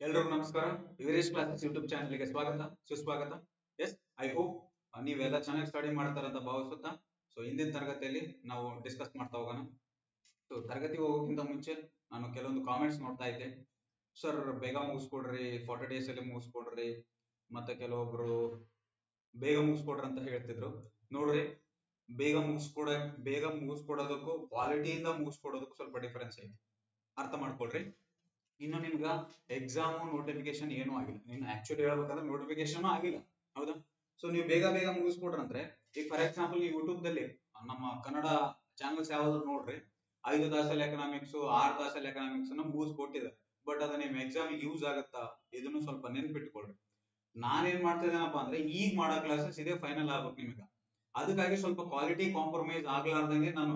ಎಲ್ರಿಗೂ ನಮಸ್ಕಾರ. Veeresh classes YouTube ಚಾನಲ್ಗೆ ಸ್ವಾಗತ ಸುಸ್ವಾಗತ. ಎಸ್, ಐ ಹೋಪ್ ನೀವೆಲ್ಲ ಚೆನ್ನಾಗಿ ಸ್ಟಡಿ ಮಾಡ್ತಾರಂತ ಭಾವಿಸುತ್ತಾ ಹಿಂದಿನ ತರಗತಿಯಲ್ಲಿ ನಾವು ಡಿಸ್ಕಸ್ ಮಾಡ್ತಾ ಹೋಗೋಣ. ತರಗತಿಗೆ ಹೋಗೋಕ್ಕಿಂತ ಮುಂಚೆ ನಾನು ಕೆಲವೊಂದು ಕಾಮೆಂಟ್ಸ್ ನೋಡ್ತಾ ಇದ್ದೆ. ಸರ್ ಬೇಗ ಮುಗಿಸ್ಕೊಡ್ರಿ, 40 ಡೇಸ್ ಅಲ್ಲಿ ಮುಗಿಸ್ಕೊಡ್ರಿ, ಮತ್ತೆ ಕೆಲವೊಬ್ರು ಬೇಗ ಮುಗಿಸ್ಕೊಡ್ರಿ ಅಂತ ಹೇಳ್ತಿದ್ರು. ನೋಡ್ರಿ, ಬೇಗ ಮುಗಿಸ್ಕೊಡೋದಕ್ಕೂ ಕ್ವಾಲಿಟಿಯಿಂದ ಮುಗಿಸ್ಕೊಡೋದಕ್ಕೂ ಸ್ವಲ್ಪ ಡಿಫರೆನ್ಸ್ ಐತಿ, ಅರ್ಥ ಮಾಡ್ಕೊಳ್ರಿ. ಇನ್ನು ನಿಮ್ಗ ಎಕ್ಸಾಮ್ ನೋಟಿಫಿಕೇಶನ್ ಏನೂ ಆಗಿಲ್ಲ, ನೀನು ಆಕ್ಚುಲಿ ಹೇಳ್ಬೇಕಂದ್ರೆ ನೋಟಿಫಿಕೇಶನ್ ಆಗಿಲ್ಲ, ಹೌದಾ? ನೀವು ಬೇಗ ಬೇಗ ಮುಗಿಸ್ಕೊಡ್ರಂದ್ರೆ, ಈಗ ಫಾರ್ ಎಕ್ಸಾಂಪಲ್ ಯೂಟ್ಯೂಬ್ ದಲ್ಲಿ ನಮ್ಮ ಕನ್ನಡ ಚಾನಲ್ಸ್ ಯಾವ್ದು ನೋಡ್ರಿ, 5 ತಾಸಲ್ಲಿ ಎಕನಾಮಿಕ್ಸ್, 6 ತಾಸಲ್ಲಿ ಎಕನಾಮಿಕ್ಸ್ ಮುಗಿಸ್ಕೊಟ್ಟಿದ್ದಾರೆ. ಬಟ್ ಅದ ನಿಮ್ ಎಕ್ಸಾಮ್ ಯೂಸ್ ಆಗತ್ತಾ? ಇದನ್ನು ಸ್ವಲ್ಪ ನೆನ್ಪಿಟ್ಕೊಳ್ರಿ. ನಾನೇನ್ ಮಾಡ್ತಾ ಇದ್ದೇನಪ್ಪ ಅಂದ್ರೆ, ಈಗ ಮಾಡೋ ಕ್ಲಾಸಸ್ ಇದೇ ಫೈನಲ್ ಆಗ್ಬೇಕು ನಿಮಗೆ. ಅದಕ್ಕಾಗಿ ಸ್ವಲ್ಪ ಕ್ವಾಲಿಟಿ ಕಾಂಪ್ರಮೈಸ್ ಆಗ್ಲಾರ್ದಂಗೆ ನಾನು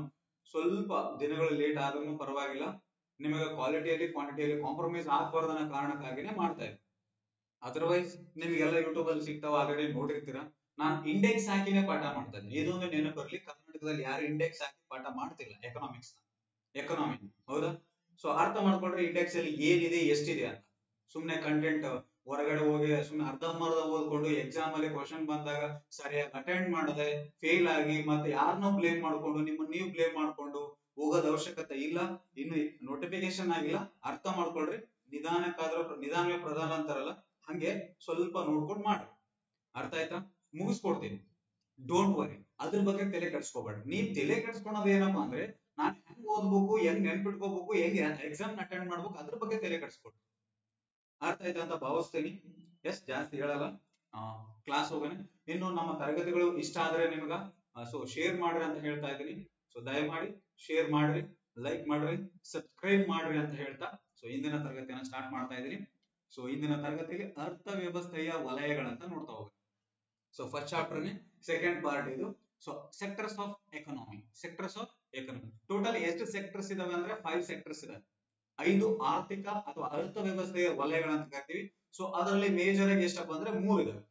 ಸ್ವಲ್ಪ ದಿನಗಳು ಲೇಟ್ ಆದ್ರೂ ಪರವಾಗಿಲ್ಲ, ನಿಮಗೆ ಕ್ವಾಲಿಟಿಯಲ್ಲಿ ಕ್ವಾಂಟಿಟಿಯಲ್ಲಿ ಕಾಂಪ್ರಮೈಸ್ ಆಗಬಾರ್ದು ಅನ್ನೋ ಕಾರಣಕ್ಕಾಗಿನೇ ಮಾಡ್ತಾ ಇದ್ದೀನಿ. ಅದರ್ವೈಸ್ ನಿಮ್ಗೆಲ್ಲ ಯೂಟ್ಯೂಬ್ ಅಲ್ಲಿ ಸಿಗ್ತಾವ, ಆಲ್ರೆಡಿ ನೋಡಿರ್ತೀರಾ. ನಾನು ಇಂಡೆಕ್ಸ್ ಹಾಕಿನೇ ಪಾಠ ಮಾಡ್ತಾ ಇದ್ದೀನಿ. ಇದೊಂದು ನೆನಪಿರ್ಲಿ, ಕರ್ನಾಟಕದಲ್ಲಿ ಯಾರು ಇಂಡೆಕ್ಸ್ ಹಾಕಿ ಪಾಠ ಮಾಡ್ತಿಲ್ಲ ಎಕನಾಮಿಕ್ಸ್, ಎಕನಾಮಿ, ಹೌದಾ? ಅರ್ಥ ಮಾಡ್ಕೊಂಡ್ರೆ ಇಂಡೆಕ್ಸ್ ಅಲ್ಲಿ ಏನಿದೆ ಎಷ್ಟಿದೆ ಅಂತ. ಸುಮ್ನೆ ಕಂಟೆಂಟ್ ಹೊರಗಡೆ ಹೋಗಿ ಸುಮ್ನೆ ಅರ್ಧಂಬರ್ಧ ಓದ್ಕೊಂಡು ಎಕ್ಸಾಮ್ ಅಲ್ಲಿ ಕ್ವಶನ್ ಬಂದಾಗ ಸರಿಯಾಗಿ ಅಟೆಂಡ್ ಮಾಡದೆ ಫೇಲ್ ಆಗಿ ಮತ್ತೆ ಯಾರನ್ನೋ ಬ್ಲೇಮ್ ಮಾಡ್ಕೊಂಡು ನಿಮ್ಮನ್ನ ನೀವು ಬ್ಲೇಮ್ ಮಾಡ್ಕೊಂಡು ಹೋಗೋದ ಅವಶ್ಯಕತೆ ಇಲ್ಲ. ಇನ್ನು ನೋಟಿಫಿಕೇಶನ್ ಆಗಿಲ್ಲ, ಅರ್ಥ ಮಾಡ್ಕೊಳ್ರಿ. ನಿಧಾನವೇ ಪ್ರಧಾನ ಅಂತಾರಲ್ಲ, ಹಂಗೆ ಸ್ವಲ್ಪ ನೋಡ್ಕೊಂಡು ಮಾಡ್ರಿ. ಅರ್ಥ ಆಯ್ತಾ? ಮುಗಿಸ್ಕೊಡ್ತೀನಿ, ಡೋಂಟ್ ವರಿ. ಅದ್ರ ಬಗ್ಗೆ ತಲೆ ಕೆಡ್ಸ್ಕೊಬೇಡ್ರಿ. ನೀವ್ ತಲೆ ಕೆಡ್ಸ್ಕೊಳೋದು ಏನಪ್ಪಾ ಅಂದ್ರೆ, ನಾನ್ ಹೆಂಗ್ ಓದ್ಬೇಕು, ಹೆಂಗ್ ನೆನ್ಪಿಟ್ಕೋಬೇಕು, ಹೆಂಗ್ ಎಕ್ಸಾಮ್ ಅಟೆಂಡ್ ಮಾಡ್ಬೇಕು, ಅದ್ರ ಬಗ್ಗೆ ತಲೆ ಕೆಡ್ಸ್ಕೊಡ್ರಿ. ಅರ್ಥ ಆಯ್ತಾ ಅಂತ ಭಾವಿಸ್ತೀನಿ. ಎಸ್, ಜಾಸ್ತಿ ಹೇಳಲ್ಲ, ಕ್ಲಾಸ್ ಹೋಗೋಣ. ಇನ್ನು ನಮ್ಮ ತರಗತಿಗಳು ಇಷ್ಟ ಆದ್ರೆ ನಿಮ್ಗ ಶೇರ್ ಮಾಡ್ರಿ ಅಂತ ಹೇಳ್ತಾ ಇದ್ದೀನಿ. ದಯಮಾಡಿ ಶೇರ್ ಮಾಡ್ರಿ, ಲೈಕ್ ಮಾಡ್ರಿ, ಸಬ್ಸ್ಕ್ರೈಬ್ ಮಾಡ್ರಿ ಅಂತ ಹೇಳ್ತಾ ಇಂದಿನ ತರಗತಿಯನ್ನ ಸ್ಟಾರ್ಟ್ ಮಾಡ್ತಾ ಇದ್ದೀನಿ. ಇಂದಿನ ತರಗತಿಗೆ ಅರ್ಥವ್ಯವಸ್ಥೆಯ ವಲಯಗಳಂತ ನೋಡ್ತಾ ಹೋಗೋಣ. ಫಸ್ಟ್ ಚಾಪ್ಟರ್ ಸೆಕೆಂಡ್ ಪಾರ್ಟ್ ಇದು. Sectors of economy. ಟೋಟಲ್ ಎಷ್ಟು ಸೆಕ್ಟರ್ಸ್ ಇದಾವೆ ಅಂದ್ರೆ 5 ಸೆಕ್ಟರ್ಸ್ ಇದಾವೆ. 5 ಆರ್ಥಿಕ ಅಥವಾ ಅರ್ಥವ್ಯವಸ್ಥೆಯ ವಲಯಗಳಂತ ಕರಿತೀವಿ. ಅದರಲ್ಲಿ ಮೇಜರ್ ಆಗಿ ಎಷ್ಟಪ್ಪ ಅಂದ್ರೆ 3 ಇದಾವೆ.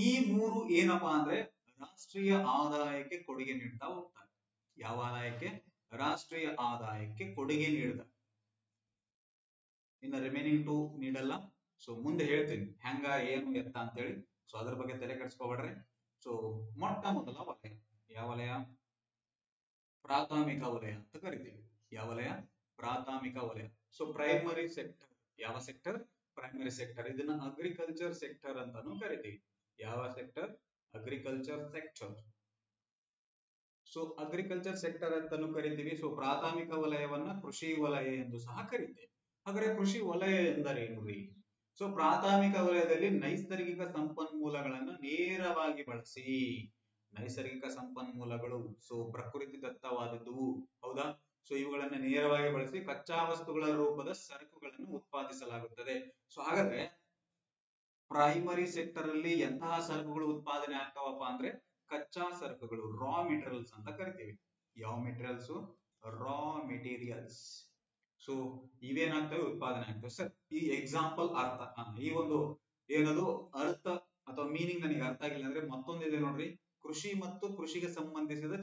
ಈ 3 ಏನಪ್ಪಾ ಅಂದ್ರೆ ರಾಷ್ಟ್ರೀಯ ಆದಾಯಕ್ಕೆ ಕೊಡುಗೆ ನೀಡ್ತಾ ಹೋಗ್ತಾರೆ. ಯಾವ ಆದಾಯಕ್ಕೆ? ರಾಷ್ಟ್ರೀಯ ಆದಾಯಕ್ಕೆ ಕೊಡುಗೆ ನೀಡಿದ. ಇನ್ನು ರಿಮೈನಿಂಗ್ 2 ನೀಡಲ್ಲ. ಮುಂದೆ ಹೇಳ್ತೀನಿ ಹೆಂಗ ಏನು ಎತ್ತ ಅಂತ ಹೇಳಿ. ಅದ್ರ ಬಗ್ಗೆ ತಲೆ ಕೆಡಿಸ್ಕೋಬೇಡ್ರಿ. ಮೊಟ್ಟ ಮೊದಲ ವಲಯ ಯಾವ ವಲಯ? ಪ್ರಾಥಮಿಕ ವಲಯ ಅಂತ ಕರಿತೀವಿ. ಯಾವ ವಲಯ? ಪ್ರಾಥಮಿಕ ವಲಯ. Primary sector. ಯಾವ ಸೆಕ್ಟರ್? Primary sector. ಇದನ್ನ ಅಗ್ರಿಕಲ್ಚರ್ ಸೆಕ್ಟರ್ ಅಂತಾನು ಕರಿತೀವಿ. ಯಾವ sector? Agriculture sector. Agriculture sector ಅಂತಾನು ಕರಿತೀವಿ. ಪ್ರಾಥಮಿಕ ವಲಯವನ್ನ ಕೃಷಿ ವಲಯ ಎಂದು ಸಹ ಕರಿತೀವಿ. ಹಾಗಾದ್ರೆ ಕೃಷಿ ವಲಯ ಎಂದರೇನು ರೀ? ಪ್ರಾಥಮಿಕ ವಲಯದಲ್ಲಿ ನೈಸರ್ಗಿಕ ಸಂಪನ್ಮೂಲಗಳನ್ನು ನೇರವಾಗಿ ಬಳಸಿ, ನೈಸರ್ಗಿಕ ಸಂಪನ್ಮೂಲಗಳು ಪ್ರಕೃತಿ ದತ್ತವಾದದ್ದು, ಹೌದಾ? ಇವುಗಳನ್ನ ನೇರವಾಗಿ ಬಳಸಿ ಕಚ್ಚಾ ವಸ್ತುಗಳ ರೂಪದ ಸರಕುಗಳನ್ನು ಉತ್ಪಾದಿಸಲಾಗುತ್ತದೆ. ಹಾಗಾದ್ರೆ ಪ್ರೈಮರಿ ಸೆಕ್ಟರ್ ಅಲ್ಲಿ ಎಂತಹ ಸರಕುಗಳು ಉತ್ಪಾದನೆ ಆಗ್ತಾವಪ್ಪ ಅಂದ್ರೆ ಕಚ್ಚಾ ಸರಕುಗಳು, ರಾ ಮೆಟೀರಿಯಲ್ಸ್ ಅಂತ ಕರಿತೀವಿ. ಯಾವ ಮೆಟೀರಿಯಲ್ಸ್? Raw materials. ಇವೇನಾಗ್ತವೆ? ಉತ್ಪಾದನೆ ಆಗ್ತವೆ. ಸರ್, ಈ ಎಕ್ಸಾಂಪಲ್ ಅರ್ಥ, ಈ ಒಂದು ಏನದು ಅರ್ಥ ಅಥವಾ ಮೀನಿಂಗ್ ನನಗೆ ಅರ್ಥ ಆಗಿಲ್ಲ ಅಂದ್ರೆ ಮತ್ತೊಂದಿದೆ ನೋಡ್ರಿ. ಕೃಷಿ ಮತ್ತು ಕೃಷಿಗೆ ಸಂಬಂಧಿಸಿದ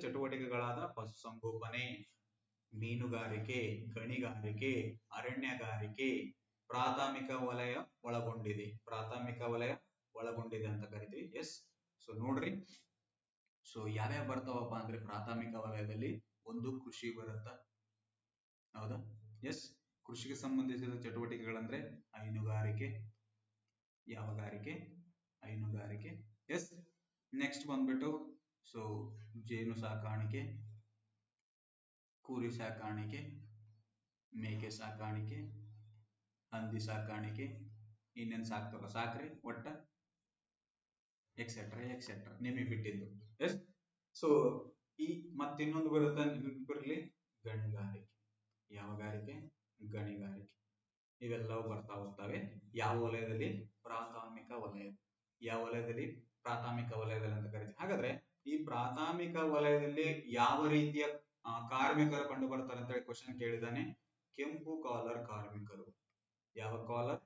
ಚಟುವಟಿಕೆಗಳಾದ ಪಶುಸಂಗೋಪನೆ, ಮೀನುಗಾರಿಕೆ, ಗಣಿಗಾರಿಕೆ, ಅರಣ್ಯಗಾರಿಕೆ ಪ್ರಾಥಮಿಕ ವಲಯ ಒಳಗೊಂಡಿದೆ. ಅಂತ ಕರಿತೀವಿ. ಎಸ್, ನೋಡ್ರಿ, ಯಾವ್ಯಾವ ಬರ್ತಾವಪ್ಪ ಅಂದ್ರೆ ಪ್ರಾಥಮಿಕ ವಲಯದಲ್ಲಿ ಒಂದು ಕೃಷಿ ಬರುತ್ತ, ಹೌದಾ? ಎಸ್, ಕೃಷಿಗೆ ಸಂಬಂಧಿಸಿದ ಚಟುವಟಿಕೆಗಳಂದ್ರೆ ಹೈನುಗಾರಿಕೆ. ಯಾವ ಗಾರಿಕೆ? ಹೈನುಗಾರಿಕೆ. ಎಸ್, ನೆಕ್ಸ್ಟ್ ಬಂದ್ಬಿಟ್ಟು ಜೇನು ಸಾಕಾಣಿಕೆ, ಕುರಿ ಸಾಕಾಣಿಕೆ, ಮೇಕೆ ಸಾಕಾಣಿಕೆ, ಹಂದಿ ಸಾಕಾಣಿಕೆ, ಇನ್ನೇನ್ ಸಾಕ್ರಿ ಒಟ್ಟ ಎಕ್ಸೆಟ್ರಾ ನಿಮಗೆ ಬಿಟ್ಟಿದ್ದು. ಎಸ್, ಈ ಮತ್ತಿನ್ನೊಂದು ಬರುತ್ತೆ ನೆನಪಿರ್ಲಿ, ಗಣಿಗಾರಿಕೆ. ಯಾವ ಗಾರಿಕೆ? ಗಣಿಗಾರಿಕೆ. ಇವೆಲ್ಲವೂ ಬರ್ತಾ ಹೋಗ್ತವೆ. ಯಾವ ವಲಯದಲ್ಲಿ? ಪ್ರಾಥಮಿಕ ವಲಯ. ಯಾವ ವಲಯದಲ್ಲಿ? ಪ್ರಾಥಮಿಕ ವಲಯದಲ್ಲಿ ಅಂತ ಕರಿತೀವಿ. ಹಾಗಾದ್ರೆ ಈ ಪ್ರಾಥಮಿಕ ವಲಯದಲ್ಲಿ ಯಾವ ರೀತಿಯ ಕಾರ್ಮಿಕರು ಕಂಡು ಬರ್ತಾರೆ ಅಂತ ಹೇಳಿ ಕ್ವಶನ್ ಕೇಳಿದಾನೆ. ಕೆಂಪು ಕಾಲರ್ ಕಾರ್ಮಿಕರು. ಯಾವ ಕಾಲರ್?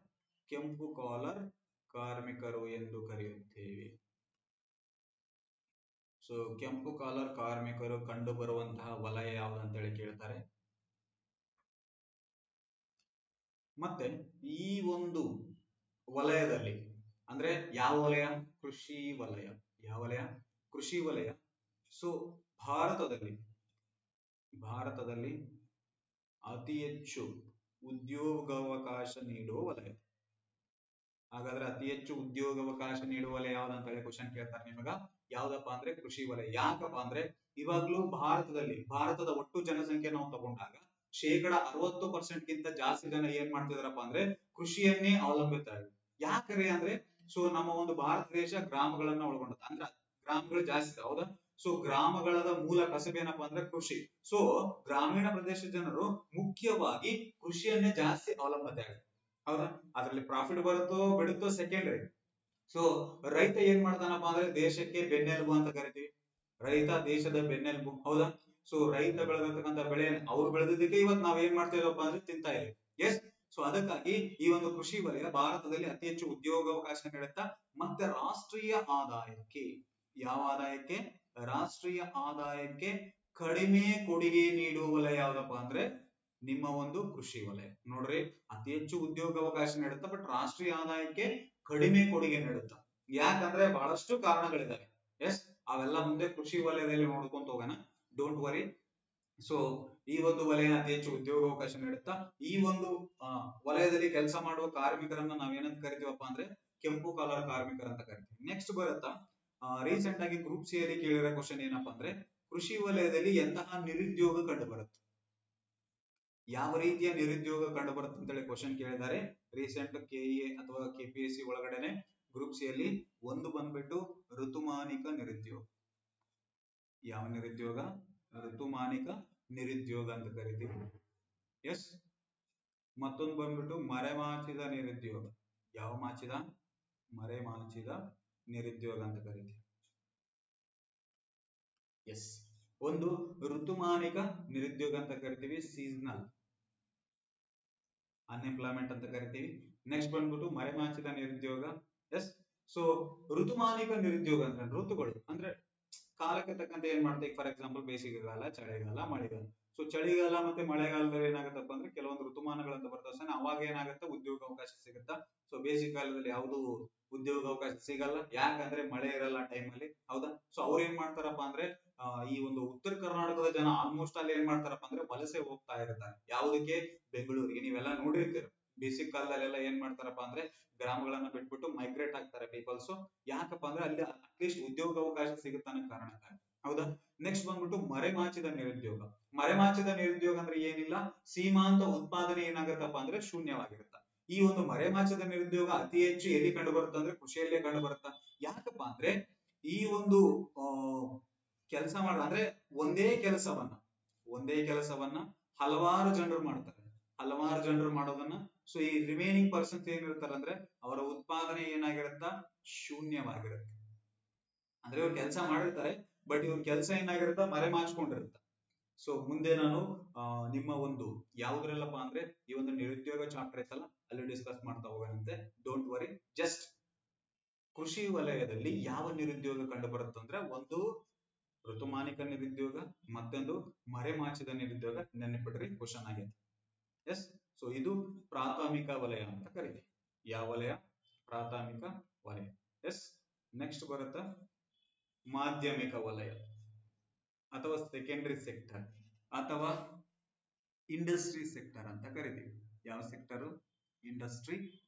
ಕೆಂಪು ಕಾಲರ್ ಕಾರ್ಮಿಕರು ಎಂದು ಕರೆಯುತ್ತೇವೆ. ಕೆಂಪು ಕಾಲರ್ ಕಾರ್ಮಿಕರು ಕಂಡು ಬರುವಂತಹ ವಲಯ ಯಾವುದು ಅಂತ ಹೇಳಿ ಕೇಳ್ತಾರೆ. ಮತ್ತೆ ಈ ಒಂದು ವಲಯದಲ್ಲಿ ಅಂದ್ರೆ ಯಾವ ವಲಯ? ಕೃಷಿ ವಲಯ. ಯಾವ ವಲಯ? ಕೃಷಿ ವಲಯ. ಸೊ ಭಾರತದಲ್ಲಿ ಅತಿ ಹೆಚ್ಚು ಉದ್ಯೋಗಾವಕಾಶ ನೀಡುವ ವಲಯ. ಹಾಗಾದ್ರೆ ಅತಿ ಹೆಚ್ಚು ಉದ್ಯೋಗಾವಕಾಶ ನೀಡುವ ವಲಯ ಯಾವ್ದಂತ ಹೇಳಿ ಕ್ವಶನ್ ಕೇಳ್ತಾರೆ ನಿಮಗ. ಯಾವ್ದಪ್ಪ ಅಂದ್ರೆ ಕೃಷಿ ವಲಯ. ಯಾಕಪ್ಪ ಅಂದ್ರೆ ಇವಾಗ್ಲೂ ಭಾರತದ ಒಟ್ಟು ಜನಸಂಖ್ಯೆ ನಾವು ತಗೊಂಡಾಗ 60% ಗಿಂತ ಜಾಸ್ತಿ ಜನ ಏನ್ ಮಾಡ್ತಿದಾರಪ್ಪ ಅಂದ್ರೆ ಕೃಷಿಯನ್ನೇ ಅವಲಂಬಿತಾರೆ. ಯಾಕ್ರಿ ಅಂದ್ರೆ ಸೊ ನಮ್ಮ ಒಂದು ಭಾರತ ದೇಶ ಗ್ರಾಮಗಳನ್ನ ಒಳಗೊಂಡದ, ಅಂದ್ರೆ ಗ್ರಾಮಗಳು ಜಾಸ್ತಿ ಇದೆ, ಹೌದಾ? ಸೊ ಗ್ರಾಮಗಳ ಮೂಲ ಕಸಬೇನಪ್ಪ ಅಂದ್ರೆ ಕೃಷಿ. ಸೊ ಗ್ರಾಮೀಣ ಪ್ರದೇಶದ ಜನರು ಮುಖ್ಯವಾಗಿ ಕೃಷಿಯನ್ನೇ ಜಾಸ್ತಿ ಅವಲಂಬನೆ ಆಗಿದೆ, ಹೌದಾ? ಅದ್ರಲ್ಲಿ ಪ್ರಾಫಿಟ್ ಬರುತ್ತೋ ಬಿಡುತ್ತೋ ಸೆಕೆಂಡರಿ. ಸೊ ರೈತ ಏನ್ ಮಾಡ್ತಾನಪ್ಪ ಅಂದ್ರೆ ದೇಶಕ್ಕೆ ಬೆನ್ನೆಲುಬು ಅಂತ ಕರಿತೀವಿ. ರೈತ ದೇಶದ ಬೆನ್ನೆಲುಬು, ಹೌದಾ? ಸೊ ರೈತ ಬೆಳೆದಿರ್ತಕ್ಕಂಥ ಬೆಳೆ ಅವ್ರು ಬೆಳೆದಿದ್ದಕ್ಕೆ ಇವತ್ತು ನಾವ್ ಏನ್ ಮಾಡ್ತಿದೀವಪ್ಪ ಅಂದ್ರೆ ತಿಂತಾ ಇದೀವಿ. ಎಸ್. ಸೊ ಅದಕ್ಕಾಗಿ ಈ ಒಂದು ಕೃಷಿ ವಲಯ ಭಾರತದಲ್ಲಿ ಅತಿ ಹೆಚ್ಚು ಉದ್ಯೋಗಾವಕಾಶ ನೀಡುತ್ತಾ ಮತ್ತೆ ರಾಷ್ಟ್ರೀಯ ಆದಾಯಕ್ಕೆ, ಯಾವ ಆದಾಯಕ್ಕೆ? ರಾಷ್ಟ್ರೀಯ ಆದಾಯಕ್ಕೆ ಕಡಿಮೆ ಕೊಡುಗೆ ನೀಡುವ ವಲಯ ಯಾವ್ದಪ್ಪ ಅಂದ್ರೆ ನಿಮ್ಮ ಒಂದು ಕೃಷಿ ವಲಯ. ನೋಡ್ರಿ, ಅತಿ ಹೆಚ್ಚು ಉದ್ಯೋಗಾವಕಾಶ ನೀಡುತ್ತಾ ಬಟ್ ರಾಷ್ಟ್ರೀಯ ಆದಾಯಕ್ಕೆ ಕಡಿಮೆ ಕೊಡುಗೆ ನೀಡುತ್ತಾ. ಯಾಕಂದ್ರೆ ಬಹಳಷ್ಟು ಕಾರಣಗಳಿದಾವೆ. ಎಸ್, ಅವೆಲ್ಲ ಮುಂದೆ ಕೃಷಿ ವಲಯದಲ್ಲಿ ನೋಡ್ಕೊಂತ ಹೋಗೋಣ, ಡೋಂಟ್ ವರಿ. ಸೊ ಈ ಒಂದು ವಲಯ ಅತಿ ಹೆಚ್ಚು ಉದ್ಯೋಗಾವಕಾಶ ನೀಡುತ್ತಾ ಈ ಒಂದು ವಲಯದಲ್ಲಿ ಕೆಲಸ ಮಾಡುವ ಕಾರ್ಮಿಕರನ್ನ ನಾವೇನಂತ ಕರಿತೀವಪ್ಪ ಅಂದ್ರೆ ಕೆಂಪು ಕಾಲರ್ ಕಾರ್ಮಿಕರಂತ ಕರಿತೀವಿ. ನೆಕ್ಸ್ಟ್ ಬರುತ್ತಾ ರೀಸೆಂಟ್ ಆಗಿ ಗ್ರೂಪ್ ಸಿ ಅಲ್ಲಿ ಕೇಳಿರೋ ಕ್ವಶನ್ ಏನಪ್ಪಾ ಅಂದ್ರೆ ಕೃಷಿ ವಲಯದಲ್ಲಿ ಎಂತಹ ನಿರುದ್ಯೋಗ ಕಂಡು ಬರುತ್ತೆ, ಯಾವ ರೀತಿಯ ನಿರುದ್ಯೋಗ ಕಂಡು ಬರುತ್ತೆ ಅಂತೇಳಿ ಕ್ವಶನ್ ಕೇಳಿದ್ದಾರೆ. ರೀಸೆಂಟ್ ಕೆಇಎ ಅಥವಾ ಕೆಪಿಎಸ್ಸಿ ಒಳಗಡೆನೆ ಗ್ರೂಪ್ ಸಿ ಅಲ್ಲಿ ಒಂದು ಬಂದ್ಬಿಟ್ಟು ಋತುಮಾನಿಕ ನಿರುದ್ಯೋಗ. ಯಾವ ನಿರುದ್ಯೋಗ? ಋತುಮಾನಿಕ ನಿರುದ್ಯೋಗ ಅಂತ ಕರಿತೀವಿ. ಎಸ್. ಮತ್ತೊಂದು ಬಂದ್ಬಿಟ್ಟು ಮರೆಮಾಚಿದ ನಿರುದ್ಯೋಗ. ಯಾವ ಮಾಚಿದ? ಮರೆಮಾಚಿದ ನಿರುದ್ಯೋಗ ಅಂತ ಕರಿತೀವಿ. ಎಸ್. ಒಂದು ಋತುಮಾನಿಕ ನಿರುದ್ಯೋಗ ಅಂತ ಕರಿತೀವಿ, ಸೀಸನಲ್ ಅನ್ಎಂಪ್ಲಾಯ್ಮೆಂಟ್ ಅಂತ ಕರಿತೀವಿ. ನೆಕ್ಸ್ಟ್ ಬಂದ್ಬಿಟ್ಟು ಮರೆಮಾಚಿದ ನಿರುದ್ಯೋಗ. ಎಸ್. ಸೊ ಋತುಮಾನಿಕ ನಿರುದ್ಯೋಗ ಅಂದ್ರೆ ಋತುಗಳು ಅಂದ್ರೆ ಕಾಲಕ್ಕೆ ತಕ್ಕಂತೆ ಏನ್ ಮಾಡ್ತೀವಿ. ಫಾರ್ ಎಕ್ಸಾಂಪಲ್ ಬೇಸಿಗೆಗಾಲ, ಚಳಿಗಾಲ, ಮಳೆಗಾಲ. ಸೊ ಚಳಿಗಾಲ ಮತ್ತೆ ಮಳೆಗಾಲದಲ್ಲಿ ಏನಾಗುತ್ತಪ್ಪ ಅಂದ್ರೆ ಕೆಲವೊಂದು ಋತುಮಾನಗಳಂತ ಬರ್ತಾವ, ಅವಾಗ ಏನಾಗುತ್ತೆ ಉದ್ಯೋಗಾವಕಾಶ ಸಿಗುತ್ತಾ. ಸೊ ಬೇಸಿಗೆ ಕಾಲದಲ್ಲಿ ಯಾವುದು ಉದ್ಯೋಗಾವಕಾಶ ಸಿಗಲ್ಲ, ಯಾಕಂದ್ರೆ ಮಳೆ ಇರಲ್ಲ ಟೈಮಲ್ಲಿ, ಹೌದಾ? ಸೊ ಅವ್ರು ಏನ್ ಮಾಡ್ತಾರಪ್ಪ ಅಂದ್ರೆ ಈ ಒಂದು ಉತ್ತರ ಕರ್ನಾಟಕದ ಜನ ಆಲ್ಮೋಸ್ಟ್ ಅಲ್ಲಿ ಏನ್ ಮಾಡ್ತಾರಪ್ಪ ಅಂದ್ರೆ ವಲಸೆ ಹೋಗ್ತಾ ಇರ್ತಾರೆ. ಯಾವುದಕ್ಕೆ? ಬೆಂಗಳೂರಿಗೆ. ನೀವೆಲ್ಲ ನೋಡಿರ್ತೀರ ಬೇಸಿಕ್ ಕಾಲದಲ್ಲೆಲ್ಲ ಏನ್ ಮಾಡ್ತಾರಪ್ಪ ಅಂದ್ರೆ ಗ್ರಾಮಗಳನ್ನ ಬಿಟ್ಬಿಟ್ಟು ಮೈಗ್ರೇಟ್ ಆಗ್ತಾರೆ ಪೀಪಲ್ಸ್. ಯಾಕಪ್ಪ ಅಂದ್ರೆ ಅಲ್ಲಿ ಅಟ್ಲೀಸ್ಟ್ ಉದ್ಯೋಗಾವಕಾಶ ಸಿಗುತ್ತಾನ ಕಾರಣಕ್ಕಾಗಿ, ಹೌದಾ? ನೆಕ್ಸ್ಟ್ ಬಂದ್ಬಿಟ್ಟು ಮರೆಮಾಚಿದ ನಿರುದ್ಯೋಗ. ಮರೆಮಾಚಿದ ನಿರುದ್ಯೋಗ ಅಂದ್ರೆ ಏನಿಲ್ಲ, ಸೀಮಾಂತ ಉತ್ಪಾದನೆ ಏನಾಗತ್ತಪ್ಪ ಅಂದ್ರೆ ಶೂನ್ಯವಾಗಿರುತ್ತ. ಈ ಒಂದು ಮರೆಮಾಚಿದ ನಿರುದ್ಯೋಗ ಅತಿ ಹೆಚ್ಚು ಎಲ್ಲಿ ಕಂಡು ಬರುತ್ತೆ ಅಂದ್ರೆ ಕೃಷಿಯಲ್ಲೇ ಕಂಡು ಬರುತ್ತಾ. ಯಾಕಪ್ಪ ಅಂದ್ರೆ ಈ ಒಂದು ಕೆಲಸ ಅಂದ್ರೆ ಒಂದೇ ಕೆಲಸವನ್ನ ಹಲವಾರು ಜನರು ಮಾಡ್ತಾರೆ. ಹಲವಾರು ಜನರು ಮಾಡೋದನ್ನ ಸೊ ಈ ರಿಮೈನಿಂಗ್ ಪರ್ಸನ್ಸ್ ಏನಿರ್ತಾರೆ ಅಂದ್ರೆ ಅವರ ಉತ್ಪಾದನೆ ಏನಾಗಿರುತ್ತ? ಶೂನ್ಯವಾಗಿರುತ್ತೆ. ಅಂದ್ರೆ ಇವ್ರು ಕೆಲಸ ಮಾಡಿರ್ತಾರೆ ಬಟ್ ಇವ್ರ ಕೆಲಸ ಏನಾಗಿರುತ್ತ? ಮರೆಮಾಚಿಕೊಂಡಿರುತ್ತ. ಸೊ ಮುಂದೆ ನಾನು ನಿಮ್ಮ ಒಂದು ಯಾವ್ದ್ರಲ್ಲಪ್ಪ ಅಂದ್ರೆ ಈ ಒಂದು ನಿರುದ್ಯೋಗ ಚಾಪ್ಟರ್ ಐತಲ್ಲ ಅಲ್ಲಿ ಡಿಸ್ಕಸ್ ಮಾಡ್ತಾ ಹೋಗೋಣಂತೆ, ಡೋಂಟ್ ವರಿ. ಜಸ್ಟ್ ಕೃಷಿ ವಲಯದಲ್ಲಿ ಯಾವ ನಿರುದ್ಯೋಗ ಕಂಡು ಬರುತ್ತಂದ್ರೆ ಒಂದು ಋತುಮಾನಿಕ ನಿರುದ್ಯೋಗ, ಮತ್ತೊಂದು ಮರೆಮಾಚಿದ ನಿರುದ್ಯೋಗ. ನೆನಪಿಡ್ರಿ, ಕ್ವಶನ್ ಆಗೈತೆ. ಎಸ್. ಸೊ ಇದು ಪ್ರಾಥಮಿಕ ವಲಯ ಅಂತ ಕರಿತೀವಿ. ಯಾವ ವಲಯ? ಪ್ರಾಥಮಿಕ ವಲಯ. ಎಸ್. ನೆಕ್ಸ್ಟ್ ಬರುತ್ತಾ ಮಾಧ್ಯಮಿಕ ವಲಯ ಅಥವಾ ಸೆಕೆಂಡರಿ ಸೆಕ್ಟರ್ ಅಥವಾ ಇಂಡಸ್ಟ್ರಿ ಸೆಕ್ಟರ್ ಅಂತ ಕರಿತೀವಿ. ಯಾವ sector? Industry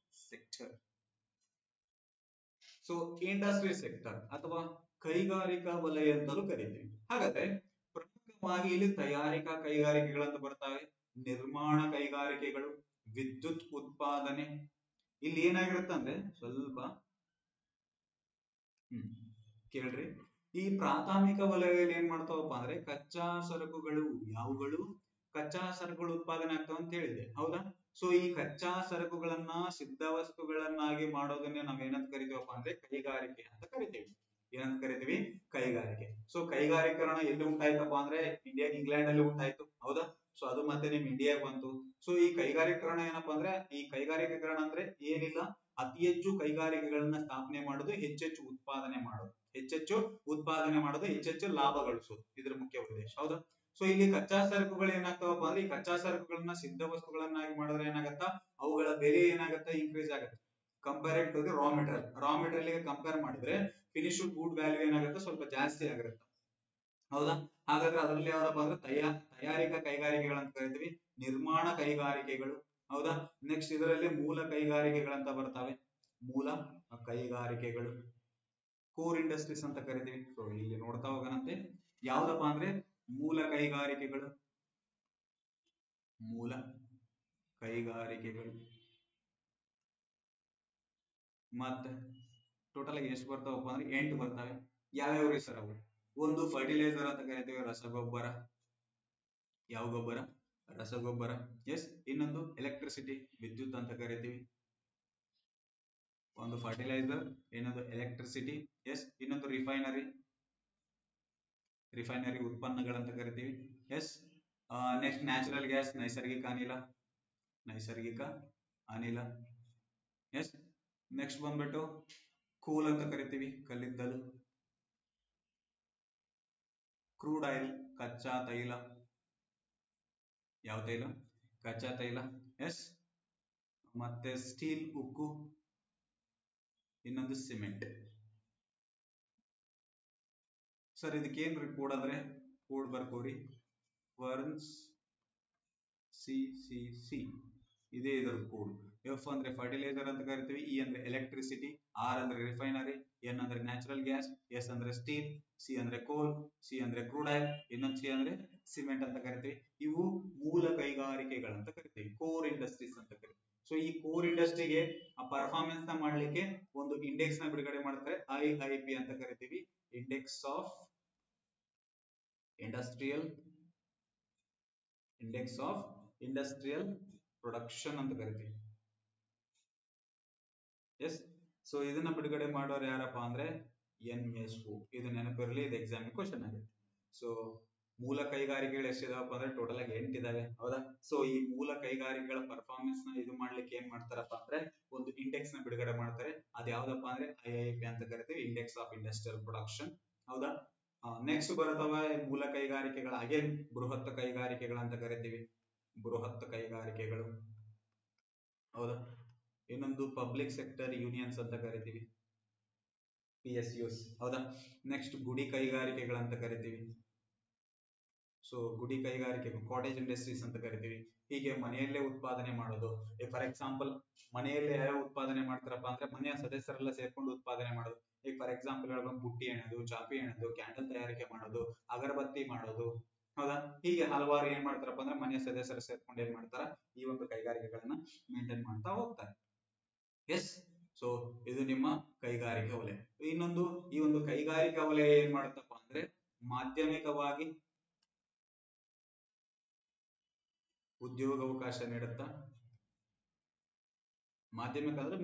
sector. So industry sector ಅಥವಾ ಕೈಗಾರಿಕಾ ವಲಯ ಅಂತಲೂ ಕರಿತೀವಿ. ಹಾಗಾದ್ರೆ ಪ್ರಮುಖವಾಗಿ ಇಲ್ಲಿ ತಯಾರಿಕಾ ಕೈಗಾರಿಕೆಗಳಂತ ಬರ್ತವೆ, ನಿರ್ಮಾಣ ಕೈಗಾರಿಕೆಗಳು, ವಿದ್ಯುತ್ ಉತ್ಪಾದನೆ. ಇಲ್ಲಿ ಏನಾಗಿರುತ್ತೆ ಅಂದ್ರೆ ಸ್ವಲ್ಪ ಕೇಳ್ರಿ, ಈ ಪ್ರಾಥಮಿಕ ವಲಯದಲ್ಲಿ ಏನ್ ಮಾಡ್ತಾವಪ್ಪ ಅಂದ್ರೆ ಕಚ್ಚಾ ಸರಕುಗಳು. ಯಾವುಗಳು? ಕಚ್ಚಾ ಸರಕುಗಳು ಉತ್ಪಾದನೆ ಆಗ್ತಾವ ಅಂತ ಹೇಳಿದೆ, ಹೌದಾ? ಸೊ ಈ ಕಚ್ಚಾ ಸರಕುಗಳನ್ನ ಸಿದ್ಧ ವಸ್ತುಗಳನ್ನಾಗಿ ಮಾಡೋದನ್ನೇ ನಾವೇನಂತ ಕರಿತೀವಪ್ಪ ಅಂದ್ರೆ ಕೈಗಾರಿಕೆ ಅಂತ ಕರಿತೀವಿ. ಏನಂತ ಕರಿತೀವಿ? ಕೈಗಾರಿಕೆ. ಸೊ ಕೈಗಾರಿಕರಣ ಎಲ್ಲಿ ಉಂಟಾಯ್ತಪ್ಪ ಅಂದ್ರೆ ಇಂಗ್ಲೆಂಡ್ ಅಲ್ಲಿ ಉಂಟಾಯ್ತು, ಹೌದಾ? ಸೊ ಅದು ಮತ್ತೆ ನಿಮ್ ಇಂಡಿಯಾಗ ಬಂತು. ಸೊ ಈ ಕೈಗಾರಿಕರಣ ಏನಪ್ಪಾ ಅಂದ್ರೆ ಈ ಕೈಗಾರಿಕೀಕರಣ ಅಂದ್ರೆ ಏನಿಲ್ಲ, ಅತಿ ಹೆಚ್ಚು ಕೈಗಾರಿಕೆಗಳನ್ನ ಸ್ಥಾಪನೆ ಮಾಡೋದು, ಹೆಚ್ಚೆಚ್ಚು ಉತ್ಪಾದನೆ ಮಾಡೋದು, ಹೆಚ್ಚೆಚ್ಚು ಲಾಭ ಗಳಿಸೋದು ಇದ್ರ ಮುಖ್ಯ ಉದ್ದೇಶ, ಹೌದಾ? ಸೊ ಇಲ್ಲಿ ಕಚ್ಚಾ ಸರಕುಗಳು ಏನಾಗ್ತಾವಪ್ಪ ಅಂದ್ರೆ ಈ ಕಚ್ಚಾ ಸರಕುಗಳನ್ನ ಸಿದ್ಧ ವಸ್ತುಗಳನ್ನಾಗಿ ಮಾಡಿದ್ರೆ ಏನಾಗತ್ತಾ ಅವುಗಳ ಬೆಲೆ ಏನಾಗತ್ತಾ ಇನ್ಕ್ರೀಸ್ ಆಗುತ್ತೆ compared to the raw material ಗೆ ಕಂಪೇರ್ ಮಾಡಿದ್ರೆ ಫಿನಿಶ್ಡ್ ಗುಡ್ ವ್ಯಾಲ್ಯೂ ಏನಾಗುತ್ತೆ ಸ್ವಲ್ಪ ಜಾಸ್ತಿ ಆಗಿರುತ್ತೆ ಹೌದಾ ಹಾಗಾದ್ರೆ ಅದರಲ್ಲಿ ಯಾವ್ದಪ್ಪ ಅಂದ್ರೆ ತಯಾರಿಕಾ ಕೈಗಾರಿಕೆಗಳಂತ ಕರಿತೀವಿ ನಿರ್ಮಾಣ ಕೈಗಾರಿಕೆಗಳು ಹೌದಾ ನೆಕ್ಸ್ಟ್ ಇದರಲ್ಲಿ ಮೂಲ ಕೈಗಾರಿಕೆಗಳಂತ ಬರ್ತವೆ ಮೂಲ ಕೈಗಾರಿಕೆಗಳು ಕೋರ್ ಇಂಡಸ್ಟ್ರೀಸ್ ಅಂತ ಕರಿತೀವಿ ಸೊ ಇಲ್ಲಿ ನೋಡ್ತಾ ಹೋಗೋಣಂತೆ ಯಾವ್ದಪ್ಪ ಅಂದ್ರೆ ಮೂಲ ಕೈಗಾರಿಕೆಗಳು ಮೂಲ ಕೈಗಾರಿಕೆಗಳು ಮತ್ತೆ ಟೋಟಲ್ ಆಗಿ ಎಷ್ಟು ಬರ್ತಾವಪ್ಪ ಅಂದ್ರೆ 8 ಬರ್ತವೆ ಯಾವ್ಯಾವ ರೀ ಸರ್ ಅವು ಒಂದು ಫರ್ಟಿಲೈಸರ್ ಅಂತ ಕರಿತೀವಿ ರಸಗೊಬ್ಬರ ಯಾವ ಗೊಬ್ಬರ ರಸಗೊಬ್ಬರ ಎಸ್ ಇನ್ನೊಂದು ಎಲೆಕ್ಟ್ರಿಸಿಟಿ ವಿದ್ಯುತ್ ಅಂತ ಕರಿತೀವಿ ಒಂದು ಫರ್ಟಿಲೈಸರ್ ಇನ್ನೊಂದು ಎಲೆಕ್ಟ್ರಿಸಿಟಿ ಎಸ್ ಇನ್ನೊಂದು ರಿಫೈನರಿ ಉತ್ಪನ್ನಗಳಂತ ಕರಿತೀವಿ ಎಸ್ ನೆಕ್ಸ್ಟ್ ನ್ಯಾಚುರಲ್ ಗ್ಯಾಸ್ ನೈಸರ್ಗಿಕ ಅನಿಲ ಎಸ್ ನೆಕ್ಸ್ಟ್ ಬಂದ್ಬಿಟ್ಟು ಕೂಲ್ ಅಂತ ಕರಿತೀವಿ ಕಲ್ಲಿದ್ದಲು ಕ್ರೂಡ್ ಆಯಿಲ್ ಕಚ್ಚಾ ತೈಲ ಯಾವ ತೈಲ ಕಚ್ಚಾ ತೈಲ ಎಸ್ ಮತ್ತೆ ಸ್ಟೀಲ್ ಉಕ್ಕು ಇನ್ನೊಂದು ಸಿಮೆಂಟ್ ಸರ್ ಇದಕ್ಕೇನ್ರಿ ಕೋಡ್ ಅಂದ್ರೆ ಕೋಡ್ ಬರ್ಕೋರಿ ವರ್ನ್ಸ್ ಸಿ ಇದೇ ಇದರ ಕೋಡ್ ಎಫ್ ಅಂದ್ರೆ ಫರ್ಟಿಲೈಸರ್ ಅಂತ ಕರಿತೀವಿ ಇ ಅಂದ್ರೆ ಎಲೆಕ್ಟ್ರಿಸಿಟಿ ಆರ್ ಅಂದ್ರೆ ರಿಫೈನರಿ ಎನ್ ಅಂದ್ರೆ ನ್ಯಾಚುರಲ್ ಗ್ಯಾಸ್ ಎಸ್ ಅಂದ್ರೆ ಸ್ಟೀಲ್ ಸಿ ಅಂದ್ರೆ ಕೋಲ್ ಸಿ ಅಂದ್ರೆ ಕ್ರೂಡ್ ಆಯಿಲ್ ಇನ್ನೊಂದು ಸಿ ಅಂದ್ರೆ ಸಿಮೆಂಟ್ ಅಂತ ಕರಿತೀವಿ ಇವು ಮೂಲ ಕೈಗಾರಿಕೆಗಳಂತ ಕರಿತೀವಿ ಕೋರ್ ಇಂಡಸ್ಟ್ರೀಸ್ ಅಂತ ಕರಿತೀವಿ ಸೊ ಈ ಕೋರ್ ಇಂಡಸ್ಟ್ರಿಗೆ ಪರ್ಫಾರ್ಮೆನ್ಸ್ ನ ಮಾಡ್ಲಿಕ್ಕೆ ಒಂದು ಇಂಡೆಕ್ಸ್ ನ ಬಿಡುಗಡೆ ಮಾಡ್ತಾರೆ IIP ಅಂತ ಕರಿತೀವಿ ಇಂಡೆಕ್ಸ್ ಆಫ್ ಇಂಡಸ್ಟ್ರಿಯಲ್ ಪ್ರೊಡಕ್ಷನ್ ಅಂತ ಕರಿತೀವಿ ಎಸ್ ಸೊ ಇದನ್ನ ಬಿಡುಗಡೆ ಮಾಡೋರು ಯಾರಪ್ಪ ಅಂದ್ರೆ NSO ಇದು ನೆನಪಿರಲಿ ಇದು ಎಕ್ಸಾಮ್ ಕ್ವಶನ್ ಆಗುತ್ತೆ ಸೊ ಮೂಲ ಕೈಗಾರಿಕೆಗಳು ಎಷ್ಟಿದಾವಪ್ಪ ಅಂದ್ರೆ ಟೋಟಲ್ ಆಗಿ 8 ಇದಾವೆ ಹೌದಾ ಸೊ ಈ ಮೂಲ ಕೈಗಾರಿಕೆಗಳ ಪರ್ಫಾರ್ಮೆನ್ಸ್ ನ ಇದು ಮಾಡ್ಲಿಕ್ಕೆ ಏನ್ ಮಾಡ್ತಾರಪ್ಪ ಅಂದ್ರೆ ಒಂದು ಇಂಡೆಕ್ಸ್ ನ ಬಿಡುಗಡೆ ಮಾಡ್ತಾರೆ ಅದ್ ಯಾವ್ದಪ್ಪ ಅಂದ್ರೆ IIP ಅಂತ ಕರಿತೀವಿ ಇಂಡೆಕ್ಸ್ ಆಫ್ ಇಂಡಸ್ಟ್ರಿಯಲ್ ಪ್ರೊಡಕ್ಷನ್ ಹೌದಾ ನೆಕ್ಸ್ಟ್ ಬರ್ತವ ಮೂಲ ಕೈಗಾರಿಕೆಗಳ ಅಗೇನ್ ಬೃಹತ್ ಕೈಗಾರಿಕೆಗಳಂತ ಕರಿತೀವಿ ಬೃಹತ್ ಕೈಗಾರಿಕೆಗಳು ಹೌದಾ ಇನ್ನೊಂದು ಪಬ್ಲಿಕ್ ಸೆಕ್ಟರ್ ಯೂನಿಯನ್ಸ್ ಅಂತ ಕರಿತೀವಿ PSUs ಹೌದಾ ನೆಕ್ಸ್ಟ್ ಗುಡಿ ಕೈಗಾರಿಕೆಗಳಂತ ಕರಿತೀವಿ ಸೊ ಗುಡಿ ಕೈಗಾರಿಕೆಗಳು ಕಾಟೇಜ್ ಇಂಡಸ್ಟ್ರೀಸ್ ಅಂತ ಕರಿತೀವಿ ಹೀಗೆ ಮನೆಯಲ್ಲೇ ಉತ್ಪಾದನೆ ಮಾಡೋದು ಫಾರ್ ಎಕ್ಸಾಂಪಲ್ ಮನೆಯಲ್ಲೇ ಯಾವ ಉತ್ಪಾದನೆ ಮಾಡ್ತಾರಪ್ಪ ಅಂದ್ರೆ ಮನೆಯ ಸದಸ್ಯರೆಲ್ಲ ಸೇರ್ಕೊಂಡು ಉತ್ಪಾದನೆ ಮಾಡೋದು ಈಗ ಫಾರ್ ಎಕ್ಸಾಂಪಲ್ ಹೇಳ್ಬೇಕು ಬುಟ್ಟಿ ಎಣೆದು ಚಾಪಿ ಎಣೆದು ಕ್ಯಾಂಡಲ್ ತಯಾರಿಕೆ ಮಾಡೋದು ಅಗರಬತ್ತಿ ಮಾಡೋದು ಹೌದಾ ಹೀಗೆ ಹಲವಾರು ಏನ್ ಮಾಡ್ತಾರಪ್ಪ ಅಂದ್ರೆ ಮನೆಯ ಸದಸ್ಯರು ಸೇರ್ಕೊಂಡು ಏನ್ ಮಾಡ್ತಾರ ಈ ಒಂದು ಕೈಗಾರಿಕೆಗಳನ್ನ ಮೇಂಟೈನ್ ಮಾಡ್ತಾ ಹೋಗ್ತಾರೆ ಎಸ್ ಸೊ ಇದು ನಿಮ್ಮ ಕೈಗಾರಿಕಾ ವಲಯ ಇನ್ನೊಂದು ಈ ಒಂದು ಕೈಗಾರಿಕಾ ವಲಯ ಏನ್ ಮಾಡುತ್ತಪ್ಪ ಅಂದ್ರೆ ಮಾಧ್ಯಮಿಕವಾಗಿ ಉದ್ಯೋಗಾವಕಾಶ ನೀಡುತ್ತಾ ಮಾಧ್ಯಮಿಕ ಅಂದ್ರೆ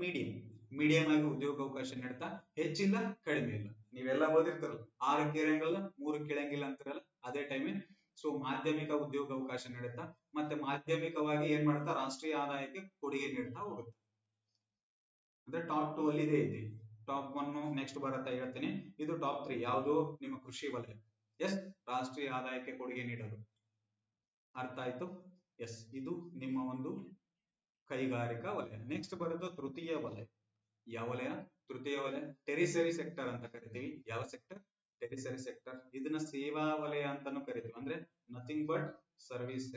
ಮೀಡಿಯಂ ಆಗಿ ಉದ್ಯೋಗಾವಕಾಶ ನೀಡುತ್ತಾ ಹೆಚ್ಚಿಲ್ಲ ಕಡಿಮೆ ಇಲ್ಲ ನೀವೆಲ್ಲ ಓದಿರ್ತಾರಲ್ಲ 6 ಕೇಳಂಗಿಲ್ಲ 3 ಕೇಳಂಗಿಲ್ಲ ಅಂತಾರಲ್ಲ ಅದೇ ಟೈಮೇ ಸೊ ಮಾಧ್ಯಮಿಕ ಉದ್ಯೋಗಾವಕಾಶ ನೀಡುತ್ತಾ ಮತ್ತೆ ಮಾಧ್ಯಮಿಕವಾಗಿ ಏನ್ ಮಾಡ್ತಾ ರಾಷ್ಟ್ರೀಯ ಆದಾಯಕ್ಕೆ ಕೊಡುಗೆ ನೀಡ್ತಾ ಹೋಗುತ್ತೆ ಅಂದ್ರೆ ಟಾಪ್ 2 ಅಲ್ಲಿ ಇದೆ ಐತಿ ಟಾಪ್ 1 ನೆಕ್ಸ್ಟ್ ಬರತ್ತಾ ಹೇಳ್ತೀನಿ ಇದು ಟಾಪ್ 3 ಯಾವುದು ನಿಮ್ಮ ಕೃಷಿ ವಲಯ ಎಸ್ ರಾಷ್ಟ್ರೀಯ ಆದಾಯಕ್ಕೆ ಕೊಡುಗೆ ನೀಡೋದು ಅರ್ಥ ಆಯ್ತು ಎಸ್ ಇದು ನಿಮ್ಮ ಒಂದು ಕೈಗಾರಿಕಾ ವಲಯ ನೆಕ್ಸ್ಟ್ ಬರೋದು ತೃತೀಯ ವಲಯ ಯಾವ ವಲಯ ತೃತೀಯ ವಲಯ ಟೆರಿಸರಿ ಸೆಕ್ಟರ್ ಅಂತ ಕರಿತೀವಿ ಯಾವ ಸೆಕ್ಟರ್ ಟೆರಿಸರಿ ಸೆಕ್ಟರ್ ಇದನ್ನ ಸೇವಾ ವಲಯ ಅಂತಾನು ಕರಿತೀವಿ ಅಂದ್ರೆ ನಥಿಂಗ್ ಬಟ್ ಸರ್ವಿಸ್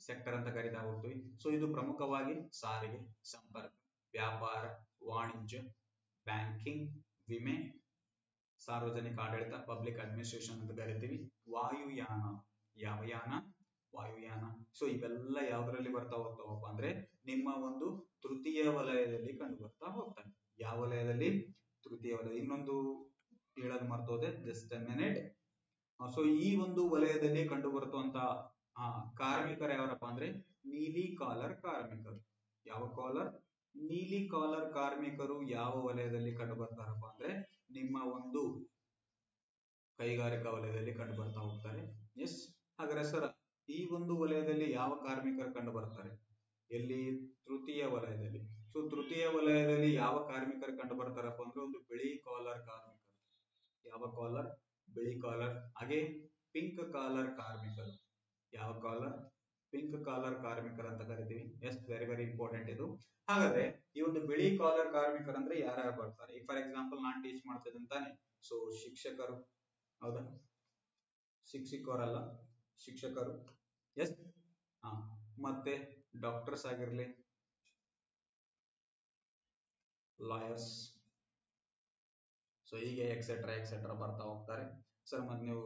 ಸೆಕ್ಟರ್ ಅಂತ ಕರಿತಾ ಹೋಗ್ತೀವಿ ಸೊ ಇದು ಪ್ರಮುಖವಾಗಿ ಸಾರಿಗೆ ಸಂಪರ್ಕ ವ್ಯಾಪಾರ ವಾಣಿಜ್ಯ ಬ್ಯಾಂಕಿಂಗ್ ವಿಮೆ ಸಾರ್ವಜನಿಕ ಆಡಳಿತ ಪಬ್ಲಿಕ್ ಅಡ್ಮಿನಿಸ್ಟ್ರೇಷನ್ ಅಂತ ಕರಿತೀವಿ ವಾಯುಯಾನ ಯಾವ ಯಾನ ವಾಯುಯಾನ ಸೊ ಇವೆಲ್ಲ ಯಾವ್ದ್ರಲ್ಲಿ ಬರ್ತಾ ಹೋಗ್ತಾವಪ್ಪ ಅಂದ್ರೆ ನಿಮ್ಮ ಒಂದು ತೃತೀಯ ವಲಯದಲ್ಲಿ ಕಂಡು ಬರ್ತಾ ಹೋಗ್ತವೆ ಯಾವ ವಲಯದಲ್ಲಿ ತೃತೀಯ ವಲಯ ಇನ್ನೊಂದು ಹೇಳೋದು ಮರ್ತೋದೆ ಜಸ್ಟ್ ಎ ಮಿನಿಟ್ ಸೊ ಈ ಒಂದು ವಲಯದಲ್ಲಿ ಕಂಡು ಬರುತ್ತಂತ ಕಾರ್ಮಿಕರು ಯಾವರಪ್ಪ ಅಂದ್ರೆ ನೀಲಿ ಕಾಲರ್ ಕಾರ್ಮಿಕರು ಯಾವ ಕಾಲರ್ ನೀಲಿ ಕಾಲರ್ ಕಾರ್ಮಿಕರು ಯಾವ ವಲಯದಲ್ಲಿ ಕಂಡು ಬರ್ತಾರಪ್ಪ ಅಂದ್ರೆ ನಿಮ್ಮ ಒಂದು ಕೈಗಾರಿಕಾ ವಲಯದಲ್ಲಿ ಕಂಡು ಬರ್ತಾ ಹೋಗ್ತಾರೆ ಎಸ್ ಹಾಗಾದ್ರೆ ಸರ್ ಈ ಒಂದು ವಲಯದಲ್ಲಿ ಯಾವ ಕಾರ್ಮಿಕರು ಕಂಡು ಬರ್ತಾರೆ ಎಲ್ಲಿ ತೃತೀಯ ವಲಯದಲ್ಲಿ ಸೊ ತೃತೀಯ ವಲಯದಲ್ಲಿ ಯಾವ ಕಾರ್ಮಿಕರು ಕಂಡು ಬರ್ತಾರಪ್ಪ ಅಂದ್ರೆ ಒಂದು ಬಿಳಿ ಕಾಲರ್ ಕಾರ್ಮಿಕರು ಯಾವ ಕಾಲರ್ ಬಿಳಿ ಕಾಲರ್. ಹಾಗೆ ಪಿಂಕ್ ಕಾಲರ್ ಕಾರ್ಮಿಕರು. ಯಾವ ಕಾಲರ್? ಪಿಂಕ್ ಕಾಲರ್ ಕಾರ್ಮಿಕರು ಅಂತ ಕರಿತೀವಿ. ಎಸ್, ವೆರಿ ವೆರಿ ಇಂಪಾರ್ಟೆಂಟ್ ಇದು. ಹಾಗಾದ್ರೆ ಈ ಒಂದು ಬಿಳಿ ಕಾಲರ್ ಕಾರ್ಮಿಕರಂದ್ರೆ ಯಾರ್ಯಾರು ಬರ್ತಾರೆ? ಈಗ ಫಾರ್ ಎಕ್ಸಾಂಪಲ್ ನಾನ್ ಟೀಚ್ ಮಾಡ್ತಿದ್ದೀನಿ ತಾನೆ, ಸೊ ಶಿಕ್ಷಕರು, ಹೌದಾ? ಶಿಕ್ಷಕರಲ್ಲ, ಶಿಕ್ಷಕರು. ಎಸ್, ಹಾ. ಮತ್ತೆ ಡಾಕ್ಟರ್ಸ್ ಆಗಿರ್ಲಿ, ಲಾಯರ್ಸ್, ಸೊ ಹೀಗೆ ಎಕ್ಸೆಟ್ರಾ ಎಕ್ಸೆಟ್ರಾ ಬರ್ತಾ ಹೋಗ್ತಾರೆ. ಸರ್ ಮತ್ತೆ ನೀವು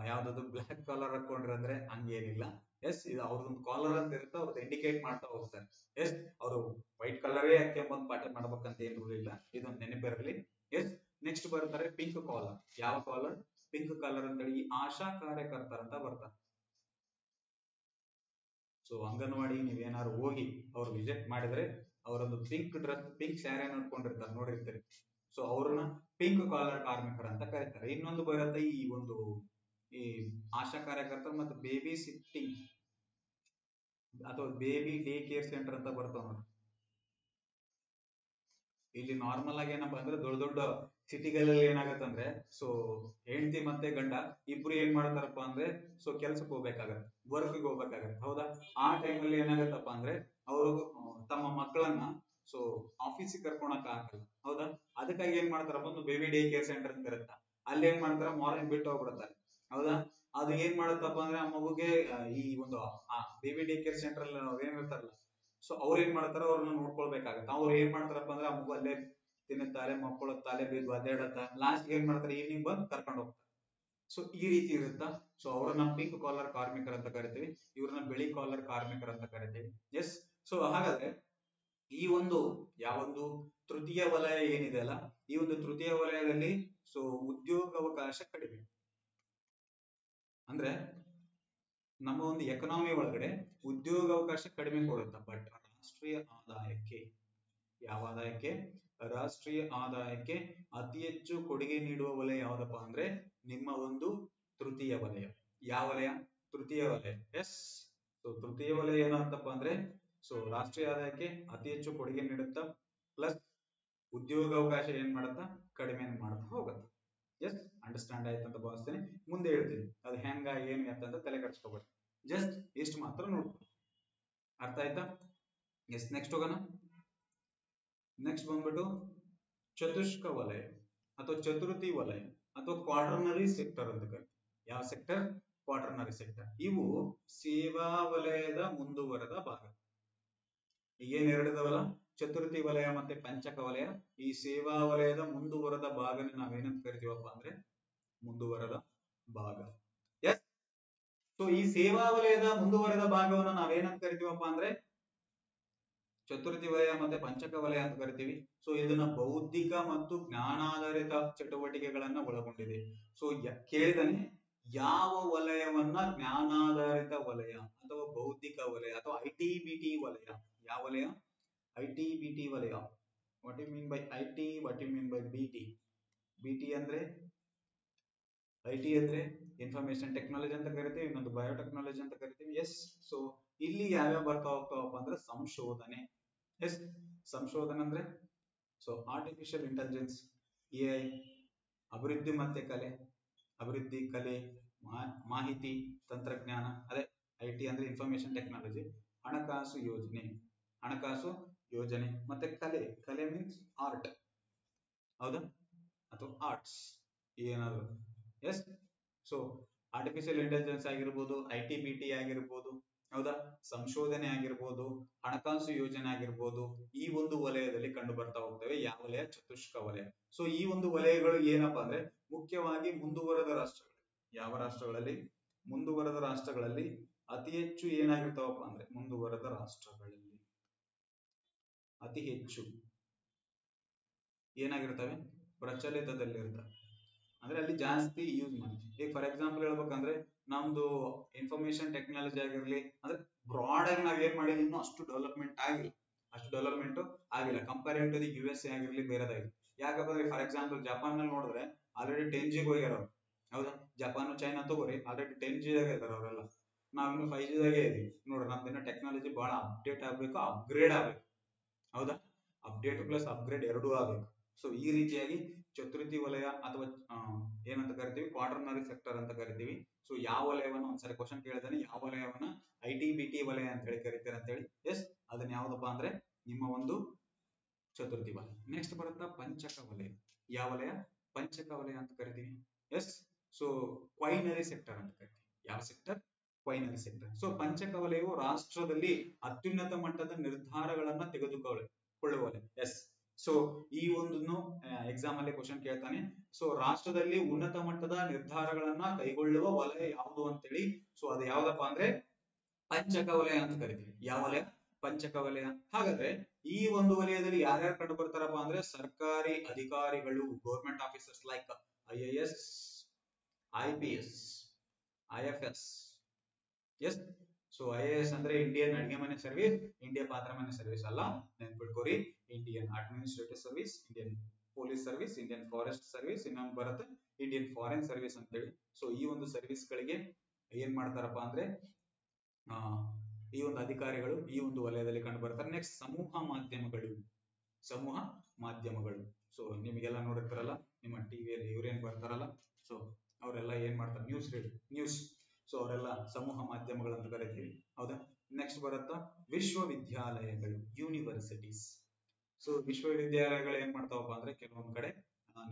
ಯಾವ್ದಾದ್ರು ಬ್ಲಾಕ್ ಕಾಲರ್ ಹಾಕೊಂಡ್ರೆ ಅಂದ್ರೆ ಹಂಗೇನಿಲ್ಲ. ಎಸ್, ಇದು ಅವ್ರದೊಂದು ಕಾಲರ್ ಅಂತ ಇರುತ್ತೆ, ಅವ್ರದ್ದು ಇಂಡಿಕೇಟ್ ಮಾಡ್ತಾ ಹೋಗ್ತಾರೆ. ಎಸ್, ಅವರು ವೈಟ್ ಕಲರೇ ಹಾಕ್ಯಂಬಂದ್ ಪಾಠ ಮಾಡ್ಬೇಕಂತ ಏನು ರೂಲ್ ಇಲ್ಲ, ಇದೊಂದು ನೆನಪಿರಲಿ. ಎಸ್, ನೆಕ್ಸ್ಟ್ ಬರ್ತಾರೆ ಪಿಂಕ್ ಕಾಲರ್. ಯಾವ ಕಾಲರ್? ಪಿಂಕ್ ಕಾಲರ್ ಅಂತ ಹೇಳಿ ಆಶಾ ಕಾರ್ಯಕರ್ತರ ಅಂತ ಬರ್ತಾರೆ. ಸೊ ಅಂಗನವಾಡಿ ನೀವೇನಾದ್ರು ಹೋಗಿ ಅವ್ರು ವಿಸಿಟ್ ಮಾಡಿದ್ರೆ ಅವರೊಂದು ಪಿಂಕ್ ಡ್ರೆಸ್, ಪಿಂಕ್ ಸ್ಯಾರಿ ನೋಡ್ಕೊಂಡಿರ್ತಾರೆ, ನೋಡಿರ್ತೀರಿ. ಸೊ ಅವ್ರನ್ನ ಪಿಂಕ್ ಕಾಲರ್ ಕಾರ್ಮಿಕರ ಅಂತ ಕರೀತಾರೆ. ಇನ್ನೊಂದು ಬರುತ್ತೆ ಈ ಆಶಾ ಕಾರ್ಯಕರ್ತರು ಮತ್ತು ಬೇಬಿ ಸಿಟ್ಟಿಂಗ್ ಅಥವಾ ಬೇಬಿ ಡೇ ಕೇರ್ ಸೆಂಟರ್ ಅಂತ ಬರ್ತಾವ ನೋಡಿ. ಇಲ್ಲಿ ನಾರ್ಮಲ್ ಆಗಿ ಏನಪ್ಪಾ ಅಂದ್ರೆ ದೊಡ್ಡ ದೊಡ್ಡ ಸಿಟಿಗಳಲ್ಲಿ ಏನಾಗತ್ತಂದ್ರೆ, ಸೊ ಹೆಂಡತಿ ಮತ್ತೆ ಗಂಡ ಇಬ್ರು ಏನ್ ಮಾಡ್ತಾರಪ್ಪ ಅಂದ್ರೆ, ಸೊ ಕೆಲ್ಸಕ್ಕೆ ಹೋಗ್ಬೇಕಾಗತ್ತೆ, ವರ್ಕ್ಗೆ ಹೋಗ್ಬೇಕಾಗತ್ತೆ, ಹೌದಾ? ಆ ಟೈಮಲ್ಲಿ ಏನಾಗತ್ತಪ್ಪ ಅಂದ್ರೆ ಅವರು ತಮ್ಮ ಮಕ್ಕಳನ್ನ ಸೊ ಆಫೀಸಿಗೆ ಕರ್ಕೊಳಕ್ ಆಗಲ್ಲ, ಹೌದಾ? ಅದಕ್ಕಾಗಿ ಏನ್ ಮಾಡ್ತಾರಪ್ಪ, ಒಂದು ಬೇಬಿ ಡೇ ಕೇರ್ ಸೆಂಟರ್ ಅಂತ ಇರುತ್ತೆ, ಅಲ್ಲಿ ಏನ್ ಮಾಡ್ತಾರ, ಮಾರ್ನಿಂಗ್ ಬಿಟ್ಟು ಹೋಗ್ಬಿಡ್ತಾರೆ, ಹೌದಾ? ಅದು ಏನ್ ಮಾಡತ್ತಪ್ಪ ಅಂದ್ರೆ ಆ ಮಗುಗೆ ಈ ಒಂದು ಬೇಬಿ ಡೇ ಕೇರ್ ಸೆಂಟರ್ ಅಲ್ಲಿ ಏನಿರ್ತಾರಲ್ಲ, ಸೊ ಅವ್ರು ಏನ್ ಮಾಡ್ತಾರ, ಅವ್ರನ್ನ ನೋಡ್ಕೊಳ್ಬೇಕಾಗತ್ತೆ. ಅವ್ರು ಏನ್ ಮಾಡ್ತಾರಪ್ಪ ಅಂದ್ರೆ ಆ ಮಗು ಅಲ್ಲೇ ತಿನ್ನುತ್ತಾರೆ, ಮಕ್ಕಳುತ್ತಾರೆ, ಬೇಗ ಅಡ್ಡಾಡತ್ತ, ಲಾಸ್ಟ್ ಏನ್ ಮಾಡ್ತಾರೆ, ಈವ್ನಿಂಗ್ ಬಂದು ಕರ್ಕೊಂಡು ಹೋಗ್ತಾರೆ. ಸೊ ಈ ರೀತಿ ಇರುತ್ತಾ. ಸೊ ಅವ್ರನ್ನ ಪಿಂಕ್ ಕಾಲರ್ ಕಾರ್ಮಿಕರ ಅಂತ ಕರಿತೀವಿ, ಇವ್ರನ್ನ ಬಿಳಿ ಕಾಲರ್ ಕಾರ್ಮಿಕರ ಅಂತ ಕರಿತೀವಿ. ಎಸ್, ಸೊ ಹಾಗಾದ್ರೆ ಈ ಒಂದು ಯಾವೊಂದು ತೃತೀಯ ವಲಯ ಏನಿದೆ ಅಲ್ಲ, ಈ ಒಂದು ತೃತೀಯ ವಲಯದಲ್ಲಿ ಸೊ ಉದ್ಯೋಗಾವಕಾಶ ಕಡಿಮೆ. ಅಂದ್ರೆ ನಮ್ಮ ಒಂದು ಎಕನಾಮಿ ಒಳಗಡೆ ಉದ್ಯೋಗಾವಕಾಶ ಕಡಿಮೆ ಕೊಡುತ್ತೆ. ಬಟ್ ರಾಷ್ಟ್ರೀಯ ಆದಾಯಕ್ಕೆ, ಯಾವ ಆದಾಯಕ್ಕೆ? ರಾಷ್ಟ್ರೀಯ ಆದಾಯಕ್ಕೆ ಅತಿ ಹೆಚ್ಚು ಕೊಡುಗೆ ನೀಡುವ ವಲಯ ಯಾವ್ದಪ್ಪ ಅಂದ್ರೆ ನಿಮ್ಮ ಒಂದು ತೃತೀಯ ವಲಯ. ಯಾವ ವಲಯ? ತೃತೀಯ ವಲಯ. ಎಸ್, ಸೊ ತೃತೀಯ ವಲಯ ಏನಂತಪ್ಪ ಅಂದ್ರೆ, ಸೊ ರಾಷ್ಟ್ರೀಯ ಆದಾಯಕ್ಕೆ ಅತಿ ಹೆಚ್ಚು ಕೊಡುಗೆ ನೀಡುತ್ತಾ, ಪ್ಲಸ್ ಉದ್ಯೋಗಾವಕಾಶ ಏನ್ ಮಾಡುತ್ತಾ, ಕಡಿಮೆ ಮಾಡ್ತಾ ಹೋಗುತ್ತೆ. ಜಸ್ಟ್ ಅಂಡರ್ಸ್ಟ್ಯಾಂಡ್ ಆಯ್ತು ಅಂತ ಭಾವಿಸ್ತೇನೆ. ಮುಂದೆ ಹೇಳ್ತೀನಿ ಅದು ಹೆಂಗ ಏನ್ ಅಂತ ತಲೆ ಕೆಡಿಸ್ಕೋಬೇಡಿ, ಜಸ್ಟ್ ಇಷ್ಟು ಮಾತ್ರ ನೋಡ್ಕೊ. ಅರ್ಥ ಆಯ್ತಾ? ಎಸ್, ನೆಕ್ಸ್ಟ್ ಹೋಗೋಣ. ನೆಕ್ಸ್ಟ್ ಬಂದ್ಬಿಟ್ಟು ಚತುಷ್ಕ ವಲಯ ಅಥವಾ ಚತುರ್ಥಿ ವಲಯ ಅಥವಾ ಕ್ವಾಟರ್ನರಿ ಸೆಕ್ಟರ್ ಅಂತ ಕರೀತೀವಿ. ಯಾವ ಸೆಕ್ಟರ್? Quaternary sector. ಇವು ಸೇವಾ ವಲಯದ ಮುಂದುವರೆದ ಭಾಗ. ಈಗೇನ್ ಎರಡಿದಾವಲ್ಲ, ಚತುರ್ಥಿ ವಲಯ ಮತ್ತೆ ಪಂಚಕ ವಲಯ, ಈ ಸೇವಾ ವಲಯದ ಮುಂದುವರೆದ ಭಾಗನ ನಾವೇನಂತ ಕರಿತೀವಪ್ಪ ಅಂದ್ರೆ ಮುಂದುವರೆದ ಭಾಗ. ಎಸ್, ಸೊ ಈ ಸೇವಾ ವಲಯದ ಮುಂದುವರೆದ ಭಾಗವನ್ನು ನಾವೇನಂತ ಕರಿತೀವಪ್ಪ ಅಂದ್ರೆ ಚತುರ್ಥಿ ವಲಯ ಮತ್ತೆ ಪಂಚಕ ವಲಯ ಅಂತ ಕರಿತೀವಿ. ಸೊ ಇದನ್ನ ಬೌದ್ಧಿಕ ಮತ್ತು ಜ್ಞಾನಾಧಾರಿತ ಚಟುವಟಿಕೆಗಳನ್ನ ಒಳಗೊಂಡಿದೆ. ಸೊ ಕೇಳಿದನೆ ಯಾವ ವಲಯವನ್ನ ಜ್ಞಾನಾಧಾರಿತ ವಲಯ ಅಥವಾ ಬೌದ್ಧಿಕ ವಲಯ ಅಥವಾ ಐಟಿ-ಬಿಟಿ ವಲಯ? ಯಾವ ವಲಯ? ಐಟಿ-ಬಿಟಿ ವಲಯ. What you mean by IT? What you mean by BT? BT ಅಂದ್ರೆ ಐಟಿ ಅಂದ್ರೆ ಇನ್ಫಾರ್ಮೇಶನ್ ಟೆಕ್ನಾಲಜಿ ಅಂತ ಕರಿತೀವಿ, ಇನ್ನೊಂದು ಬಯೋಟೆಕ್ನಾಲಜಿ ಅಂತ ಕರಿತೀವಿ. ಎಸ್, ಸೊ ಇಲ್ಲಿ ಯಾವ್ಯಾವ ಬರ್ತಾ ಹೋಗ್ತಾವಪ್ಪ ಅಂದ್ರೆ ಸಂಶೋಧನೆ. ಎಸ್, ಸಂಶೋಧನೆ ಅಂದ್ರೆ ಸೊ ಆರ್ಟಿಫಿಷಿಯಲ್ ಇಂಟೆಲಿಜೆನ್ಸ್, ಎಐ, ಅಭಿವೃದ್ಧಿ ಮತ್ತೆ ಕಲೆ, ಅಭಿವೃದ್ಧಿ ಕಲೆ, ಮಾಹಿತಿ ತಂತ್ರಜ್ಞಾನ, ಅದೇ ಐಟಿ ಅಂದ್ರೆ ಇನ್ಫಾರ್ಮೇಶನ್ ಟೆಕ್ನಾಲಜಿ, ಹಣಕಾಸು ಯೋಜನೆ, ಹಣಕಾಸು ಯೋಜನೆ ಮತ್ತೆ ಕಲೆ, ಕಲೆ ಮೀನ್ಸ್ ಆರ್ಟ್, ಹೌದಾ? ಅಥವಾ ಆರ್ಟ್ಸ್ ಏನಾದ್ರು. ಎಸ್, ಸೊ ಆರ್ಟಿಫಿಷಿಯಲ್ ಇಂಟೆಲಿಜೆನ್ಸ್ ಆಗಿರ್ಬೋದು, ಐಟಿ-ಬಿಟಿ ಆಗಿರ್ಬೋದು, ಹೌದಾ? ಸಂಶೋಧನೆ ಆಗಿರ್ಬೋದು, ಹಣಕಾಸು ಯೋಜನೆ ಆಗಿರ್ಬೋದು, ಈ ಒಂದು ವಲಯದಲ್ಲಿ ಕಂಡು ಬರ್ತಾ ಹೋಗ್ತವೆ. ಯಾವ ವಲಯ? ಚತುಷ್ಕ ವಲಯ. ಸೊ ಈ ಒಂದು ವಲಯಗಳು ಏನಪ್ಪಾ ಅಂದ್ರೆ ಮುಖ್ಯವಾಗಿ ಮುಂದುವರೆದ ರಾಷ್ಟ್ರಗಳು. ಯಾವ ರಾಷ್ಟ್ರಗಳಲ್ಲಿ? ಮುಂದುವರೆದ ರಾಷ್ಟ್ರಗಳಲ್ಲಿ ಅತಿ ಹೆಚ್ಚು ಏನಾಗಿರ್ತಾವಪ್ಪ ಅಂದ್ರೆ ಮುಂದುವರೆದ ರಾಷ್ಟ್ರಗಳಲ್ಲಿ ಅತಿ ಹೆಚ್ಚು ಏನಾಗಿರ್ತವೆ? ಪ್ರಚಲಿತದಲ್ಲಿರ್ತವೆ. ಅಂದ್ರೆ ಅಲ್ಲಿ ಜಾಸ್ತಿ ಯೂಸ್ ಮಾಡಿ. ಈಗ ಫಾರ್ ಎಕ್ಸಾಂಪಲ್ ಹೇಳ್ಬೇಕಂದ್ರೆ ನಮ್ದು ಇನ್ಫಾರ್ಮೇಶನ್ ಟೆಕ್ನಾಲಜಿ ಆಗಿರ್ಲಿ, ಅಂದ್ರೆ ಬ್ರಾಡ್ ಆಗಿ ನಾವ್ ಏನ್ ಮಾಡಿದ್ವಿ, ಇನ್ನೂ ಅಷ್ಟು ಡೆವಲಪ್ಮೆಂಟ್ ಆಗಿಲ್ಲ ಕಂಪೇರಿಟಿವ್ ಟು ದಿ USA ಆಗಿರ್ಲಿ, ಬೇರೆದಾಗಿರ್ಲಿ. ಯಾಕಂದ್ರೆ ಫಾರ್ ಎಕ್ಸಾಂಪಲ್ ಜಪಾನ್ ನಲ್ಲಿ ನೋಡಿದ್ರೆ ಆಲ್ರೆಡಿ 10G ಹೋಗ್ಯಾರ ಅವ್ರು, ಹೌದಾ? ಜಪಾನ್ ಚೈನಾ ತಗೋರಿ, ಆಲ್ರೆಡಿ 10G ಇದಾರೆ ಅವರೆಲ್ಲ. ನಾವ್ ಇನ್ನು 5G ದಾಗೆ ಇದೀವಿ ನೋಡ್ರಿ. ನಮ್ದಿನ್ನ ಟೆಕ್ನಾಲಜಿ ಬಹಳ ಅಪ್ಡೇಟ್ ಆಗ್ಬೇಕು, ಅಪ್ಗ್ರೇಡ್ ಆಗ್ಬೇಕು, ಹೌದಾ? ಅಪ್ಡೇಟ್ ಪ್ಲಸ್ ಅಪ್ಗ್ರೇಡ್ ಎರಡೂ ಆಗ್ಬೇಕು. ಸೊ ಈ ರೀತಿಯಾಗಿ ಚತುರ್ಥಿ ವಲಯ ಅಥವಾ ಏನಂತ ಕರಿತೀವಿ, ಕ್ವಾಟರ್ನರಿ ಸೆಕ್ಟರ್ ಅಂತ ಕರಿತೀವಿ. ಸೊ ಯಾವ ವಲಯವನ್ನ ಒಂದ್ಸರಿ ಕ್ವಶನ್ ಕೇಳಿದಾನೆ, ಯಾವ ವಲಯವನ್ನ ITBT ವಲಯ ಅಂತ ಹೇಳಿ ಕರಿತೀರ ಅಂತ ಹೇಳಿ. ಎಸ್, ಅದನ್ನ ಯಾವ್ದಪ್ಪ ಅಂದ್ರೆ ನಿಮ್ಮ ಒಂದು ಚತುರ್ಥಿ ವಲಯ. ನೆಕ್ಸ್ಟ್ ಬರುತ್ತಾ ಪಂಚಕ ವಲಯ. ಯಾವ ವಲಯ? ಪಂಚಕ ವಲಯ ಅಂತ ಕರಿತೀವಿ. ಎಸ್, ಸೊ ಕ್ವೈನರಿ ಸೆಕ್ಟರ್ ಅಂತ ಕರಿತೀವಿ. ಯಾವ ಸೆಕ್ಟರ್? ಕ್ವೈನರಿ ಸೆಕ್ಟರ್. ಸೊ ಪಂಚಕ ವಲಯವು ರಾಷ್ಟ್ರದಲ್ಲಿ ಅತ್ಯುನ್ನತ ಮಟ್ಟದ ನಿರ್ಧಾರಗಳನ್ನ ತೆಗೆದುಕೊಳ್ಳುವ ವಲಯ. ಎಸ್, ಸೊ ಈ ಒಂದನ್ನು ಎಕ್ಸಾಮ್ ಅಲ್ಲಿ ಕ್ವಶನ್ ಕೇಳ್ತಾನೆ. ಸೊ ರಾಷ್ಟ್ರದಲ್ಲಿ ಉನ್ನತ ಮಟ್ಟದ ನಿರ್ಧಾರಗಳನ್ನ ಕೈಗೊಳ್ಳುವ ವಲಯ ಯಾವುದು ಅಂತೇಳಿ. ಸೊ ಅದು ಯಾವ್ದಪ್ಪ ಅಂದ್ರೆ ಪಂಚಕ ವಲಯ ಅಂತ ಕರಿತೀವಿ. ಯಾವ ವಲಯ? ಪಂಚಕ ವಲಯ. ಹಾಗಾದ್ರೆ ಈ ಒಂದು ವಲಯದಲ್ಲಿ ಯಾರ್ಯಾರು ಕಂಡು ಬರ್ತಾರಪ್ಪ ಅಂದ್ರೆ ಸರ್ಕಾರಿ ಅಧಿಕಾರಿಗಳು, government officers like IAS, IPS, IFS. Yes, so IAS ಅಂದ್ರೆ ಇಂಡಿಯನ್ ಅಡಿಗೆ ಮನೆ ಸರ್ವಿಸ್, ಇಂಡಿಯಾ ಪಾತ್ರ ಮನೆ ಸರ್ವಿಸ್ ಅಲ್ಲ, ನೆನ್ಪಿಟ್ಕೋರಿ. Indian administrative service, Indian police service, Indian forest service, ಇನ್ನೊಂದು ಬರುತ್ತೆ ಇಂಡಿಯನ್ ಫಾರಿನ್ ಸರ್ವಿಸ್ ಅಂತ ಹೇಳಿ. ಸೊ ಈ ಒಂದು ಸರ್ವಿಸ್ ಗಳಿಗೆ ಏನ್ ಮಾಡ್ತಾರಪ್ಪ ಅಂದ್ರೆ ಈ ಒಂದು ಅಧಿಕಾರಿಗಳು ಈ ಒಂದು ವಲಯದಲ್ಲಿ ಕಂಡು ಬರ್ತಾರೆ. ನೆಕ್ಸ್ಟ್ ಸಮೂಹ ಮಾಧ್ಯಮಗಳು. ಸಮೂಹ ಮಾಧ್ಯಮಗಳು. ಸೊ ನಿಮಗೆಲ್ಲ ನೋಡಿರ್ತಾರಲ್ಲ ನಿಮ್ಮ ಟಿವಿಯಲ್ಲಿ ಇವ್ರೇನ್ ಬರ್ತಾರಲ್ಲ, ಸೊ ಅವರೆಲ್ಲ ಏನ್ ಮಾಡ್ತಾರೆ? ನ್ಯೂಸ್. ಸೊ ಅವರೆಲ್ಲ ಸಮೂಹ ಮಾಧ್ಯಮಗಳು ಅಂತ ಕರಿತೀವಿ. ಹೌದಾ? ನೆಕ್ಸ್ಟ್ ಬರುತ್ತಾ ವಿಶ್ವವಿದ್ಯಾಲಯಗಳು, ಯೂನಿವರ್ಸಿಟೀಸ್. ಸೊ ವಿಶ್ವವಿದ್ಯಾಲಯಗಳು ಏನ್ ಮಾಡ್ತಾವಪ್ಪ ಅಂದ್ರೆ ಕೆಲವೊಂದ್ ಕಡೆ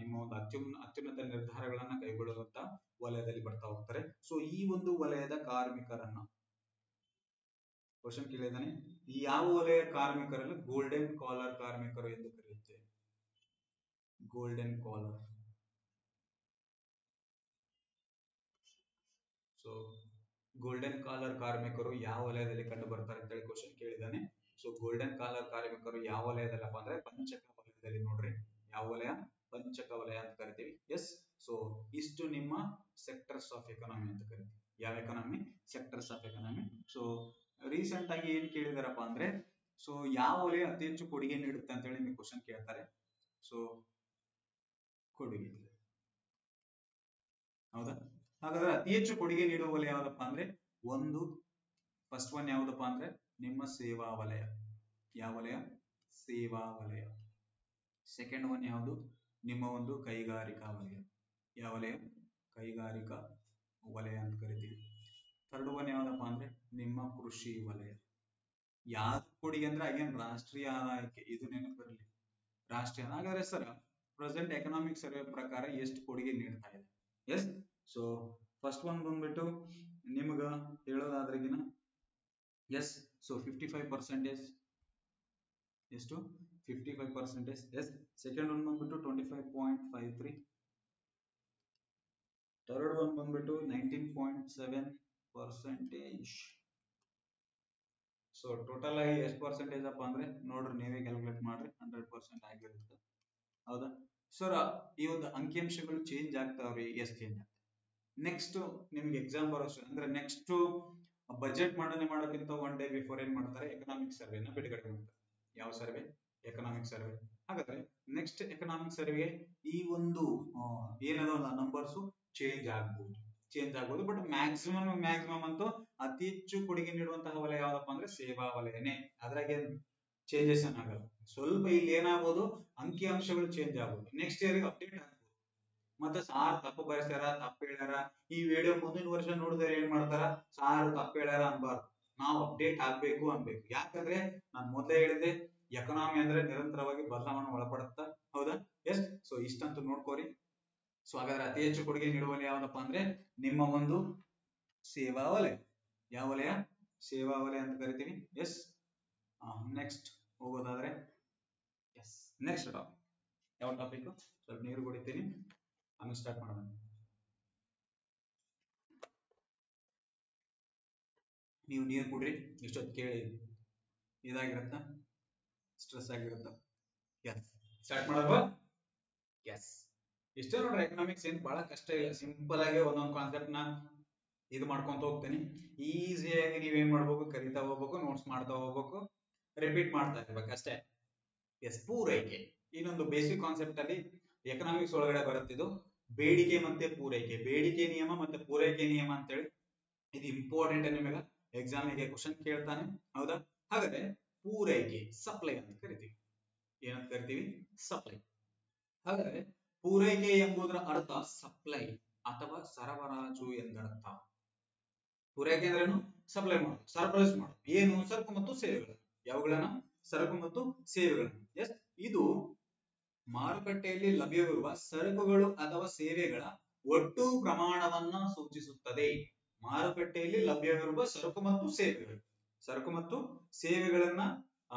ನಿಮ್ಮ ಒಂದು ಅತ್ಯುನ್ನತ ನಿರ್ಧಾರಗಳನ್ನ ಕೈಗೊಳ್ಳುವಂತ ವಲಯದಲ್ಲಿ ಬರ್ತಾ ಹೋಗ್ತಾರೆ. ಸೊ ಈ ಒಂದು ವಲಯದ ಕಾರ್ಮಿಕರನ್ನ ಕ್ವಶನ್ ಕೇಳಿದಾನೆ. ಈ ಯಾವ ವಲಯ ಕಾರ್ಮಿಕರನ್ನು ಗೋಲ್ಡನ್ ಕಾಲರ್ ಕಾರ್ಮಿಕರು ಎಂದು ಕರೆಯುತ್ತೇವೆ. Golden collar. So golden collar ಕಾರ್ಮಿಕರು ಯಾವ ವಲಯದಲ್ಲಿ ಕಂಡು ಬರ್ತಾರೆ ಅಂತ ಹೇಳಿ ಕ್ವಶನ್ ಕೇಳಿದಾನೆ. ಸೊ ಗೋಲ್ಡನ್ ಕಾಲರ್ ಕಾರ್ಮಿಕರು ಯಾವ ವಲಯದಲ್ಲಪ್ಪ ಅಂದ್ರೆ ಪಂಚಕ ವಲಯದಲ್ಲಿ. ನೋಡ್ರಿ, ಯಾವ ವಲಯ? ಪಂಚಕ ವಲಯ ಅಂತ ಕರಿತೀವಿ. ಎಸ್, ಸೊ ಇಷ್ಟು ನಿಮ್ಮ ಸೆಕ್ಟರ್ಸ್ ಆಫ್ ಎಕಾನಮಿ ಅಂತ ಕರಿತೀವಿ. ಯಾವ economy? Sectors of economy. So recent ಆಗಿ ಏನ್ ಕೇಳಿದಾರಪ್ಪ ಅಂದ್ರೆ, ಸೊ ಯಾವ ವಲಯ ಅತಿ ಹೆಚ್ಚು ಕೊಡುಗೆ ನೀಡುತ್ತೆ ಅಂತ ಹೇಳಿ ನಿಮಗೆ ಕ್ವಶನ್ ಕೇಳ್ತಾರೆ. ಸೊ ಕೊಡುಗೆ, ಹೌದಾ? ಹಾಗಾದ್ರೆ ಅತಿ ಹೆಚ್ಚು ಕೊಡುಗೆ ನೀಡುವ ವಲಯ ಯಾವ್ದಪ್ಪ ಅಂದ್ರೆ, ಒಂದು ಫಸ್ಟ್ ಒನ್ ಯಾವ್ದಪ್ಪ ಅಂದ್ರೆ ನಿಮ್ಮ ಸೇವಾ ವಲಯ. ಯಾವ ವಲಯ? ಸೇವಾ ವಲಯ. ಸೆಕೆಂಡ್ ಒನ್ ಯಾವುದು? ನಿಮ್ಮ ಒಂದು ಕೈಗಾರಿಕಾ ವಲಯ. ಯಾವ ವಲಯ? ಕೈಗಾರಿಕಾ ವಲಯ ಅಂತ ಕರಿತೀವಿ. ಥರ್ಡ್ ಒನ್ ಯಾವ್ದಪ್ಪ ಅಂದ್ರೆ ನಿಮ್ಮ ಕೃಷಿ ವಲಯ. ಯಾವ ಕೊಡುಗೆ ಅಂದ್ರೆ ಅಗೇನ್ ರಾಷ್ಟ್ರೀಯ ಆದಾಯಕ್ಕೆ, ಇದು ನೆನಪಿರಲಿ, ರಾಷ್ಟ್ರೀಯ. ಹಾಗಾದ್ರೆ ಸರ್ ಪ್ರೆಸೆಂಟ್ ಎಕನಾಮಿಕ್ ಸರ್ವೆ ಪ್ರಕಾರ ಎಷ್ಟು ಕೊಡುಗೆ ನೀಡ್ತಾ ಇದೆ? ಎಸ್, ಸೊ ಫಸ್ಟ್ ಒನ್ ಬಂದ್ಬಿಟ್ಟು ನಿಮ್ಗ ಹೇಳೋದಾದ್ರಗಿನ ಎಸ್, ಸೊ 55%. ಎಷ್ಟು? 55%. ಎಸ್, ಸೆಕೆಂಡ್ ಒನ್ ಬಂದ್ಬಿಟ್ಟು 25.53. ಥರ್ಡ್ ಒನ್ ಬಂದ್ಬಿಟ್ಟು 19.7%. ಸೊ ಟೋಟಲ್ ಆಗಿ ಎಷ್ಟು ಪರ್ಸೆಂಟೇಜ್ ಅಪ್ಪ ಅಂದ್ರೆ ನೋಡ್ರಿ, ನೀವೇ ಕ್ಯಾಲ್ಕುಲೇಟ್ ಮಾಡ್ರಿ. 100% ಆಗಿರುತ್ತೆ. ಹೌದಾ ಸರ್? ಈ ಒಂದು ಅಂಕಿಅಂಶಗಳು ಚೇಂಜ್ ಆಗ್ತಾವ್ರಿ. ಎಸ್, ಚೇಂಜ್ ಆಗ್ತವೆ. ನೆಕ್ಸ್ಟ್ ನಿಮ್ಗೆ ಎಕ್ಸಾಮ್ ಬರೋಷ್ಟು ಅಂದ್ರೆ ನೆಕ್ಸ್ಟ್ ಬಜೆಟ್ ಮಂಡನೆ ಮಾಡೋಕ್ಕಿಂತ ಒನ್ ಡೇ ಬಿಫೋರ್ ಏನ್ ಮಾಡ್ತಾರೆ? ಎಕನಾಮಿಕ್ ಸರ್ವೆನ ಬಿಡುಗಡೆ ಮಾಡ್ತಾರೆ. ಯಾವ ಸರ್ವೆ? Economic survey. ಹಾಗಾದ್ರೆ ನೆಕ್ಸ್ಟ್ ಎಕನಾಮಿಕ್ ಸರ್ವೆ ಈ ಒಂದು ಏನದ ನಂಬರ್ಸ್ ಚೇಂಜ್ ಆಗ್ಬೋದು. ಬಟ್ ಮ್ಯಾಕ್ಸಿಮಮ್ ಅಂತೂ ಅತಿ ಹೆಚ್ಚು ಕೊಡುಗೆ ನೀಡುವಂತಹ ವಲಯ ಯಾವ್ದಪ್ಪ ಅಂದ್ರೆ ಸೇವಾ ವಲಯನೇ. ಅದ್ರಾಗ ಏನ್ ಚೇಂಜಸ್ ಏನಾಗಲ್ಲ. ಸ್ವಲ್ಪ ಇಲ್ಲಿ ಏನಾಗ್ಬೋದು, ಅಂಕಿ ಅಂಶಗಳು ಚೇಂಜ್ ಆಗ್ಬೋದು. ನೆಕ್ಸ್ಟ್ ಇಯರ್ ಅಪ್ಡೇಟ್ ಆಗ್ಬೋದು. ಮತ್ತೆ ಸಾರ್ ತಪ್ಪು ಬರೆಸ್ಯಾರ, ತಪ್ಪು ಹೇಳ್ಯಾರ, ಈ ವಿಡಿಯೋ ಮುಂದಿನ ವರ್ಷ ನೋಡಿದ್ರೆ ಏನ್ ಮಾಡ್ತಾರ? ಸಾರ್ ತಪ್ಪು ಹೇಳ್ಯಾರ ಅನ್ಬಾರ್ದು, ನಾವು ಅಪ್ಡೇಟ್ ಆಗ್ಬೇಕು ಅನ್ಬೇಕು. ಯಾಕಂದ್ರೆ ನಾನು ಮೊದಲೇ ಹೇಳಿದೆ, ಎಕನಾಮಿ ಅಂದ್ರೆ ನಿರಂತರವಾಗಿ ಬದಲಾವಣೆ ಒಳಪಡುತ್ತ. ಹೌದಾ? ಎಸ್, ಸೊ ಇಷ್ಟಂತೂ ನೋಡ್ಕೋರಿ. ಸೊ ಹಾಗಾದ್ರೆ ಅತಿ ಹೆಚ್ಚು ಕೊಡುಗೆ ನೀಡುವ ವಲಯ ಯಾವ್ದಪ್ಪ ಅಂದ್ರೆ ನಿಮ್ಮ ಒಂದು ಸೇವಾ ವಲಯ. ಯಾವ ವಲಯ? ಸೇವಾ ವಲಯ ಅಂತ ಕರಿತೀವಿ. ಎಸ್, ನೆಕ್ಸ್ಟ್ ಹೋಗೋದಾದ್ರೆ ಎಸ್, ನೆಕ್ಸ್ಟ್ ಟಾಪಿಕ್ ಯಾವ ಟಾಪಿಕ್? ಸ್ವಲ್ಪ ನೀರು ಕುಡಿತೀನಿ, ಆಮೇಲೆ ಸ್ಟಾರ್ಟ್ ಮಾಡೋಣ. ನೀವು ನೀರು ಕುಡ್ರಿ, ಇಷ್ಟೊತ್ತು ಕೇಳಿ ಇದಾಗಿರುತ್ತ, ಸ್ಟ್ರೆಸ್ ಆಗಿರುತ್ತ. ಎಸ್, ಸ್ಟಾರ್ಟ್ ಮಾಡೋದು. ಎಸ್, ಇಷ್ಟೇ ನೋಡ್ರಿ. ಎಕನಾಮಿಕ್ಸ್ ಏನ್ ಬಹಳ ಕಷ್ಟ ಇಲ್ಲ, ಸಿಂಪಲ್ ಆಗಿ ಒಂದೊಂದು ಕಾನ್ಸೆಪ್ಟ್ ನ ಇದು ಮಾಡ್ಕೊಂತ ಹೋಗ್ತೀನಿ. ಈಸಿಯಾಗಿ ನೀವೇನ್ ಮಾಡ್ಬೇಕು? ಕಲಿತಾ ಹೋಗ್ಬೇಕು, ನೋಟ್ಸ್ ಮಾಡ್ತಾ ಹೋಗ್ಬೇಕು, ರಿಪೀಟ್ ಮಾಡ್ತಾ ಇರ್ಬೇಕು ಅಷ್ಟೇ. ಎಸ್, ಪೂರೈಕೆ ಇನ್ನೊಂದು ಬೇಸಿಕ್ ಕಾನ್ಸೆಪ್ಟ್ ಅಲ್ಲಿ ಎಕನಾಮಿಕ್ಸ್ ಒಳಗಡೆ ಬರುತ್ತಿದ್ದು ಬೇಡಿಕೆ ಮತ್ತೆ ಪೂರೈಕೆ, ಬೇಡಿಕೆ ನಿಯಮ ಮತ್ತೆ ಪೂರೈಕೆ ನಿಯಮ ಅಂತೇಳಿ. ಇದು ಇಂಪಾರ್ಟೆಂಟ್. ನಿಮಗೆ ಎಕ್ಸಾಮಿಗೆ ಕ್ವಶನ್ ಕೇಳ್ತಾನೆ. ಹೌದಾ? ಹಾಗಾದ್ರೆ ಪೂರೈಕೆ, ಸಪ್ಲೈ ಅಂತ ಕರಿತೀವಿ. ಏನಂತ ಕರಿತೀವಿ? ಸಪ್ಲೈ. ಹಾಗಾದ್ರೆ ಪೂರೈಕೆ ಎಂಬುದರ ಅರ್ಥ ಸಪ್ಲೈ ಅಥವಾ ಸರಬರಾಜು ಎಂದರ್ಥ. ಪೂರೈಕೆ ಅಂದ್ರೇನು? ಸಪ್ಲೈ ಮಾಡೋದು, ಸರಬರಾಜು ಮಾಡೋದು. ಏನು? ಸರಕು ಮತ್ತು ಸೇವೆಗಳು. ಯಾವುಗಳನ್ನ? ಸರಕು ಮತ್ತು ಸೇವೆಗಳನ್ನು. ಎಸ್, ಇದು ಮಾರುಕಟ್ಟೆಯಲ್ಲಿ ಲಭ್ಯವಿರುವ ಸರಕುಗಳು ಅಥವಾ ಸೇವೆಗಳ ಒಟ್ಟು ಪ್ರಮಾಣವನ್ನ ಸೂಚಿಸುತ್ತದೆ. ಮಾರುಕಟ್ಟೆಯಲ್ಲಿ ಲಭ್ಯವಿರುವ ಸರಕು ಮತ್ತು ಸೇವೆಗಳು, ಸರಕು ಮತ್ತು ಸೇವೆಗಳನ್ನ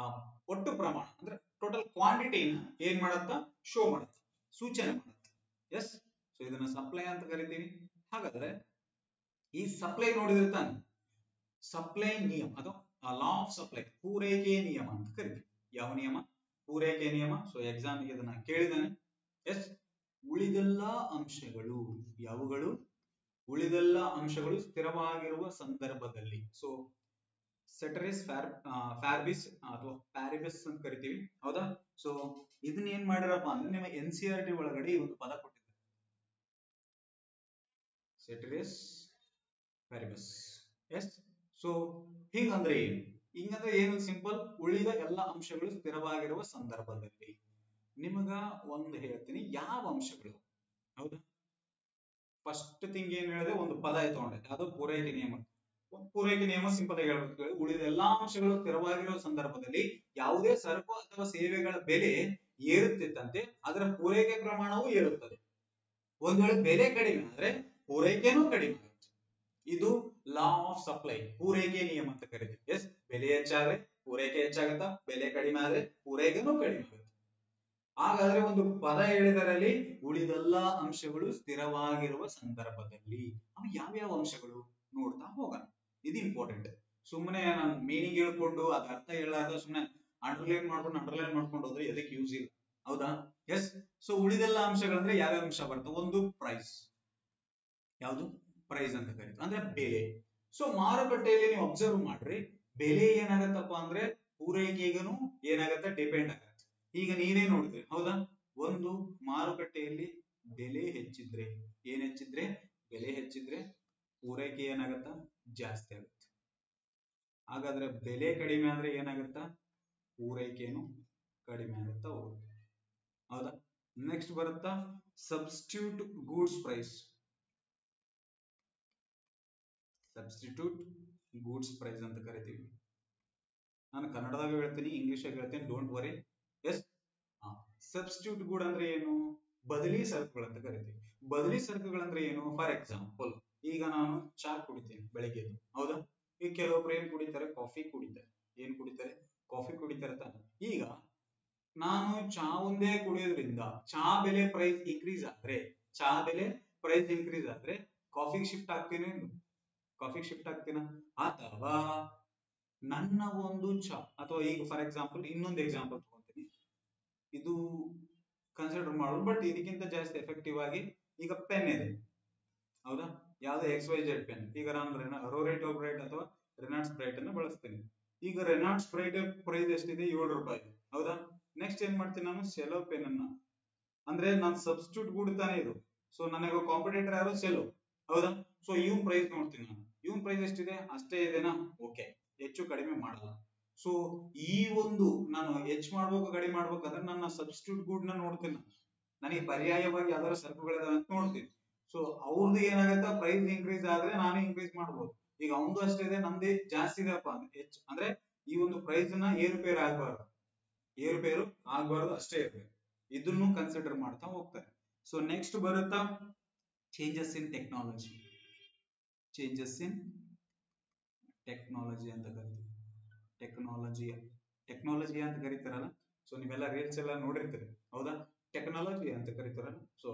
ಒಟ್ಟು ಪ್ರಮಾಣ ಅಂದ್ರೆ ಟೋಟಲ್ ಕ್ವಾಂಟಿಟಿನ ಏನ್ ಮಾಡತ್ತ? ಶೋ ಮಾಡತ್ತ, ಸೂಚನೆ ಮಾಡತ್ತ. ಎಸ್, ಸೊ ಇದನ್ನ ಸಪ್ಲೈ ಅಂತ ಕರಿತೀವಿ. ಹಾಗಾದ್ರೆ ಈ ಸಪ್ಲೈ ನೋಡಿದ್ರೆ ತಾನೆ ಸಪ್ಲೈ ನಿಯಮ ಅಥವಾ ಲಾ ಆಫ್ ಸಪ್ಲೈ, ಪೂರೈಕೆ ನಿಯಮ ಅಂತ ಕರಿತೀವಿ. ಯಾವ ನಿಯಮ? ಪೂರೈಕೆ ನಿಯಮ. ಸೊ ಎಕ್ಸಾಮ್ ಗೆ ಇದನ್ನ ಕೇಳಿದಾನೆ. ಎಸ್, ಉಳಿದೆಲ್ಲ ಅಂಶಗಳು ಯಾವುಗಳು? ಉಳಿದೆಲ್ಲ ಅಂಶಗಳು ಸ್ಥಿರವಾಗಿರುವ ಸಂದರ್ಭದಲ್ಲಿ. ಸೊ ಸೆಟರಿಸ್ ಫ್ಯಾರ್ಬಿಸ್ ಅಥವಾ ಪ್ಯಾರಿಬಿಸ್ ಅಂತ ಕರಿತೀವಿ, ಹೌದಾ? ಸೊ ಇದನ್ನ ಏನ್ ಮಾಡಿರಪ್ಪ ಅಂದ್ರೆ ನಿಮ್ಮ NCERT ಒಳಗಡೆ ಒಂದು ಪದ ಕೊಟ್ಟಿದ್ದಾರೆ, ಸೆಟರಿಸ್ ಪ್ಯಾರಿಬಿಸ್. ಎಸ್, ಸೊ ಹಿಂಗಂದ್ರೆ ಏನು? ಹಿಂಗಂದ್ರೆ ಏನು? ಸಿಂಪಲ್, ಉಳಿದ ಎಲ್ಲ ಅಂಶಗಳು ಸ್ಥಿರವಾಗಿರುವ ಸಂದರ್ಭದಲ್ಲಿ. ನಿಮಗ ಒಂದು ಹೇಳ್ತೀನಿ, ಯಾವ ಅಂಶಗಳು? ಹೌದಾ? ಫಸ್ಟ್ ಥಿಂಗ್ ಏನ್ ಹೇಳಿದೆ? ಒಂದು ಪದ ತಗೊಂಡೆ, ಅದು ಪೂರೈಕೆ ನಿಯಮ. ಪೂರೈಕೆ ನಿಯಮ ಸಿಂಪಲ್ ಆಗಿ ಹೇಳ್ಬೇಕು, ಉಳಿದ ಎಲ್ಲಾ ಅಂಶಗಳು ಸ್ಥಿರವಾಗಿರುವ ಸಂದರ್ಭದಲ್ಲಿ ಯಾವುದೇ ಸರಕು ಅಥವಾ ಸೇವೆಗಳ ಬೆಲೆ ಏರುತ್ತಿದ್ದಂತೆ ಅದರ ಪೂರೈಕೆ ಪ್ರಮಾಣವು ಏರುತ್ತದೆ. ಒಂದ್ ವೇಳೆ ಬೆಲೆ ಕಡಿಮೆ ಆದ್ರೆ ಪೂರೈಕೆನೂ ಕಡಿಮೆ ಆಗುತ್ತೆ. ಇದು ಲಾ ಆಫ್ ಸಪ್ಲೈ, ಪೂರೈಕೆ ನಿಯಮ ಅಂತ ಕರಿತೀವಿ. ಎಸ್, ಬೆಲೆ ಹೆಚ್ಚಾದ್ರೆ ಪೂರೈಕೆ ಹೆಚ್ಚಾಗುತ್ತಾ, ಬೆಲೆ ಕಡಿಮೆ ಆದ್ರೆ ಪೂರೈಕೆನೂ ಕಡಿಮೆ ಆಗುತ್ತೆ. ಹಾಗಾದ್ರೆ ಒಂದು ಪದ ಹೇಳಿದರಲ್ಲಿ ಉಳಿದೆಲ್ಲ ಅಂಶಗಳು ಸ್ಥಿರವಾಗಿರುವ ಸಂದರ್ಭದಲ್ಲಿ ಅವು ಯಾವ್ಯಾವ ಅಂಶಗಳು ನೋಡ್ತಾ ಹೋಗೋಣ. ಇದು ಇಂಪಾರ್ಟೆಂಟ್. ಸುಮ್ಮನೆ ನಾನು ಮೀನಿಂಗ್ ಹೇಳ್ಕೊಂಡು ಅದ ಅರ್ಥ ಹೇಳಾದ ಸುಮ್ಮನೆ ಅಂಡರ್ಲೈನ್ ಮಾಡ್ಕೊಂಡು ಹೋದ್ರೆ ಎದಕ್ಕೆ ಯೂಸ್ ಇಲ್ಲ, ಹೌದಾ? ಎಸ್, ಸೊ ಉಳಿದೆಲ್ಲ ಅಂಶಗಳಂದ್ರೆ ಯಾವ್ಯಾವ ಅಂಶ ಬರ್ತವೆ? ಒಂದು ಪ್ರೈಸ್, ಯಾವುದು? ಪ್ರೈಸ್ ಅಂತ ಕರೀತಾರೆ, ಅಂದ್ರೆ ಬೆಲೆ. ಸೊ ಮಾರುಕಟ್ಟೆಯಲ್ಲಿ ನೀವು ಅಬ್ಸರ್ವ್ ಮಾಡ್ರಿ, ಬೆಲೆ ಏನಾಗತ್ತಪ್ಪ ಅಂದ್ರೆ ಪೂರೈಕೆಗೂ ಏನಾಗತ್ತೆ? ಡಿಪೆಂಡ್ ಆಗತ್ತೆ. ಈಗ ನೀವೇ ನೋಡಿದ್ರಿ, ಹೌದಾ? ಒಂದು ಮಾರುಕಟ್ಟೆಯಲ್ಲಿ ಬೆಲೆ ಹೆಚ್ಚಿದ್ರೆ, ಏನ್ ಹೆಚ್ಚಿದ್ರೆ? ಬೆಲೆ ಹೆಚ್ಚಿದ್ರೆ ಪೂರೈಕೆ ಏನಾಗತ್ತ? ಜಾಸ್ತಿ ಆಗುತ್ತೆ. ಹಾಗಾದ್ರೆ ಬೆಲೆ ಕಡಿಮೆ ಆದ್ರೆ ಏನಾಗತ್ತ? ಪೂರೈಕೆನು ಕಡಿಮೆ ಆಗುತ್ತಾ ಹೋಗುತ್ತೆ, ಹೌದಾ? ನೆಕ್ಸ್ಟ್ ಬರುತ್ತಾ substitute goods price. Substitute goods price ಅಂತ ಕರಿತೀವಿ. ನಾನು ಕನ್ನಡದಾಗ ಹೇಳ್ತೀನಿ, ಇಂಗ್ಲಿಷ್ ಆಗಿ ಹೇಳ್ತೀನಿ, don't worry. Yes, substitute good ಅಂದ್ರೆ ಏನು? ಬದಲಿ ಸರಕುಗಳು ಅಂತ ಕರಿತೀವಿ. ಬದಲಿ ಸರಕುಗಳಂದ್ರೆ ಏನು? ಫಾರ್ ಎಕ್ಸಾಂಪಲ್, ಈಗ ನಾನು ಚಾ ಕುಡಿತೀನಿ ಬೆಳಿಗ್ಗೆ, ಹೌದಾ? ಈಗ ಕೆಲವೊಬ್ರು ಏನ್ ಕುಡಿತಾರೆ? ಕಾಫಿ ಕುಡಿತಾರೆ. ಏನ್ ಕುಡಿತಾರೆ? ಕಾಫಿ ಕುಡಿತಾರೆ ತಾನೆ. ಈಗ ನಾನು ಚಾ ಒಂದೇ ಕುಡಿಯೋದ್ರಿಂದ ಚಾ ಬೆಲೆ ಪ್ರೈಸ್ ಇನ್ಕ್ರೀಸ್ ಆದ್ರೆ, ಚಾ ಬೆಲೆ ಪ್ರೈಸ್ ಇನ್ಕ್ರೀಸ್ ಆದ್ರೆ ಕಾಫಿಗೆ ಶಿಫ್ಟ್ ಆಗ್ತೀನಿ, ಕಾಫಿಗೆ ಶಿಫ್ಟ್ ಆಗ್ತೀನ? ಅಥವಾ ನನ್ನ ಒಂದು ಚಾ, ಅಥವಾ ಈಗ ಫಾರ್ ಎಕ್ಸಾಂಪಲ್ ಇನ್ನೊಂದು ಎಕ್ಸಾಂಪಲ್ ತಗೊಂತೀನಿ, ಇದು ಕನ್ಸಿಡರ್ ಮಾಡೋದು, ಬಟ್ ಇದಕ್ಕಿಂತ ಜಾಸ್ತಿ ಎಫೆಕ್ಟಿವ್ ಆಗಿ ಈಗ ಪೆನ್ ಇದೆ, ಹೌದಾ? ಯಾವ್ದು XYZ ಪೆನ್. ಈಗ ನಾನು ರೋರೇಟ್ ಬ್ರೈಟ್ ಅಥವಾ ರೆನಾಲ್ಡ್ಸ್ ಬ್ರೈಟ್ ಅನ್ನು ಬಳಸ್ತೀನಿ. ಈಗ ರೆನಾಲ್ಡ್ಸ್ ಬ್ರೈಟ್ ಪ್ರೈಸ್ ಎಷ್ಟಿದೆ? 7 ರೂಪಾಯಿ, ಹೌದಾ? ನೆಕ್ಸ್ಟ್ ಏನ್ ಮಾಡ್ತೀನಿ ನಾನು? ಸೆಲೋ ಪೆನ್ ಅನ್ನ, ಅಂದ್ರೆ ನಾನು ಸಬ್ಸ್ಟಿಟ್ಯೂಟ್ ಗೂಡ್ ತಾನೇ ಇದು. ಸೊ ನನಗೆ ಕಾಂಪಿಟೇಟರ್ ಯಾರು? ಸೆಲೋ, ಹೌದಾ? ಸೊ ಇವನ್ ಪ್ರೈಸ್ ನೋಡ್ತೀನಿ ನಾನು, ಇವನ್ ಪ್ರೈಸ್ ಎಷ್ಟಿದೆ? ಅಷ್ಟೇ ಇದೆನಾ? ಓಕೆ, ಹೆಚ್ಚು ಕಡಿಮೆ ಮಾಡಲ್ಲ. ಸೊ ಈ ಒಂದು ನಾನು ಹೆಚ್ಚು ಮಾಡ್ಬೇಕು ಕಡಿಮೆ ಮಾಡ್ಬೇಕಂದ್ರೆ ನನ್ನ ಸಬ್ಸ್ಟಿಟ್ಯೂಟ್ ಗೂಡ್ ನ ನೋಡ್ತೀನಿ, ನನಗೆ ಪರ್ಯಾಯವಾಗಿ ಯಾವ್ದಾದ್ರು ಸರಕುಗಳಿದಾವೆ ಅಂತ ನೋಡ್ತೀನಿ. ಸೊ ಅವ್ರದ್ದು ಏನಾಗತ್ತ? ಪ್ರೈಸ್ ಇನ್ಕ್ರೀಸ್ ಆದ್ರೆ ನಾನು ಇನ್ಕ್ರೀಸ್ ಮಾಡ್ಬೋದು. ಈಗ ಅವಂದು ಅಷ್ಟೇ ಇದೆ, ನಮ್ದೇ ಜಾಸ್ತಿ ಇದೆಪ್ಪ ಅಂದ್ರೆ ಹೆಚ್ಚು, ಅಂದ್ರೆ ಈ ಒಂದು ಪ್ರೈಸ್ ನ ಏರುಪೇರು ಆಗ್ಬಾರ್ದು, ಏರುಪೇರು ಆಗ್ಬಾರ್ದು, ಅಷ್ಟೇ ಇರ್ಬೇಕು. ಇದನ್ನು ಕನ್ಸಿಡರ್ ಮಾಡ್ತಾ ಹೋಗ್ತಾರೆ. ಸೊ ನೆಕ್ಸ್ಟ್ ಬರುತ್ತಾ changes in technology. Changes in technology ಅಂತ ಕರಿತೀವಿ. ಟೆಕ್ನಾಲಜಿ ಅಂತ ಕರೀತಾರಲ್ಲ, ಸೊ ನೀವೆಲ್ಲ ರೀಲ್ಸ್ ಎಲ್ಲ ನೋಡಿರ್ತೀರಿ, ಹೌದಾ? ಟೆಕ್ನಾಲಜಿ ಅಂತ ಕರೀತಾರಲ್ಲ. ಸೊ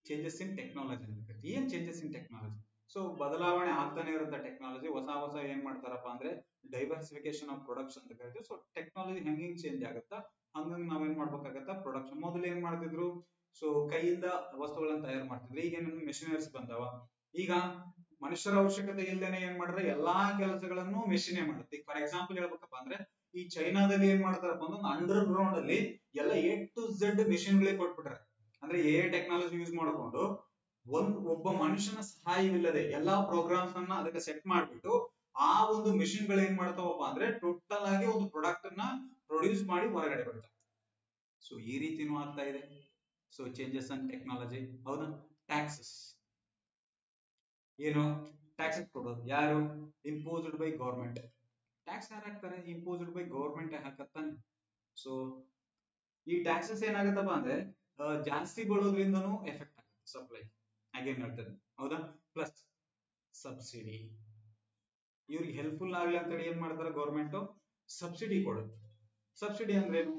ಚೇಂಜಸ್ ಇನ್ ಟೆಕ್ನಾಲಜಿ ಅಂತ ಕರಿತೀವಿ. ಏನ್ ಚೇಂಜಸ್ ಇನ್ ಟೆಕ್ನಾಲಜಿ? ಸೊ ಬದಲಾವಣೆ ಆಗ್ತಾನೆ ಇರುತ್ತೆ ಟೆಕ್ನಾಲಜಿ. ಹೊಸ ಏನ್ ಮಾಡ್ತಾರಪ್ಪ ಅಂದ್ರೆ ಡೈವರ್ಸಿಫಿಕೇಶನ್ ಆಫ್ ಪ್ರೊಡಕ್ಟ್ಸ್ ಅಂತ ಕರಿತೀವಿ. ಸೊ ಟೆಕ್ನಾಲಜಿ ಹೆಂಗ್ ಚೇಂಜ್ ಆಗುತ್ತಾ ಹಂಗಂಗ್ ನಾವೇನ್ ಮಾಡ್ಬೇಕಾಗತ್ತ? ಪ್ರೊಡಕ್ಷನ್. ಮೊದಲು ಏನ್ ಮಾಡ್ತಿದ್ರು? ಸೊ ಕೈಯಿಂದ ವಸ್ತುಗಳನ್ನ ತಯಾರು ಮಾಡ್ತಿದ್ರು. ಈಗ ಏನೇನು ಮೆಷಿನರೀಸ್ ಬಂದಾವ. ಈಗ ಮನುಷ್ಯರ ಅವಶ್ಯಕತೆ ಇಲ್ದೇನೆ ಏನ್ ಮಾಡಿದ್ರೆ ಎಲ್ಲಾ ಕೆಲಸಗಳನ್ನು ಮೆಷಿನೇ ಮಾಡುತ್ತೆ. ಫಾರ್ ಎಕ್ಸಾಂಪಲ್ ಹೇಳ್ಬೇಕಪ್ಪ ಅಂದ್ರೆ ಈ ಚೈನಾದಲ್ಲಿ ಏನ್ ಮಾಡ್ತಾರಪ್ಪ ಅಂದ್ರೆ ಅಂಡರ್ ಗ್ರೌಂಡ್ ಅಲ್ಲಿ ಎಲ್ಲ A to Z ಮೆಷಿನ್ ಗಳೇ ಕೊಟ್ಬಿಟ್ರೆ, ಅಂದ್ರೆ AI ಟೆಕ್ನಾಲಜಿ ಯೂಸ್ ಮಾಡ್ಕೊಂಡು ಒಬ್ಬ ಮನುಷ್ಯನ ಸಹಾಯವಿಲ್ಲದೆ ಎಲ್ಲಾ ಪ್ರೋಗ್ರಾಮ್ಸ್ ಅನ್ನ ಅದಕ್ಕೆ ಸೆಟ್ ಮಾಡ್ಬಿಟ್ಟು ಆ ಒಂದು ಮೆಷಿನ್ ಗಳು ಏನ್ ಮಾಡ್ತಾವಪ್ಪ ಅಂದ್ರೆ ಟೋಟಲ್ ಆಗಿ ಒಂದು ಪ್ರಾಡಕ್ಟ್ ಅನ್ನ ಪ್ರೊಡ್ಯೂಸ್ ಮಾಡಿ ಹೊರಗಡೆ ಬಿಡ್ತಾವೆ. ಸೊ ಈ ರೀತಿನೂ ಆಗ್ತಾ ಇದೆ. So changes and technology. ಹೌದಾ? ಟ್ಯಾಕ್ಸಸ್ ಏನು? ಟ್ಯಾಕ್ಸಸ್ ಕೊಡೋದು ಯಾರು? Imposed by government. ಟ್ಯಾಕ್ಸ್ ಯಾರು ಹಾಕ್ತಾರೆ? ಇಂಪೋಸ್ಡ್ ಬೈ ಗೌರ್ಮೆಂಟ್ ಹಾಕತ್ತಾನೆ. ಸೊ ಈ ಟ್ಯಾಕ್ಸಸ್ ಏನಾಗುತ್ತಪ್ಪ ಅಂದ್ರೆ ಜಾಸ್ತಿ ಬೀಳೋದ್ರಿಂದನೂ ಎಫೆಕ್ಟ್ ಆಗುತ್ತೆ ಸಪ್ಲೈ, ಹಾಗೇನ್ ಹೇಳ್ತದೆ. ಹೌದಾ? ಪ್ಲಸ್ ಸಬ್ಸಿಡಿ, ಇವ್ರಿಗೆ ಹೆಲ್ಪ್ಫುಲ್ ಆಗ್ಲಿ ಅಂತೇಳಿ ಏನ್ ಮಾಡ್ತಾರೆ ಗೌರ್ಮೆಂಟ್? ಸಬ್ಸಿಡಿ ಕೊಡುತ್ತೆ. ಸಬ್ಸಿಡಿ ಅಂದ್ರೆ ಏನು?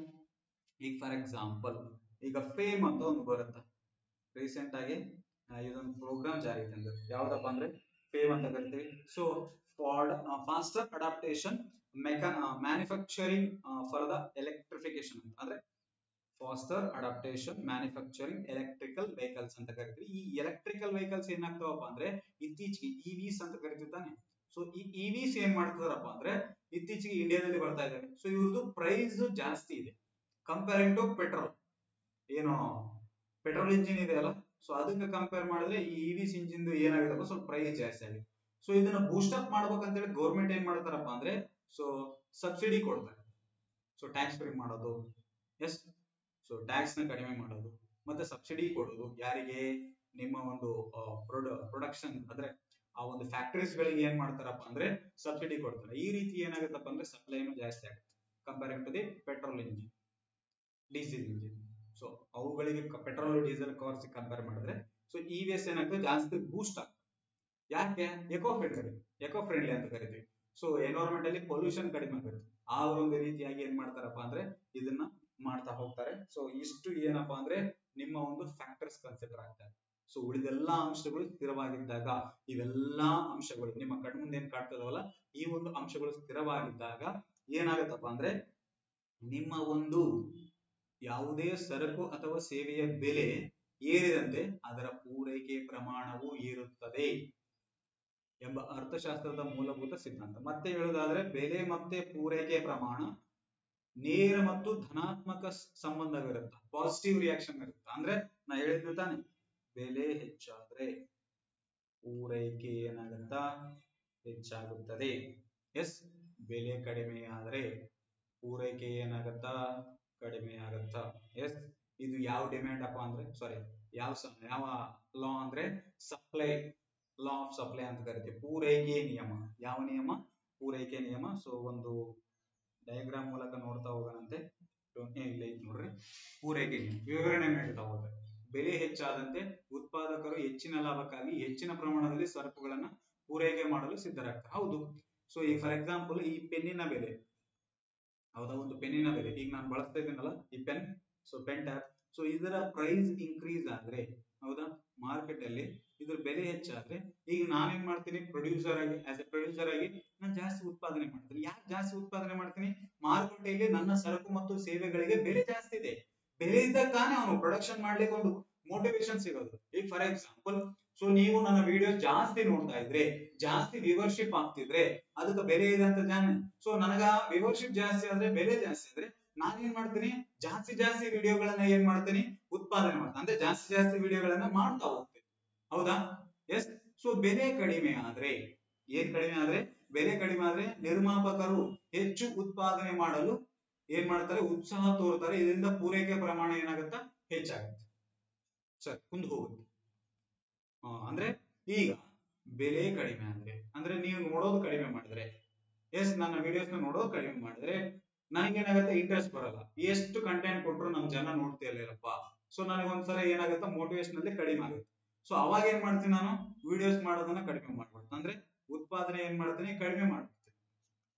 ಈಗ ಫಾರ್ ಎಕ್ಸಾಂಪಲ್ ಈಗ ಫೇಮ್ ಅಂತ ಒಂದು ಬರುತ್ತೆ, ರೀಸೆಂಟ್ ಆಗಿ ಇದೊಂದು ಪ್ರೋಗ್ರಾಮ್ ಜಾರಿಗೆ ತಂದಿದೆ. ಯಾವ್ದಪ್ಪ ಅಂದ್ರೆ ಫೇಮ್ ಅಂತ ಕರಿತೀವಿ. So faster adaptation manufacturing for the electrification ಅಂತ, ಅಂದ್ರೆ faster adaptation manufacturing electrical vehicles ಅಂತ ಕರಿತೀವಿ. ಈ ಎಲೆಕ್ಟ್ರಿಕಲ್ ವೆಹಿಕಲ್ಸ್ ಏನಾಗ್ತಾವಪ್ಪ ಅಂದ್ರೆ ಇತ್ತೀಚೆಗೆ ಇವಿಸ್ ಅಂತ ಕರಿತಿರ್ತಾನೆ. ಸೊ ಈ ಇವಿಸ್ ಏನ್ ಮಾಡ್ತಾರಪ್ಪ ಅಂದ್ರೆ ಇತ್ತೀಚೆಗೆ ಇಂಡಿಯಾದಲ್ಲಿ ಬರ್ತಾ ಇದ್ದಾರೆ. ಸೊ ಇವ್ರದ್ದು ಪ್ರೈಸ್ ಜಾಸ್ತಿ ಇದೆ ಕಂಪೇರಿಂಗ್ ಟು ಪೆಟ್ರೋಲ್. ಏನು ಪೆಟ್ರೋಲ್ ಇಂಜಿನ್ ಇದೆ ಅಲ್ಲ, ಸೊ ಅದಕ್ಕೆ ಕಂಪೇರ್ ಮಾಡಿದ್ರೆ ಈ ಇವಿಸ್ ಇಂಜಿನ್ ಏನಾಗಿದೆಪ್ಪ ಸ್ವಲ್ಪ ಪ್ರೈಸ್ ಜಾಸ್ತಿ ಆಗಿದೆ. ಸೊ ಇದನ್ನ ಬೂಸ್ಟ್ ಅಪ್ ಮಾಡ್ಬೇಕಂತ ಹೇಳಿ ಗೌರ್ಮೆಂಟ್ ಏನ್ ಮಾಡ್ತಾರಪ್ಪ ಅಂದ್ರೆ ಸೊ ಸಬ್ಸಿಡಿ ಕೊಡ್ತಾರೆ. ಸೊ ಟ್ಯಾಕ್ಸ್ ಫ್ರೀ ಮಾಡೋದು, ಎಸ್, ಸೊ ಟ್ಯಾಕ್ಸ್ ನ ಕಡಿಮೆ ಮಾಡೋದು ಮತ್ತೆ ಸಬ್ಸಿಡಿ ಕೊಡೋದು ಯಾರಿಗೆ? ನಿಮ್ಮ ಒಂದು ಪ್ರೊಡಕ್ಷನ್ ಅಂದ್ರೆ ಆ ಒಂದು ಫ್ಯಾಕ್ಟರೀಸ್ ಗಳಿಗೆ ಏನ್ ಮಾಡ್ತಾರಪ್ಪ ಅಂದ್ರೆ ಸಬ್ಸಿಡಿ ಕೊಡ್ತಾರೆ. ಈ ರೀತಿ ಏನಾಗುತ್ತಪ್ಪ ಅಂದ್ರೆ ಸಪ್ಲೈನು ಜಾಸ್ತಿ ಆಗುತ್ತೆ comparing to the petrol engine, diesel engine. So ಅವುಗಳಿಗೆ ಪೆಟ್ರೋಲ್ ಡೀಸೆಲ್ ಕಾರ್ಸ್ ಕಂಪೇರ್ ಮಾಡಿದ್ರೆ ಸೊ ಇವಿಎಸ್ ಏನಾಗ್ತದೆ ಜಾಸ್ತಿ ಬೂಸ್ಟ್ ಆಗ್ತದೆ. ಯಾಕೆ? ಎಕೋ ಫ್ರೆಂಡ್ಲಿ ಅಂತ ಕರಿತೀವಿ. ಸೊ ಎನ್ವೈರನ್ಮೆಂಟ್ ಅಲ್ಲಿ ಪೊಲ್ಯೂಷನ್ ಕಡಿಮೆ ಆಗುತ್ತೆ. ಆ ಒಂದು ರೀತಿಯಾಗಿ ಏನ್ ಮಾಡ್ತಾರಪ್ಪ ಅಂದ್ರೆ ಇದನ್ನ ಮಾಡ್ತಾ ಹೋಗ್ತಾರೆ. ಸೊ ಇಷ್ಟು ಏನಪ್ಪಾ ಅಂದ್ರೆ ನಿಮ್ಮ ಒಂದು ಫ್ಯಾಕ್ಟರ್ಸ್ ಕನ್ಸಿಡರ್ ಆಗ್ತಾರೆ. ಸೊ ಉಳಿದೆಲ್ಲಾ ಅಂಶಗಳು ಸ್ಥಿರವಾಗಿದ್ದಾಗ, ಇವೆಲ್ಲಾ ಅಂಶಗಳು ನಿಮ್ಮ ಕಣ್ಮುಂದೆ ಏನ್ ಕಾಣ್ತದವಲ್ಲ ಈ ಒಂದು ಅಂಶಗಳು ಸ್ಥಿರವಾಗಿದ್ದಾಗ ಏನಾಗತ್ತಪ್ಪ ಅಂದ್ರೆ ನಿಮ್ಮ ಒಂದು ಯಾವುದೇ ಸರಕು ಅಥವಾ ಸೇವೆಯ ಬೆಲೆ ಏರಿದಂತೆ ಅದರ ಪೂರೈಕೆ ಪ್ರಮಾಣವು ಏರುತ್ತದೆ ಎಂಬ ಅರ್ಥಶಾಸ್ತ್ರದ ಮೂಲಭೂತ ಸಿದ್ಧಾಂತ. ಮತ್ತೆ ಹೇಳುವುದಾದ್ರೆ ಬೆಲೆ ಮತ್ತೆ ಪೂರೈಕೆ ಪ್ರಮಾಣ ನೇರ ಮತ್ತು ಧನಾತ್ಮಕ ಸಂಬಂಧವಿರುತ್ತೆ, ಪಾಸಿಟಿವ್ ರಿಯಾಕ್ಷನ್ ಇರುತ್ತೆ. ಅಂದ್ರೆ ನಾ ಹೇಳಿದ್ದು ತಾನೆ, ಬೆಲೆ ಹೆಚ್ಚಾದ್ರೆ ಪೂರೈಕೆ ಏನಾಗುತ್ತಾ? ಹೆಚ್ಚಾಗುತ್ತದೆ. ಎಸ್, ಬೆಲೆ ಕಡಿಮೆ ಆದ್ರೆ ಪೂರೈಕೆ ಏನಾಗುತ್ತಾ? ಕಡಿಮೆ ಆಗುತ್ತಾ. ಎಸ್, ಇದು ಯಾವ ಡಿಮ್ಯಾಂಡ್ ಅಪ್ಪ ಅಂದ್ರೆ ಸಾರಿ ಯಾವ ಲಾ ಅಂದ್ರೆ ಸಪ್ಲೈ ಲಾ ಆಫ್ ಸಪ್ಲೈ ಅಂತ ಕರಿತೀವಿ. ಪೂರೈಕೆ ನಿಯಮ. ಯಾವ ನಿಯಮ? ಪೂರೈಕೆ ನಿಯಮ. ಸೊ ಒಂದು ಡಯಾಗ್ರಾಮ್ ಮೂಲಕ ನೋಡ್ತಾ ಹೋಗೋಣಂತೆ. ಇಲ್ಲ ಐತಿ ನೋಡ್ರಿ, ಪೂರೈಕೆ ನಿಯಮ ವಿವರಣೆ ನೀಡ್ತಾ ಹೋದ್ರೆ ಬೆಲೆ ಹೆಚ್ಚಾದಂತೆ ಉತ್ಪಾದಕರು ಹೆಚ್ಚಿನ ಲಾಭಕ್ಕಾಗಿ ಹೆಚ್ಚಿನ ಪ್ರಮಾಣದಲ್ಲಿ ಸರಕುಗಳನ್ನ ಪೂರೈಕೆ ಮಾಡಲು ಸಿದ್ಧರಾಗ್ತಾರೆ. ಹೌದು. ಸೊ ಈ ಫಾರ್ ಎಕ್ಸಾಂಪಲ್ ಈ ಪೆನ್ನಿನ ಬೆಲೆ, ಹೌದಾ, ಒಂದು ಪೆನ್ನಿನ ಬೆಲೆ ಈಗ ನಾನು ಬಳಸ್ತಾ ಇದ್ದೀನಲ್ಲ ಈ pen, so pen tab, so ಇದರ ಪ್ರೈಸ್ ಇನ್ಕ್ರೀಸ್ ಆದ್ರೆ, ಹೌದಾ, ಮಾರ್ಕೆಟ್ ಅಲ್ಲಿ ಇದ್ರ ಬೆಲೆ ಹೆಚ್ಚಾದ್ರೆ ಈಗ ನಾನೇನ್ ಮಾಡ್ತೀನಿ ಪ್ರೊಡ್ಯೂಸರ್ ಆಗಿ, ಆಸ್ ಎ ಪ್ರೊಡ್ಯೂಸರ್ ಆಗಿ ನಾನು ಜಾಸ್ತಿ ಉತ್ಪಾದನೆ ಮಾಡ್ತೀನಿ. ಯಾಕೆ ಜಾಸ್ತಿ ಉತ್ಪಾದನೆ ಮಾಡ್ತೀನಿ? ಮಾರುಕಟ್ಟೆಯಲ್ಲಿ ನನ್ನ ಸರಕು ಮತ್ತು ಸೇವೆಗಳಿಗೆ ಬೆಲೆ ಜಾಸ್ತಿ ಇದೆ. ಬೆಲೆ ಇದ್ದಾಗ ತಾನೇ ಅವನು ಪ್ರೊಡಕ್ಷನ್ ಮಾಡ್ಲಿಕ್ಕೆ ಒಂದು ಮೋಟಿವೇಶನ್ ಸಿಗೋದು. ಈಗ ಫಾರ್ ಎಕ್ಸಾಂಪಲ್ ಸೊ ನೀವು ನನ್ನ ವಿಡಿಯೋ ಜಾಸ್ತಿ ನೋಡ್ತಾ ಇದ್ರೆ, ಜಾಸ್ತಿ ವ್ಯೂವರ್ಶಿಪ್ ಆಗ್ತಿದ್ರೆ ಅದಕ್ಕೆ ಬೆಲೆ ಇದೆ ಅಂತ ಜಾನೆ. ಸೊ ನನಗ ವ್ಯೂವರ್ಶಿಪ್ ಜಾಸ್ತಿ ಆದ್ರೆ, ಬೆಲೆ ಜಾಸ್ತಿ ಆದ್ರೆ ನಾನೇನ್ ಮಾಡ್ತೀನಿ? ಜಾಸ್ತಿ ವಿಡಿಯೋಗಳನ್ನ ಏನ್ ಮಾಡ್ತೀನಿ? ಉತ್ಪಾದನೆ ಮಾಡ್ತೀನಿ. ಅಂದ್ರೆ ಜಾಸ್ತಿ ವಿಡಿಯೋಗಳನ್ನ ಮಾಡ್ತಾ ಹೋಗ್ತೀನಿ. ಹೌದಾ? ಎಸ್. ಸೊ ಬೆಲೆ ಕಡಿಮೆ ಆದ್ರೆ ಏನ್ ಕಡಿಮೆ ಆದ್ರೆ? ಬೆಲೆ ಕಡಿಮೆ ಆದ್ರೆ ನಿರ್ಮಾಪಕರು ಹೆಚ್ಚು ಉತ್ಪಾದನೆ ಮಾಡಲು ಏನ್ ಮಾಡ್ತಾರೆ? ಉತ್ಸಾಹ ತೋರ್ತಾರೆ. ಇದರಿಂದ ಪೂರೈಕೆ ಪ್ರಮಾಣ ಏನಾಗುತ್ತಾ? ಹೆಚ್ಚಾಗುತ್ತೆ. ಸರಿ, ಮುಂದೆ ಹೋಗುತ್ತೆ. ಅಂದ್ರೆ ಈಗ ಬೆಲೆ ಕಡಿಮೆ ಅಂದ್ರೆ ನೀವು ನೋಡೋದು ಕಡಿಮೆ ಮಾಡಿದ್ರೆ, ಎಸ್, ನನ್ನ ವಿಡಿಯೋಸ್ ನೋಡೋದು ಕಡಿಮೆ ಮಾಡಿದ್ರೆ ನನಗೇನಾಗುತ್ತೆ? ಇಂಟ್ರೆಸ್ಟ್ ಬರಲ್ಲ. ಎಷ್ಟು ಕಂಟೆಂಟ್ ಕೊಟ್ರು ನಮ್ ಜನ ನೋಡ್ತಿರ್ಲಿಲ್ಲಪ್ಪ. ಸೊ ನನಗೆ ಒಂದ್ಸಲ ಏನಾಗುತ್ತೆ? ಮೋಟಿವೇಶನ್ ಅಲ್ಲಿ ಕಡಿಮೆ ಆಗುತ್ತೆ. ಸೊ ಅವಾಗ ಏನ್ ಮಾಡ್ತೀನಿ? ನಾನು ವಿಡಿಯೋಸ್ ಮಾಡೋದನ್ನ ಕಡಿಮೆ ಮಾಡ್ಬಿಡ್ತೀನಿ. ಅಂದ್ರೆ ಉತ್ಪಾದನೆ ಏನ್ ಮಾಡ್ತೀನಿ? ಕಡಿಮೆ ಮಾಡ್ಬಿಡ್ತೀನಿ.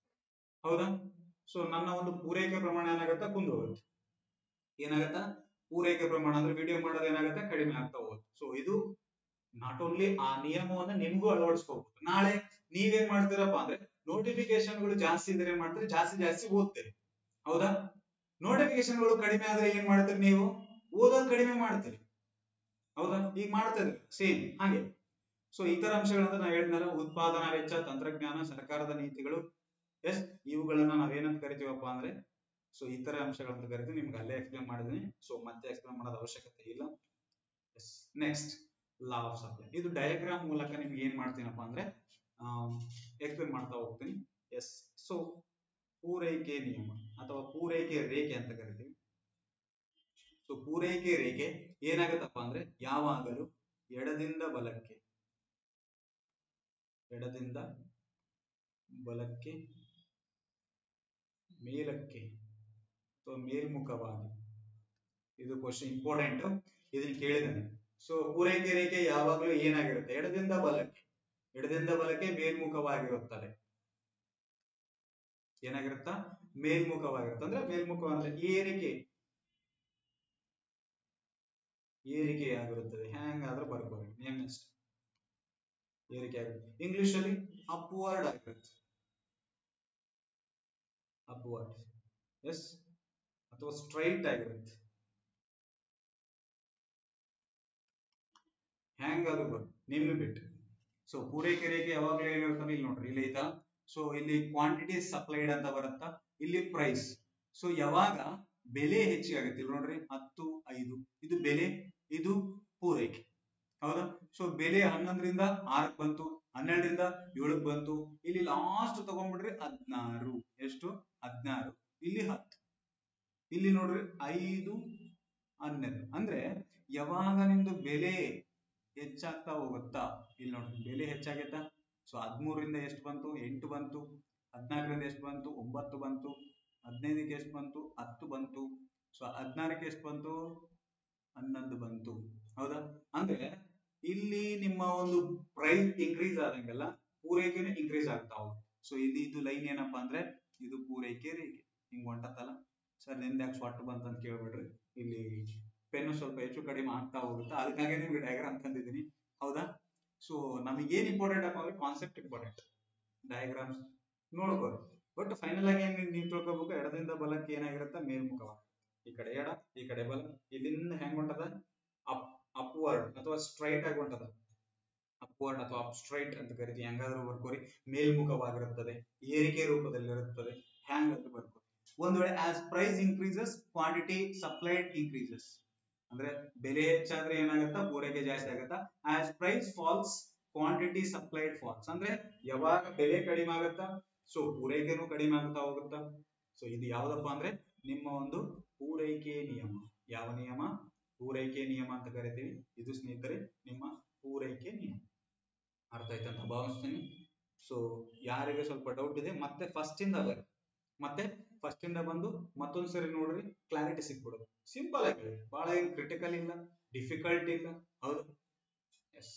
ಹೌದಾ? ಸೊ ನನ್ನ ಒಂದು ಪೂರೈಕೆ ಪ್ರಮಾಣ ಏನಾಗುತ್ತೆ? ಕುಂದು ಹೋಗುತ್ತೆ. ಏನಾಗತ್ತಾ? ಪೂರೈಕೆ ಪ್ರಮಾಣ ಅಂದ್ರೆ ವಿಡಿಯೋ ಮಾಡೋದು ಏನಾಗುತ್ತೆ? ಕಡಿಮೆ ಆಗ್ತಾ ಹೋಗುತ್ತೆ. ಸೊ ಇದು ನಾಟ್ ಓನ್ಲಿ ಆ ನಿಯಮವನ್ನ ನಿಮ್ಗೂ ಅಳವಡಿಸ್ಕೋಬಹುದು. ನಾಳೆ ನೀವೇನ್ ಮಾಡ್ತೀರಪ್ಪ ಅಂದ್ರೆ ನೋಟಿಫಿಕೇಶನ್ ಗಳು ಜಾಸ್ತಿ ಇದ್ರೆ ಏನ್ ಮಾಡ್ತೀರಿ? ಜಾಸ್ತಿ ಓದ್ತೀರಿ. ಹೌದಾ? ನೋಟಿಫಿಕೇಶನ್ ಗಳು ಕಡಿಮೆ ಆದ್ರೆ ಏನ್ ಮಾಡ್ತೀರಿ? ನೀವು ಓದೋದು ಕಡಿಮೆ ಮಾಡ್ತೀರಿ. ಹೌದಾ? ಈಗ ಮಾಡ್ತಾ ಇದ್ರಿ ಸೇಮ್ ಹಾಗೆ. ಸೊ ಇತರ ಅಂಶಗಳಂತ ನಾವು ಹೇಳಿದ್ನಲ್ಲ, ಉತ್ಪಾದನಾ ವೆಚ್ಚ, ತಂತ್ರಜ್ಞಾನ, ಸರ್ಕಾರದ ನೀತಿಗಳು, ಎಸ್, ಇವುಗಳನ್ನ ನಾವೇನಂತ ಕರಿತೀವಪ್ಪ ಅಂದ್ರೆ ಸೊ ಇತರ ಅಂಶಗಳಂತ ಕರಿತೀವಿ. ನಿಮ್ಗೆ ಅಲ್ಲೇ ಎಕ್ಸ್ಪ್ಲೇನ್ ಮಾಡಿದೀನಿ. ಸೊ ಮತ್ತೆ ಎಕ್ಸ್ಪ್ಲೇನ್ ಮಾಡೋದು ಅವಶ್ಯಕತೆ ಇಲ್ಲ. Next, law of supply. ಇದು ಡಯಾಗ್ರಾಮ್ ಮೂಲಕ ನಿಮ್ಗೆ ಏನ್ ಮಾಡ್ತೀನಪ್ಪ ಅಂದ್ರೆ ಎಕ್ಸ್ಪ್ಲೇನ್ ಮಾಡ್ತಾ ಹೋಗ್ತೀನಿ. ಎಸ್. ಸೊ ಪೂರೈಕೆ ನಿಯಮ ಅಥವಾ ಪೂರೈಕೆ ರೇಖೆ ಅಂತ ಕರಿತೀವಿ. ಸೊ ಪೂರೈಕೆ ರೇಖೆ ಏನಾಗತ್ತಪ್ಪ ಅಂದ್ರೆ ಯಾವಾಗಲೂ ಎಡದಿಂದ ಬಲಕ್ಕೆ ಎಡದಿಂದ ಬಲಕ್ಕೆ ಮೇಲಕ್ಕೆ ಅಥವಾ ಮೇಲ್ಮುಖವಾಗಿ, ಇದು ಕ್ವಶನ್ ಇಂಪಾರ್ಟೆಂಟ್, ಇದನ್ನ ಕೇಳಿದಾನೆ. ಸೊ ಪೂರೈಕೆ ರೇಖೆ ಯಾವಾಗಲೂ ಏನಾಗಿರುತ್ತೆ, ಎಡದಿಂದ ಬಲಕ್ಕೆ ಮೇಲ್ಮುಖವಾಗಿರುತ್ತದೆ. ಏನಾಗಿರುತ್ತಾ, ಮೇಲ್ಮುಖವಾಗಿರುತ್ತೆ. ಅಂದ್ರೆ ಮೇಲ್ಮುಖ ಅಂದ್ರೆ ಏರಿಕೆ ಆಗಿರುತ್ತದೆ. ಹೆಂಗಾದ್ರೂ ಬರ್ಬೋದು, ನೆಕ್ಸ್ಟ್ ಏರಿಕೆ ಆಗುತ್ತೆ. ಇಂಗ್ಲಿಷ್ ಅಲ್ಲಿ ಅಪ್ವರ್ಡ್ ಆಗಿರುತ್ತೆ, ಅಪ್ವರ್ಡ್, ಎಸ್, ಅಥವಾ ಸ್ಟ್ರೈಟ್ ಆಗಿರುತ್ತೆ. ಹೆಂಗಾದ್ರೂ ಬರ್ಬೋದು, ನಿಮ್ಗೆ ಬಿಟ್ಟು. ಸೊ ಪೂರೈಕೆ ರೇಖೆ ಯಾವಾಗಲೂ ಏನಿರ್ತದೆ, ಇಲ್ಲಿ ನೋಡ್ರಿ, ಇಲ್ಲಿ ಐತಾ. ಸೊ ಇಲ್ಲಿ ಕ್ವಾಂಟಿಟಿ ಸಪ್ಲೈಡ್ ಅಂತ ಬರುತ್ತಾ, ಇಲ್ಲಿ ಪ್ರೈಸ್. ಸೊ ಯಾವಾಗ ಬೆಲೆ ಹೆಚ್ಚಿಗೆ ಆಗುತ್ತೆ, ಇಲ್ಲಿ ನೋಡ್ರಿ 10, 5 ಇದು ಬೆಲೆ, ಇದು ಪೂರೈಕೆ, ಹೌದಾ. ಸೊ ಬೆಲೆ 11ರಿಂದ 6ಕ್ಕೆ ಬಂತು, 12ರಿಂದ 7ಕ್ಕೆ ಬಂತು, ಇಲ್ಲಿ ಲಾಸ್ಟ್ ತಗೊಂಡ್ಬಿಡ್ರಿ 16. ಎಷ್ಟು, 16, ಇಲ್ಲಿ 10, ಇಲ್ಲಿ ನೋಡ್ರಿ 5, 12. ಅಂದ್ರೆ ಯಾವಾಗ ನಿಮ್ದು ಬೆಲೆ ಹೆಚ್ಚಾಗ್ತಾ ಹೋಗುತ್ತಾ, ಇಲ್ಲಿ ನೋಡ್ರಿ ಬೆಲೆ ಹೆಚ್ಚಾಗೈತಾ. ಸೊ 13ರಿಂದ ಎಷ್ಟು ಬಂತು, 8 ಬಂತು, 14ರಿಂದ ಎಷ್ಟು ಬಂತು, 9 ಬಂತು, 15ಕ್ಕೆ ಎಷ್ಟು ಬಂತು, 10 ಬಂತು. ಸೊ 16ಕ್ಕೆ ಎಷ್ಟು ಬಂತು, 11 ಬಂತು, ಹೌದಾ. ಅಂದ್ರೆ ಇಲ್ಲಿ ನಿಮ್ಮ ಒಂದು ಪ್ರೈಸ್ ಇನ್ಕ್ರೀಸ್ ಆದಂಗೆಲ್ಲ ಪೂರೈಕೆನೂ ಇನ್ಕ್ರೀಸ್ ಆಗ್ತಾ ಹೋಗುತ್ತೆ. ಸೊ ಇದು ಲೈನ್ ಏನಪ್ಪಾ ಅಂದ್ರೆ ಇದು ಪೂರೈಕೆ ರೇಖೆ. ಹಿಂಗ್ ಹೊಂಟತ್ತಲ್ಲ ಸರ್, ನಿಂದ ಯಾಕೆ ಸ್ವಾಟ್ ಬಂತ ಅಂತ ಕೇಳ್ಬಿಡ್ರಿ, ಇಲ್ಲಿ ಪೆನ್ನು ಸ್ವಲ್ಪ ಹೆಚ್ಚು ಕಡಿಮೆ ಆಗ್ತಾ ಹೋಗುತ್ತೆ, ಅದಕ್ಕಾಗಿ ನಿಮ್ಗೆ ಡಯಾಗ್ರಾಮ್ ತಂದಿದ್ದೀನಿ, ಹೌದಾ. ಸೊ ನಮಗೆ ಏನ್ ಇಂಪಾರ್ಟೆಂಟ್ ಅಪ್ಪ ಅಂದ್ರೆ ಕಾನ್ಸೆಪ್ಟ್ ಇಂಪಾರ್ಟೆಂಟ್, ಡಯಾಗ್ರಾಮ್ಸ್ ನೋಡ್ಬೋದು. ಬಟ್ ಫೈನಲ್ ಆಗಿ ನೀವು ತಿಳ್ಕೊಬೇಕು, ಎಡದಿಂದ ಬಲಕ್ಕೆ ಏನಾಗಿರುತ್ತೆ, ಮೇಲ್ಮುಖವಾಗಿ, ಈ ಕಡೆ ಎಡ ಈ ಕಡೆ ಬಲ, ಇಲ್ಲಿಂದ ಹೆಂಗ್ ಹೊಂಟದ, ಅಪ್ವರ್ಡ್ ಅಥವಾ ಸ್ಟ್ರೈಟ್ ಆಗಿ ಹೊಂಟದ, ಅಪ್ವರ್ಡ್ ಅಥವಾ ಅಪ್ಸ್ಟ್ರೈಟ್ ಅಂತ ಕರಿತೀವಿ. ಹೆಂಗಾದ್ರೂ ಬರ್ಕೋರಿ, ಮೇಲ್ಮುಖವಾಗಿರುತ್ತದೆ, ಏರಿಕೆ ರೂಪದಲ್ಲಿರುತ್ತದೆ, ಹ್ಯಾಂಗಾದ್ರೂ ಬರ್ಕೋರಿ. ಒಂದ್ ವೇಳೆ as price increases quantity supplied increases, ಅಂದ್ರೆ ಬೆಲೆ ಹೆಚ್ಚಾದ್ರೆ ಏನಾಗುತ್ತಾ, ಪೂರೈಕೆ ಜಾಸ್ತಿ ಆಗುತ್ತಾ. As price falls quantity supplied falls, ಅಂದ್ರೆ ಯಾವಾಗ ಬೆಲೆ ಕಡಿಮೆ ಆಗುತ್ತಾ, ಸೊ ಪೂರೈಕೆನೂ ಕಡಿಮೆ ಆಗ್ತಾ ಹೋಗುತ್ತಾ. ಸೊ ಇದು ಯಾವ್ದಪ್ಪ ಅಂದ್ರೆ ನಿಮ್ಮ ಒಂದು ಪೂರೈಕೆ ನಿಯಮ. ಯಾವ ನಿಯಮ, ಪೂರೈಕೆ ನಿಯಮ ಅಂತ ಕರಿತೀವಿ. ಇದು ಸ್ನೇಹಿತರೆ ನಿಮ್ಮ ಪೂರೈಕೆ ನಿಯಮ. ಅರ್ಥ ಆಯ್ತಂತ ಭಾವಿಸ್ತೀನಿ. ಸೊ ಯಾರಿಗೆ ಸ್ವಲ್ಪ ಡೌಟ್ ಇದೆ ಮತ್ತೆ ಫಸ್ಟ್ ಇಂದ ಬಂದು ಮತ್ತೊಂದ್ ಸರಿ ನೋಡ್ರಿ, ಕ್ಲಾರಿಟಿ ಸಿಕ್ಬಿಡೋದು. ಸಿಂಪಲ್ ಆಗಿದೆ, ಬಹಳ ಏನ್ ಕ್ರಿಟಿಕಲ್ ಇಲ್ಲ, ಡಿಫಿಕಲ್ಟ್ ಇಲ್ಲ, ಹೌದು. ಎಸ್,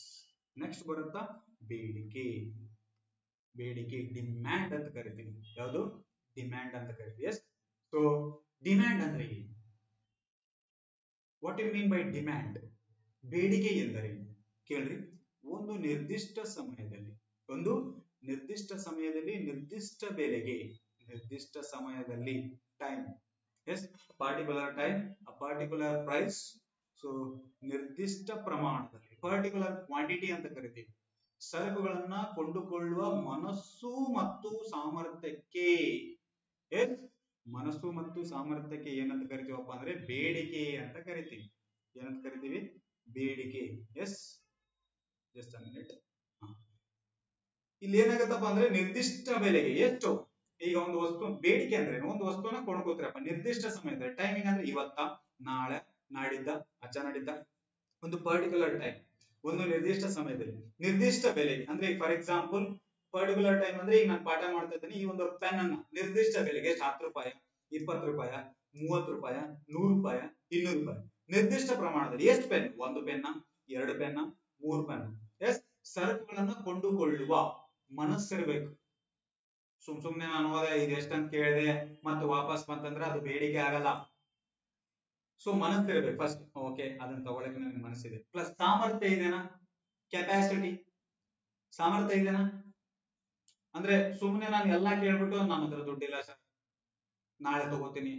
ನೆಕ್ಸ್ಟ್ ಬರುತ್ತಾ ಬೇಡಿಕೆ. ಡಿಮ್ಯಾಂಡ್ ಅಂತ ಕರಿತೀವಿ. ಯಾವುದು, ಡಿಮ್ಯಾಂಡ್ ಅಂತ ಕರಿತೀವಿ. ಎಸ್. ಸೊ ಡಿಮ್ಯಾಂಡ್ ಅಂದ್ರೆ ಏನು, what you mean by demand, ಬೇಡಿಕೆ ಎಂದರೆ ಕೇಳ್ರಿ, ಒಂದು ನಿರ್ದಿಷ್ಟ ಸಮಯದಲ್ಲಿ ನಿರ್ದಿಷ್ಟ ಬೆಲೆಗೆ, ನಿರ್ದಿಷ್ಟ ಸಮಯದಲ್ಲಿ, ಟೈಮ್, ಎಸ್, ಪಾರ್ಟಿಕ್ಯುಲರ್ ಟೈಮ್, ಅ ಪಾರ್ಟಿಕ್ಯುಲರ್ ಪ್ರೈಸ್. ಸೊ ನಿರ್ದಿಷ್ಟ ಪ್ರಮಾಣದಲ್ಲಿ, ಪರ್ಟಿಕ್ಯುಲರ್ ಕ್ವಾಂಟಿಟಿ ಅಂತ ಕರಿತೀವಿ, ಸರಕುಗಳನ್ನ ಕೊಂಡುಕೊಳ್ಳುವ ಮನಸ್ಸು ಮತ್ತು ಸಾಮರ್ಥ್ಯಕ್ಕೆ, ಎಸ್, ಮನಸ್ಸು ಮತ್ತು ಸಾಮರ್ಥ್ಯಕ್ಕೆ ಏನಂತ ಕರಿತೀವಪ್ಪ ಅಂದ್ರೆ ಬೇಡಿಕೆ ಅಂತ ಕರಿತೀವಿ. ಏನಂತ ಕರಿತೀವಿ, ಬೇಡಿಕೆ. Yes, just a minute. ಇಲ್ಲಿ ಏನಾಗತ್ತಪ್ಪ ಅಂದ್ರೆ ನಿರ್ದಿಷ್ಟ ಬೆಲೆಗೆ ಎಷ್ಟು, ಈಗ ಒಂದು ವಸ್ತು ಬೇಡಿಕೆ ಅಂದ್ರೆ ಒಂದು ವಸ್ತುವನ್ನ ಕೊಂಡ್ಕೋತೀರಪ್ಪ ನಿರ್ದಿಷ್ಟ ಸಮಯದಲ್ಲಿ, ಟೈಮಿಂಗ್ ಅಂದ್ರೆ ಇವತ್ತ, ನಾಳೆ, ನಾಡಿದ್ದ, ಅಚ್ಚ ನಾಡಿದ್ದ, ಒಂದು ಪರ್ಟಿಕ್ಯುಲರ್ ಟೈಮ್, ಒಂದು ನಿರ್ದಿಷ್ಟ ಸಮಯದಲ್ಲಿ, ನಿರ್ದಿಷ್ಟ ಬೆಲೆಗೆ. ಅಂದ್ರೆ ಫಾರ್ ಎಕ್ಸಾಂಪಲ್ ಪರ್ಟಿಕ್ಯುಲರ್ ಟೈಮ್ ಅಂದ್ರೆ ಈಗ ನಾನು ಪಾಠ ಮಾಡ್ತಾ ಇದ್ದೀನಿ, ಈ ಒಂದು ಪೆನ್ ಅನ್ನ ನಿರ್ದಿಷ್ಟ ಬೆಲೆಗೆ 10 ರೂಪಾಯಿ, 20 ರೂಪಾಯಿ, 30 ರೂಪಾಯಿ, 100 ರೂಪಾಯಿ, 200 ರೂಪಾಯಿ, ನಿರ್ದಿಷ್ಟ ಪ್ರಮಾಣದಲ್ಲಿ. ಎಷ್ಟು ಪೆನ್, ಒಂದು ಪೆನ್ನ, 2 ಪೆನ್ನ, 3 ಪೆನ್, ಎಸ್, ಸರಕುಗಳನ್ನ ಕೊಂಡುಕೊಳ್ಳುವ ಮನಸ್ಸಿರ್ಬೇಕು. ಸುಮ್ನೆ ನಾನು ಹೋದೆ ಇದು ಎಷ್ಟಂತ ಕೇಳಿದೆ ಮತ್ತೆ ವಾಪಸ್ ಬಂತಂದ್ರೆ ಅದು ಬೇಡಿಕೆ ಆಗಲ್ಲ. ಸೊ ಮನಸ್ಸಿರ್ಬೇಕು ಫಸ್ಟ್, ಓಕೆ ಅದನ್ನ ತಗೊಳಕ್ಕೆ ನನಗೆ ಮನಸ್ಸಿದೆ, ಪ್ಲಸ್ ಸಾಮರ್ಥ್ಯ ಇದೆನಾ, ಕೆಪಾಸಿಟಿ, ಸಾಮರ್ಥ್ಯ ಇದೆನಾ. ಅಂದ್ರೆ ಸುಮ್ನೆ ನಾನು ಎಲ್ಲಾ ಕೇಳ್ಬಿಟ್ಟು ನನ್ನ ಹತ್ರ ದುಡ್ಡಿಲ್ಲ ಸರ್ ನಾಳೆ ತಗೋತೀನಿ,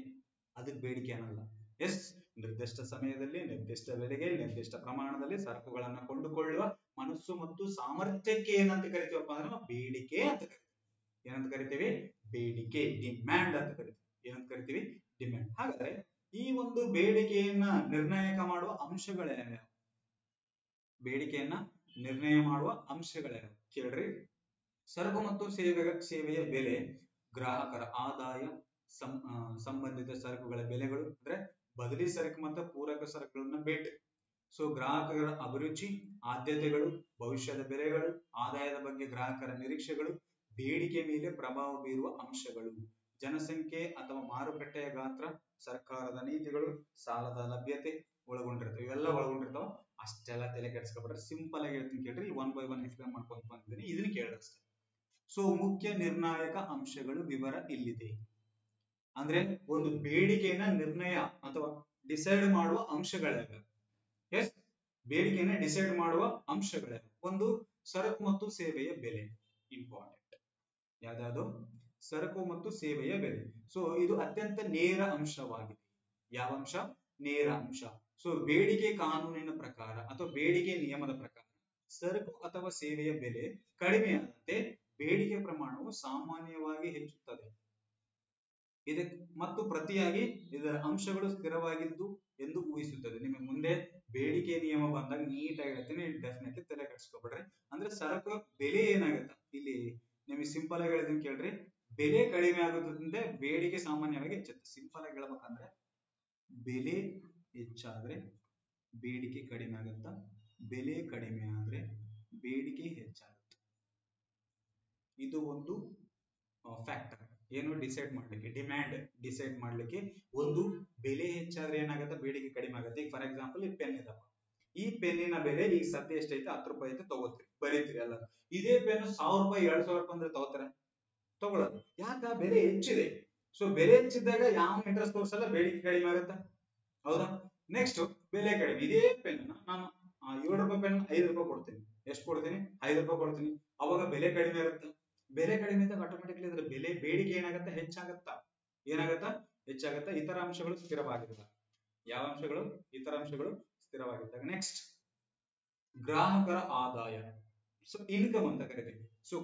ಅದಕ್ಕೆ ಬೇಡಿಕೆ ಅನ್ನಲ್ಲ. ಎಸ್, ನಿರ್ದಿಷ್ಟ ಸಮಯದಲ್ಲಿ, ನಿರ್ದಿಷ್ಟ ಬೆಲೆಗೆ, ನಿರ್ದಿಷ್ಟ ಪ್ರಮಾಣದಲ್ಲಿ ಸರಕುಗಳನ್ನ ಕೊಂಡುಕೊಳ್ಳುವ ಮನಸ್ಸು ಮತ್ತು ಸಾಮರ್ಥ್ಯಕ್ಕೆ ಏನಂತ ಕರಿತೀವಪ್ಪ ಅಂದ್ರೆ ಬೇಡಿಕೆ ಅಂತ ಕರಿತೀವಿ. ಏನಂತ ಕರಿತೀವಿ, ಬೇಡಿಕೆ, ಡಿಮ್ಯಾಂಡ್ ಅಂತ ಕರಿತೀವಿ. ಏನಂತ ಕರಿತೀವಿ, ಡಿಮ್ಯಾಂಡ್. ಹಾಗಾದ್ರೆ ಈ ಒಂದು ಬೇಡಿಕೆಯನ್ನ ನಿರ್ಣಾಯಕ ಮಾಡುವ ಅಂಶಗಳ್ಯಾವ್ಯಾವ, ಬೇಡಿಕೆಯನ್ನ ನಿರ್ಣಯ ಮಾಡುವ ಅಂಶಗಳ್ಯಾವ್ಯಾವ ಕೇಳ್ರಿ. ಸರಕು ಮತ್ತು ಸೇವೆಯ ಬೆಲೆ, ಗ್ರಾಹಕರ ಆದಾಯ, ಸಂಬಂಧಿತ ಸರಕುಗಳ ಬೆಲೆಗಳು ಅಂದ್ರೆ ಬದಲಿ ಸರಕು ಮತ್ತು ಪೂರಕ ಸರಕುಗಳನ್ನ ಬೇಟೆ. ಸೊ ಗ್ರಾಹಕರ ಅಭಿರುಚಿ, ಆದ್ಯತೆಗಳು, ಭವಿಷ್ಯದ ಬೆಲೆಗಳು, ಆದಾಯದ ಬಗ್ಗೆ ಗ್ರಾಹಕರ ನಿರೀಕ್ಷೆಗಳು, ಬೇಡಿಕೆ ಮೇಲೆ ಪ್ರಭಾವ ಬೀರುವ ಅಂಶಗಳು, ಜನಸಂಖ್ಯೆ ಅಥವಾ ಮಾರುಕಟ್ಟೆಯ ಗಾತ್ರ, ಸರ್ಕಾರದ ನೀತಿಗಳು, ಸಾಲದ ಲಭ್ಯತೆ ಒಳಗೊಂಡಿರ್ತವೆ. ಇವೆಲ್ಲ ಒಳಗೊಂಡಿರ್ತಾವ. ಅಷ್ಟೆಲ್ಲ ತಲೆ ಕೆಡಿಸ್ಕೊಬಿಟ್ರೆ ಸಿಂಪಲ್ ಆಗಿ ಹೇಳ್ತೀನಿ ಕೇಳ್ರಿ. ಒನ್ ಬೈ ಒನ್ ಎಕ್ಸ್ಪ್ಲೇನ್ ಮಾಡ್ಕೊಂತ ಬಂದಿದ್ದೀನಿ, ಇದನ್ನ ಕೇಳಿಸ್ತೆ. ಸೊ ಮುಖ್ಯ ನಿರ್ಣಾಯಕ ಅಂಶಗಳು ವಿವರ ಇಲ್ಲಿದೆ. ಅಂದ್ರೆ ಒಂದು ಬೇಡಿಕೆಯನ್ನ ನಿರ್ಣಯ ಅಥವಾ ಡಿಸೈಡ್ ಮಾಡುವ ಅಂಶಗಳಿವೆ. ಎಸ್, ಬೇಡಿಕೆಯನ್ನ ಡಿಸೈಡ್ ಮಾಡುವ ಅಂಶಗಳಿವೆ. ಒಂದು, ಸರಕು ಮತ್ತು ಸೇವೆಯ ಬೆಲೆ. ಇಂಪಾರ್ಟೆಂಟ್. ಯಾವ್ದಾದ್ರು ಸರಕು ಮತ್ತು ಸೇವೆಯ ಬೆಲೆ. ಸೊ ಇದು ಅತ್ಯಂತ ನೇರ ಅಂಶವಾಗಿದೆ. ಯಾವ ಅಂಶ? ನೇರ ಅಂಶ. ಸೊ ಬೇಡಿಕೆ ಕಾನೂನಿನ ಪ್ರಕಾರ ಅಥವಾ ಬೇಡಿಕೆ ನಿಯಮದ ಪ್ರಕಾರ ಸರಕು ಅಥವಾ ಸೇವೆಯ ಬೆಲೆ ಕಡಿಮೆಯಾದಂತೆ ಬೇಡಿಕೆ ಪ್ರಮಾಣವು ಸಾಮಾನ್ಯವಾಗಿ ಹೆಚ್ಚುತ್ತದೆ. ಇದಕ್ಕೆ ಮತ್ತು ಪ್ರತಿಯಾಗಿ ಇದರ ಅಂಶಗಳು ಸ್ಥಿರವಾಗಿದ್ದು ಎಂದು ಊಹಿಸುತ್ತದೆ. ನಿಮಗೆ ಮುಂದೆ ಬೇಡಿಕೆ ನಿಯಮ ಬಂದಾಗ ನೀಟಾಗಿ ಹೇಳ್ತೀನಿ, ಡೆಫಿನೆಟ್ಲಿ ತಲೆ ಕೆಡಿಸ್ಕೊಬೇಡ್ರಿ. ಅಂದ್ರೆ ಸರಕು ಬೆಲೆ ಏನಾಗುತ್ತೆ ಇಲ್ಲಿ ನಿಮಗೆ ಸಿಂಪಲ್ ಆಗಿ ಹೇಳಿದೀನಿ ಕೇಳ್ರಿ. ಬೆಲೆ ಕಡಿಮೆ ಆಗೋದ್ರಿಂದ ಬೇಡಿಕೆ ಸಾಮಾನ್ಯವಾಗಿ ಹೆಚ್ಚುತ್ತೆ. ಸಿಂಪಲ್ ಆಗಿ ಹೇಳ್ಬೇಕಂದ್ರೆ ಬೆಲೆ ಹೆಚ್ಚಾದ್ರೆ ಬೇಡಿಕೆ ಕಡಿಮೆ ಆಗುತ್ತಾ, ಬೆಲೆ ಕಡಿಮೆ ಆದ್ರೆ ಬೇಡಿಕೆ ಹೆಚ್ಚಾಗುತ್ತೆ. ಇದು ಒಂದು ಫ್ಯಾಕ್ಟರ್. ಏನು ಡಿಸೈಡ್ ಮಾಡ್ಲಿಕ್ಕೆ, ಡಿಮ್ಯಾಂಡ್ ಡಿಸೈಡ್ ಮಾಡ್ಲಿಕ್ಕೆ. ಒಂದು, ಬೆಲೆ ಹೆಚ್ಚಾದ್ರೆ ಏನಾಗುತ್ತೆ, ಬೇಡಿಕೆ ಕಡಿಮೆ ಆಗುತ್ತೆ. ಈಗ ಫಾರ್ ಎಕ್ಸಾಂಪಲ್ ಈ ಪೆನ್ ಇದಪ್ಪ, ಈ ಪೆನ್ನಿನ ಬೆಲೆ ಈಗ ಸದ್ಯ ಎಷ್ಟೈತೆ, 10 ರೂಪಾಯಿ ಐತೆ, ತಗೋತೀರಿ, ಬರೀತೀರಿ ಎಲ್ಲ. ಇದೇ ಪೆನ್ 1000 ರೂಪಾಯಿ 2000 ರೂಪಾಯಿ ಅಂದ್ರೆ ತಗೋತಾರೆ? ತಗೊಳ್ಳೋದು. ಯಾಕ? ಬೆಲೆ ಹೆಚ್ಚಿದೆ. ಸೊ ಬೆಲೆ ಹೆಚ್ಚಿದ್ದಾಗ ಯಾವ ಇಂಟ್ರೆಸ್ಟ್ ತೋರಿಸಲ್ಲ, ಬೇಡಿಕೆ ಕಡಿಮೆ ಆಗುತ್ತೆ. ಹೌದಾ? ನೆಕ್ಸ್ಟ್, ಬೆಲೆ ಕಡಿಮೆ. ಇದೇ ಪೆನ್ ನಾನು 7 ರೂಪಾಯಿ ಪೆನ್ 5 ರೂಪಾಯಿ ಕೊಡ್ತೀನಿ. ಎಷ್ಟು ಕೊಡ್ತೀನಿ? 5 ರೂಪಾಯಿ ಕೊಡ್ತೀನಿ. ಅವಾಗ ಬೆಲೆ ಕಡಿಮೆ ಆಗುತ್ತೆ. ಬೆಲೆ ಕಡಿಮೆ ಇದ್ದಾಗ ಆಟೋಮೆಟಿಕ್ಲಿ ಇದ್ರ ಬೆಲೆ ಬೇಡಿಕೆ ಏನಾಗುತ್ತೆ, ಹೆಚ್ಚಾಗತ್ತಾ? ಏನಾಗತ್ತಾ? ಹೆಚ್ಚಾಗತ್ತಾ. ಇತರ ಅಂಶಗಳು ಸ್ಥಿರವಾಗಿರ್ತವೆ. ಯಾವ ಅಂಶಗಳು? ಇತರ ಅಂಶಗಳು ಸ್ಥಿರವಾಗಿದ್ದಾಗ. ನೆಕ್ಸ್ಟ್, ಗ್ರಾಹಕರ ಆದಾಯ. ಸೊ ಇನ್ಕಮ್ ಅಂತ ಕರಿತೀವಿ. ಸೊ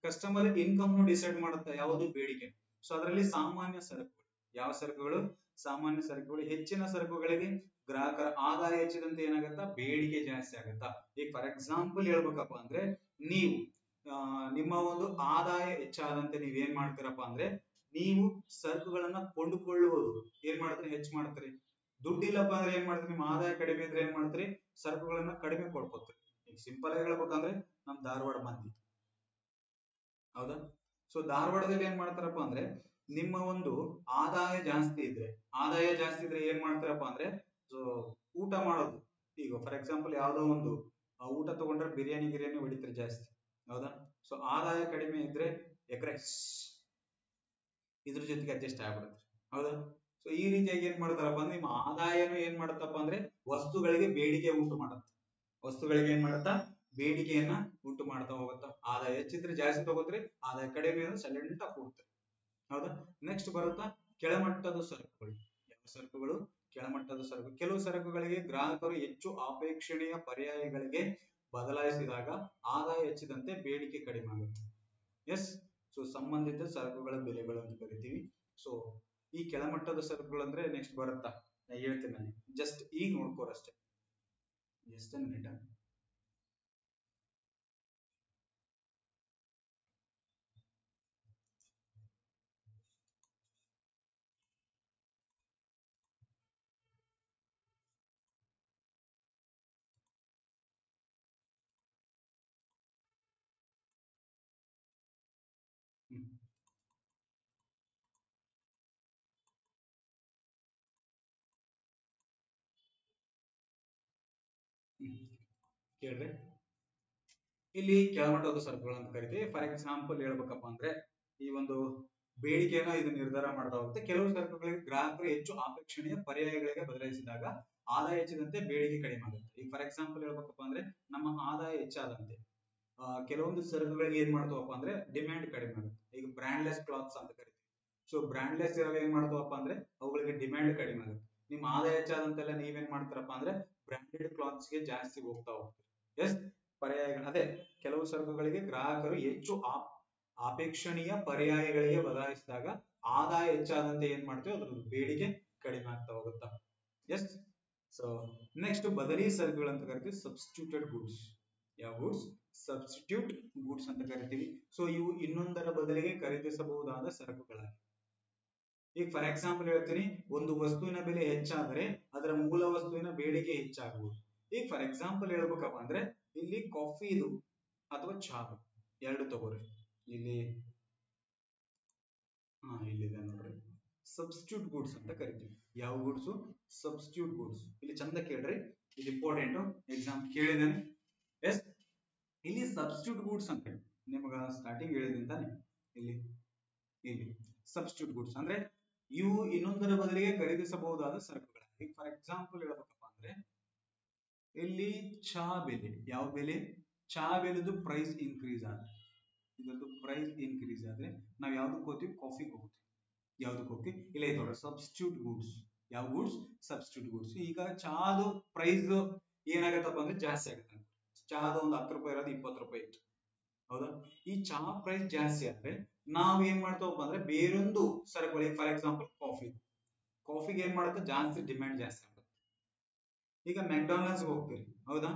ಕಸ್ಟಮರ್ ಇನ್ಕಮ್ ಡಿಸೈಡ್ ಮಾಡುತ್ತಾ ಯಾವುದು? ಬೇಡಿಕೆ. ಸೊ ಅದರಲ್ಲಿ ಸಾಮಾನ್ಯ ಸರಕುಗಳು. ಯಾವ ಸರಕುಗಳು? ಸಾಮಾನ್ಯ ಸರಕುಗಳು. ಹೆಚ್ಚಿನ ಸರಕುಗಳಿಗೆ ಗ್ರಾಹಕರ ಆದಾಯ ಹೆಚ್ಚಿದಂತೆ ಏನಾಗತ್ತಾ, ಬೇಡಿಕೆ ಜಾಸ್ತಿ ಆಗತ್ತಾ. ಈಗ ಫಾರ್ ಎಕ್ಸಾಂಪಲ್ ಹೇಳ್ಬೇಕಪ್ಪ ಅಂದ್ರೆ, ನೀವು ನಿಮ್ಮ ಒಂದು ಆದಾಯ ಹೆಚ್ಚಾದಂತೆ ನೀವ್ ಏನ್ ಮಾಡ್ತೀರಪ್ಪ ಅಂದ್ರೆ, ನೀವು ಸರಕುಗಳನ್ನ ಕೊಂಡುಕೊಳ್ಳುವುದು ಏನ್ ಮಾಡ್ತೀರಿ? ಹೆಚ್ಚು ಮಾಡ್ತೀರಿ. ದುಡ್ಡಿಲ್ಲಪ್ಪ ಅಂದ್ರೆ ಏನ್ ಮಾಡ್ತೀರಿ? ನಿಮ್ಮ ಆದಾಯ ಕಡಿಮೆ ಇದ್ರೆ ಏನ್ ಮಾಡ್ತೀರಿ? ಸರಕುಗಳನ್ನ ಕಡಿಮೆ ಕೊಂಡ್ಕೊತೀರಿ. ಈಗ ಸಿಂಪಲ್ ಆಗಿ ಹೇಳ್ಬೇಕಂದ್ರೆ ನಮ್ ಧಾರವಾಡ ಮಂದಿ, ಹೌದಾ? ಸೊ ಧಾರವಾಡದಲ್ಲಿ ಏನ್ ಮಾಡ್ತಾರಪ್ಪ ಅಂದ್ರೆ, ನಿಮ್ಮ ಒಂದು ಆದಾಯ ಜಾಸ್ತಿ ಇದ್ರೆ ಏನ್ ಮಾಡ್ತಾರಪ್ಪ ಅಂದ್ರೆ, ಸೊ ಊಟ ಮಾಡೋದು. ಈಗ ಫಾರ್ ಎಕ್ಸಾಂಪಲ್ ಯಾವ್ದೋ ಒಂದು ಊಟ ತಗೊಂಡ್ರೆ ಬಿರಿಯಾನಿ ಹೊಡಿತಾರೆ ಜಾಸ್ತಿ, ಹೌದಾ? ಸೊ ಆದಾಯ ಕಡಿಮೆ ಇದ್ರೆ ಎಗ್ ರೈಸ್ ಇದ್ರ ಜೊತೆಗೆ ಅಡ್ಜಸ್ಟ್ ಆಗ್ಬಿಡುತ್ತೆ, ಹೌದಾ? ಸೊ ಈ ರೀತಿಯಾಗಿ ಏನ್ ಮಾಡ್ತಾರಪ್ಪ ಅಂದ್ರೆ, ನಿಮ್ಮ ಆದಾಯನು ಏನ್ ಮಾಡುತ್ತಪ್ಪ ಅಂದ್ರೆ ವಸ್ತುಗಳಿಗೆ ಬೇಡಿಕೆ ಉಂಟು ಮಾಡುತ್ತೆ. ವಸ್ತುಗಳಿಗೆ ಏನ್ ಮಾಡುತ್ತಾ? ಬೇಡಿಕೆಯನ್ನ ಉಂಟು ಮಾಡ್ತಾ ಹೋಗುತ್ತಾ. ಆದಾಯ ಹೆಚ್ಚಿದ್ರೆ ಜಾಸ್ತಿ ತಗೋತ್ರಿ, ಆದಾಯ ಕಡಿಮೆ ಅಂದ್ರೆ ಸೈಲೆಂಟ್ ಆಗಿ ಕೂಡ್ತಾರೆ, ಹೌದಾ? ನೆಕ್ಸ್ಟ್ ಬರುತ್ತಾ ಕೆಳಮಟ್ಟದ ಸರಕುಗಳು. ಯಾವ ಸರಕುಗಳು? ಕೆಳಮಟ್ಟದ ಸರಕು. ಕೆಲವು ಸರಕುಗಳಿಗೆ ಗ್ರಾಹಕರು ಹೆಚ್ಚು ಅಪೇಕ್ಷಣೀಯ ಪರ್ಯಾಯಗಳಿಗೆ ಬದಲಾಯಿಸಿದಾಗ ಆದಾಯ ಹೆಚ್ಚಿದಂತೆ ಬೇಡಿಕೆ ಕಡಿಮೆ ಆಗುತ್ತೆ. ಎಸ್, ಸೊ ಸಂಬಂಧಿತ ಸರಕುಗಳ ಬೆಲೆಗಳು ಅಂತ ಕರಿತೀವಿ. ಸೊ ಈ ಕೆಳಮಟ್ಟದ ಸರಕುಗಳು ಅಂದ್ರೆ ನೆಕ್ಸ್ಟ್ ಬರುತ್ತಾ, ನಾ ಹೇಳ್ತೀನಿ ನಾನು, ಜಸ್ಟ್ ಈಗ ನೋಡ್ಕೋರಷ್ಟೇ. Just minute. ಕೇಳ್ರಿ, ಇಲ್ಲಿ ಕೆಳಮಟ್ಟದ ಸರಕುಗಳು ಅಂತ ಕರಿತೀವಿ. ಫಾರ್ ಎಕ್ಸಾಂಪಲ್ ಹೇಳ್ಬೇಕಪ್ಪ ಅಂದ್ರೆ, ಈ ಒಂದು ಬೇಡಿಕೆನ ಇದು ನಿರ್ಧಾರ ಮಾಡ್ತಾ ಹೋಗುತ್ತೆ. ಕೆಲವು ಸರಕುಗಳಿಗೆ ಗ್ರಾಹಕರು ಹೆಚ್ಚು ಅಪೇಕ್ಷಣೀಯ ಪರ್ಯಾಯಗಳಿಗೆ ಬದಲಾಯಿಸಿದಾಗ ಆದಾಯ ಹೆಚ್ಚಿದಂತೆ ಬೇಡಿಕೆ ಕಡಿಮೆ ಆಗುತ್ತೆ. ಈಗ ಫಾರ್ ಎಕ್ಸಾಂಪಲ್ ಹೇಳ್ಬೇಕಪ್ಪ ಅಂದ್ರೆ, ನಮ್ಮ ಆದಾಯ ಹೆಚ್ಚಾದಂತೆ ಕೆಲವೊಂದು ಸರಕುಗಳಿಗೆ ಏನ್ ಮಾಡ್ತಾವಪ್ಪ ಅಂದ್ರೆ ಡಿಮ್ಯಾಂಡ್ ಕಡಿಮೆ ಆಗುತ್ತೆ. ಈಗ ಬ್ರಾಂಡ್ಲೆಸ್ ಕ್ಲಾತ್ಸ್ ಅಂತ ಕರಿತೀವಿ. ಸೊ ಬ್ರಾಂಡ್ಲೆಸ್ ಇರೋ ಏನ್ ಮಾಡ್ತಾವಪ್ಪ ಅಂದ್ರೆ ಅವುಗಳಿಗೆ ಡಿಮ್ಯಾಂಡ್ ಕಡಿಮೆ ಆಗುತ್ತೆ. ನಿಮ್ಮ ಆದಾಯ ಹೆಚ್ಚಾದಂತೆಲ್ಲ ನೀವೇನ್ ಮಾಡ್ತಾರಪ್ಪ ಅಂದ್ರೆ ಬ್ರಾಂಡೆಡ್ ಕ್ಲಾತ್ಸ್ ಗೆ ಜಾಸ್ತಿ ಹೋಗ್ತಾ ಹೋಗ್ತೀರಿ. ಎಸ್, ಪರ್ಯಾಯಗಳು ಅದೇ, ಕೆಲವು ಸರಕುಗಳಿಗೆ ಗ್ರಾಹಕರು ಹೆಚ್ಚು ಅಪೇಕ್ಷಣೀಯ ಪರ್ಯಾಯಗಳಿಗೆ ಬದಲಾಯಿಸಿದಾಗ ಆದಾಯ ಹೆಚ್ಚಾದಂತೆ ಏನ್ ಮಾಡ್ತೀವಿ, ಅದ್ರ ಬೇಡಿಕೆ ಕಡಿಮೆ ಆಗ್ತಾ ಹೋಗುತ್ತಾ. ಎಸ್, ಸೊ ನೆಕ್ಸ್ಟ್ ಬದಲಿ ಸರಕುಗಳು ಅಂತ ಕರಿತೀವಿ. Substituted goods. ಯಾವ ಗೂಡ್ಸ್? ಸಬ್ಸ್ಟಿಟ್ಯೂಟ್ ಗೂಡ್ಸ್ ಅಂತ ಕರಿತೀವಿ. ಸೊ ಇವು ಇನ್ನೊಂದರ ಬದಲಿಗೆ ಖರೀದಿಸಬಹುದಾದ ಸರಕುಗಳಾಗಿವೆ. ಈಗ ಫಾರ್ ಎಕ್ಸಾಂಪಲ್ ಹೇಳ್ತೀನಿ, ಒಂದು ವಸ್ತುವಿನ ಬೆಲೆ ಹೆಚ್ಚಾದರೆ ಅದರ ಮೂಲ ವಸ್ತುವಿನ ಬೇಡಿಕೆ ಹೆಚ್ಚಾಗುವುದು. ಈಗ ಫಾರ್ ಎಕ್ಸಾಂಪಲ್ ಹೇಳ್ಬೇಕಪ್ಪ ಅಂದ್ರೆ ಇಲ್ಲಿ ಕಾಫಿ ಇದು ಅಥವಾ ಚಹಾ ಎರಡು ತಗೋರಿ. ಇಲ್ಲಿ ಇಲ್ಲಿದೆ ನೋಡ್ರಿ, ಸಬ್ಸ್ಟಿಟ್ಯೂಟ್ ಗೂಡ್ಸ್ ಅಂತ ಕರಿತೀವಿ. ಯಾವ ಗೂಡ್ಸ್? Substitute goods. ಇಲ್ಲಿ ಚಂದ ಕೇಳ್ರಿ, ಇದು ಇಂಪಾರ್ಟೆಂಟ್, ಎಕ್ಸಾಮ್ ಕೇಳಿದಾನೆ. ಎಸ್, ಇಲ್ಲಿ ಸಬ್ಸ್ಟಿಟ್ಯೂಟ್ ಗೂಡ್ಸ್ ಅಂತ ನಿಮಗ ಸ್ಟಾರ್ಟಿಂಗ್ ಹೇಳಿದ್ದೀನಿ ತಾನೆ. ಇಲ್ಲಿ ಇಲ್ಲಿ ಸಬ್ಸ್ಟಿಟ್ಯೂಟ್ ಗೂಡ್ಸ್ ಅಂದ್ರೆ ಇವು ಇನ್ನೊಂದರ ಬದಲಿಗೆ ಖರೀದಿಸಬಹುದಾದ ಸರಕುಗಳಾಗಿ. ಫಾರ್ ಎಕ್ಸಾಂಪಲ್ ಹೇಳ್ಬೇಕಪ್ಪ ಅಂದ್ರೆ ಇಲ್ಲಿ ಚಹಾ ಬೆಲೆ, ಯಾವ ಬೆಲೆ? ಚಹಾ ಬೆಲೆದು ಪ್ರೈಸ್ ಇನ್ಕ್ರೀಸ್ ಆದ್ರೆ, ಇದರದ್ದು ಪ್ರೈಸ್ ಇನ್ಕ್ರೀಸ್ ಆದ್ರೆ ನಾವು ಯಾವ್ದಕ್ಕೆ ಹೋಗ್ತೀವಿ? ಕಾಫಿಗೆ ಹೋಗ್ತೀವಿ. ಯಾವ್ದಕ್ಕೆ ಹೋಗ್ತೀವಿ? ಇಲ್ಲ ಇದು ನೋಡ್ರಿ, ಸಬ್ಸ್ಟಿಟ್ಯೂಟ್ ಗೂಡ್ಸ್. ಯಾವ ಗೂಡ್ಸ್? Substitute goods. ಈಗ ಚಹಾದು ಪ್ರೈಸ್ ಏನಾಗತ್ತಪ್ಪ ಅಂದ್ರೆ ಜಾಸ್ತಿ ಆಗುತ್ತೆ. ಚಹಾದ ಒಂದು 10 ರೂಪಾಯಿ ಇರೋದು 20 ರೂಪಾಯಿ ಇತ್ತು, ಹೌದಾ? ಈ ಚಹಾ ಪ್ರೈಸ್ ಜಾಸ್ತಿ ಆದ್ರೆ ನಾವ್ ಏನ್ ಮಾಡ್ತಾವಪ್ಪ ಅಂದ್ರೆ ಬೇರೊಂದು ಸರಕುಗಳಿಗೆ, ಫಾರ್ ಎಕ್ಸಾಂಪಲ್ ಕಾಫಿಗೆ ಏನ್ ಮಾಡುತ್ತೆ? ಜಾಸ್ತಿ ಡಿಮ್ಯಾಂಡ್ ಜಾಸ್ತಿ ಆಗುತ್ತೆ. ಈಗ ಮೆಕ್ಡೊನಾಲ್ಡ್ಸ್ ಹೋಗ್ತೀರಿ, ಹೌದಾ?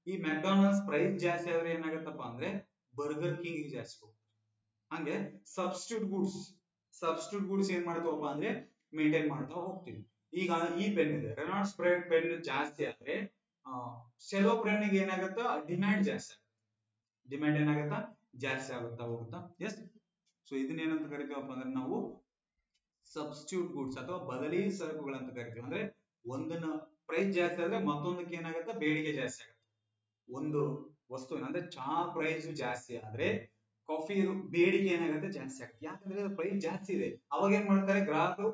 ಈ ಮೆಕ್ಡೊನಾಲ್ಡ್ಸ್ ಪ್ರೈಸ್ ಜಾಸ್ತಿ ಆದ್ರೆ ಏನಾಗತ್ತಪ್ಪ ಅಂದ್ರೆ ಬರ್ಗರ್ ಕಿಂಗ್ ಜಾಸ್ತಿ ಹೋಗ್ತದೆ. ಹಂಗೆ ಸಬ್ಸ್ಟಿಟ್ಯೂಟ್ ಗೂಡ್ಸ್ ಏನ್ ಮಾಡ್ತಾವಪ್ಪ ಅಂದ್ರೆ ಮೇಂಟೈನ್ ಮಾಡ್ತಾ ಹೋಗ್ತೀವಿ. ಈಗ ಈ ಪೆನ್ ಇದೆ, ರೆನಾಲ್ಡ್ಸ್ ಪೆನ್ ಜಾಸ್ತಿ ಆದ್ರೆ ಸೆಲೋ ಪೆನ್ನಿಗೆ ಏನಾಗುತ್ತಾ? ಡಿಮ್ಯಾಂಡ್ ಜಾಸ್ತಿ ಆಗುತ್ತೆ. ಡಿಮ್ಯಾಂಡ್ ಏನಾಗುತ್ತಾ? ಜಾಸ್ತಿ ಆಗುತ್ತಾ ಹೋಗುತ್ತಾ. ಎಸ್, ಸೊ ಇದನ್ನ ಏನಂತ ಕರಿತೀವಪ್ಪ ಅಂದ್ರೆ ನಾವು ಸಬ್ಸ್ಟಿಟ್ಯೂಟ್ ಗೂಡ್ಸ್ ಅಥವಾ ಬದಲಿ ಸರಕುಗಳಂತ ಕರಿತೀವಿ. ಅಂದ್ರೆ ಒಂದನ್ನ ಪ್ರೈಸ್ ಜಾಸ್ತಿ ಆದ್ರೆ ಮತ್ತೊಂದಕ್ಕೆ ಏನಾಗುತ್ತೆ? ಬೇಡಿಕೆ ಜಾಸ್ತಿ ಆಗುತ್ತೆ. ಒಂದು ವಸ್ತುವಿನ ಅಂದ್ರೆ ಚಹಾ ಪ್ರೈಸ್ ಜಾಸ್ತಿ ಆದ್ರೆ ಕಾಫಿ ಬೇಡಿಕೆ ಏನಾಗುತ್ತೆ? ಜಾಸ್ತಿ ಆಗುತ್ತೆ. ಯಾಕಂದ್ರೆ ಪ್ರೈಸ್ ಜಾಸ್ತಿ ಇದೆ. ಅವಾಗ ಏನ್ ಮಾಡ್ತಾರೆ ಗ್ರಾಹಕರು?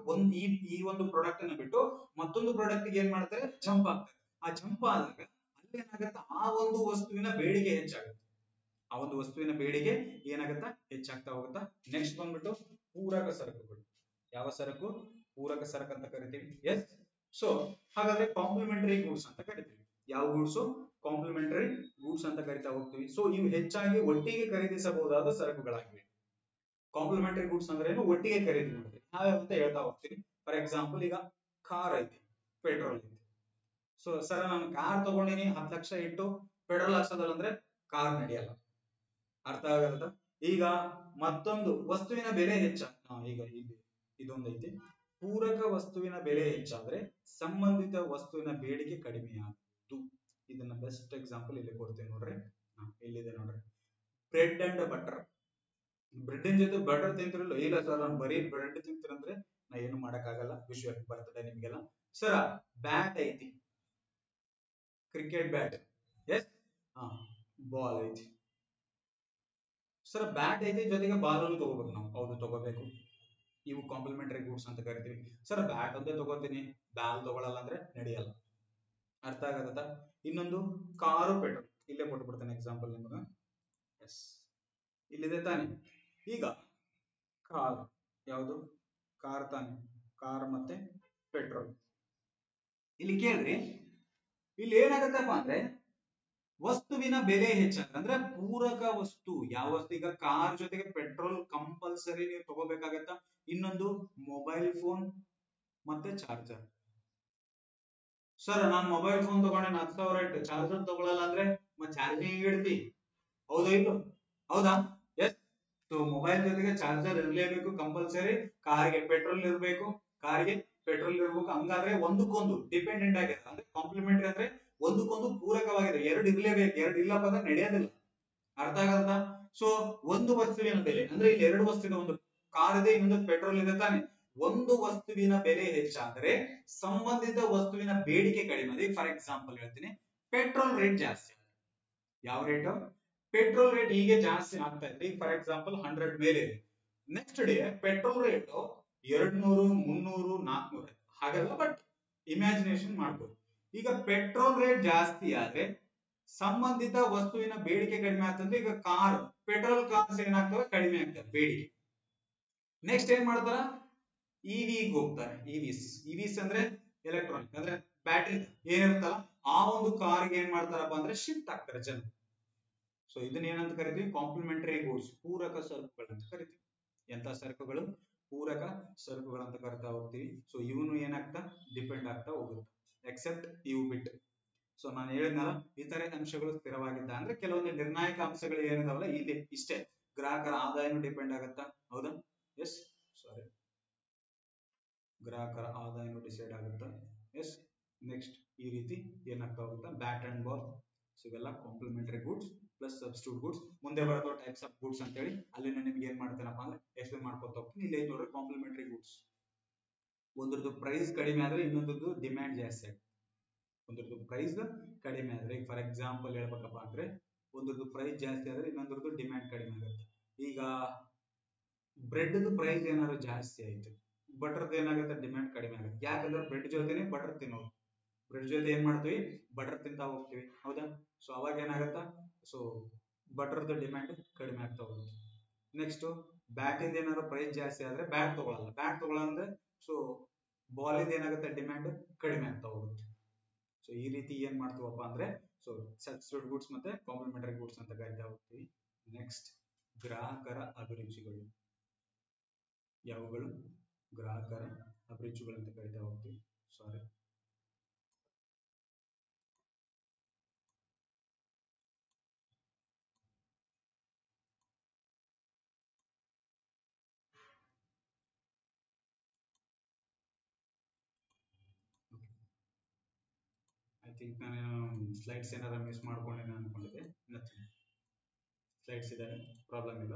ಈ ಒಂದು ಪ್ರಾಡಕ್ಟ್ ಅನ್ನ ಬಿಟ್ಟು ಮತ್ತೊಂದು ಪ್ರಾಡಕ್ಟ್ ಗೆ ಏನ್ ಮಾಡ್ತಾರೆ? ಜಂಪ್ ಆಗ್ತಾರೆ. ಆ ಜಂಪ್ ಆದಾಗ ಅಲ್ಲಿ ಏನಾಗುತ್ತೆ? ಆ ಒಂದು ವಸ್ತುವಿನ ಬೇಡಿಕೆ ಹೆಚ್ಚಾಗುತ್ತೆ. ಆ ಒಂದು ವಸ್ತುವಿನ ಬೇಡಿಕೆ ಏನಾಗುತ್ತಾ? ಹೆಚ್ಚಾಗ್ತಾ ಹೋಗುತ್ತಾ. ನೆಕ್ಸ್ಟ್ ಬಂದ್ಬಿಟ್ಟು ಪೂರಕ ಸರಕುಗಳು. ಯಾವ ಸರಕು? ಪೂರಕ ಸರಕು ಅಂತ ಕರಿತೀವಿ. ಎಸ್, ಸೊ ಹಾಗಾದ್ರೆ ಕಾಂಪ್ಲಿಮೆಂಟರಿ ಗೂಡ್ಸ್ ಅಂತ ಕರಿತೀವಿ. ಯಾವ ಗೂಡ್ಸ್? ಕಾಂಪ್ಲಿಮೆಂಟರಿ ಗೂಡ್ಸ್ ಅಂತ ಕರಿತಾ ಹೋಗ್ತೀವಿ. ಸೊ ಇವು ಹೆಚ್ಚಾಗಿ ಒಟ್ಟಿಗೆ ಖರೀದಿಸಬಹುದಾದ ಸರಕುಗಳಾಗಿವೆ. ಕಾಂಪ್ಲಿಮೆಂಟರಿ ಗೂಡ್ಸ್ ಅಂದ್ರೆ ಏನು? ಒಟ್ಟಿಗೆ ಖರೀದಿ ಮಾಡ್ತೀವಿ. ನಾವೇ ಅಂತ ಹೇಳ್ತಾ ಹೋಗ್ತೀವಿ. ಫಾರ್ ಎಕ್ಸಾಂಪಲ್ ಈಗ ಕಾರ್ ಐತಿ, ಪೆಟ್ರೋಲ್ ಐತಿ. ಸೊ ಸರ್ ನಾನು ಕಾರ್ ತಗೊಂಡಿನಿ 10 ಲಕ್ಷ ಇಟ್ಟು ಪೆಟ್ರೋಲ್ ಹಾಕ್ಸೋದಲ್ಲ ಅಂದ್ರೆ ಕಾರ್ ನಡೆಯಲ್ಲ. ಅರ್ಥ ಆಗತ್ತ? ಈಗ ಮತ್ತೊಂದು ವಸ್ತುವಿನ ಬೆಲೆ ಈಗ ಇದೊಂದೈತಿ, ಪೂರಕ ವಸ್ತುವಿನ ಬೆಲೆ ಹೆಚ್ಚಾದ್ರೆ ಸಂಬಂಧಿತ ವಸ್ತುವಿನ ಬೇಡಿಕೆ ಕಡಿಮೆಯಾಗುವುದು. ಇದನ್ನ ಬೆಸ್ಟ್ ಎಕ್ಸಾಂಪಲ್ ಇಲ್ಲಿ ಕೊಡ್ತೀನಿ ನೋಡ್ರಿ. ಇಲ್ಲಿದೆ ನೋಡ್ರಿ, ಬ್ರೆಡ್ ಅಂಡ್ ಬಟರ್. ಬ್ರೆಡ್ ಜೊತೆ ಬಟರ್ ತಿಂತಿರಲ್ಲ? ಇಲ್ಲ ಸರ್ ನಾನು ಬರೀ ಬ್ರೆಡ್ ತಿಂತೀರಂದ್ರೆ ನಾ ಏನು ಮಾಡಕ್ ಆಗಲ್ಲ. ವಿಷಯ ಬರ್ತದೆ ನಿಮ್ಗೆಲ್ಲ. ಸರ ಬ್ಯಾಟ್ ಐತಿ, ಕ್ರಿಕೆಟ್ ಬ್ಯಾಟ್. ಎಸ್, ಬಾಲ್ ಐತಿ. ಸರ್ ಬ್ಯಾಟ್ ಐತಿ, ಜೊತೆಗೆ ಬಾಲ್ ಅನ್ನು ತಗೋಬೇಕು ನಾವು. ಹೌದು, ತಗೋಬೇಕು. ಇವು ಕಾಂಪ್ಲಿಮೆಂಟರಿ ಗೂಡ್ಸ್ ಅಂತ ಕರಿತೀವಿ. ಸರ್ ಬ್ಯಾಟ್ ಒಂದೇ ತಗೋತೀನಿ, ಬಾಲ್ ತಗೊಳಲ್ಲ ಅಂದ್ರೆ ನಡೆಯಲ್ಲ. ಅರ್ಥ ಆಗತ್ತ? ಇನ್ನೊಂದು ಕಾರು ಪೆಟ್ರೋಲ್. ಇಲ್ಲೇ ಕೊಟ್ಬಿಡ್ತೇನೆ ಎಕ್ಸಾಂಪಲ್ ನಿಮಗ. ಎಸ್, ಇಲ್ಲಿದೆ ತಾನೆ. ಈಗ ಕಾರ್ ಯಾವುದು? ಕಾರ್ ತಾನೆ. ಕಾರ್ ಮತ್ತೆ ಪೆಟ್ರೋಲ್. ಇಲ್ಲಿ ಕೇಳ್ರಿ, ಇಲ್ಲಿ ಏನಾಗತ್ತಪ್ಪ ಅಂದ್ರೆ ವಸ್ತುವಿನ ಬೆಲೆ ಹೆಚ್ಚಾದ್ರೆ ಅಂದ್ರೆ ಪೂರಕ ವಸ್ತು. ಯಾವ ವಸ್ತು? ಈಗ ಕಾರ್ ಜೊತೆಗೆ ಪೆಟ್ರೋಲ್ ಕಂಪಲ್ಸರಿ ನೀವು ತಗೋಬೇಕಾಗತ್ತ. ಇನ್ನೊಂದು ಮೊಬೈಲ್ ಫೋನ್ ಮತ್ತೆ ಚಾರ್ಜರ್. ಸರ್ ನಾನು ಮೊಬೈಲ್ ಫೋನ್ ತಗೊಂಡೆ 10,000 ಇಟ್ಟು ಚಾರ್ಜರ್ ತಗೊಳ್ಳಲ್ಲ ಅಂದ್ರೆ ಮತ್ತೆ ಚಾರ್ಜಿಂಗ್ ಇಡ್ತಿ? ಹೌದಾ ಇಲ್ಲ? ಹೌದಾ? ಎಸ್, ಸೊ ಮೊಬೈಲ್ ಜೊತೆಗೆ ಚಾರ್ಜರ್ ಇರಲೇಬೇಕು ಕಂಪಲ್ಸರಿ. ಕಾರಿಗೆ ಪೆಟ್ರೋಲ್ ಇರಬೇಕು, ಕಾರಿಗೆ ಪೆಟ್ರೋಲ್ ಇರಬೇಕು. ಹಂಗಾದ್ರೆ ಒಂದಕ್ಕೊಂದು ಡಿಪೆಂಡೆಂಟ್ ಆಗಿದೆ. ಅಂದ್ರೆ ಕಾಂಪ್ಲಿಮೆಂಟರಿ ಅಂದ್ರೆ ಒಂದಕ್ಕೊಂದು ಪೂರಕವಾಗಿದೆ. ಎರಡು ಇರ್ಲೇಬೇಕು, ಎರಡು ಇಲ್ಲಪ್ಪ ಅಂದ್ರೆ ನಡೆಯೋದಿಲ್ಲ. ಅರ್ಥ ಆಗತ್ತಾ? ಸೊ ಒಂದು ವಸ್ತುವಿನ ಬೆಲೆ ಅಂದ್ರೆ ಇಲ್ಲಿ ಎರಡು ವಸ್ತುವಿನ, ಒಂದು ಕಾರ್ ಇದೆ, ಇನ್ನೊಂದು ಪೆಟ್ರೋಲ್ ಇದೆ ತಾನೆ. ಒಂದು ವಸ್ತುವಿನ ಬೆಲೆ ಹೆಚ್ಚಾದ್ರೆ ಸಂಬಂಧಿತ ವಸ್ತುವಿನ ಬೇಡಿಕೆ ಕಡಿಮೆ. ಅದೇ ಫಾರ್ ಎಕ್ಸಾಂಪಲ್ ಹೇಳ್ತೀನಿ, ಪೆಟ್ರೋಲ್ ರೇಟ್ ಜಾಸ್ತಿ. ಯಾವ ರೇಟ್? ಪೆಟ್ರೋಲ್ ರೇಟ್ ಹೀಗೆ ಜಾಸ್ತಿ ಆಗ್ತಾ ಇದೆ. ಫಾರ್ ಎಕ್ಸಾಂಪಲ್ 100 ಮೇಲೆ ಇದೆ. ನೆಕ್ಸ್ಟ್ ಡೇ ಪೆಟ್ರೋಲ್ ರೇಟ್ 200, 300, 400 ಹಾಗಲ್ಲ. ಬಟ್ ಇಮ್ಯಾಜಿನೇಷನ್ ಮಾಡ್ಬೋದು. ಈಗ ಪೆಟ್ರೋಲ್ ರೇಟ್ ಜಾಸ್ತಿ ಆದ್ರೆ ಸಂಬಂಧಿತ ವಸ್ತುವಿನ ಬೇಡಿಕೆ ಕಡಿಮೆ ಆಗ್ತದೆ. ಈಗ ಕಾರ್, ಪೆಟ್ರೋಲ್ ಕಾರ್ಸ್ ಏನಾಗ್ತವೆ? ಕಡಿಮೆ ಆಗ್ತವೆ ಬೇಡಿಕೆ. ನೆಕ್ಸ್ಟ್ ಏನ್ ಮಾಡ್ತಾರ? ಇವಿ ಹೋಗ್ತಾರೆ. ಇವಿಸ್ ಅಂದ್ರೆ ಎಲೆಕ್ಟ್ರಾನಿಕ್, ಅಂದ್ರೆ ಬ್ಯಾಟರಿ ಏನಿರ್ತಲ್ಲ ಆ ಒಂದು ಕಾರ್ಗೆ ಏನ್ ಮಾಡ್ತಾರಪ್ಪ ಅಂದ್ರೆ ಶಿಫ್ಟ್ ಆಗ್ತಾರೆ ಜನ. ಸೊ ಇದನ್ನ ಏನಂತ ಕರಿತೀವಿ? ಕಾಂಪ್ಲಿಮೆಂಟರಿ ಗೂಡ್ಸ್, ಪೂರಕ ಸರಕುಗಳು ಅಂತ ಕರಿತೀವಿ. ಎಂತ ಸರಕುಗಳು? ಪೂರಕ ಸರಕುಗಳು ಅಂತ ಕರಿತಾ ಹೋಗ್ತೀವಿ. ಸೊ ಇವನು ಏನಾಗ್ತಾ? ಡಿಪೆಂಡ್ ಆಗ್ತಾ ಹೋಗುತ್ತೆ, ಎಕ್ಸೆಪ್ಟ್ ಇವು ಬಿಟ್ಟು. ಸೊ ನಾನು ಹೇಳಿದ್ನಲ್ಲ, ಇತರೆ ಅಂಶಗಳು ಸ್ಥಿರವಾಗಿದ್ದ ಅಂದ್ರೆ ಕೆಲವೊಂದು ನಿರ್ಣಾಯಕ ಅಂಶಗಳು ಏನಿದಾವಲ್ಲ ಇಲ್ಲಿ ಇಷ್ಟೇ. ಗ್ರಾಹಕರ ಆದಾಯನೂ ಡಿಪೆಂಡ್ ಆಗತ್ತಾ? ಹೌದಾ? ಎಸ್, ಸಾರಿ. ಗ್ರಾಹಕರ ಆದಾಯನು ಡಿಸೈಡ್ ಆಗುತ್ತೆ. ಎಸ್, ನೆಕ್ಸ್ಟ್ ಈ ರೀತಿ ಏನಾಗ್ತಾ ಹೋಗುತ್ತೆ, ಬ್ಯಾಟ್ ಅಂಡ್ ಬಾಲ್. ಸೊ ಇವೆಲ್ಲ complementary goods plus substitute goods. ಮುಂದೆ ಬರೋದು ಟೈಪ್ಸ್ ಆಫ್ ಗೂಡ್ಸ್ ಅಂತ ಹೇಳಿ ಅಲ್ಲಿ ನಾನು ನಿಮ್ಗೆ ಏನ್ ಮಾಡ್ತೇನಪ್ಪ ಅಂದ್ರೆ ಎಕ್ಸ್ಪ್ಲೇನ್ ಮಾಡ್ಕೊತ ಹೋಗ್ತೀನಿ. ಇಲ್ಲಿ ನೋಡ್ರಿ ಕಾಂಪ್ಲಿಮೆಂಟರಿ ಗೂಡ್ಸ್. ಒಂದ್ರದ್ದು ಪ್ರೈಸ್ ಕಡಿಮೆ ಆದ್ರೆ ಇನ್ನೊಂದದ್ದು ಡಿಮ್ಯಾಂಡ್ ಜಾಸ್ತಿ ಆಗುತ್ತೆ. ಒಂದ್ರದ್ದು ಪ್ರೈಸ್ ಕಡಿಮೆ ಆದ್ರೆ, ಈಗ ಫಾರ್ ಎಕ್ಸಾಂಪಲ್ ಹೇಳ್ಬೇಕಪ್ಪ ಅಂದ್ರೆ ಒಂದ್ರದ್ದು ಪ್ರೈಸ್ ಜಾಸ್ತಿ ಆದ್ರೆ ಇನ್ನೊಂದ್ರದ್ದು ಡಿಮ್ಯಾಂಡ್ ಕಡಿಮೆ ಆಗುತ್ತೆ. ಈಗ ಬ್ರೆಡ್ ಪ್ರೈಸ್ ಏನಾದ್ರು ಜಾಸ್ತಿ ಆಯ್ತು, ಬಟರ್ದು ಏನಾಗುತ್ತೆ, ಡಿಮ್ಯಾಂಡ್ ಕಡಿಮೆ ಆಗುತ್ತೆ. ಯಾಕಂದ್ರೆ ಬ್ರೆಡ್ ಜೊತೆನೆ ಬಟರ್ ತಿನ್ನೋದು, ಬ್ರೆಡ್ ಜೊತೆ ಏನ್ ಮಾಡ್ತೀವಿ, ಬಟರ್ ತಿಂತಾ ಹೋಗ್ತೀವಿ, ಹೌದಾ? ಸೊ ಅವಾಗ ಏನಾಗುತ್ತಾ, ಸೊ ಬಟರ್ದು ಡಿಮ್ಯಾಂಡ್ ಕಡಿಮೆ ಆಗ್ತಾ ಹೋಗುತ್ತೆ. ನೆಕ್ಸ್ಟ್ ಬ್ಯಾಟ್ ಇಂದ ಏನಾದ್ರು ಪ್ರೈಸ್ ಜಾಸ್ತಿ ಆದ್ರೆ ಬ್ಯಾಟ್ ತಗೊಳಲ್ಲ, ಬ್ಯಾಟ್ ತಗೊಳ್ಳಂದ್ರೆ ಸೊ ಬಾಲ್ ಇಂದ ಏನಾಗುತ್ತೆ, ಡಿಮ್ಯಾಂಡ್ ಕಡಿಮೆ ಆಗ್ತಾ ಹೋಗುತ್ತೆ. ಸೊ ಈ ರೀತಿ ಏನ್ ಮಾಡ್ತೀವಪ್ಪ ಅಂದ್ರೆ ಸೊ ಸಬ್ಸ್ಟಿಟ್ಯೂಟ್ ಗೂಡ್ಸ್ ಮತ್ತೆ ಕಾಂಪ್ಲಿಮೆಂಟರಿ ಗೂಡ್ಸ್ ಅಂತ ಕರಿತಾ ಹೋಗ್ತೀವಿ. ನೆಕ್ಸ್ಟ್ ಗ್ರಾಹಕರ ಅಭಿರುಚಿಗಳು. ಯಾವುಗಳು? ಗ್ರಾಹಕರ ಅಭಿರುಚಿಗಳು ಅಂತ ಕರಿತಾ ಹೋಗ್ತೀವಿ. ಸಾರಿ, ಐ ಥಿಂಕ್ ನಾನು ಸ್ಲೈಡ್ಸ್ ಏನಾರ ಮಿಸ್ ಮಾಡ್ಕೊಂಡಿದ್ದೆ ಅನ್ಕೊಂಡಿದ್ದೆ. ಸ್ಲೈಡ್ಸ್ ಇದೆ, ಪ್ರಾಬ್ಲಮ್ ಇಲ್ಲ.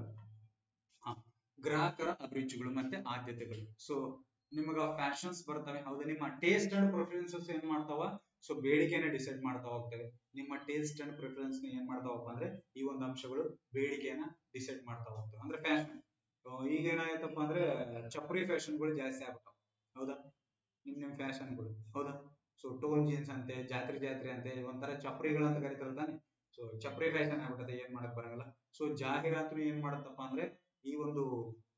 ಗ್ರಾಹಕರ ಅಭಿರುಚಿಗಳು ಮತ್ತೆ ಆದ್ಯತೆಗಳು. ಸೊ ನಿಮಗ ಫ್ಯಾಷನ್ಸ್ ಬರ್ತವೆ, ಹೌದಾ? ನಿಮ್ಮ ಟೇಸ್ಟ್ ಅಂಡ್ ಪ್ರಿಫರೆನ್ಸಸ್ ಏನ್ ಮಾಡ್ತಾವ, ಸೊ ಬೇಡಿಕೆನ ಡಿಸೈಡ್ ಮಾಡ್ತಾ ಹೋಗ್ತವೆ. ನಿಮ್ಮ ಟೇಸ್ಟ್ ಅಂಡ್ ಪ್ರಿಫರೆನ್ಸ್ ಏನ್ ಮಾಡ್ತಾವಪ್ಪ ಅಂದ್ರೆ ಈ ಒಂದು ಅಂಶಗಳು ಬೇಡಿಕೆಯನ್ನ ಡಿಸೈಡ್ ಮಾಡ್ತಾ ಹೋಗ್ತವೆ. ಅಂದ್ರೆ ಫ್ಯಾಷನ್ ಈಗ ಏನಾಯ್ತಪ್ಪ ಅಂದ್ರೆ ಚಪ್ರಿ ಫ್ಯಾಷನ್ಗಳು ಜಾಸ್ತಿ ಆಗ್ತಾವ, ಹೌದಾ? ನಿಮ್ ಫ್ಯಾಷನ್ಗಳು, ಹೌದಾ? ಸೊ ಟೋನ್ ಜೀನ್ಸ್ ಅಂತೆ, ಜಾತ್ರೆ ಜಾತ್ರೆ ಅಂತೆ, ಒಂಥರ ಚಪ್ರಿಗಳು ಅಂತ ಕರೀತಾರೆ ತಾನೆ. ಸೊ ಚಪ್ರಿ ಫ್ಯಾಷನ್ ಆಗ್ಬಿಟ್ಟದೆ, ಏನ್ ಮಾಡಕ್ ಬರಲ್ಲ. ಸೊ ಜಾಹೀರಾತು ಏನ್ ಮಾಡತ್ತಪ್ಪ ಅಂದ್ರೆ ಈ ಒಂದು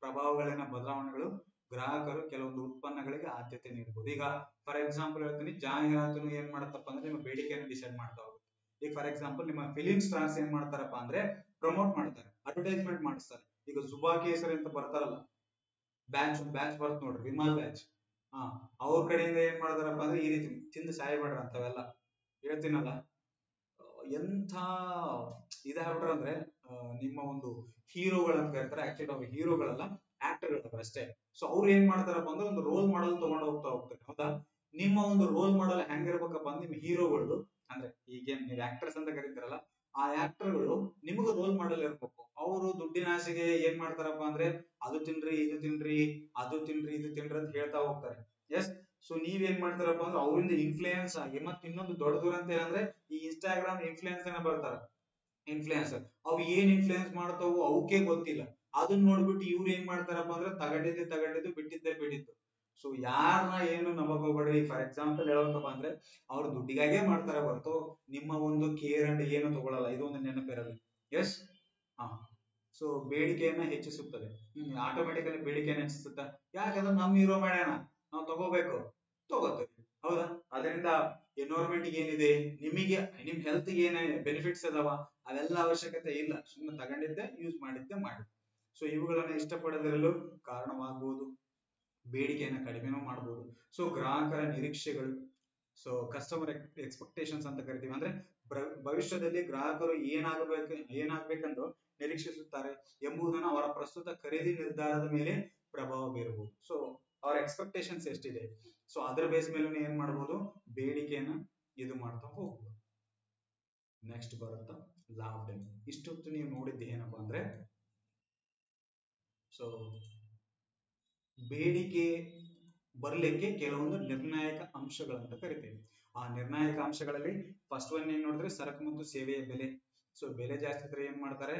ಪ್ರಭಾವಗಳಿನ ಬದಲಾವಣೆಗಳು ಗ್ರಾಹಕರು ಕೆಲವೊಂದು ಉತ್ಪನ್ನಗಳಿಗೆ ಆದ್ಯತೆ ನೀಡಬಹುದು. ಈಗ ಫಾರ್ ಎಕ್ಸಾಂಪಲ್ ಹೇಳ್ತೀನಿ, ಜಾಹೀರಾತು ಏನ್ ಮಾಡತ್ತಪ್ಪ ಅಂದ್ರೆ ನಿಮ್ಮ ಬೇಡಿಕೆಯನ್ನು ಡಿಸೈಡ್ ಮಾಡ್ತಾ ಹೋಗುತ್ತೆ. ಈಗ ಫಾರ್ ಎಕ್ಸಾಂಪಲ್ ನಿಮ್ಮ ಫಿಲಿಂ ಸ್ಟಾರ್ಸ್ ಏನ್ ಮಾಡ್ತಾರಪ್ಪ ಅಂದ್ರೆ ಪ್ರಮೋಟ್ ಮಾಡ್ತಾರೆ, ಅಡ್ವರ್ಟೈಸ್ಮೆಂಟ್ ಮಾಡಿಸ್ತಾರೆ. ಈಗ ಜುಬಾ ಕೇಸರಿ ಅಂತ ಬರ್ತಾರಲ್ಲ, ಬ್ಯಾಚ್ ಬ್ಯಾಚ್ ಬರ್ತ ನೋಡ್ರಿ, ವಿಮಲ್ ಬ್ಯಾಚ್. ಅವ್ರ ಕಡೆಯಿಂದ ಏನ್ ಮಾಡ್ತಾರಪ್ಪ ಅಂದ್ರೆ ಈ ರೀತಿ ತಿಂದು ಸಾಯ್ಬೇಡ್ರ ಅಂತವೆಲ್ಲ ಹೇಳ್ತೀನಲ್ಲ. ಎಂಥ ಇದಾಗ್ಬಿಟ್ರ ಅಂದ್ರೆ ನಿಮ್ಮ ಒಂದು ಹೀರೋಗಳಂತ ಕರೀತಾರೆ, ಆಕ್ಚುಲಿ ಅವ್ರು ಹೀರೋಗಳಲ್ಲ, ಆಕ್ಟರ್ಗಳು ಅಷ್ಟೇ. ಸೊ ಅವ್ರು ಏನ್ ಮಾಡ್ತಾರಪ್ಪ ಅಂದ್ರೆ ಒಂದು ರೋಲ್ ಮಾಡಲ್ ತಗೊಂಡು ಹೋಗ್ತಾರೆ, ಹೌದಾ? ನಿಮ್ಮ ಒಂದು ರೋಲ್ ಮಾಡಲ್ ಹೆಂಗಿರ್ಬೇಕಪ್ಪ ಅಂದ್ರೆ ನಿಮ್ಮ ಹೀರೋಗಳು ಅಂದ್ರೆ ಈಗೇನ್ ನೀವು ಆಕ್ಟರ್ಸ್ ಅಂತ ಕರೀತಾರಲ್ಲ, ಆ ಆಕ್ಟರ್ಗಳು ನಿಮಗೂ ರೋಲ್ ಮಾಡಲ್ ಇರ್ಬೇಕು. ಅವರು ದುಡ್ಡಿನ ಆಸೆಗೆ ಏನ್ ಮಾಡ್ತಾರಪ್ಪ ಅಂದ್ರೆ ಅದು ತಿನ್ರಿ, ಇದು ತಿನ್ರಿ, ಅದು ತಿನ್ರಿ, ಇದು ತಿನ್ರಿ ಅಂತ ಹೇಳ್ತಾ ಹೋಗ್ತಾರೆ. ಎಸ್, ಸೊ ನೀವ್ ಏನ್ ಮಾಡ್ತಾರಪ್ಪ ಅಂದ್ರೆ ಅವರಿಂದ ಇನ್ಫ್ಲೂಯೆನ್ಸ್ ಆಗಿ, ಮತ್ತೆ ಇನ್ನೊಂದು ದೊಡ್ಡ ದುರಂತ ಏನಂದ್ರೆ ಈ ಇನ್ಸ್ಟಾಗ್ರಾಮ್ ಇನ್ಫ್ಲೂಯೆನ್ಸ್ ಬರ್ತಾರ, ಇನ್ಫ್ಲೂಯೆನ್ಸರ್. ಅವು ಏನ್ ಇನ್ಫ್ಲೂಯೆನ್ಸ್ ಮಾಡ್ತಾವು ಅವಕ್ಕೆ ಗೊತ್ತಿಲ್ಲ. ಅದನ್ನ ನೋಡ್ಬಿಟ್ಟು ಇವ್ರು ಏನ್ ಮಾಡ್ತಾರಪ್ಪ ಅಂದ್ರೆ ತಗಡಿದ್ದು ಬಿಟ್ಟಿದ್ದೇ ಬಿಟ್ಟಿದ್ದು. ಸೊ ಯಾರನ್ನ ಏನು ನಂಬಕ್ ಹೋಗ್ಬೇಡ್ರಿ. ಫಾರ್ ಎಕ್ಸಾಂಪಲ್ ಹೇಳ್ಬೇಕಪ್ಪ ಅಂದ್ರೆ ಅವ್ರು ದುಡ್ಡಿಗಾಗೆ ಮಾಡ್ತಾರೆ ಹೊರತು ನಿಮ್ಮ ಒಂದು ಕೇರ್ ಅಂಡ್ ಏನು ತಗೊಳಲ್ಲ. ಇದು ಒಂದು ನೆನಪಿರಲಿ. ಎಸ್, ಹಾ. ಸೊ ಬೇಡಿಕೆಯನ್ನ ಹೆಚ್ಚಿಸುತ್ತದೆ, ಆಟೋಮೆಟಿಕಲಿ ಬೇಡಿಕೆಯನ್ನ ಹೆಚ್ಚಿಸುತ್ತ. ಯಾಕಂದ್ರೆ ನಮ್ ಹೀರೋ ಮಾಡ್ಯಾನ, ನಾವು ತಗೋಬೇಕು, ತಗೋತೀವಿ, ಹೌದಾ? ಅದರಿಂದ ಎನ್ವೈರನ್ಮೆಂಟ್ ಏನಿದೆ, ನಿಮಗೆ ನಿಮ್ ಹೆಲ್ತ್ ಏನ ಬೆನಿಫಿಟ್ಸ್ ಅದಾವ, ಅವೆಲ್ಲ ಅವಶ್ಯಕತೆ ಇಲ್ಲ. ಸುಮ್ಮನೆ ತಗೊಂಡಿದ್ದೆ ಯೂಸ್ ಮಾಡಿದ್ದೆ ಮಾಡಿ. ಸೊ ಇವುಗಳನ್ನ ಇಷ್ಟಪಡದಿರಲು ಕಾರಣವಾಗಬಹುದು, ಬೇಡಿಕೆಯನ್ನ ಕಡಿಮೆನೂ ಮಾಡಬಹುದು. ಸೊ ಗ್ರಾಹಕರ ನಿರೀಕ್ಷೆಗಳು, ಸೊ ಕಸ್ಟಮರ್ ಎಕ್ಸ್ಪೆಕ್ಟೇಷನ್ಸ್ ಅಂತ ಕರಿತೀವಿ. ಅಂದ್ರೆ ಭವಿಷ್ಯದಲ್ಲಿ ಗ್ರಾಹಕರು ಏನಾಗಬೇಕೆಂದು ನಿರೀಕ್ಷಿಸುತ್ತಾರೆ ಎಂಬುದನ್ನು ಅವರ ಪ್ರಸ್ತುತ ಖರೀದಿ ನಿರ್ಧಾರದ ಮೇಲೆ ಪ್ರಭಾವ ಬೀರಬಹುದು. ಸೊ ಅವರ ಎಕ್ಸ್ಪೆಕ್ಟೇಷನ್ಸ್ ಎಷ್ಟಿದೆ, ಸೊ ಅದರ ಬೇಸ್ ಮೇಲೆ ಏನ್ ಮಾಡಬಹುದು, ಬೇಡಿಕೆಯನ್ನ ಇದು ಮಾಡ್ತಾ ಹೋಗ್ಬೋದು. ನೆಕ್ಸ್ಟ್ ಬರುತ್ತಾ ಲಾಭ. ಇಷ್ಟೊತ್ತು ನೀವು ನೋಡಿದ್ದು ಏನಪ್ಪಾ ಅಂದ್ರೆ ಸೊ ಬೇಡಿಕೆ ಬರ್ಲಿಕ್ಕೆ ಕೆಲವೊಂದು ನಿರ್ಣಾಯಕ ಅಂಶಗಳಂತ ಕರಿತೀವಿ. ಆ ನಿರ್ಣಾಯಕ ಅಂಶಗಳಲ್ಲಿ ಫಸ್ಟ್ ಒನ್ ಏನ್ ನೋಡಿದ್ರೆ ಸರಕು ಮತ್ತು ಸೇವೆಯ ಬೆಲೆ. ಸೊ ಬೆಲೆ ಜಾಸ್ತಿ ಇದ್ರೆ ಏನ್ ಮಾಡ್ತಾರೆ,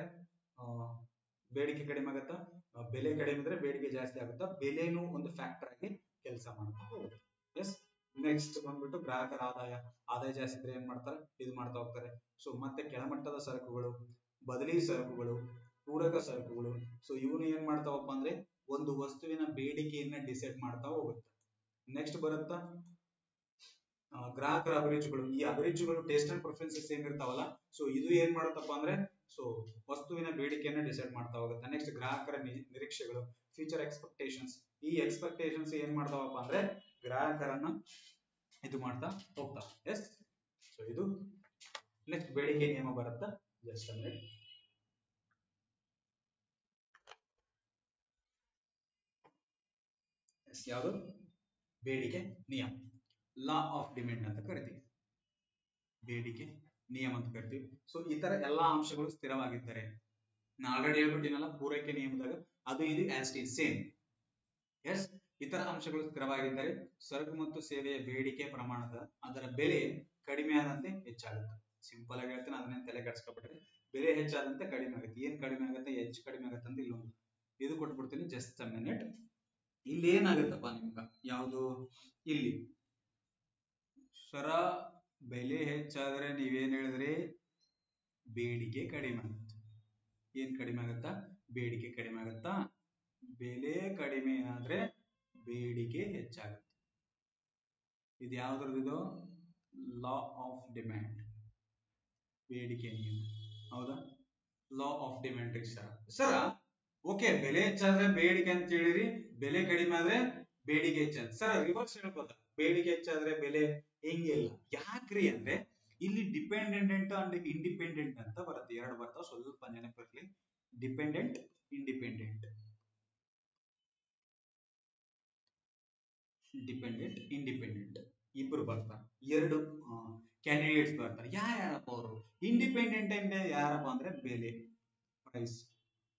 ಬೇಡಿಕೆ ಕಡಿಮೆ ಆಗುತ್ತಾ, ಬೆಲೆ ಕಡಿಮೆ ಇದ್ರೆ ಬೇಡಿಕೆ ಜಾಸ್ತಿ ಆಗುತ್ತಾ, ಬೆಲೆನೂ ಒಂದು ಫ್ಯಾಕ್ಟರ್ ಆಗಿ ಕೆಲಸ ಮಾಡ್ತಾ ಹೋಗುತ್ತೆ. ಎಸ್, ನೆಕ್ಸ್ಟ್ ಬಂದ್ಬಿಟ್ಟು ಗ್ರಾಹಕರ ಆದಾಯ ಜಾಸ್ತಿ ಇದ್ರೆ ಏನ್ ಮಾಡ್ತಾರೆ, ಇದು ಮಾಡ್ತಾ ಹೋಗ್ತಾರೆ. ಸೊ ಮತ್ತೆ ಕೆಳಮಟ್ಟದ ಸರಕುಗಳು, ಬದಲಿ ಸರಕುಗಳು, ಪೂರಕ ಸರಕುಗಳು, ಸೊ ಇವನು ಏನ್ ಮಾಡ್ತಾವಪ್ಪ ಅಂದ್ರೆ ಒಂದು ವಸ್ತುವಿನ ಬೇಡಿಕೆಯನ್ನ ಡಿಸೈಡ್ ಮಾಡ್ತಾ ಹೋಗುತ್ತೆ. ನೆಕ್ಸ್ಟ್ ಬರುತ್ತಾ ಗ್ರಾಹಕರ ಅಭಿರುಚಿಗಳು. ಈ ಅಭಿರುಚಿಗಳು ಟೇಸ್ಟ್ ಅಂಡ್ ಪ್ರಿಫರೆನ್ಸಸ್ ಏನಿರ್ತಾವಲ್ಲ, ಸೊ ಇದು ಏನ್ ಮಾಡುತ್ತಪ್ಪ ಅಂದ್ರೆ ಸೊ ವಸ್ತುವಿನ ಬೇಡಿಕೆಯನ್ನ ಡಿಸೈಡ್ ಮಾಡ್ತಾ ಹೋಗುತ್ತೆ. ನೆಕ್ಸ್ಟ್ ಗ್ರಾಹಕರ ನಿರೀಕ್ಷೆಗಳು, ಫ್ಯೂಚರ್ ಎಕ್ಸ್ಪೆಕ್ಟೇಷನ್ಸ್. ಈ ಎಕ್ಸ್ಪೆಕ್ಟೇಷನ್ಸ್ ಏನ್ ಮಾಡ್ತಾವಪ್ಪ ಅಂದ್ರೆ ಗ್ರಾಹಕರನ್ನ ಇದು ಮಾಡ್ತಾ ಹೋಗ್ತಾವ. ಎಸ್, ಸೊ ಇದು ನೆಕ್ಸ್ಟ್ ಬೇಡಿಕೆ ನಿಯಮ ಬರುತ್ತಾ, ಜಸ್ಟ್ ಅಂದ್ರೆ ಯಾವುದು ಬೇಡಿಕೆ ನಿಯಮ, ಲಾ ಆಫ್ ಡಿಮ್ಯಾಂಡ್ ಅಂತ ಕರಿತೀವಿ, ಬೇಡಿಕೆ ನಿಯಮ ಅಂತ ಕರಿತೀವಿ. ಸೊ ಈ ತರ ಎಲ್ಲಾ ಅಂಶಗಳು ಸ್ಥಿರವಾಗಿದ್ದರೆ, ನಾ ಆಲ್ರೆಡಿ ಹೇಳ್ಬಿಟ್ಟಿನಲ್ಲ ಪೂರೈಕೆ ನಿಯಮದಾಗ, ಅದು ಇದು ಆಸ್ ಇಟ್ ಸೇಮ್. ಎಸ್, ಇತರ ಅಂಶಗಳು ಸ್ಥಿರವಾಗಿದ್ದರೆ ಸರಕು ಮತ್ತು ಸೇವೆಯ ಬೇಡಿಕೆ ಪ್ರಮಾಣದ ಅದರ ಬೆಲೆ ಕಡಿಮೆ ಆದಂತೆ ಹೆಚ್ಚಾಗುತ್ತೆ. ಸಿಂಪಲ್ ಆಗಿ ಹೇಳ್ತೀನಿ, ಅದನ್ನೇ ತಲೆ ಕೆಡಿಸ್ಕೊಬಿಟ್ರೆ, ಬೆಲೆ ಹೆಚ್ಚಾದಂತೆ ಕಡಿಮೆ ಆಗುತ್ತೆ. ಏನ್ ಕಡಿಮೆ ಆಗುತ್ತೆ, ಹೆಚ್ಚು ಕಡಿಮೆ ಆಗುತ್ತೆ ಅಂತ ಇಲ್ಲೊಂದು ಇದು ಕೊಟ್ಬಿಡ್ತೀನಿ, ಜಸ್ಟ್ ಅ ಮಿನಿಟ್. ಇಲ್ಲಿ ಏನಾಗುತ್ತಪ್ಪ ನಿಮ್ಗ, ಯಾವುದು ಇಲ್ಲಿ ಸರ ಬೆಲೆ ಹೆಚ್ಚಾದ್ರೆ ನೀವೇನ್ ಹೇಳಿದ್ರಿ, ಬೇಡಿಕೆ ಕಡಿಮೆ ಆಗುತ್ತೆ. ಏನ್ ಕಡಿಮೆ ಆಗುತ್ತಾ, ಬೇಡಿಕೆ ಕಡಿಮೆ ಆಗುತ್ತಾ. ಬೆಲೆ ಕಡಿಮೆ ಆದ್ರೆ ಬೇಡಿಕೆ ಹೆಚ್ಚಾಗುತ್ತೆ. ಇದು ಯಾವ್ದ್ರದ್ದು, ಲಾ ಆಫ್ ಡಿಮ್ಯಾಂಡ್, ಬೇಡಿಕೆ ನಿಯಮ, ಹೌದಾ? ಲಾ ಆಫ್ ಡಿಮ್ಯಾಂಡ್ ಸರ ಓಕೆ, ಬೆಲೆ ಹೆಚ್ಚಾದ್ರೆ ಬೇಡಿಕೆ ಅಂತ ಹೇಳಿರಿ, ಬೆಲೆ ಕಡಿಮೆ ಆದ್ರೆ ಬೇಡಿಕೆ ಹೆಚ್ಚಾದ್ರೆ, ಸರ್ ರಿವರ್ಸ್ ಹೇಳ್ಬೋದ, ಬೇಡಿಕೆ ಹೆಚ್ಚಾದ್ರೆ ಬೆಲೆ ಹೆಂಗಿಲ್ಲ. ಯಾಕ್ರಿ ಅಂದ್ರೆ ಇಲ್ಲಿ ಡಿಪೆಂಡೆಂಟ್ ಅಂಡ್ ಇಂಡಿಪೆಂಡೆಂಟ್ ಅಂತ ಬರುತ್ತೆ, ಎರಡು ಬರ್ತಾವ, ಸ್ವಲ್ಪ ನೆನಪಿರ್ಲಿ. ಡಿಪೆಂಡೆಂಟ್, ಇಂಡಿಪೆಂಡೆಂಟ್, ಡಿಪೆಂಡೆಂಟ್ ಇಂಡಿಪೆಂಡೆಂಟ್ ಇಬ್ರು ಬರ್ತಾರೆ, ಎರಡು ಕ್ಯಾಂಡಿಡೇಟ್ಸ್ ಬರ್ತಾರೆ. ಯಾರಪ್ಪ ಅವರು? ಇಂಡಿಪೆಂಡೆಂಟ್ ಅಂದ್ರೆ ಯಾರಪ್ಪ ಅಂದ್ರೆ ಬೆಲೆ, ಪ್ರೈಸ್.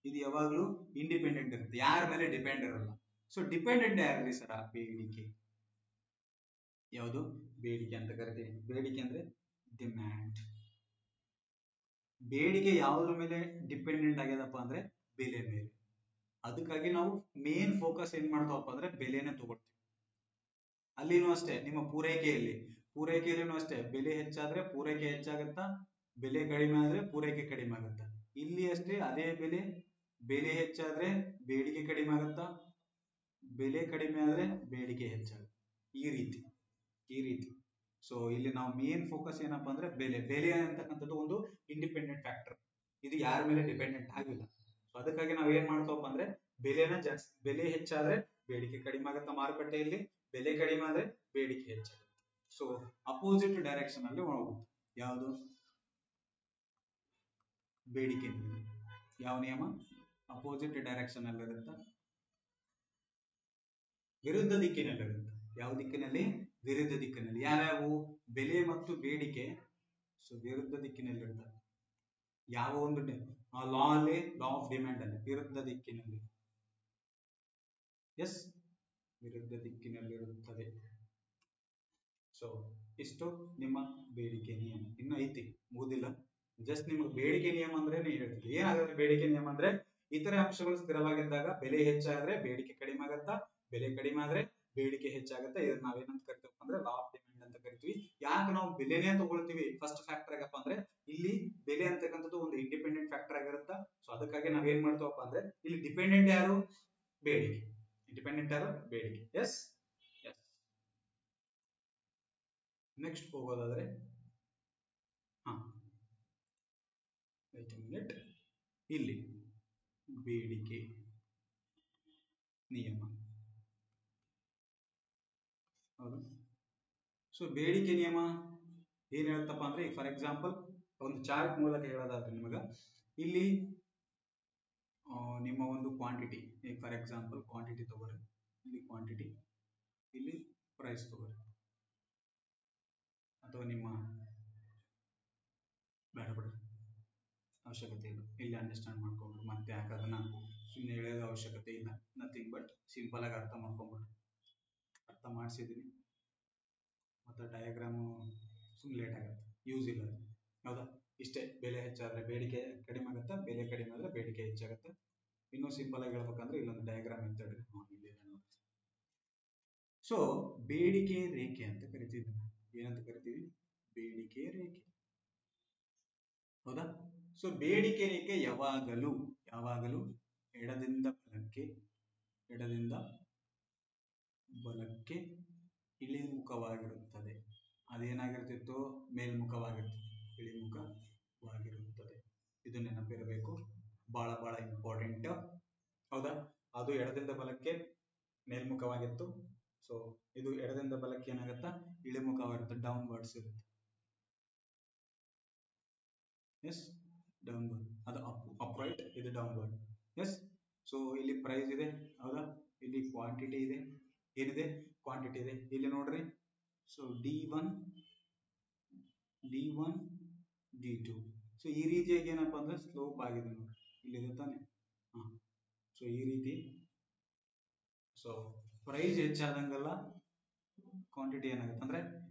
ಇದು ಯಾವಾಗ್ಲೂ ಇಂಡಿಪೆಂಡೆಂಟ್ ಇರುತ್ತೆ, ಯಾರ ಮೇಲೆ ಡಿಪೆಂಡ್ ಇರಲ್ಲ. ಸೊ ಡಿಪೆಂಡೆಂಟ್ ಯಾರ್ರಿ ಸರ? ಬೇಡಿಕೆ. ಯಾವುದು? ಬೇಡಿಕೆ ಅಂತ ಕರಿತೀವಿ. ಬೇಡಿಕೆ ಅಂದ್ರೆ ಡಿಮ್ಯಾಂಡ್. ಬೇಡಿಕೆ ಯಾವುದ್ರ ಮೇಲೆ ಡಿಪೆಂಡೆಂಟ್ ಆಗ್ಯದಪ್ಪ ಅಂದ್ರೆ ಬೆಲೆ ಮೇಲೆ. ಅದಕ್ಕಾಗಿ ನಾವು ಮೇನ್ ಫೋಕಸ್ ಏನ್ ಮಾಡ್ತಾವಪ್ಪ ಅಂದ್ರೆ ಬೆಲೆನೇ ತಗೊಳ್ತೀವಿ. ಅಲ್ಲಿನೂ ಅಷ್ಟೇ, ನಿಮ್ಮ ಪೂರೈಕೆಯಲ್ಲಿನೂ ಅಷ್ಟೇ, ಬೆಲೆ ಹೆಚ್ಚಾದ್ರೆ ಪೂರೈಕೆ ಹೆಚ್ಚಾಗತ್ತಾ, ಬೆಲೆ ಕಡಿಮೆ ಆದ್ರೆ ಪೂರೈಕೆ ಕಡಿಮೆ ಆಗುತ್ತಾ. ಇಲ್ಲಿ ಅಷ್ಟೇ ಅದೇ ಬೆಲೆ, ಬೆಲೆ ಹೆಚ್ಚಾದ್ರೆ ಬೇಡಿಕೆ ಕಡಿಮೆ ಆಗುತ್ತಾ, ಬೆಲೆ ಕಡಿಮೆ ಆದ್ರೆ ಬೇಡಿಕೆ ಹೆಚ್ಚಾಗುತ್ತೆ. ಈ ರೀತಿ, ಈ ರೀತಿ. ಸೊ ಇಲ್ಲಿ ನಾವು ಮೇನ್ ಫೋಕಸ್ ಏನಪ್ಪಾ ಅಂದ್ರೆ ಬೆಲೆ ಅಂತಕ್ಕಂಥದ್ದು ಒಂದು ಇಂಡಿಪೆಂಡೆಂಟ್ ಫ್ಯಾಕ್ಟರ್, ಇದು ಯಾರ ಮೇಲೆ ಡಿಪೆಂಡೆಂಟ್ ಆಗಿಲ್ಲ. ಸೊ ಅದಕ್ಕಾಗಿ ನಾವ್ ಏನ್ ಮಾಡ್ತಾವಪ್ಪ ಅಂದ್ರೆ ಬೆಲೆನ ಜಾಸ್ತಿ, ಬೆಲೆ ಹೆಚ್ಚಾದ್ರೆ ಬೇಡಿಕೆ ಕಡಿಮೆ ಆಗುತ್ತಾ ಮಾರುಕಟ್ಟೆಯಲ್ಲಿ, ಬೆಲೆ ಕಡಿಮೆ ಆದ್ರೆ ಬೇಡಿಕೆ ಹೆಚ್ಚಾಗುತ್ತೆ. ಸೊ ಅಪೋಸಿಟ್ ಡೈರೆಕ್ಷನ್ ಅಲ್ಲಿ ಹೋಗುತ್ತೆ. ಯಾವುದು? ಬೇಡಿಕೆ ನಿಯಮ. ಯಾವ ನಿಯಮ? ಅಪೋಸಿಟ್ ಡೈರೆಕ್ಷನ್ ಅಲ್ಲಿ ಇರುತ್ತೆ, ವಿರುದ್ಧ ದಿಕ್ಕಿನಲ್ಲಿರುತ್ತೆ. ಯಾವ ದಿಕ್ಕಿನಲ್ಲಿ? ವಿರುದ್ಧ ದಿಕ್ಕಿನಲ್ಲಿ. ಯಾವ್ಯಾವು? ಬೆಲೆ ಮತ್ತು ಬೇಡಿಕೆ ಸೊ ವಿರುದ್ಧ ದಿಕ್ಕಿನಲ್ಲಿರ್ತವೆ. ಯಾವ ಒಂದು ಲಾ ಅಲ್ಲಿ, ಲಾ ಆಫ್ ಡಿಮ್ಯಾಂಡ್ ಅಲ್ಲಿ ವಿರುದ್ಧ ದಿಕ್ಕಿನಲ್ಲಿ, ಎಸ್, ವಿರುದ್ಧ ದಿಕ್ಕಿನಲ್ಲಿರುತ್ತದೆ. ಸೊ ಇಷ್ಟು ನಿಮ್ಮ ಬೇಡಿಕೆ ನಿಯಮ. ಇನ್ನು ಐತಿ, ಮುಗುದಿಲ್ಲ. ಜಸ್ಟ್ ನಿಮ್ಗೆ ಬೇಡಿಕೆ ನಿಯಮ ಅಂದ್ರೆ ಹೇಳ್ತೀವಿ. ಏನಾಗುತ್ತೆ ಬೇಡಿಕೆ ನಿಯಮ ಅಂದ್ರೆ, ಇತರೆ ಅಂಶಗಳು ಸ್ಥಿರವಾಗಿದ್ದಾಗ ಬೆಲೆ ಹೆಚ್ಚಾದ್ರೆ ಬೇಡಿಕೆ ಕಡಿಮೆ ಆಗತ್ತಾ, ಬೆಲೆ ಕಡಿಮೆ ಆದ್ರೆ ಬೇಡಿಕೆ ಹೆಚ್ಚಾಗತ್ತೆ. ಇದನ್ನ ನಾವೇನಂತ ಕರಿತೀವಿ ಅಂದ್ರೆ ಲಾ ಆಫ್ ಡಿಮ್ಯಾಂಡ್ ಅಂತ ಕರಿತೀವಿ. ಯಾಕೆ ನಾವು ಬೆಲೆನೇ ತಗೊಳ್ತೀವಿ ಫಸ್ಟ್ ಫ್ಯಾಕ್ಟರ್ ಆಗಪ್ಪ ಅಂದ್ರೆ, ಇಲ್ಲಿ ಬೆಲೆ ಅಂತಕ್ಕಂಥದ್ದು ಒಂದು ಇಂಡಿಪೆಂಡೆಂಟ್ ಫ್ಯಾಕ್ಟರ್ ಆಗಿರುತ್ತಾ. ಸೊ ಅದಕ್ಕಾಗಿ ನಾವ್ ಏನ್ ಮಾಡ್ತೀವಪ್ಪ ಅಂದ್ರೆ, ಇಲ್ಲಿ ಡಿಪೆಂಡೆಂಟ್ ಯಾರು? ಬೇಡಿಕೆ. ಇಂಡಿಪೆಂಡೆಂಟ್ ಯಾರು? ಬೇಡಿಕೆ. S S. ನೆಕ್ಸ್ಟ್ ಹೋಗೋದಾದ್ರೆ, ಹಾ ವೆಯ್ಟ್ ಎ ಮಿನಿಟ್, ಇಲ್ಲಿ ಬೇಡಿಕೆ ನಿಯಮ, ಹೌದು. ಸೊ ಬೇಡಿಕೆ ನಿಯಮ ಏನ್ ಹೇಳುತ್ತಪ್ಪ ಅಂದ್ರೆ, ಫಾರ್ ಎಕ್ಸಾಂಪಲ್ ಒಂದು ಚಾರ್ಟ್ ಮೂಲಕ ಹೇಳೋದಾದ್ರೆ ನಿಮಗ, ಇಲ್ಲಿ ನಿಮ್ಮ ಒಂದು ಕ್ವಾಂಟಿಟಿ, ಫಾರ್ ಎಕ್ಸಾಂಪಲ್ ಕ್ವಾಂಟಿಟಿ ತಗೋರಿ, ಇಲ್ಲಿ ಕ್ವಾಂಟಿಟಿ, ಇಲ್ಲಿ ಪ್ರೈಸ್ ತಗೋರಿ, ಅಥವಾ ನಿಮ್ಮ ಬೇಡ ಬೇಡ ಅವಶ್ಯಕತೆ ಇಲ್ಲ, ಇಲ್ಲಿ ಅಂಡರ್ಸ್ಟ್ಯಾಂಡ್ ಮಾಡ್ಕೊಂಡ್ರು, ಮತ್ತೆ ಯಾಕೆ ಅದನ್ನ ಸುಮ್ಮನೆ ಹೇಳೋದು ಅವಶ್ಯಕತೆ ಇಲ್ಲ. ನಥಿಂಗ್ ಬಟ್ ಸಿಂಪಲ್ ಆಗಿ ಅರ್ಥ ಮಾಡ್ಕೊಂಡ್ಬಿಡ್ರಿ. ಅರ್ಥ ಮಾಡಿಸಿದೀನಿ, ಮತ್ತೆ ಡಯಾಗ್ರಾಮು ಸುಮ್ಮನೆ ಲೇಟ್ ಆಗುತ್ತೆ, ಯೂಸ್ ಇಲ್ಲ, ಹೌದಾ? ಇಷ್ಟೇ. ಬೆಲೆ ಹೆಚ್ಚಾದ್ರೆ ಬೇಡಿಕೆ ಕಡಿಮೆ ಆಗುತ್ತೆ, ಬೆಲೆ ಕಡಿಮೆ ಆದ್ರೆ ಬೇಡಿಕೆ ಹೆಚ್ಚಾಗುತ್ತೆ. ಇನ್ನೂ ಸಿಂಪಲ್ ಆಗಿ ಹೇಳ್ಬೇಕಂದ್ರೆ ಇಲ್ಲೊಂದು ಡಯಾಗ್ರಾಮ್ ಇರ್ತದೆ. ಸೊ ಬೇಡಿಕೆ ರೇಖೆ ಅಂತ ಕರಿತೀವಿ. ಏನಂತ ಕರಿತೀವಿ? ಬೇಡಿಕೆ ರೇಖೆ, ಹೌದಾ? ಸೊ ಬೇಡಿಕೆ ರೇಖೆ ಯಾವಾಗಲೂ ಯಾವಾಗಲೂ ಎಡದಿಂದ ಬಲಕ್ಕೆ, ಎಡದಿಂದ ಬಲಕ್ಕೆ ಇಳಿಮುಖವಾಗಿರುತ್ತದೆ. ಅದೇನಾಗಿರ್ತಿತ್ತು? ಮೇಲ್ಮುಖವಾಗಿರ್ತದೆ, ಇಳಿಮುಖವಾಗಿರುತ್ತದೆ. ಇದು ನೆನಪಿರಬೇಕು, ಬಹಳ ಬಹಳ ಇಂಪಾರ್ಟೆಂಟ್, ಹೌದಾ? ಅದು ಎಡದಿಂದ ಬಲಕ್ಕೆ ಮೇಲ್ಮುಖವಾಗಿತ್ತು. ಸೊ ಇದು ಎಡದಿಂದ ಬಲಕ್ಕೆ ಏನಾಗುತ್ತಾ? ಇಳಿಮುಖವಾಗಿರುತ್ತೆ, ಡೌನ್ವರ್ಡ್ಸ್ ಇರುತ್ತೆ. Yes, downward. ಅದು ಅಪ್ ರೈಟ್, ಇದು ಡೌನ್ವರ್ಡ್. ಎಸ್. ಸೊ ಇಲ್ಲಿ ಪ್ರೈಸ್ ಇದೆ, ಹೌದಾ? ಇಲ್ಲಿ ಕ್ವಾಂಟಿಟಿ ಇದೆ, ಏನಿದೆ, ಕ್ವಾಂಟಿಟಿ ಇದೆ. ಇಲ್ಲಿ ನೋಡ್ರಿ, so D1 D1 D2. So ಈ ರೀತಿಯಾಗಿ ಏನಪ್ಪಾ ಅಂದ್ರೆ ಸ್ಲೋಪ್ ಆಗಿದೆ ನೋಡಿ, ಇಲ್ಲಿದೆ ತಾನೆ. ಸೊ ಈ ರೀತಿ, ಸೊ ಪ್ರೈಸ್ ಹೆಚ್ಚಾದಂಗೆಲ್ಲ ಕ್ವಾಂಟಿಟಿ ಏನಾಗುತ್ತೆ ಅಂದ್ರೆ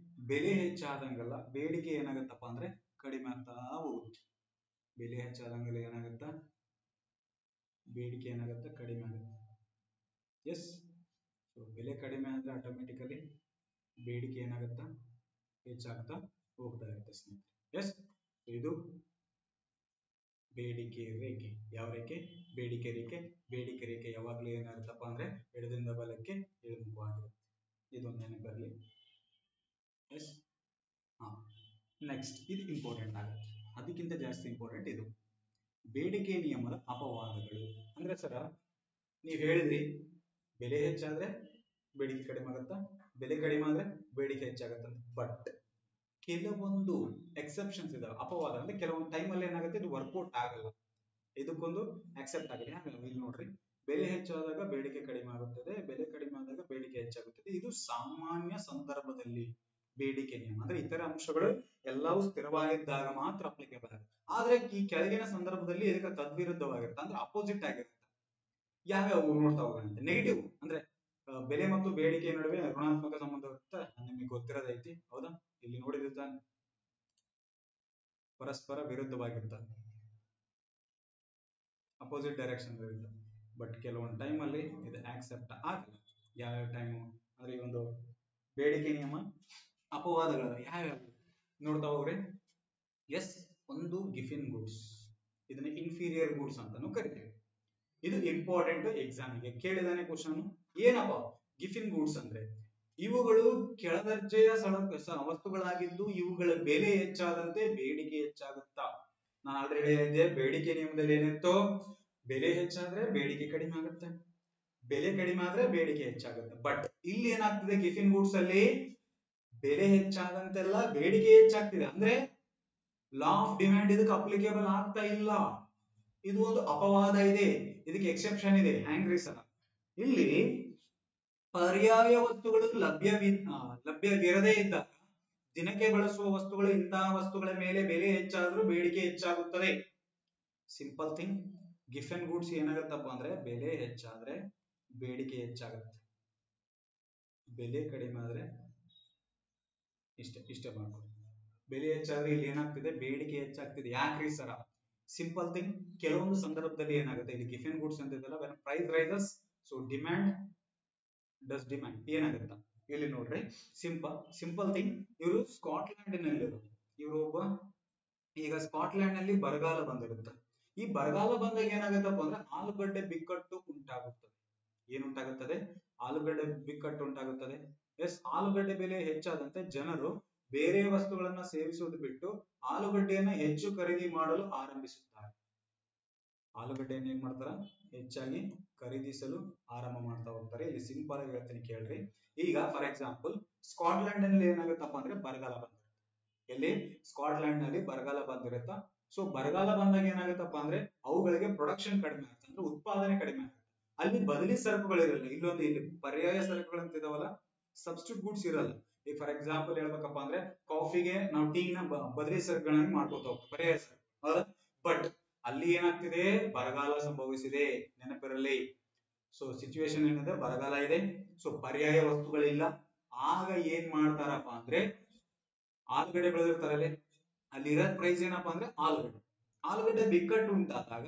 ಬೆಲೆ ಹೆಚ್ಚಾದಂಗೆಲ್ಲ ಬೇಡಿಕೆ ಏನಾಗುತ್ತಪ್ಪ ಅಂದ್ರೆ ಕಡಿಮೆ ಆಗ್ತಾ ಹೋಗುತ್ತೆ. ಬೆಲೆ ಹೆಚ್ಚಾದಂಗೆಲ್ಲ ಏನಾಗುತ್ತ, ಬೇಡಿಕೆ ಏನಾಗುತ್ತೆ, ಕಡಿಮೆ ಆಗುತ್ತೆ. ಎಸ್, ಸೊ ಬೆಲೆ ಕಡಿಮೆ ಆದ್ರೆ ಆಟೋಮೆಟಿಕಲಿ ಬೇಡಿಕೆ ಏನಾಗುತ್ತಾ, ಹೆಚ್ಚಾಗ್ತಾ ಹೋಗ್ತಾ ಇರುತ್ತೆ ಸ್ನೇಹಿತರೆ. ಎಸ್, ಇದು ಬೇಡಿಕೆ ರೇಖೆ. ಯಾವ ರೇಖೆ? ಬೇಡಿಕೆ ರೇಖೆ. ಬೇಡಿಕೆ ರೇಖೆ ಯಾವಾಗಲೂ ಏನಾಗುತ್ತಪ್ಪ ಅಂದ್ರೆ ಎಡದಿಂದ ಬಲಕ್ಕೆ ಇಳಿಮುಖವಾಗಿರುತ್ತೆ. ಇದೊಂದು ನೆನಪಲ್ಲಿ. ಎಸ್, ನೆಕ್ಸ್ಟ್ ಇದು ಇಂಪಾರ್ಟೆಂಟ್ ಆಗುತ್ತೆ, ಅದಕ್ಕಿಂತ ಜಾಸ್ತಿ ಇಂಪಾರ್ಟೆಂಟ್ ಇದು ಬೇಡಿಕೆ ನಿಯಮದ ಅಪವಾದಗಳು. ಅಂದ್ರೆ ಸರ, ನೀವ್ ಹೇಳಿದ್ರಿ ಬೆಲೆ ಹೆಚ್ಚಾದ್ರೆ ಬೇಡಿಕೆ ಕಡಿಮೆ ಆಗುತ್ತಾ, ಬೆಲೆ ಕಡಿಮೆ ಆದ್ರೆ ಬೇಡಿಕೆ ಹೆಚ್ಚಾಗತ್ತ. ಬಟ್ ಕೆಲವೊಂದು ಎಕ್ಸೆಪ್ಷನ್ಸ್ ಇದಾವೆ, ಅಪವಾದ ಅಂದ್ರೆ ಕೆಲವೊಂದು ಟೈಮ್ ಅಲ್ಲಿ ಏನಾಗುತ್ತೆ, ಇದು ವರ್ಕೌಟ್ ಆಗಲ್ಲ, ಇದಕ್ಕೊಂದು ಅಕ್ಸೆಪ್ಟ್ ಆಗಲ್ಲ. ಇಲ್ಲಿ ನೋಡ್ರಿ, ಬೆಲೆ ಹೆಚ್ಚಾದಾಗ ಬೇಡಿಕೆ ಕಡಿಮೆ ಆಗುತ್ತದೆ, ಬೆಲೆ ಕಡಿಮೆ ಆದಾಗ ಬೇಡಿಕೆ ಹೆಚ್ಚಾಗುತ್ತದೆ. ಇದು ಸಾಮಾನ್ಯ ಸಂದರ್ಭದಲ್ಲಿ ಬೇಡಿಕೆ ನಿಯಮ. ಅಂದ್ರೆ ಇತರ ಅಂಶಗಳು ಎಲ್ಲವೂ ಸ್ಥಿರವಾಗಿದ್ದಾಗ ಮಾತ್ರ ಅಪ್ಲಿಕೇಬಲ್ ಆಗುತ್ತೆ. ಆದ್ರೆ ಈ ಕೆಳಗಿನ ಸಂದರ್ಭದಲ್ಲಿ ಇದಕ್ಕೆ ತದ್ವಿರುದ್ಧವಾಗಿರುತ್ತೆ, ಅಂದ್ರೆ ಅಪೋಸಿಟ್ ಆಗಿರುತ್ತೆ. ಯಾವ್ಯಾವ ನೋಡ್ತಾ ಹೋಗೋಣ. ನೆಗೆಟಿವ್ ಅಂದ್ರೆ ಬೆಲೆ ಮತ್ತು ಬೇಡಿಕೆ ನಡುವೆ ಋಣಾತ್ಮಕ ಸಂಬಂಧ ಇರುತ್ತೆ, ನಿಮಗೆ ಗೊತ್ತಿರೋದೈತಿ, ಹೌದಾ? ಇಲ್ಲಿ ನೋಡಿದಿರ್ತಾನೆ, ಪರಸ್ಪರ ವಿರುದ್ಧವಾಗಿರ್ತಾರೆ, ಅಪೋಸಿಟ್ ಡೈರೆಕ್ಷನ್ ಇರುತ್ತೆ. ಬಟ್ ಕೆಲವೊಂದು ಟೈಮ್ ಅಲ್ಲಿ ಇದು ಆಕ್ಸೆಪ್ಟ್ ಆಗಲ್ಲ. ಯಾವ್ಯಾವ ಟೈಮು ಅಂದ್ರೆ ಈ ಒಂದು ಬೇಡಿಕೆ ನಿಯಮ ಅಪವಾದಗಳು ಯಾವ್ಯಾವ ನೋಡ್ತಾ ಹೋಗ್ರಿ. ಎಸ್, ಒಂದು ಗಿಫಿನ್ ಗೂಡ್ಸ್, ಇದನ್ನ ಇನ್ಫೀರಿಯರ್ ಗೂಡ್ಸ್ ಅಂತಾನು ಕರಿತೀವಿ. ಇದು ಇಂಪಾರ್ಟೆಂಟ್, ಎಕ್ಸಾಮಿಗೆ ಕೇಳಿದಾನೆ ಕ್ವಶನ್. ಏನಪ್ಪ ಗಿಫಿನ್ ಗೂಡ್ಸ್ ಅಂದ್ರೆ? ಇವುಗಳು ಕೆಳದರ್ಜೆಯ ವಸ್ತುಗಳಾಗಿದ್ದು ಇವುಗಳ ಬೆಲೆ ಹೆಚ್ಚಾದಂತೆ ಬೇಡಿಕೆ ಹೆಚ್ಚಾಗುತ್ತಾ. ನಾನು ಆಲ್ರೆಡಿ ಹೇಳಿದ್ದೆ, ಬೇಡಿಕೆ ನಿಯಮದಲ್ಲಿ ಏನಿತ್ತು, ಬೆಲೆ ಹೆಚ್ಚಾದ್ರೆ ಬೇಡಿಕೆ ಕಡಿಮೆ ಆಗುತ್ತೆ, ಬೆಲೆ ಕಡಿಮೆ ಆದ್ರೆ ಬೇಡಿಕೆ ಹೆಚ್ಚಾಗುತ್ತೆ. ಬಟ್ ಇಲ್ಲಿ ಏನಾಗ್ತಿದೆ, ಗಿಫಿನ್ ಗೂಡ್ಸ್ ಅಲ್ಲಿ ಬೆಲೆ ಹೆಚ್ಚಾದಂತೆಲ್ಲ ಬೇಡಿಕೆ ಹೆಚ್ಚಾಗ್ತಿದೆ. ಅಂದ್ರೆ ಲಾ ಆಫ್ ಡಿಮ್ಯಾಂಡ್ ಇದಕ್ಕೆ ಅಪ್ಲಿಕೇಬಲ್ ಆಗ್ತಾ ಇಲ್ಲ. ಇದು ಒಂದು ಅಪವಾದ ಇದೆ, ಇದಕ್ಕೆ ಎಕ್ಸೆಪ್ಷನ್ ಇದೆ. ಹ್ಯಾಂಗ್ರಿ ಸರ್, ಇಲ್ಲಿ ಪರ್ಯಾಯ ವಸ್ತುಗಳು ಲಭ್ಯವಿರದೇ ಇದ್ದಾಗ ದಿನಕ್ಕೆ ಬಳಸುವ ವಸ್ತುಗಳು, ಇಂತಹ ವಸ್ತುಗಳ ಮೇಲೆ ಬೆಲೆ ಹೆಚ್ಚಾದ್ರೂ ಬೇಡಿಕೆ ಹೆಚ್ಚಾಗುತ್ತದೆ. Simple thing. ಗಿಫನ್ ಗೂಡ್ಸ್ ಏನಾಗುತ್ತಪ್ಪ ಅಂದ್ರೆ ಬೆಲೆ ಹೆಚ್ಚಾದ್ರೆ ಬೇಡಿಕೆ ಹೆಚ್ಚಾಗುತ್ತೆ, ಬೆಲೆ ಕಡಿಮೆ ಆದ್ರೆ ಇಷ್ಟೇ ಮಾಡ್ಕೊಳ್ಳಿ. ಬೆಲೆ ಹೆಚ್ಚಾದ್ರೆ ಇಲ್ಲಿ ಏನಾಗ್ತಿದೆ, ಬೇಡಿಕೆ ಹೆಚ್ಚಾಗ್ತಿದೆ. ಯಾಕ್ರಿ ಸರ? Simple thing. ಕೆಲವೊಂದು ಸಂದರ್ಭದಲ್ಲಿ ಏನಾಗುತ್ತೆ, ಇಲ್ಲಿ ಗಿಫನ್ ಗೂಡ್ಸ್ ಅಂತ ಇದೆಲ್ಲ, when price rises so demand does demand ಏನಾಗುತ್ತಾ, ಇಲ್ಲಿ ನೋಡ್ರಿ. Simple thing. ಇವರು ಸ್ಕಾಟ್ಲ್ಯಾಂಡ್ ನಲ್ಲಿ ಇವರು ಒಬ್ಬ, ಈಗ ಸ್ಕಾಟ್ಲ್ಯಾಂಡ್ ನಲ್ಲಿ ಬರಗಾಲ ಬಂದಿರುತ್ತೆ. ಈ ಬರಗಾಲ ಬಂದಾಗ ಏನಾಗುತ್ತಪ್ಪ ಅಂದ್ರೆ ಆಲೂಗಡ್ಡೆ ಬಿಕ್ಕಟ್ಟು ಉಂಟಾಗುತ್ತದೆ. ಏನುಂಟಾಗುತ್ತದೆ? ಆಲೂಗಡ್ಡೆ ಬಿಕ್ಕಟ್ಟು ಉಂಟಾಗುತ್ತದೆ. ಎಸ್, ಆಲೂಗಡ್ಡೆ ಬೆಲೆ ಹೆಚ್ಚಾದಂತೆ ಜನರು ಬೇರೆ ವಸ್ತುಗಳನ್ನ ಸೇವಿಸುವುದು ಬಿಟ್ಟು ಆಲೂಗಡ್ಡೆಯನ್ನ ಹೆಚ್ಚು ಖರೀದಿ ಮಾಡಲು ಆರಂಭಿಸುತ್ತಾರೆ. ಆಲೂಗಡ್ಡೆಯನ್ನು ಏನ್ ಮಾಡ್ತಾರ? ಹೆಚ್ಚಾಗಿ ಖರೀದಿಸಲು ಆರಂಭ ಮಾಡ್ತಾ ಹೋಗ್ತಾರೆ. ಇಲ್ಲಿ ಸಿಂಪಲ್ ಆಗಿ ಹೇಳ್ತೀನಿ ಕೇಳ್ರಿ. ಈಗ ಫಾರ್ ಎಕ್ಸಾಂಪಲ್ ಸ್ಕಾಟ್ಲ್ಯಾಂಡ್ ನಲ್ಲಿ ಏನಾಗುತ್ತಪ್ಪ ಅಂದ್ರೆ ಬರಗಾಲ ಬಂದಿರುತ್ತೆ. ಎಲ್ಲಿ? ಸ್ಕಾಟ್ಲ್ಯಾಂಡ್ ನಲ್ಲಿ ಬರಗಾಲ ಬಂದಿರುತ್ತ. ಸೊ ಬರಗಾಲ ಬಂದಾಗ ಏನಾಗುತ್ತಪ್ಪ ಅಂದ್ರೆ ಅವುಗಳಿಗೆ ಪ್ರೊಡಕ್ಷನ್ ಕಡಿಮೆ ಆಗುತ್ತೆ, ಅಂದ್ರೆ ಉತ್ಪಾದನೆ ಕಡಿಮೆ ಆಗುತ್ತೆ. ಅಲ್ಲಿ ಬದಲಿ ಸರಕುಗಳಿರಲ್ಲ. ಇಲ್ಲಿ ಪರ್ಯಾಯ ಸರಕುಗಳು ಅಂತ ಇದಾವಲ್ಲ, ಸಬ್ಸ್ಟಿಟ್ಯೂಟ್ ಗೂಡ್ಸ್ ಇರಲ್ಲ. ಈಗ ಫಾರ್ ಎಕ್ಸಾಂಪಲ್ ಹೇಳ್ಬೇಕಪ್ಪ ಅಂದ್ರೆ ಕಾಫಿಗೆ ನಾವು ಟೀನ ಬದಲಿ ಸರಕುಗಳನ್ನ ಮಾಡ್ಕೋತ ಹೋಗ್ತೀವಿ, ಪರ್ಯಾಯ ಸರಕು. ಬಟ್ ಅಲ್ಲಿ ಏನಾಗ್ತಿದೆ? ಬರಗಾಲ ಸಂಭವಿಸಿದೆ, ನೆನಪಿರಲಿ. ಸೊ ಸಿಚುವೇಶನ್ ಏನಿದೆ, ಬರಗಾಲ ಇದೆ, ಸೊ ಪರ್ಯಾಯ ವಸ್ತುಗಳಿಲ್ಲ. ಆಗ ಏನ್ ಮಾಡ್ತಾರಪ್ಪ ಅಂದ್ರೆ ಆಲೂಗಡ್ಡೆ ಬೆಳೆದಿರ್ತಾರಲ್ಲಿ, ಅಲ್ಲಿ ಇರೋ ಪ್ರೈಸ್ ಏನಪ್ಪಾ ಅಂದ್ರೆ ಆಲೂಗಡ್ಡೆ ಬಿಕ್ಕಟ್ಟು ಉಂಟಾದಾಗ,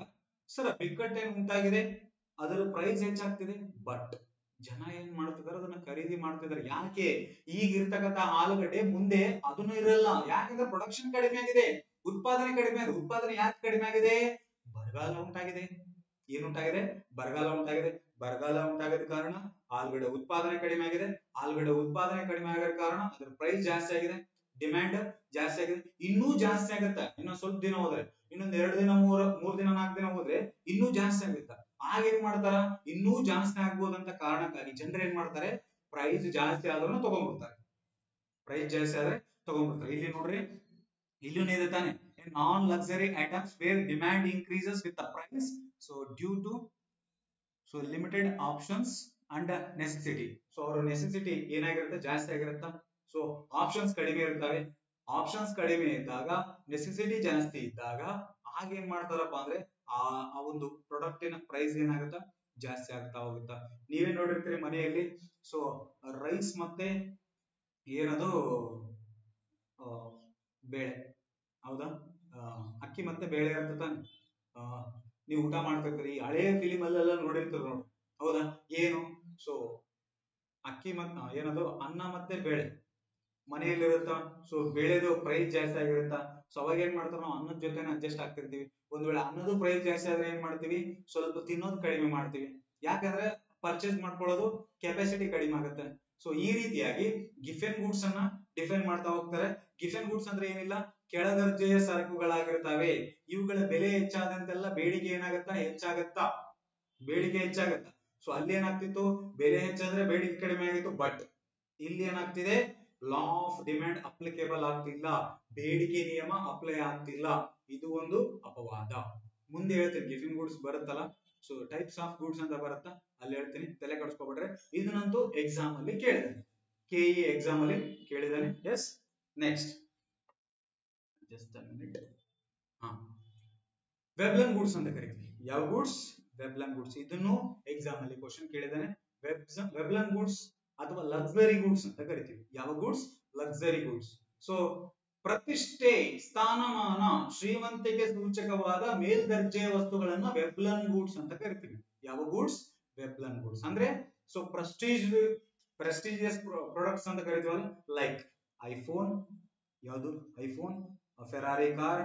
ಸರ್ ಬಿಕ್ಕಟ್ಟು ಏನ್ ಉಂಟಾಗಿದೆ, ಅದರ ಪ್ರೈಸ್ ಹೆಚ್ಚಾಗ್ತಿದೆ. ಬಟ್ ಜನ ಏನ್ ಮಾಡ್ತಿದಾರೆ, ಅದನ್ನ ಖರೀದಿ ಮಾಡ್ತಿದಾರೆ. ಯಾಕೆ? ಈಗ ಇರ್ತಕ್ಕಂಥ ಆಲೂಗಡ್ಡೆ ಮುಂದೆ ಅದನ್ನು ಇರಲ್ಲ. ಯಾಕಂದ್ರೆ ಪ್ರೊಡಕ್ಷನ್ ಕಡಿಮೆ ಆಗಿದೆ, ಉತ್ಪಾದನೆ ಕಡಿಮೆ ಆಗಿದೆ. ಉತ್ಪಾದನೆ ಯಾಕೆ ಕಡಿಮೆ ಆಗಿದೆ? ಬರಗಾಲ ಉಂಟಾಗಿದೆ. ಏನುಂಟಾಗಿದೆ? ಬರಗಾಲ ಉಂಟಾಗಿದೆ. ಬರಗಾಲ ಉಂಟಾಗದ ಕಾರಣ ಆಲೂಗಡ್ಡೆ ಉತ್ಪಾದನೆ ಕಡಿಮೆ ಆಗಿದೆ. ಆಲೂಗಡ್ಡೆ ಉತ್ಪಾದನೆ ಕಡಿಮೆ ಆಗದ ಕಾರಣ ಅದರ ಪ್ರೈಸ್ ಜಾಸ್ತಿ ಆಗಿದೆ, ಡಿಮ್ಯಾಂಡ್ ಜಾಸ್ತಿ ಆಗಿದೆ. ಇನ್ನೂ ಜಾಸ್ತಿ ಆಗುತ್ತೆ ಇನ್ನೊಂದ್ ಸ್ವಲ್ಪ ದಿನ ಹೋದ್ರೆ, ಇನ್ನೊಂದ್ 2 ದಿನ 3 ದಿನ 4 ದಿನ ಹೋದ್ರೆ ಇನ್ನೂ ಜಾಸ್ತಿ ಆಗುತ್ತೆ. ಆಗ ಏನ್ ಮಾಡ್ತಾರ? ಇನ್ನೂ ಜಾಸ್ತಿ ಆಗ್ಬೋದಂತ ಕಾರಣಕ್ಕಾಗಿ ಜನರು ಏನ್ ಮಾಡ್ತಾರೆ, ಪ್ರೈಸ್ ಜಾಸ್ತಿ ಆದ್ರೂ ತಗೊಂಡ್ಬಿಡ್ತಾರೆ. ಪ್ರೈಸ್ ಜಾಸ್ತಿ ಆದ್ರೆ ತಗೊಂಡ್ಬಿಡ್ತಾರೆ. ಇಲ್ಲಿ ನೋಡ್ರಿ, ಇಲ್ಲೂ ಇದೆ ತಾನೆ, non luxury items where demand increases with the price, so due to limited options and necessity. So ಅವರ ನೆಸೆಸಿಟಿ ಏನಾಗಿರುತ್ತೆ, ಜಾಸ್ತಿ ಆಗಿರುತ್ತಾ. ಸೊ ಆಪ್ಷನ್ಸ್ ಕಡಿಮೆ ಇರ್ತವೆ. ಆಪ್ಷನ್ಸ್ ಕಡಿಮೆ ಇದ್ದಾಗ, ನೆಸೆಸಿಟಿ ಜಾಸ್ತಿ ಇದ್ದಾಗ ಆಗ ಏನ್ ಮಾಡ್ತಾರಪ್ಪ ಅಂದ್ರೆ ಆ ಒಂದು ಪ್ರಾಡಕ್ಟಿನ ಪ್ರೈಸ್ ಏನಾಗುತ್ತಾ, ಜಾಸ್ತಿ ಆಗ್ತಾ ಹೋಗುತ್ತಾ. ನೀವೇ ನೋಡಿರ್ತೀರಿ ಮನೆಯಲ್ಲಿ. ಸೊ ರೈಸ್ ಮತ್ತೆ ಏನದು ಆ, ಬೇಳೆ, ಹೌದಾ, ಅಕ್ಕಿ ಮತ್ತೆ ಬೇಳೆ ಇರುತ್ತೆ ತಾನೆ. ನೀವು ಊಟ ಮಾಡ್ತಿರ್ತೀರಿ, ಹಳೆಯ ಫಿಲಿಮ್ ಅಲ್ಲೆಲ್ಲ ನೋಡಿರ್ತೀರಿ ನೋಡಿ, ಹೌದಾ. ಏನು, ಸೊ ಅಕ್ಕಿ ಏನದು ಅನ್ನ ಮತ್ತೆ ಬೇಳೆ ಮನೆಯಲ್ಲಿ ಇರುತ್ತಾ. ಸೊ ಬೇಳೆದು ಪ್ರೈಸ್ ಜಾಸ್ತಿ ಆಗಿರುತ್ತಾ. ಸೊ ಅವಾಗ ಏನ್ ಮಾಡ್ತಾರ, ನಾವು ಅನ್ನದ ಜೊತೆನೆ ಅಡ್ಜಸ್ಟ್ ಆಗ್ತಿರ್ತೀವಿ. ಒಂದ್ ವೇಳೆ ಅನ್ನದ ಪ್ರೈಸ್ ಜಾಸ್ತಿ ಆದ್ರೆ ಏನ್ ಮಾಡ್ತೀವಿ, ಸ್ವಲ್ಪ ತಿನ್ನೋದು ಕಡಿಮೆ ಮಾಡ್ತೀವಿ. ಯಾಕಂದ್ರೆ ಪರ್ಚೇಸ್ ಮಾಡ್ಕೊಳ್ಳೋದು ಕೆಪಾಸಿಟಿ ಕಡಿಮೆ ಆಗುತ್ತೆ. ಸೊ ಈ ರೀತಿಯಾಗಿ ಗಿಫೆನ್ ಗೂಡ್ಸ್ ಅನ್ನ ಡಿಫೈನ್ ಮಾಡ್ತಾ ಹೋಗ್ತಾರೆ. ಗಿಫೆನ್ ಗೂಡ್ಸ್ ಅಂದ್ರೆ ಏನಿಲ್ಲ, ಕೆಳದರ್ಜೆಯ ಸರಕುಗಳಾಗಿರ್ತವೆ. ಇವುಗಳ ಬೆಲೆ ಹೆಚ್ಚಾದಂತೆಲ್ಲ ಬೇಡಿಕೆ ಏನಾಗತ್ತಾ, ಹೆಚ್ಚಾಗತ್ತಾ, ಬೇಡಿಕೆ ಹೆಚ್ಚಾಗತ್ತಾ. ಸೊ ಅಲ್ಲಿ ಏನಾಗ್ತಿತ್ತು, ಬೆಲೆ ಹೆಚ್ಚಾದ್ರೆ ಬೇಡಿಕೆ ಕಡಿಮೆ ಆಗಿತ್ತು. ಬಟ್ ಇಲ್ಲಿ ಏನಾಗ್ತಿದೆ, ಲಾ ಆಫ್ ಡಿಮ್ಯಾಂಡ್ ಅಪ್ಲಿಕೇಬಲ್ ಆಗ್ತಿಲ್ಲ, ಬೇಡಿಕೆ ನಿಯಮ ಅಪ್ಲೈ ಆಗ್ತಿಲ್ಲ. ಇದು ಒಂದು ಅಪವಾದ. ಮುಂದೆ ಹೇಳ್ತೀನಿ, ಗಿಫಿನ್ ಗೂಡ್ಸ್ ಬರುತ್ತಲ್ಲ, ಸೊ ಟೈಪ್ಸ್ ಆಫ್ ಗೂಡ್ಸ್ ಅಂತ ಬರುತ್ತಾ, ಅಲ್ಲಿ ಹೇಳ್ತೀನಿ, ತಲೆ ಕೆಡಿಸ್ಕೊಬಿಟ್ರೆ. ಇದನ್ನಂತೂ ಎಕ್ಸಾಮ್ ಅಲ್ಲಿ ಕೇಳಿದಾನೆ, ಕೆಇ ಎಕ್ಸಾಮ್ ಅಲ್ಲಿ ಕೇಳಿದಾನೆ. Yes, next just a minute. Veblen goods ಅಂತ ಕರಿತೀವಿ. ಯಾವ ಗೂಡ್ಸ್, ವೆಬ್ಲನ್ ಗೂಡ್ಸ್. ಇದನ್ನು ಎಕ್ಸಾಮ್ ಅಲ್ಲಿ ಕ್ವಶನ್ ಕೇಳಿದಾನೆ. ವೆಬ್ಲನ್ ಗೂಡ್ಸ್ ಅಥವಾ ಲಕ್ಸರಿ ಗೂಡ್ಸ್ ಅಂತ ಕರಿತೀವಿ. ಯಾವ ಗೂಡ್ಸ್, ಲಕ್ಸರಿ ಗೂಡ್ಸ್. ಸೊ ಪ್ರತಿಷ್ಠೆ, ಸ್ಥಾನಮಾನ, ಶ್ರೀಮಂತಿಕೆ ಸೂಚಕವಾದ ಮೇಲ್ದರ್ಜೆಯ ವಸ್ತುಗಳನ್ನ ವೆಬ್ಲನ್ ಗೂಡ್ಸ್ ಅಂತ ಕರಿತೀವಿ. ಯಾವ ಗೂಡ್ಸ್, ವೆಬ್ಲನ್ ಗೂಡ್ಸ್. ಅಂದ್ರೆ ಸೊ ಪ್ರೆಸ್ಟಿಜಿಯಸ್ ಪ್ರಾಡಕ್ಟ್ಸ್ ಅಂತ ಕರಿತೀವಲ್ಲ, ಲೈಕ್ ಐಫೋನ್, ಯಾವುದು ಐಫೋನ್, ಫೆರಾರಿ ಕಾರ್,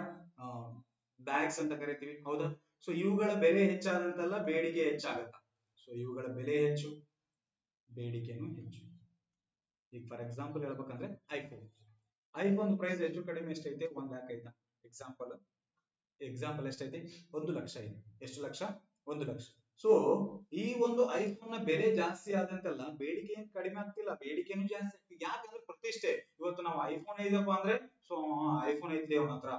ಬ್ಯಾಗ್ಸ್ ಅಂತ ಕರಿತೀವಿ, ಹೌದಾ. ಸೊ ಇವುಗಳ ಬೆಲೆ ಹೆಚ್ಚಾದಂತೆಲ್ಲ ಬೇಡಿಕೆ ಹೆಚ್ಚಾಗತ್ತಾ. ಸೊ ಇವುಗಳ ಬೆಲೆ ಹೆಚ್ಚು, ಬೇಡಿಕೆನೂ ಹೆಚ್ಚು. ಈಗ ಫಾರ್ ಎಕ್ಸಾಂಪಲ್ ಹೇಳ್ಬೇಕಂದ್ರೆ ಐಫೋನ್ ಪ್ರೈಸ್ ಹೆಚ್ಚು ಕಡಿಮೆ ಎಷ್ಟೈತೆ, 1 ಲ್ಯಾಕ್ ಐತಾ. ಎಕ್ಸಾಂಪಲ್ ಎಷ್ಟೈತಿ, 1 ಲಕ್ಷ ಇದೆ. ಎಷ್ಟು ಲಕ್ಷ, 1 ಲಕ್ಷ. ಸೊ ಈ ಒಂದು ಐಫೋನ್ ನ ಬೆಲೆ ಜಾಸ್ತಿ ಆದಂತೆಲ್ಲ ಬೇಡಿಕೆ ಏನ್ ಕಡಿಮೆ ಆಗ್ತಿಲ್ಲ, ಬೇಡಿಕೆನೂ ಜಾಸ್ತಿ ಆಗ್ತಿದೆ. ಯಾಕಂದ್ರೆ ಪ್ರತಿಷ್ಠೆ. ಇವತ್ತು ನಾವು ಐಫೋನ್ ಐದಪ್ಪ ಅಂದ್ರೆ, ಸೊ ಐಫೋನ್ ಐತಿ ಅವನ ಹತ್ರ,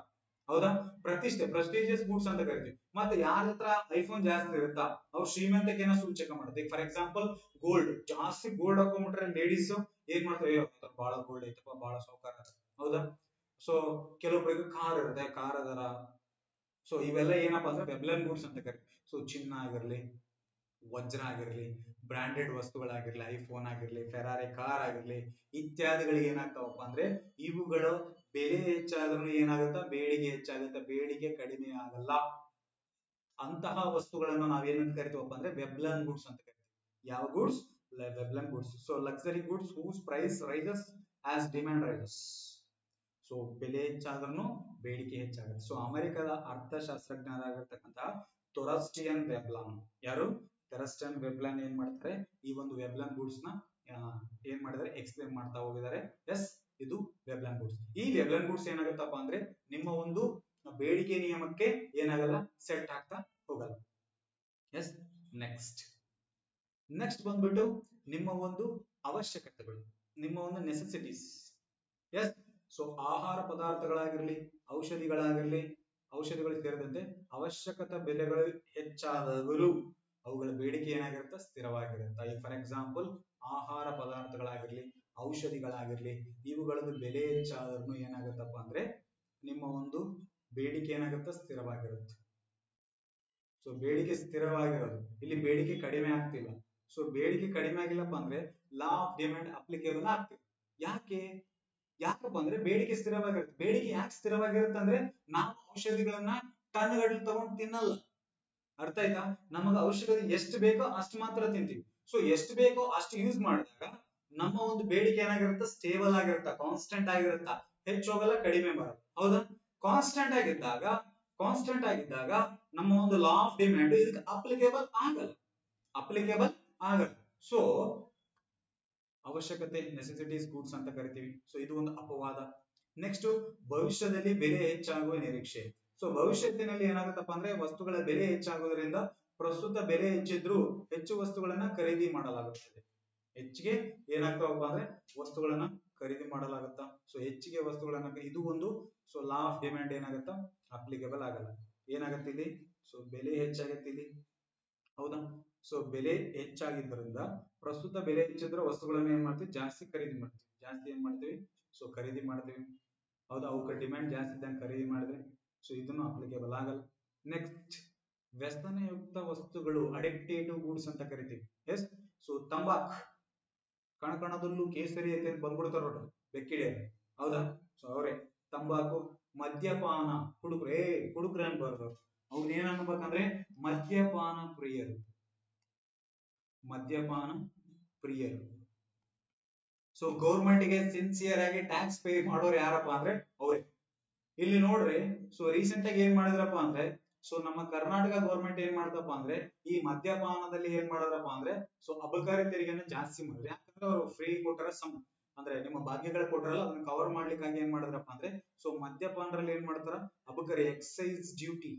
ಹೌದಾ. ಪ್ರತಿಷ್ಠೆ, ಪ್ರೆಸ್ಟಿಜಿಯಸ್ ಗೂಡ್ಸ್ ಅಂತ ಕರಿತೀವಿ. ಮತ್ತೆ ಯಾರ ಹತ್ರ ಐಫೋನ್ ಜಾಸ್ತಿ ಇರುತ್ತಾ, ಅವ್ರು ಶ್ರೀಮಂತಿಕೆನ ಸೂಚಕ ಮಾಡುತ್ತೆ. ಫಾರ್ ಎಕ್ಸಾಂಪಲ್ ಗೋಲ್ಡ್, ಜಾಸ್ತಿ ಗೋಲ್ಡ್ ಹಾಕೊಂಡ್ಬಿಟ್ರೆ ಲೇಡೀಸ್ ಏನ್ ಮಾಡ್ತಾರೆ, ಬಹಳ ಗೋಲ್ಡ್ ಐತಪ್ಪ, ಬಹಳ ಸೌಕಾರ, ಹೌದಾ. ಸೊ ಕೆಲವೊಬ್ಬರಿಗೆ ಕಾರ್ ಇರುತ್ತೆ, ಕಾರ್ ಅದರ. ಸೊ ಇವೆಲ್ಲ ಏನಪ್ಪಾ ಅಂದ್ರೆ ವೆಬ್ಲನ್ ಗೂಡ್ಸ್ ಅಂತ ಕರಿತೀವಿ. ಸೊ ಚಿನ್ನ ಆಗಿರ್ಲಿ, ವಜ್ರ ಆಗಿರ್ಲಿ, ಬ್ರಾಂಡೆಡ್ ವಸ್ತುಗಳಾಗಿರ್ಲಿ, ಐಫೋನ್ ಆಗಿರ್ಲಿ, ಫೆರಾರಿ ಕಾರ್ ಆಗಿರ್ಲಿ, ಇತ್ಯಾದಿಗಳಿಗೆ ಏನಾಗ್ತಾವಪ್ಪ ಅಂದ್ರೆ ಇವುಗಳು ಬೆಲೆ ಹೆಚ್ಚಾದ್ರೂ ಏನಾಗುತ್ತಾ, ಬೇಡಿಕೆ ಹೆಚ್ಚಾಗುತ್ತೆ, ಬೇಡಿಕೆ ಕಡಿಮೆ ಆಗಲ್ಲ. ಅಂತಹ ವಸ್ತುಗಳನ್ನು ನಾವೇನಂತ ಕರಿತೀವಪ್ಪ ಅಂದ್ರೆ ವೆಬ್ಲನ್ ಗೂಡ್ಸ್ ಅಂತ ಕರಿತೀವಿ. ಯಾವ goods, Veblen goods. So luxury goods whose price rises as demand rises. So ಬೆಲೆ ಹೆಚ್ಚಾದ್ರೂ ಬೇಡಿಕೆ ಹೆಚ್ಚಾಗುತ್ತೆ. ಸೊ ಅಮೆರಿಕದ ಅರ್ಥಶಾಸ್ತ್ರಜ್ಞರಾಗಿರ್ತಕ್ಕಂತಹ ಥೊರಸ್ಟಿಯನ್ ವೆಬ್ಲಾನ್, ಯಾರು, ಥೊರಸ್ಟಿಯನ್ ವೆಬ್ಲಾನ್ ಏನ್ ಮಾಡ್ತಾರೆ, ಈ ಒಂದು ವೆಬ್ಲಾನ್ ಗೂಡ್ಸ್ ನ ಏನ್ ಮಾಡಿದಾರೆ, ಎಕ್ಸ್ಪ್ಲೇನ್ ಮಾಡ್ತಾ ಹೋಗಿದ್ದಾರೆ. ಎಸ್, ಇದು ವೆಬ್ಲಾನ್ ಗೂಡ್ಸ್. ಈ ವೆಬ್ಲಾನ್ ಗೂಡ್ಸ್ ಏನಾಗುತ್ತಪ್ಪ ಅಂದ್ರೆ ನಿಮ್ಮ ಒಂದು ಬೇಡಿಕೆ ನಿಯಮಕ್ಕೆ ಏನಾಗಲ್ಲ, ಸೆಟ್ ಆಗ್ತಾ ಹೋಗಲ್ಲ. ಎಸ್, ನೆಕ್ಸ್ಟ್ ಬಂದ್ಬಿಟ್ಟು ನಿಮ್ಮ ಒಂದು ಅವಶ್ಯಕತೆಗಳು, ನಿಮ್ಮ ಒಂದು ನೆಸೆಸಿಟೀಸ್. ಎಸ್, ಸೊ ಆಹಾರ ಪದಾರ್ಥಗಳಾಗಿರ್ಲಿ, ಔಷಧಿಗಳು ಸೇರಿದಂತೆ ಅವಶ್ಯಕತೆ ಬೆಲೆಗಳು ಹೆಚ್ಚಾದವರು ಅವುಗಳ ಬೇಡಿಕೆ ಏನಾಗಿರುತ್ತೆ, ಸ್ಥಿರವಾಗಿರುತ್ತೆ. ಈ ಫಾರ್ ಎಕ್ಸಾಂಪಲ್ ಆಹಾರ ಪದಾರ್ಥಗಳಾಗಿರ್ಲಿ, ಔಷಧಿಗಳಾಗಿರ್ಲಿ, ಇವುಗಳದ್ದು ಬೆಲೆ ಹೆಚ್ಚಾದ್ರೂ ಏನಾಗುತ್ತಪ್ಪ ಅಂದ್ರೆ ನಿಮ್ಮ ಒಂದು ಬೇಡಿಕೆ ಏನಾಗುತ್ತೆ, ಸ್ಥಿರವಾಗಿರುತ್ತೆ. ಸೊ ಬೇಡಿಕೆ ಸ್ಥಿರವಾಗಿರೋದು, ಇಲ್ಲಿ ಬೇಡಿಕೆ ಕಡಿಮೆ ಆಗ್ತಿಲ್ಲ. ಸೊ ಬೇಡಿಕೆ ಕಡಿಮೆ ಆಗಿಲ್ಲಪ್ಪ ಅಂದ್ರೆ ಲಾ ಆಫ್ ಡಿಮ್ಯಾಂಡ್ ಅಪ್ಲಿಕೇಬಲ್ ಆಗ್ತಿದೆ. ಯಾಕಪ್ಪ ಅಂದ್ರೆ ಬೇಡಿಕೆ ಸ್ಥಿರವಾಗಿರುತ್ತೆ. ಬೇಡಿಕೆ ಯಾಕೆ ಸ್ಥಿರವಾಗಿರುತ್ತೆ ಅಂದ್ರೆ ನಾವು ಔಷಧಿಗಳನ್ನ ಟನ್ಗಟ್ಟಲೆ ತಗೊಂಡು ತಿನ್ನಲ್ಲ, ಅರ್ಥ ಆಯ್ತಾ. ನಮಗ ಔಷಧಿ ಎಷ್ಟು ಬೇಕೋ ಅಷ್ಟು ಮಾತ್ರ ತಿಂತೀವಿ. ಸೊ ಎಷ್ಟು ಬೇಕೋ ಅಷ್ಟು ಯೂಸ್ ಮಾಡಿದಾಗ ನಮ್ಮ ಒಂದು ಬೇಡಿಕೆ ಏನಾಗಿರುತ್ತೆ, ಸ್ಟೇಬಲ್ ಆಗಿರುತ್ತಾ, ಕಾನ್ಸ್ಟೆಂಟ್ ಆಗಿರುತ್ತಾ, ಹೆಚ್ಚು ಹೋಗಲ್ಲ, ಕಡಿಮೆ ಬರಲ್ಲ, ಹೌದಾ. ಕಾನ್ಸ್ಟೆಂಟ್ ಆಗಿದ್ದಾಗ ನಮ್ಮ ಒಂದು ಲಾ ಆಫ್ ಡಿಮ್ಯಾಂಡ್ ಇದಕ್ಕೆ ಅಪ್ಲಿಕೇಬಲ್ ಆಗಲ್ಲ. ಸೊ ಅವಶ್ಯಕತೆ, ನೆಸೆಸಿಟೀಸ್ ಗೂಡ್ಸ್ ಅಂತ ಕರಿತೀವಿ. ಸೊ ಇದು ಒಂದು ಅಪವಾದ. ನೆಕ್ಸ್ಟ್, ಭವಿಷ್ಯದಲ್ಲಿ ಬೆಲೆ ಹೆಚ್ಚಾಗುವ ನಿರೀಕ್ಷೆ. ಸೊ ಭವಿಷ್ಯತ್ತಿನಲ್ಲಿ ಏನಾಗುತ್ತಪ್ಪ ಅಂದ್ರೆ ವಸ್ತುಗಳ ಬೆಲೆ ಹೆಚ್ಚಾಗುವುದರಿಂದ ಪ್ರಸ್ತುತ ಬೆಲೆ ಹೆಚ್ಚಿದ್ರೂ ಹೆಚ್ಚು ವಸ್ತುಗಳನ್ನ ಖರೀದಿ ಮಾಡಲಾಗುತ್ತದೆ. ಹೆಚ್ಚಿಗೆ ಏನಾಗ್ತಾವಪ್ಪ ಅಂದ್ರೆ ವಸ್ತುಗಳನ್ನ ಖರೀದಿ ಮಾಡಲಾಗುತ್ತಾ. ಸೊ ಹೆಚ್ಚಿಗೆ ವಸ್ತುಗಳನ್ನ, ಇದು ಒಂದು ಸೊ ಲಾ ಆಫ್ ಡಿಮ್ಯಾಂಡ್ ಏನಾಗುತ್ತಾ, ಅಪ್ಲಿಕೇಬಲ್ ಆಗಲ್ಲ. ಏನಾಗತ್ತೆ ಇಲ್ಲಿ, ಸೊ ಬೆಲೆ ಹೆಚ್ಚಾಗತ್ತೆ ಇಲ್ಲಿ, ಹೌದಾ. ಸೊ ಬೆಲೆ ಹೆಚ್ಚಾಗಿದ್ದರಿಂದ ಪ್ರಸ್ತುತ ಬೆಲೆ ಹೆಚ್ಚಿದ್ರೆ ವಸ್ತುಗಳನ್ನ ಏನ್ ಮಾಡ್ತೀವಿ ಜಾಸ್ತಿ ಖರೀದಿ ಮಾಡ್ತೀವಿ. ಜಾಸ್ತಿ ಏನ್ ಮಾಡ್ತೀವಿ ಸೊ ಖರೀದಿ ಮಾಡ್ತೀವಿ. ಹೌದಾ, ಅವಕ್ಕೆ ಡಿಮ್ಯಾಂಡ್ ಜಾಸ್ತಿ ಇದ್ದಂಗೆ ಖರೀದಿ ಮಾಡಿದ್ರೆ ಸೊ ಇದನ್ನು ಅಪ್ಲಿಕೇಬಲ್ ಆಗಲ್ಲ. ನೆಕ್ಸ್ಟ್, ವ್ಯಸನಯುಕ್ತ ವಸ್ತುಗಳು ಅಡಿಕ್ಟೇಟಿವ್ ಗೂಡ್ಸ್ ಅಂತ ಕರಿತೀವಿ. ಎಸ್, ಸೊ ತಂಬಾಕ್ ಕಣಕಣದಲ್ಲೂ ಕೇಸರಿ ಐತೆ ಅಂತ ಬಂದ್ಬಿಡ್ತಾರ ನೋಡ್ರಿ ಬೆಕ್ಕಿಡಿಯರು. ಹೌದಾ, ಸೊ ಅವ್ರೆ ತಂಬಾಕು. ಮದ್ಯಪಾನ, ಹುಡುಗ್ರೆ ಅನ್ಬಾರ್ದು, ಅವ್ರು ಏನ್ ಅನ್ಬೇಕಂದ್ರೆ ಮದ್ಯಪಾನ ಪ್ರಿಯರು. ಮದ್ಯಪಾನ ಪ್ರಿಯರು. ಸೊ ಗೌರ್ಮೆಂಟ್ ಗೆ ಸಿನ್ಸಿಯರ್ ಆಗಿ ಟ್ಯಾಕ್ಸ್ ಪೇ ಮಾಡೋರು ಯಾರಪ್ಪ ಅಂದ್ರೆ ಅವ್ರೆ. ಇಲ್ಲಿ ನೋಡ್ರಿ, ಸೊ ರೀಸೆಂಟ್ ಆಗಿ ಏನ್ ಮಾಡಿದ್ರಪ್ಪ ಅಂದ್ರೆ ಸೊ ನಮ್ಮ ಕರ್ನಾಟಕ ಗೌರ್ಮೆಂಟ್ ಏನ್ ಮಾಡ್ತಪ್ಪ ಅಂದ್ರೆ ಈ ಮದ್ಯಪಾನದಲ್ಲಿ ಏನ್ ಮಾಡಿದ್ರಪ್ಪ ಅಂದ್ರೆ ಸೊ ಅಬಕಾರಿ ತೆರಿಗೆನ ಜಾಸ್ತಿ ಮಾಡಿದ್ರೆ. ಯಾಕಂದ್ರೆ ಅವರು ಫ್ರೀ ಕೊಟ್ಟರ ಅಂದ್ರೆ ನಿಮ್ಮ ಭಾಗ್ಯಗಳ ಕೊಟ್ಟರಲ್ಲ, ಅದನ್ನ ಕವರ್ ಮಾಡ್ಲಿಕ್ಕಾಗಿ ಏನ್ ಮಾಡಿದ್ರಪ್ಪ ಅಂದ್ರೆ ಸೊ ಮದ್ಯಪಾನದಲ್ಲಿ ಏನ್ ಮಾಡ್ತಾರ ಅಬಕಾರಿ ಎಕ್ಸೈಸ್ ಡ್ಯೂಟಿ.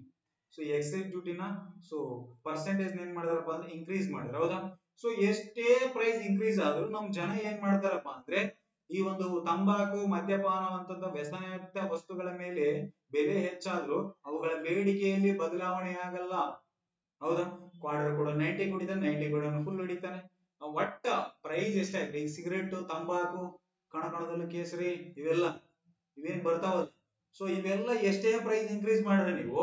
ಸೊ ಎಕ್ಸೈಸ್ ಡ್ಯೂಟಿನ ಸೊ ಪರ್ಸೆಂಟೇಜ್ ಏನ್ ಮಾಡಿದ್ರಪ್ಪ ಅಂದ್ರೆ ಇನ್ಕ್ರೀಸ್ ಮಾಡಿದ್ರ. ಹೌದಾ, ಸೊ ಎಷ್ಟೇ ಪ್ರೈಸ್ ಇನ್ಕ್ರೀಸ್ ಆದ್ರೂ ನಮ್ ಜನ ಏನ್ ಮಾಡ್ತಾರಪ್ಪ ಅಂದ್ರೆ ಈ ಒಂದು ತಂಬಾಕು ಮದ್ಯಪಾನವಂತ ವ್ಯಸನಯುಕ್ತ ವಸ್ತುಗಳ ಮೇಲೆ ಬೆಲೆ ಹೆಚ್ಚಾದ್ರೂ ಅವುಗಳ ಬೇಡಿಕೆಯಲ್ಲಿ ಬದಲಾವಣೆ ಆಗಲ್ಲ. ಹೌದಾ, ಕ್ವಾರ್ಟರ್ ಕೂಡ 90 ಕುಡಿದ 90 ಕೂಡ ಫುಲ್ ಹೊಡಿತಾನೆ. ಒಟ್ಟ ಪ್ರೈಸ್ ಎಷ್ಟಾಗ್ಲಿ, ಈ ಸಿಗರೇಟ್, ತಂಬಾಕು, ಕಣಕಣದಲ್ಲಿ ಕೇಸರಿ ಇವೇನ್ ಬರ್ತಾವಲ್ಲ, ಸೊ ಇವೆಲ್ಲ ಎಷ್ಟೇ ಪ್ರೈಸ್ ಇನ್ಕ್ರೀಸ್ ಮಾಡಿದ್ರೆ ನೀವು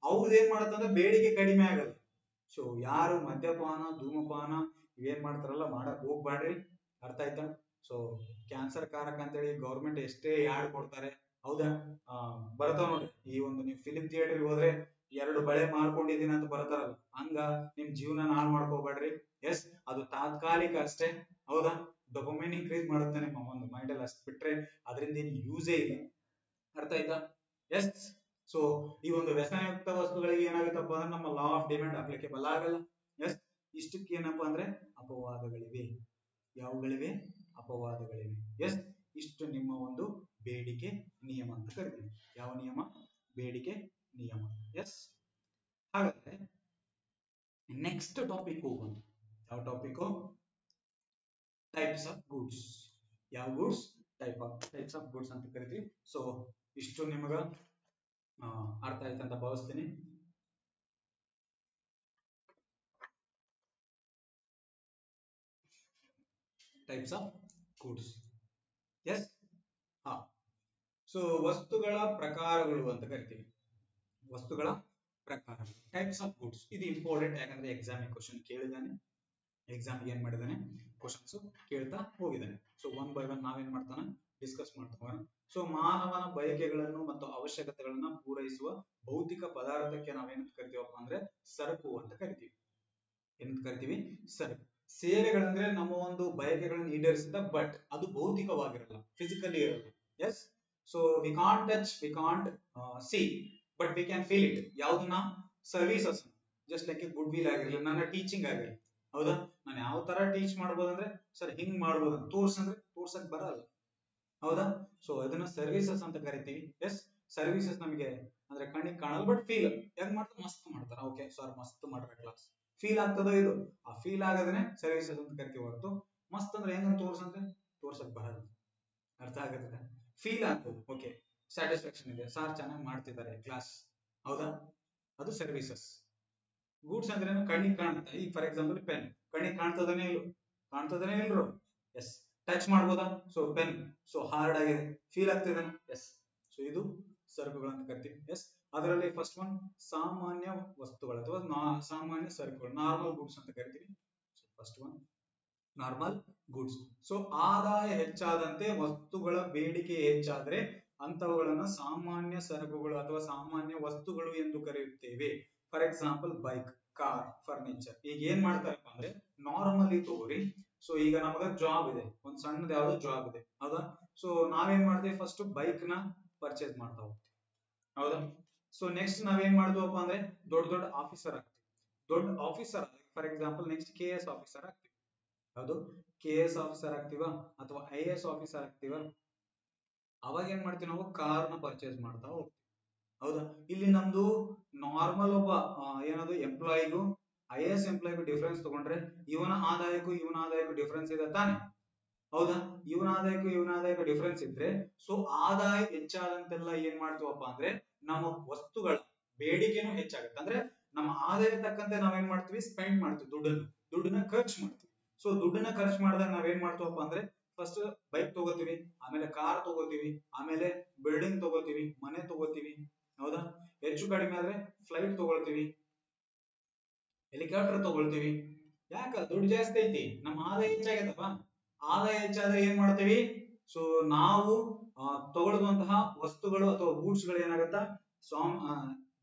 ಅವ್ರದ್ದು ಏನ್ ಮಾಡತ್ತಂದ್ರೆ ಬೇಡಿಕೆ ಕಡಿಮೆ ಆಗಲ್ಲ. ಸೊ ಯಾರು ಮದ್ಯಪಾನ ಧೂಮಪಾನ ಇವೇನ್ ಮಾಡ್ತಾರಲ್ಲ ಮಾಡಕ್ ಹೋಗ್ಬೇಡ್ರಿ. ಅರ್ಥ ಆಯ್ತಾ? ಸೊ ಕ್ಯಾನ್ಸರ್ ಕಾರಕ ಅಂತೇಳಿ ಗೌರ್ಮೆಂಟ್ ಎಷ್ಟೇ ಯಾಡ್ ಕೊಡ್ತಾರೆ. ಹೌದಾ, ಬರ್ತಾವ ನೋಡಿ. ಈ ಒಂದು ನೀವು ಫಿಲಿಂ ಥಿಯೇಟರ್ ಹೋದ್ರೆ 2 ಬಳೆ ಮಾಡ್ಕೊಂಡಿದೀನಿ ಅಂತ ಬರ್ತಾರಲ್ಲ, ಹಂಗ ನಿಮ್ ಜೀವನ ಹಾಳು ಮಾಡ್ಕೋಬೇಡ್ರಿ. ಎಸ್, ಅದು ತಾತ್ಕಾಲಿಕ ಅಷ್ಟೇ. ಹೌದಾ, ಡೊಪಮೈನ್ ಇನ್ಕ್ರೀಸ್ ಮಾಡುತ್ತೆ ನಿಮ್ಮ ಒಂದು ಮೈಂಡ್ ಅಲ್ಲಿ, ಅಷ್ಟು ಬಿಟ್ರೆ ಅದರಿಂದ ಏನು ಯೂಸೇ ಇಲ್ಲ. ಅರ್ಥ ಆಯ್ತಾ? ಎಸ್, ಸೊ ಈ ಒಂದು ವ್ಯಸನಯುಕ್ತ ವಸ್ತುಗಳಿಗೆ ಏನಾಗುತ್ತಪ್ಪ ಅಂದ್ರೆ ನಮ್ಮ ಲಾ ಆಫ್ ಡಿಮ್ಯಾಂಡ್ ಅಪ್ಲಿಕೇಬಲ್ ಆಗಲ್ಲ. ಎಸ್, ಇಷ್ಟಕ್ಕೆ ಏನಪ್ಪಾ ಅಂದ್ರೆ ಅಪವಾದಗಳಿವೆ. ಯಾವುಗಳಿವೆ? ಅಪವಾದಗಳಿವೆ. ಎಸ್, ಇಷ್ಟು ನಿಮ್ಮ ಒಂದು ಬೇಡಿಕೆ ನಿಯಮ ಅಂತ ಕರಿತೀವಿ. ಯಾವ ನಿಯಮ? ಬೇಡಿಕೆ ನಿಯಮ. ಎಸ್, ಹಾಗಾದ್ರೆ ನೆಕ್ಸ್ಟ್ ಟಾಪಿಕ್ ಹೋಗೋಣ. ಯಾವ ಟಾಪಿಕ್? Types of goods. ಯಾವ ಗೂಡ್ಸ್? ಟೈಪ್ಸ್ ಆಫ್ ಗೂಡ್ಸ್ ಅಂತ ಕರಿತೀವಿ. ಸೊ ಇಷ್ಟು ನಿಮಗ ಅರ್ಥ ಆಯ್ತು ಅಂತ ಭಾವಿಸ್ತೀನಿ. Types of goods. ಎಸ್, ಹಾ. ಸೊ ವಸ್ತುಗಳ ಪ್ರಕಾರಗಳು ಅಂತ ಕರಿತೀವಿ. ವಸ್ತುಗಳ ಪ್ರಕಾರ, ಟೈಪ್ಸ್ ಆಫ್ ಗೂಡ್ಸ್. ಇದು ಇಂಪಾರ್ಟೆಂಟ್, ಯಾಕಂದ್ರೆ ಎಕ್ಸಾಮ್ ಕ್ವಶನ್ ಕೇಳಿದಾನೆ. ಎಕ್ಸಾಮ್ ಏನ್ ಮಾಡಿದಾನೆ? ಕ್ವಶನ್ಸ್ ಕೇಳ್ತಾ ಹೋಗಿದ್ದಾನೆ. ಸೊ ಒನ್ ಬೈ ಒನ್ ನಾವೇನ್ ಮಾಡ್ತಾನ ಡಿಸ್ಕಸ್ ಮಾಡ್ತಾ ಹೋಗೋಣ. ಸೊ ಮಾನವನ ಬಯಕೆಗಳನ್ನು ಮತ್ತು ಅವಶ್ಯಕತೆಗಳನ್ನ ಪೂರೈಸುವ ಭೌತಿಕ ಪದಾರ್ಥಕ್ಕೆ ನಾವೇನಂತ ಕರಿತೀವಪ್ಪ ಅಂದ್ರೆ ಸರಕು ಅಂತ ಕರಿತೀವಿ. ಏನಂತ ಕರಿತೀವಿ? ಸರಕು. ಸೇವೆಗಳಂದ್ರೆ ನಮ್ಮ ಒಂದು ಬಯಕೆಗಳನ್ನು ಈಡೇರಿಸಿದ, ಬಟ್ ಅದು ಭೌತಿಕವಾಗಿರಲ್ಲ, ಫಿಸಿಕಲಿ ಇರಲ್ಲ. Yes, so we can't touch, we can't see, but we can feel it. ಯಾವ್ದನ್ನ? Services. Just like good will ಆಗಿರ್ಲಿ, ನನ್ನ ಟೀಚಿಂಗ್ ಆಗಿರ್ಲಿ. ಹೌದಾ, ನಾನು ಯಾವ ತರ ಟೀಚ್ ಮಾಡ್ಬೋದು ಅಂದ್ರೆ ಸರ್ ಹಿಂಗ್ ಮಾಡ್ಬೋದು ಅಂತ ತೋರ್ಸಂದ್ರೆ ತೋರ್ಸಕ್ ಬರಲ್ಲ. ಹೌದಾ, ಸೊ ಅದನ್ನ ಸರ್ವಿಸಸ್ ಅಂತ ಕರಿತೀವಿ. ಎಸ್, ಸರ್ವಿಸಸ್ ನಮಗೆ ಅಂದ್ರೆ ಕಣ್ಣಿಗೆ ಕಾಣಲ್ಲ, ಬಟ್ ಫೀಲ್ ಹೆಂಗ್ ಮಾಡ್ತಾರೆ? ಮಸ್ತ್ ಮಾಡ್ತಾರೆ. ಓಕೆ ಸರ್, ಮಸ್ತ್ ಮಾಡ್ರೆ ಕ್ಲಾಸ್ ಫೀಲ್ ಆಗ್ತದ. ಇದು ಆ ಫೀಲ್ ಆಗದ್ರೆ ಸರ್ವಿಸಸ್ ಅಂತ ಕರಿತೀವಿ ಹೊರತು ಮಸ್ತ್ ಅಂದ್ರೆ ಹೆಂಗ್ ತೋರ್ಸಂದ್ರೆ ತೋರ್ಸಕ್ ಬರಲ್ಲ. ಅರ್ಥ ಆಗುತ್ತೆ? ಫೀಲ್ ಆಗ್ತದೆ. ಓಕೆ, ಸ್ಯಾಟಿಸ್ಫ್ಯಾಕ್ಷನ್ ಇದೆ, ಸಾರ್ ಚೆನ್ನಾಗಿ ಮಾಡ್ತಿದ್ದಾರೆ ಕ್ಲಾಸ್. ಹೌದಾ, ಅದು ಸರ್ವಿಸಸ್. ಗೂಡ್ಸ್ ಅಂದ್ರೆ ಕಣ್ಣಿಗೆ ಕಾಣುತ್ತೆ. ಈಗ ಫಾರ್ ಎಕ್ಸಾಂಪಲ್ ಪೆನ್ ಕಣ್ಣಿಗೆ ಕಾಣ್ತದನೇ ಇಲ್ರು. ಎಸ್, ಟಚ್ ಮಾಡ್ಬೋದಾ? ಸೊ ಪೆನ್ ಸೊ ಹಾರ್ಡ್ ಆಗಿದೆ, ಫೀಲ್ ಆಗ್ತಿದೆ. ಎಸ್, ಸೊ ಇದು ಸರಕುಗಳಂತ ಕರಿತೀವಿ. ಎಸ್, ಅದರಲ್ಲಿ ಫಸ್ಟ್ ಒನ್ ಸಾಮಾನ್ಯ ವಸ್ತುಗಳು ಅಥವಾ ಸಾಮಾನ್ಯ ಸರಕುಗಳು, ನಾರ್ಮಲ್ ಗೂಡ್ಸ್ ಅಂತ ಕರಿತೀವಿ. First one normal goods. So ಆದಾಯ ಹೆಚ್ಚಾದಂತೆ ವಸ್ತುಗಳ ಬೇಡಿಕೆ ಹೆಚ್ಚಾದ್ರೆ ಅಂತವುಗಳನ್ನ ಸಾಮಾನ್ಯ ಸರಕುಗಳು ಅಥವಾ ಸಾಮಾನ್ಯ ವಸ್ತುಗಳು ಎಂದು ಕರೆಯುತ್ತೇವೆ. For example bike, car, furniture. ಈಗ ಏನ್ ಮಾಡ್ತಾರಪ್ಪ ಅಂದ್ರೆ ನಾರ್ಮಲಿ ತಗೋರಿ. ಸೊ ಈಗ ನಮಗ ಜಾಬ್ ಇದೆ, ಒಂದ್ ಸಣ್ಣದ ಯಾವ್ದೋ ಜಾಬ್ ಇದೆ. ಹೌದಾ, ಸೊ ನಾವೇನ್ ಮಾಡ್ತೀವಿ? ಫಸ್ಟ್ ಬೈಕ್ ನ ಪರ್ಚೇಸ್ ಮಾಡ್ತಾ ಹೋಗ್ತೀವಿ. ಹೌದಾ, ಸೊ ನೆಕ್ಸ್ಟ್ ನಾವೇನ್ ಮಾಡ್ತೀವಪ್ಪ ಅಂದ್ರೆ ದೊಡ್ಡ ಆಫೀಸರ್ ಆಗ್ತೀವಿ. ದೊಡ್ಡ officer, for example next KS officer ಆಗ್ತೀವಿ. ಯಾವುದು? KS ಆಫೀಸರ್ ಆಗ್ತೀವ ಅಥವಾ IAS ಆಫೀಸರ್ ಆಗ್ತೀವ. ಅವಾಗ ಏನ್ ಮಾಡ್ತೀವಿ? ನಾವು ಕಾರ್ ನ ಪರ್ಚೇಸ್ ಮಾಡ್ತಾ ಹೋಗ್ತೀವಿ. ಹೌದಾ, ಇಲ್ಲಿ ನಮ್ದು ನಾರ್ಮಲ್ ಒಬ್ಬ ಏನದು ಎಂಪ್ಲಾಯಿಗೂ IAS ಎಂಪ್ಲಾಯಿಗೂ ಡಿಫರೆನ್ಸ್ ತಗೊಂಡ್ರೆ ಇವನ ಆದಾಯಕ್ಕೂ ಡಿಫರೆನ್ಸ್ ಇದೆ ತಾನೆ. ಹೌದಾ, ಇವನ ಆದಾಯಕ್ಕೂ ಡಿಫರೆನ್ಸ್ ಇದ್ರೆ ಸೊ ಆದಾಯ ಹೆಚ್ಚಾದಂತೆಲ್ಲ ಏನ್ ಮಾಡ್ತೀವಪ್ಪ ಅಂದ್ರೆ ನಮ್ಮ ವಸ್ತುಗಳ ಬೇಡಿಕೆನೂ ಹೆಚ್ಚಾಗುತ್ತೆ. ಅಂದ್ರೆ ನಮ್ಮ ಆದಾಯ ತಕ್ಕಂತೆ ನಾವೇನ್ ಮಾಡ್ತೀವಿ, ಸ್ಪೆಂಡ್ ಮಾಡ್ತೀವಿ, ದುಡ್ಡನ್ನ ಖರ್ಚು ಮಾಡ್ತೀವಿ. ಸೊ ದುಡ್ಡನ್ನ ಖರ್ಚು ಮಾಡಿದಾಗ ನಾವೇನ್ ಮಾಡ್ತೀವಪ್ಪ ಅಂದ್ರೆ ಫಸ್ಟ್ ಬೈಕ್ ತಗೋತೀವಿ, ಆಮೇಲೆ ಕಾರ್ ತಗೋತೀವಿ, ಆಮೇಲೆ ಬಿಲ್ಡಿಂಗ್ ತಗೋತೀವಿ, ಮನೆ ತಗೋತೀವಿ, ಹೌದಾ? ಹೆಚ್ಚು ಕಡಿಮೆ ಆದ್ರೆ ಫ್ಲೈಟ್ ತಗೊಳ್ತೀವಿ, ಹೆಲಿಕಾಪ್ಟರ್ ತಗೊಳ್ತೀವಿ. ಯಾಕ? ದುಡ್ಡು ಜಾಸ್ತಿ ಐತಿ, ನಮ್ಮ ಆದಾಯ ಹೆಚ್ಚಾಗೈತಪ್ಪ. ಆದಾಯ ಹೆಚ್ಚಾದ್ರೆ ಏನ್ ಮಾಡ್ತೀವಿ? ಸೊ ನಾವು ತಗೊಳ್ಳುವಂತಹ ವಸ್ತುಗಳು ಅಥವಾ ಗೂಡ್ಸ್ ಗಳು ಏನಾಗತ್ತ,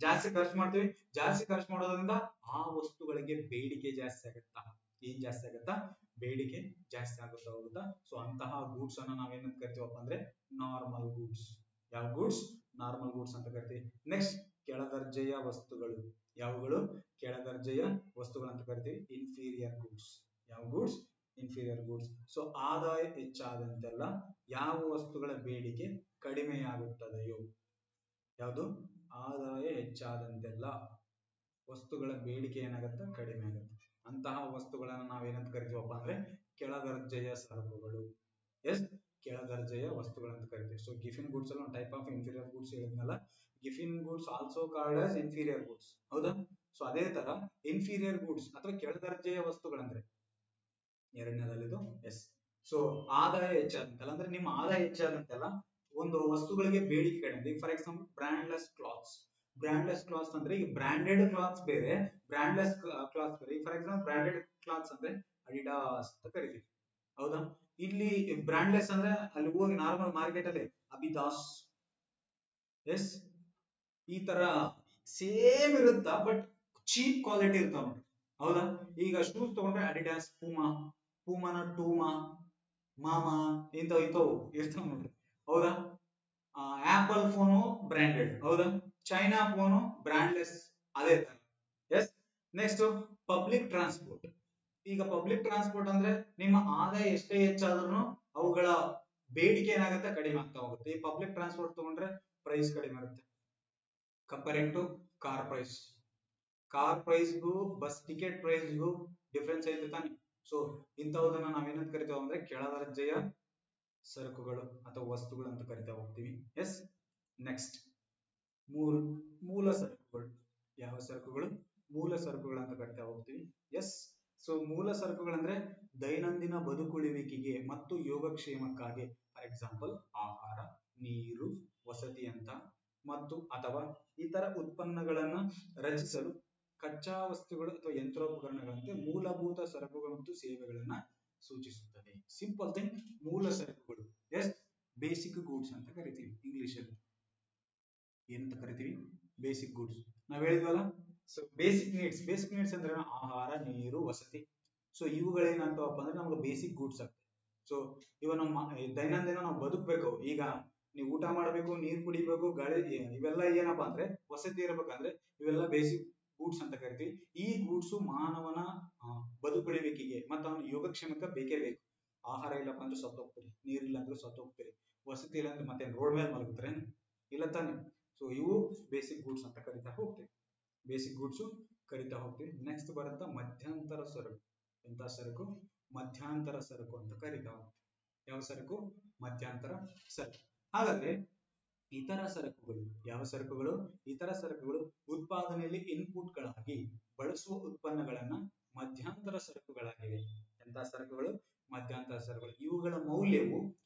ಜಾಸ್ತಿ ಖರ್ಚು ಮಾಡ್ತೀವಿ. ಜಾಸ್ತಿ ಖರ್ಚು ಮಾಡೋದ್ರಿಂದ ಆ ವಸ್ತುಗಳಿಗೆ ಬೇಡಿಕೆ ಜಾಸ್ತಿ ಆಗುತ್ತಾ? ಏನ್ ಜಾಸ್ತಿ ಆಗುತ್ತಾ? ಬೇಡಿಕೆ ಜಾಸ್ತಿ ಆಗುತ್ತಾ. ಸೊ ಅಂತಹ ಗೂಡ್ಸ್ ಅನ್ನ ನಾವೇನಂತ ಕರಿತೀವಪ್ಪ ಅಂದ್ರೆ ನಾರ್ಮಲ್ ಗೂಡ್ಸ್. ಯಾವ ಗೂಡ್ಸ್? ನಾರ್ಮಲ್ ಗೂಡ್ಸ್ ಅಂತ ಕರಿತೀವಿ. ನೆಕ್ಸ್ಟ್, ಕೆಳದರ್ಜೆಯ ವಸ್ತುಗಳು. ಯಾವುಗಳು? ಕೆಳದರ್ಜೆಯ ವಸ್ತುಗಳು ಅಂತ ಕರಿತೀವಿ ಇನ್ಫೀರಿಯರ್ ಗೂಡ್ಸ್. ಯಾವ ಗೂಡ್ಸ್? Inferior goods. ಸೊ ಆದಾಯ ಹೆಚ್ಚಾದಂತೆಲ್ಲ ಯಾವ ವಸ್ತುಗಳ ಬೇಡಿಕೆ ಕಡಿಮೆಯಾಗುತ್ತದೆಯೋ, ಯಾವುದು? ಆದಾಯ ಹೆಚ್ಚಾದಂತೆಲ್ಲ ವಸ್ತುಗಳ ಬೇಡಿಕೆ ಏನಾಗುತ್ತೆ? ಕಡಿಮೆ ಆಗುತ್ತೆ. ಅಂತಹ ವಸ್ತುಗಳನ್ನ ನಾವೇನಂತ ಕರಿತೀವಪ್ಪ ಅಂದ್ರೆ ಕೆಳದರ್ಜೆಯ ಸರಕುಗಳು. ಎಸ್, ಕೆಳದರ್ಜೆಯ ವಸ್ತುಗಳಂತ ಕರಿತೀವಿ. ಸೊ ಗಿಫಿನ್ ಗೂಡ್ಸ್ ಅಲ್ಲಿ ಒಂದು ಟೈಪ್ ಆಫ್ ಇನ್ಫೀರಿಯರ್ ಗೂಡ್ಸ್ ಹೇಳಿದ್ನಲ್ಲ, Giffen goods also called as inferior goods. ಹೌದಾ? ಸೊ ಅದೇ ತರ ಇನ್ಫೀರಿಯರ್ ಗೂಡ್ಸ್ ಅಥವಾ ಕೆಳದರ್ಜೆಯ ವಸ್ತುಗಳಂದ್ರೆ ಎರಡನೇದಲ್ಲಿದು. ಎಸ್, ಸೊ ಆದಾಯ ಹೆಚ್ಚಾದಂತೆಲ್ಲ ಅಂದ್ರೆ ನಿಮ್ಮ ಆದಾಯ ಹೆಚ್ಚಾದಂತೆಲ್ಲ ಒಂದು ವಸ್ತುಗಳಿಗೆ ಬೇಡಿಕೆ ಕಡಿಮೆ. For example brandless clothes. Brandless clothes ಅಂದ್ರೆ ಈಗ ಬ್ರಾಂಡೆಡ್ ಕ್ಲಾತ್ಸ್ ಬೇರೆ, ಬ್ರಾಂಡ್ಲೆಸ್ ಕ್ಲಾತ್ಸ್ ಬೇರೆ. ಫಾರ್ ಎಕ್ಸಾಂಪಲ್ ಬ್ರಾಂಡೆಡ್ ಕ್ಲಾತ್ಸ್ ಅಂದ್ರೆ ಅಡಿಡಾಸ್ ಅಂತ ಕರಿತೀವಿ. ಹೌದಾ? ಇಲ್ಲಿ ಬ್ರಾಂಡ್ಲೆಸ್ ಅಂದ್ರೆ ಅಲ್ಲಿ ಹೋಗಿ ನಾರ್ಮಲ್ ಮಾರ್ಕೆಟ್ ಅಲ್ಲಿ ಅಬಿದಾಸ್, ಎಸ್, ಈ ತರ ಸೇಮ್ ಇರುತ್ತಾ, ಬಟ್ ಚೀಪ್ ಕ್ವಾಲಿಟಿ ಇರ್ತಾವ ನೋಡ್ರಿ. ಹೌದಾ? ಈಗ ಶೂಸ್ ತಗೊಂಡ್ರೆ ಅಡಿಡಾಸ್, ಪೂಮಾನ ಟೂಮಾ, ಮಾಮಾ ಇಂಥವು ಇರ್ತಾವ ನೋಡ್ರಿ. ಹೌದಾ? Apple phone branded. ಹೌದಾ? China phone brandless. ಅದೇ ತರ. ಎಸ್. Next, public transport. ಈಗ ಪಬ್ಲಿಕ್ ಟ್ರಾನ್ಸ್ಪೋರ್ಟ್ ಅಂದ್ರೆ ನಿಮ್ಮ ಆದಾಯ ಎಷ್ಟೇ ಹೆಚ್ಚಾದ್ರೂ ಅವುಗಳ ಬೇಡಿಕೆ ಏನಾಗುತ್ತೆ? ಕಡಿಮೆ ಆಗ್ತಾ ಹೋಗುತ್ತೆ. ಈ ಪಬ್ಲಿಕ್ ಟ್ರಾನ್ಸ್ಪೋರ್ಟ್ ತಗೊಂಡ್ರೆ ಪ್ರೈಸ್ ಕಡಿಮೆ ಇರುತ್ತೆ comparing to car price. Car ಪ್ರೈಸ್ಗೂ ಬಸ್ ಟಿಕೆಟ್ ಪ್ರೈಸ್ಗೂ ಡಿಫರೆನ್ಸ್ ಐತೆ ತಾನೆ. ಸೊ ಇಂಥವುದನ್ನ ನಾವೇನಂತ ಕರಿತೇವೆ ಅಂದ್ರೆ ಕೆಳದರ್ಜೆಯ ಸರಕುಗಳು ಅಥವಾ ವಸ್ತುಗಳು ಅಂತ ಕರಿತಾ ಹೋಗ್ತೀವಿ. ಎಸ್. ನೆಕ್ಸ್ಟ್, ಮೂಲ ಸರಕುಗಳು. ಯಾವ ಸರಕುಗಳು? ಮೂಲ ಸರಕುಗಳು ಅಂತ ಕರಿತಾ ಹೋಗ್ತೀವಿ. ಎಸ್. ಸೊ ಮೂಲ ಸರಕುಗಳಂದ್ರೆ ದೈನಂದಿನ ಬದುಕುಳಿವಿಕೆಗೆ ಮತ್ತು ಯೋಗಕ್ಷೇಮಕ್ಕಾಗಿ, ಫಾರ್ ಎಕ್ಸಾಂಪಲ್ ಆಹಾರ, ನೀರು, ವಸತಿ ಅಂತ ಮತ್ತು ಅಥವಾ ಇತರ ಉತ್ಪನ್ನಗಳನ್ನ ರಚಿಸಲು ಕಚ್ಚಾ ವಸ್ತುಗಳು ಅಥವಾ ಯಂತ್ರೋಪಕರಣಗಳಂತೆ ಮೂಲಭೂತ ಸರಕುಗಳು ಮತ್ತು ಸೇವೆಗಳನ್ನ ಸೂಚಿಸುತ್ತದೆ. ಸಿಂಪಲ್ ಥಿಂಗ್, ಮೂಲ ಸರಕುಗಳು. ಎಸ್, ಬೇಸಿಕ್ ಗೂಡ್ಸ್ ಅಂತ ಕರಿತೀವಿ ಇಂಗ್ಲಿಷ್ ಅಲ್ಲಿ. ಏನಂತ ಕರಿತೀವಿ? Basic goods. ನಾವ್ ಹೇಳಿದ್ವಲ್ಲ, ಸೊ ಬೇಸಿಕ್ ನೀಡ್ಸ್ ಅಂದ್ರೆ ಆಹಾರ, ನೀರು, ವಸತಿ. ಸೊ ಇವುಗಳೇನಂತವಪ್ಪ ಅಂದ್ರೆ ನಮ್ಗೆ ಬೇಸಿಕ್ ಗೂಡ್ಸ್ ಆಗ್ತದೆ. ಸೊ ಇವ ನಮ್ಮ ದೈನಂದಿನ ನಾವು ಬದುಕಬೇಕು. ಈಗ ನೀವು ಊಟ ಮಾಡಬೇಕು, ನೀರು ಕುಡಿಬೇಕು, ಗಾಳಿ, ಇವೆಲ್ಲ ಏನಪ್ಪಾ ಅಂದ್ರೆ ವಸತಿ ಇರಬೇಕಂದ್ರೆ ಇವೆಲ್ಲ ಬೇಸಿಕ್ ಗೂಡ್ಸ್ ಅಂತ ಕರಿತೀವಿ. ಈ ಗೂಡ್ಸು ಮಾನವನ ಬದುಕುಳಿವಿಕೆಗೆ ಮತ್ತು ಅವನ ಯೋಗಕ್ಷೇಮಕ್ಕೆ ಬೇಕೇ ಬೇಕು. ಆಹಾರ ಇಲ್ಲಪ್ಪ ಅಂದ್ರೆ ಸತ್ತು ಹೋಗ್ತೀರಿ, ನೀರಿಲ್ಲ ಅಂದ್ರೆ ಸತ್ತು ಹೋಗ್ತೀರಿ, ವಸತಿ ಇಲ್ಲ ಅಂದ್ರೆ ಮತ್ತೆ ರೋಡ್ ಮೇಲೆ ಮಲಗುತ್ತಾರೆ, ಇಲ್ಲ ತಾನೆ. ಸೊ ಇವು ಬೇಸಿಕ್ ಗೂಡ್ಸ್ ಅಂತ ಕರಿತಾ ಹೋಗ್ತೀವಿ. ಬೇಸಿಕ್ ಗೂಡ್ಸ್ ಕರಿತಾ ಹೋಗ್ತೀವಿ. ನೆಕ್ಸ್ಟ್ ಬರುತ್ತಾ ಮಧ್ಯಂತರ ಸರಕು. ಎಂತ ಸರಕು? ಮಧ್ಯಂತರ ಸರಕು ಅಂತ ಕರಿತಾ ಹೋಗ್ತೀವಿ. ಯಾವ ಸರಕು? ಮಧ್ಯಂತರ ಸರಕು. ಹಾಗಾದ್ರೆ ಇತರ ಸರಕುಗಳು. ಯಾವ ಸರಕುಗಳು? ಇತರ ಸರಕುಗಳು ಉತ್ಪಾದನೆಯಲ್ಲಿ ಇನ್ಪುಟ್ ಗಳಾಗಿ ಬಳಸುವ ಉತ್ಪನ್ನಗಳನ್ನ ಮಧ್ಯಂತರ ಸರಕುಗಳಾಗಿವೆ. ಎಂತ ಸರಕುಗಳು? ಮಧ್ಯಂತರ ಸರಕುಗಳು. ಇವುಗಳ ಮೌಲ್ಯವು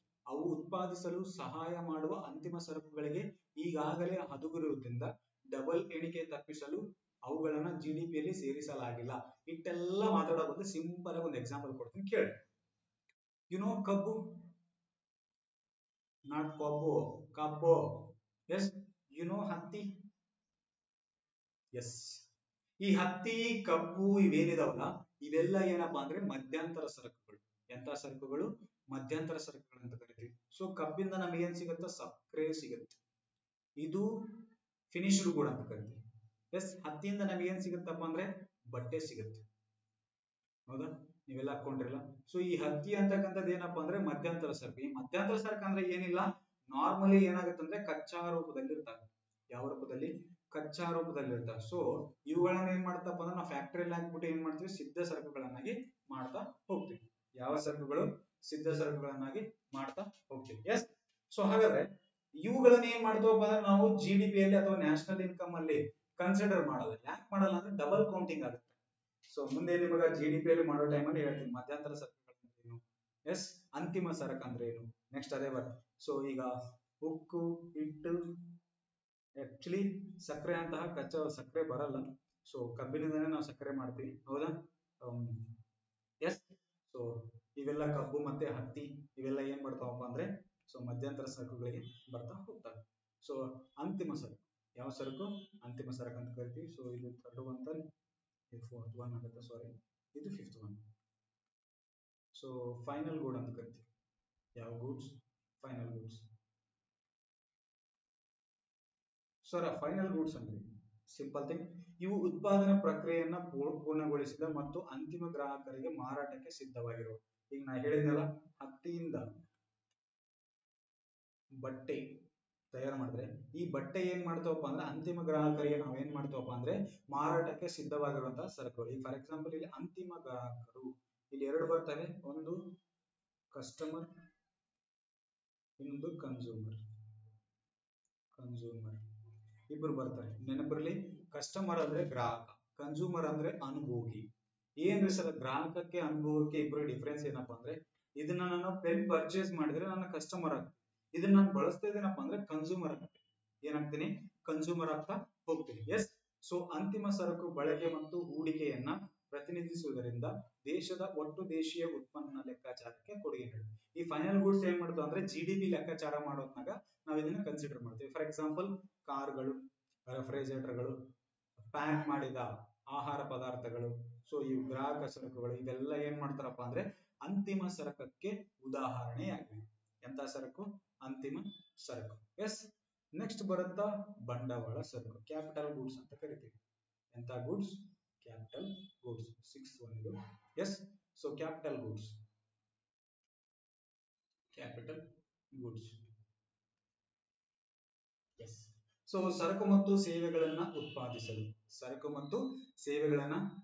ಅವು ಉತ್ಪಾದಿಸಲು ಸಹಾಯ ಮಾಡುವ ಅಂತಿಮ ಸರಕುಗಳಿಗೆ ಈಗಾಗಲೇ ಹದುಗಿರುವುದರಿಂದ ಡಬಲ್ ಎಣಿಕೆ ತಪ್ಪಿಸಲು ಅವುಗಳನ್ನ ಜಿಡಿಪಿಯಲ್ಲಿ ಸೇರಿಸಲಾಗಿಲ್ಲ. ಇಟ್ಟೆಲ್ಲ ಮಾತಾಡೋ ಬಂದು ಸಿಂಪಲ್ ಆಗಿ ಒಂದು ಎಕ್ಸಾಂಪಲ್ ಕೊಡ್ತೀನಿ ಕೇಳಿ. ಕಬ್ಬು, ನಾಟ್ ಕಬ್ಬು. ಎಸ್. ಹತ್ತಿ. ಎಸ್. ಈ ಹತ್ತಿ, ಕಬ್ಬು ಇವೇನಿದಾವಲ್ಲ, ಇವೆಲ್ಲ ಏನಪ್ಪಾ ಅಂದ್ರೆ ಮಧ್ಯಂತರ ಸರಕುಗಳು. ಎಂತ ಸರಕುಗಳು? ಮಧ್ಯಂತರ ಸರಕುಗಳು ಅಂತ ಕರಿತೀವಿ. ಸೊ ಕಬ್ಬಿಂದ ನಮಗೆ ಏನ್ ಸಿಗುತ್ತೆ? ಸಕ್ಕರೆ ಸಿಗುತ್ತೆ. ಇದು ಫಿನಿಶ್ಡ್ ಗುಡ್ ಅಂತ ಕರಿತೀವಿ. ಎಸ್. ಹತ್ತಿಯಿಂದ ನಮಗೆ ಏನ್ ಸಿಗುತ್ತಪ್ಪ ಅಂದ್ರೆ ಬಟ್ಟೆ ಸಿಗುತ್ತೆ. ಹೌದಾ? ನೀವೆಲ್ಲ ಹಾಕೊಂಡ್ರಿಲ್ಲ. ಸೊ ಈ ಹತ್ತಿ ಅಂತಕ್ಕಂಥದ್ದು ಏನಪ್ಪಾ ಅಂದ್ರೆ ಮಧ್ಯಂತರ ಸರಕು. ಈ ಮಧ್ಯಂತರ ಸರಕು ಅಂದ್ರೆ ಏನಿಲ್ಲ, ನಾರ್ಮಲಿ ಏನಾಗುತ್ತೆ ಅಂದ್ರೆ ಕಚ್ಚಾ ರೂಪದಲ್ಲಿ ಇರ್ತಾರೆ. ಯಾವ ರೂಪದಲ್ಲಿ? ಕಚ್ಚಾ ರೂಪದಲ್ಲಿ ಇರ್ತಾರೆ. ಸೊ ಇವುಗಳನ್ನ ಏನ್ ಮಾಡ್ತಪ್ಪ ಅಂದ್ರೆ ನಾವು ಫ್ಯಾಕ್ಟರಿಯಲ್ಲಿ ಹಾಕ್ಬಿಟ್ಟು ಏನ್ ಮಾಡ್ತೀವಿ? ಸಿದ್ಧ ಸರಕುಗಳನ್ನಾಗಿ ಮಾಡ್ತಾ ಹೋಗ್ತೀವಿ. ಯಾವ ಸರಕುಗಳು? ಸಿದ್ಧ ಸರಕುಗಳನ್ನಾಗಿ ಮಾಡ್ತಾ ಹೋಗ್ತೀವಿ. ಎಸ್. ಸೊ ಹಾಗಾದ್ರೆ ಇವುಗಳನ್ನ ಏನ್ ಮಾಡ್ತೀವಪ್ಪ ಅಂದ್ರೆ ನಾವು ಜಿಡಿಪಿಯಲ್ಲಿ ಅಥವಾ ನ್ಯಾಷನಲ್ ಇನ್ಕಮ್ ಅಲ್ಲಿ ಕನ್ಸಿಡರ್ ಮಾಡಲ್ಲ. ಯಾಕೆ ಮಾಡಲ್ಲ ಅಂದ್ರೆ ಡಬಲ್ ಕೌಂಟಿಂಗ್ ಆಗುತ್ತೆ. ಸೊ ಮುಂದೆ ನಿಮಗೆ GDP ಅಲ್ಲಿ ಮಾಡೋ ಟೈಮಲ್ಲಿ ಹೇಳ್ತೀನಿ ಮಧ್ಯಂತರ ಸರಕುಗಳು ಅಂದ್ರೆ ಏನು, ಎಸ್ ಅಂತಿಮ ಸರಕು ಅಂದ್ರೆ ಏನು, ನೆಕ್ಸ್ಟ್ ಅದೇ ಬರುತ್ತೆ. ಸೊ ಈಗ ಉಕ್ಕು, ಹಿಟ್ಟು, ಆಕ್ಚುಲಿ ಸಕ್ಕರೆ ಅಂತಹ ಕಚ್ಚಾ ಸಕ್ಕರೆ ಬರಲ್ಲ. ಸೊ ಕಬ್ಬಿನಿಂದನೇ ನಾವು ಸಕ್ಕರೆ ಮಾಡ್ತೀವಿ, ಹೌದಾ? ಎಸ್. ಸೊ ಇವೆಲ್ಲ ಕಬ್ಬು ಮತ್ತೆ ಹತ್ತಿ ಇವೆಲ್ಲ ಏನ್ ಮಾಡ್ತಾವಪ್ಪ ಅಂದ್ರೆ ಸೊ ಮಧ್ಯಂತರ ಸರಕುಗಳಿಗೆ ಬರ್ತಾ ಹೋಗ್ತವೆ. ಸೊ ಅಂತಿಮ ಸರಕು ಯಾವ ಸರಕು? ಅಂತಿಮ ಸರಕು ಅಂತ ಕರಿತೀವಿ. ಸೊ ಇದು ಥರ್ಡ್ ಒನ್, ಇದು ಫೋರ್ತ್ ಒನ್ ಆಗುತ್ತೆ, ಸಾರಿ ಇದು ಫಿಫ್ತ್ ಒನ್. ಸೊ ಫೈನಲ್ ಗೂಡ್ ಅಂತ ಕರಿತೀವಿ. ಯಾವ goods? Final goods. Sir final goods ಅಂದ್ರೆ ಸಿಂಪಲ್ ಥಿಂಗ್, ಇವು ಉತ್ಪಾದನಾ ಪ್ರಕ್ರಿಯೆಯನ್ನ ಪೂರ್ಣಗೊಳಿಸಿದ ಮತ್ತು ಅಂತಿಮ ಗ್ರಾಹಕರಿಗೆ ಮಾರಾಟಕ್ಕೆ ಸಿದ್ಧವಾಗಿರುವ. ಈಗ ನಾ ಹೇಳಿದ್ನಲ್ಲ, ಹತ್ತಿಯಿಂದ ಬಟ್ಟೆ ತಯಾರು ಮಾಡಿದ್ರೆ ಈ ಬಟ್ಟೆ ಏನ್ ಮಾಡ್ತಾವಪ್ಪ ಅಂದ್ರೆ ಅಂತಿಮ ಗ್ರಾಹಕರಿಗೆ ನಾವ್ ಏನ್ ಮಾಡ್ತಾವಪ್ಪ ಅಂದ್ರೆ ಮಾರಾಟಕ್ಕೆ ಸಿದ್ಧವಾಗಿರುವಂತಹ ಸರಕುಗಳು. ಈಗ ಫಾರ್ ಎಕ್ಸಾಂಪಲ್ ಇಲ್ಲಿ ಅಂತಿಮ ಗ್ರಾಹಕರು ಇಲ್ಲಿ ಎರಡು ಬರ್ತವೆ, ಒಂದು ಕಸ್ಟಮರ್, ಇನ್ನೊಂದು ಕನ್ಸೂಮರ್. ಇಬ್ರು ಬರ್ತಾರೆ, ನೆನಪಿರ್ಲಿ. ಕಸ್ಟಮರ್ ಅಂದ್ರೆ ಗ್ರಾಹಕ, ಕನ್ಸೂಮರ್ ಅಂದ್ರೆ ಅನುಭೋಗಿ. ಏನ್ರಿ ಸರ್ ಗ್ರಾಹಕಕ್ಕೆ ಅನುಭವಕ್ಕೆ ಇಬ್ರು ಡಿಫ್ರೆನ್ಸ್ ಏನಪ್ಪಾ ಅಂದ್ರೆ, ಇದನ್ನ ನಾನು ಪೆನ್ ಪರ್ಚೇಸ್ ಮಾಡಿದ್ರೆ ನನ್ನ ಕಸ್ಟಮರ್ ಆಗ್ತೀನಿ, ಇದನ್ನ ನಾನು ಬಳಸ್ತಾ ಇದ್ದೀನಪ್ಪ ಅಂದ್ರೆ ಕನ್ಸೂಮರ್ ಆಗ್ತೀನಿ. ಏನಾಗ್ತೀನಿ? ಕನ್ಸೂಮರ್ ಆಗ್ತಾ ಹೋಗ್ತೀನಿ. ಎಸ್. ಸೊ ಅಂತಿಮ ಸರಕು ಬಳಕೆ ಮತ್ತು ಹೂಡಿಕೆಯನ್ನ ಪ್ರತಿನಿಧಿಸುವುದರಿಂದ ದೇಶದ ಒಟ್ಟು ದೇಶೀಯ ಉತ್ಪನ್ನ ಲೆಕ್ಕಾಚಾರಕ್ಕೆ ಕೊಡುಗೆ ನೀಡುತ್ತೆ. ಈ ಫೈನಲ್ ಗೂಡ್ಸ್ ಏನ್ ಮಾಡ್ತಾವ ಅಂದ್ರೆ GDP ಲೆಕ್ಕಾಚಾರ ಮಾಡೋದ್ನಾಗ ನಾವ್ ಇದನ್ನ ಕನ್ಸಿಡರ್ ಮಾಡ್ತೀವಿ. ಫಾರ್ ಎಕ್ಸಾಂಪಲ್ ಕಾರ್ಗಳು, ರೆಫ್ರಿಜರೇಟರ್ಗಳು, ಪ್ಯಾಕ್ ಮಾಡಿದ ಆಹಾರ ಪದಾರ್ಥಗಳು, ಸೊ ಇವು ಗ್ರಾಹಕ ಸರಕುಗಳು, ಇವೆಲ್ಲ ಏನ್ ಮಾಡ್ತಾರಪ್ಪ ಅಂದ್ರೆ ಅಂತಿಮ ಸರಕಕ್ಕೆ ಉದಾಹರಣೆಯಾಗಿವೆ. ಎಂತ ಸರಕು? ಅಂತಿಮ ಸರಕು. ಎಸ್. ನೆಕ್ಸ್ಟ್ ಬರುತ್ತಾ ಬಂಡವಾಳ ಸರಕು, ಕ್ಯಾಪಿಟಲ್ ಗೂಡ್ಸ್ ಅಂತ ಕರಿತೀವಿ. ಎಂತ ಗೂಡ್ಸ್? Capital goods. 6 ಒನ್ ಇದು. Yes. So capital goods, capital goods. Yes. So ಸರಕು ಮತ್ತು ಸೇವೆಗಳನ್ನ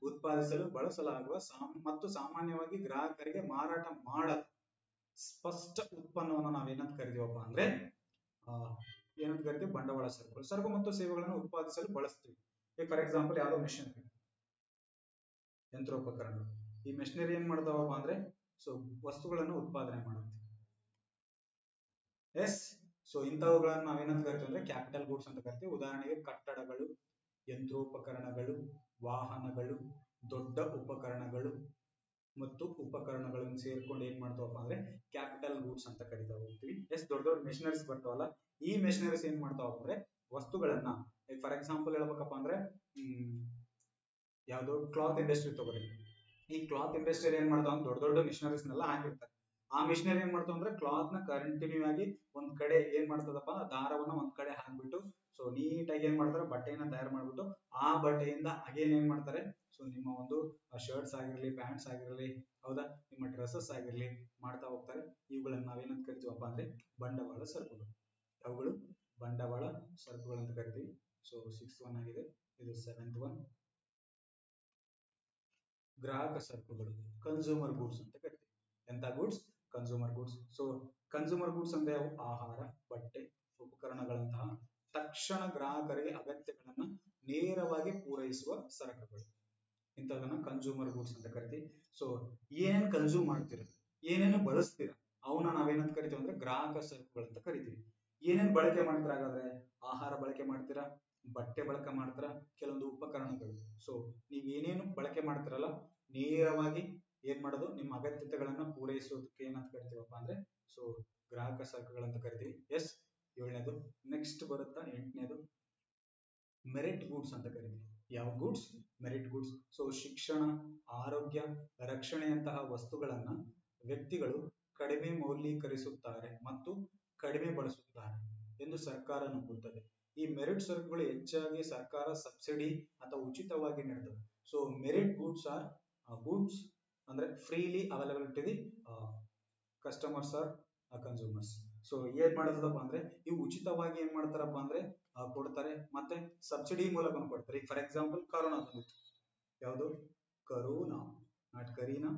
ಉತ್ಪಾದಿಸಲು ಬಳಸಲಾಗುವ ಮತ್ತು ಸಾಮಾನ್ಯವಾಗಿ ಗ್ರಾಹಕರಿಗೆ ಮಾರಾಟ ಮಾಡದ ಸ್ಪಷ್ಟ ಉತ್ಪನ್ನವನ್ನು ನಾವೇನಂತ ಕರಿತೀವಪ್ಪ ಅಂದ್ರೆ ಏನಂತ ಕರಿತೀವಿ? ಬಂಡವಾಳ ಸರಕುಗಳು. ಸರಕು ಮತ್ತು ಸೇವೆಗಳನ್ನು ಉತ್ಪಾದಿಸಲು ಬಳಸ್ತೀವಿ. ಈಗ ಫಾರ್ ಎಕ್ಸಾಂಪಲ್ ಯಾವ್ದೋ ಮಿಷನರಿ, ಯಂತ್ರೋಪಕರಣಗಳು. ಈ ಮಿಷನರಿ ಏನ್ ಮಾಡ್ತಾವಪ್ಪ ಅಂದ್ರೆ ಸೊ ವಸ್ತುಗಳನ್ನು ಉತ್ಪಾದನೆ ಮಾಡುತ್ತೆ. ಎಸ್. ಸೊ ಇಂಥವುಗಳನ್ನ ನಾವೇನಂತ ಕರಿತೀವಿ ಅಂದ್ರೆ ಕ್ಯಾಪಿಟಲ್ ಗೂಡ್ಸ್ ಅಂತ ಕರಿತೀವಿ. ಉದಾಹರಣೆಗೆ ಕಟ್ಟಡಗಳು, ಯಂತ್ರೋಪಕರಣಗಳು, ವಾಹನಗಳು, ದೊಡ್ಡ ಉಪಕರಣಗಳು ಮತ್ತು ಉಪಕರಣಗಳನ್ನು ಸೇರ್ಕೊಂಡು ಏನ್ ಮಾಡ್ತಾವಪ್ಪ ಅಂದ್ರೆ ಕ್ಯಾಪಿಟಲ್ ಗೂಡ್ಸ್ ಅಂತ ಕರಿತಾ ಹೋಗ್ತೀವಿ. ಎಸ್. ದೊಡ್ಡ ದೊಡ್ಡ ಮೆಷಿನರೀಸ್ ಬರ್ತಾವಲ್ಲ, ಈ ಮೆಷಿನರೀಸ್ ಏನ್ ಮಾಡ್ತಾವ ಅಂದ್ರೆ ವಸ್ತುಗಳನ್ನ, ಫಾರ್ ಎಕ್ಸಾಂಪಲ್ ಹೇಳ್ಬೇಕಪ್ಪ ಅಂದ್ರೆ ಯಾವ್ದು ಕ್ಲಾತ್ ಇಂಡಸ್ಟ್ರಿ ತಗೋರಿ. ಈ ಕ್ಲಾತ್ ಇಂಡಸ್ಟ್ರಿ ಏನ್ ಮಾಡ್ತಾವ ದೊಡ್ಡ ದೊಡ್ಡ ಮಿಷಿನರೀಸ್ ನೆಲ್ಲ ಹಾಕಿರ್ತಾರೆ. ಆ ಮಿಷಿನರಿ ಏನ್ ಮಾಡ್ತಾವ ಅಂದ್ರೆ ಕ್ಲಾತ್ ನ ಕಂಟಿನ್ಯೂ ಆಗಿ ಒಂದ್ ಕಡೆ ಏನ್ ಮಾಡ್ತದಪ್ಪ, ದಾರವನ್ನ ಒಂದ್ ಕಡೆ ಹಾಕ್ಬಿಟ್ಟು ಸೊ ನೀಟಾಗಿ ಏನ್ ಮಾಡ್ತಾರೆ, ಬಟ್ಟೆಯನ್ನ ತಯಾರು ಮಾಡ್ಬಿಟ್ಟು ಆ ಬಟ್ಟೆಯಿಂದ ಅಗೇನ್ ಏನ್ ಮಾಡ್ತಾರೆ, ಸೊ ನಿಮ್ಮ ಒಂದು ಶರ್ಟ್ಸ್ ಆಗಿರ್ಲಿ, ಪ್ಯಾಂಟ್ಸ್ ಆಗಿರ್ಲಿ, ಹೌದಾ, ನಿಮ್ಮ ಡ್ರೆಸ್ಸಸ್ ಆಗಿರ್ಲಿ ಮಾಡ್ತಾ ಹೋಗ್ತಾರೆ. ಇವುಗಳನ್ನ ನಾವೇನಂತ ಕರಿತೀವಪ್ಪ ಅಂದ್ರೆ ಬಂಡವಾಳ ಸರಕುಗಳು. ಅವುಗಳು ಬಂಡವಾಳ ಸರಕುಗಳು ಅಂತ ಕರಿತೀವಿ. ಸೊ 6 ಒನ್ ಆಗಿದೆ, ಇದು 7th ಒನ್. ಗ್ರಾಹಕ ಸರಕುಗಳು, ಕನ್ಸೂಮರ್ ಗೂಡ್ಸ್ ಅಂತ ಕರಿತೀವಿ. ಎಂತ goods? Consumer goods. So consumer goods ಅಂದ್ರೆ ಆಹಾರ, ಬಟ್ಟೆ, ಉಪಕರಣಗಳಂತಹ ತಕ್ಷಣ ಗ್ರಾಹಕರಿಗೆ ಅಗತ್ಯಗಳನ್ನ ನೇರವಾಗಿ ಪೂರೈಸುವ ಸರಕುಗಳು. ಇಂಥದನ್ನ ಕನ್ಸೂಮರ್ ಗೂಡ್ಸ್ ಅಂತ ಕರಿತೀವಿ. ಸೊ ಏನೇನ್ ಕನ್ಸ್ಯೂಮ್ ಮಾಡ್ತೀರ, ಏನೇನು ಬಳಸ್ತೀರ ಅವನ್ನ ನಾವೇನಂತ ಕರಿತೀವಿ ಅಂದ್ರೆ ಗ್ರಾಹಕ ಸರಕುಗಳು ಅಂತ ಕರಿತೀವಿ. ಏನೇನ್ ಬಳಕೆ ಮಾಡ್ತೀರಾ ಹಾಗಾದ್ರೆ? ಆಹಾರ ಬಳಕೆ ಮಾಡ್ತೀರಾ, ಬಟ್ಟೆ ಬಳಕೆ ಮಾಡ್ತೀರಾ, ಕೆಲವೊಂದು ಉಪಕರಣಗಳು. ಸೊ ನೀವ್ ಏನೇನು ಬಳಕೆ ಮಾಡ್ತಿರಲ್ಲ ನೇರವಾಗಿ ಏನ್ ಮಾಡೋದು, ನಿಮ್ಮ ಅಗತ್ಯತೆಗಳನ್ನ ಪೂರೈಸೋದಕ್ಕೆ ಏನಂತ ಕರಿತೀವಪ್ಪ ಅಂದ್ರೆ ಸೊ ಗ್ರಾಹಕ ಸರಕುಗಳಂತ ಕರಿತೀವಿ. ಎಸ್. 7ನೇದು. ನೆಕ್ಸ್ಟ್ ಬರುತ್ತಾ 8ನೇದು ಮೆರಿಟ್ ಗೂಡ್ಸ್ ಅಂತ ಕರಿತೀವಿ. ಯಾವ ಗೂಡ್ಸ್? Merit goods. ಸೊ ಶಿಕ್ಷಣ, ಆರೋಗ್ಯ, ರಕ್ಷಣೆಯಂತಹ ವಸ್ತುಗಳನ್ನ ವ್ಯಕ್ತಿಗಳು ಕಡಿಮೆ ಮೌಲ್ಯೀಕರಿಸುತ್ತಾರೆ ಮತ್ತು ಕಡಿಮೆ ಬಳಸುತ್ತಾರೆ ಎಂದು ಸರ್ಕಾರ ನಂಬುತ್ತದೆ. ಈ ಮೆರಿಟ್ ಸರಕುಗಳು ಹೆಚ್ಚಾಗಿ ಸರ್ಕಾರ ಸಬ್ಸಿಡಿ ಅಥವಾ ಉಚಿತವಾಗಿ ನೀಡುತ್ತದೆ. So merit goods are goods ಅಂದ್ರೆ freely available to the customers or consumers. So ಏನ್ ಮಾಡ್ತದಪ್ಪ ಅಂದ್ರೆ ಇವು ಉಚಿತವಾಗಿ ಏನ್ ಮಾಡ್ತಾರಪ್ಪ ಅಂದ್ರೆ ಕೊಡ್ತಾರೆ, ಮತ್ತೆ ಸಬ್ಸಿಡಿ ಮೂಲಕ ಕೊಡ್ತಾರೆ. ಈಗ ಫಾರ್ ಎಕ್ಸಾಂಪಲ್ ಕರೋನಾ ಬಂದಿತ್ತು, ಯಾವುದು? Corona, not Kareena.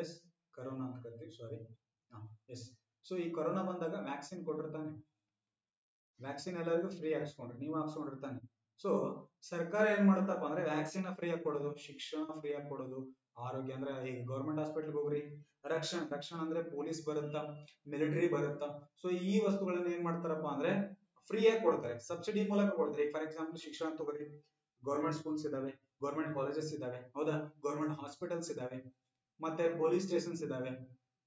Yes. Corona ಅಂತ ಕರಿತೀವಿ, ಸಾರಿ. ಎಸ್. ಸೊ ಈ ಕೊರೋನಾ ಬಂದಾಗ ವ್ಯಾಕ್ಸಿನ್ ಕೊಟ್ಟಿರ್ತಾನೆ, ವ್ಯಾಕ್ಸಿನ್ ಎಲ್ಲರಿಗೂ ಫ್ರೀ ಹಾಕ್ಸ್ಕೊಂಡ್ರಿ, ನೀವು ಹಾಕ್ಸ್ಕೊಂಡಿರ್ತಾನೆ. ಸೊ ಸರ್ಕಾರ ಏನ್ ಮಾಡುತ್ತಪ್ಪ ಅಂದ್ರೆ ವ್ಯಾಕ್ಸಿನ್ ಫ್ರೀ ಆಗಿ ಕೊಡೋದು, ಶಿಕ್ಷಣ ಫ್ರೀ ಆಗಿ ಕೊಡೋದು, ಆರೋಗ್ಯ ಅಂದ್ರೆ ಈಗ ಗೌರ್ಮೆಂಟ್ ಹಾಸ್ಪಿಟಲ್ ಹೋಗ್ರಿ, ರಕ್ಷಣೆ ಅಂದ್ರೆ ಪೊಲೀಸ್ ಬರುತ್ತಾ, ಮಿಲಿಟರಿ ಬರುತ್ತಾ, ಸೊ ಈ ವಸ್ತುಗಳನ್ನ ಏನ್ ಮಾಡ್ತಾರಪ್ಪ ಅಂದ್ರೆ ಫ್ರೀ ಆಗಿ ಕೊಡ್ತಾರೆ, ಸಬ್ಸಿಡಿ ಮೂಲಕ ಕೊಡ್ತಾರೆ. ಫಾರ್ ಎಕ್ಸಾಂಪಲ್ ಶಿಕ್ಷಣ ತಗೋರಿ, ಗೌರ್ಮೆಂಟ್ ಸ್ಕೂಲ್ಸ್ ಇದಾವೆ, ಗೌರ್ಮೆಂಟ್ ಕಾಲೇಜಸ್ ಇದಾವೆ, ಹೌದಾ, ಗೌರ್ಮೆಂಟ್ ಹಾಸ್ಪಿಟಲ್ಸ್ ಇದಾವೆ, ಮತ್ತೆ ಪೊಲೀಸ್ ಸ್ಟೇಷನ್ಸ್ ಇದಾವೆ,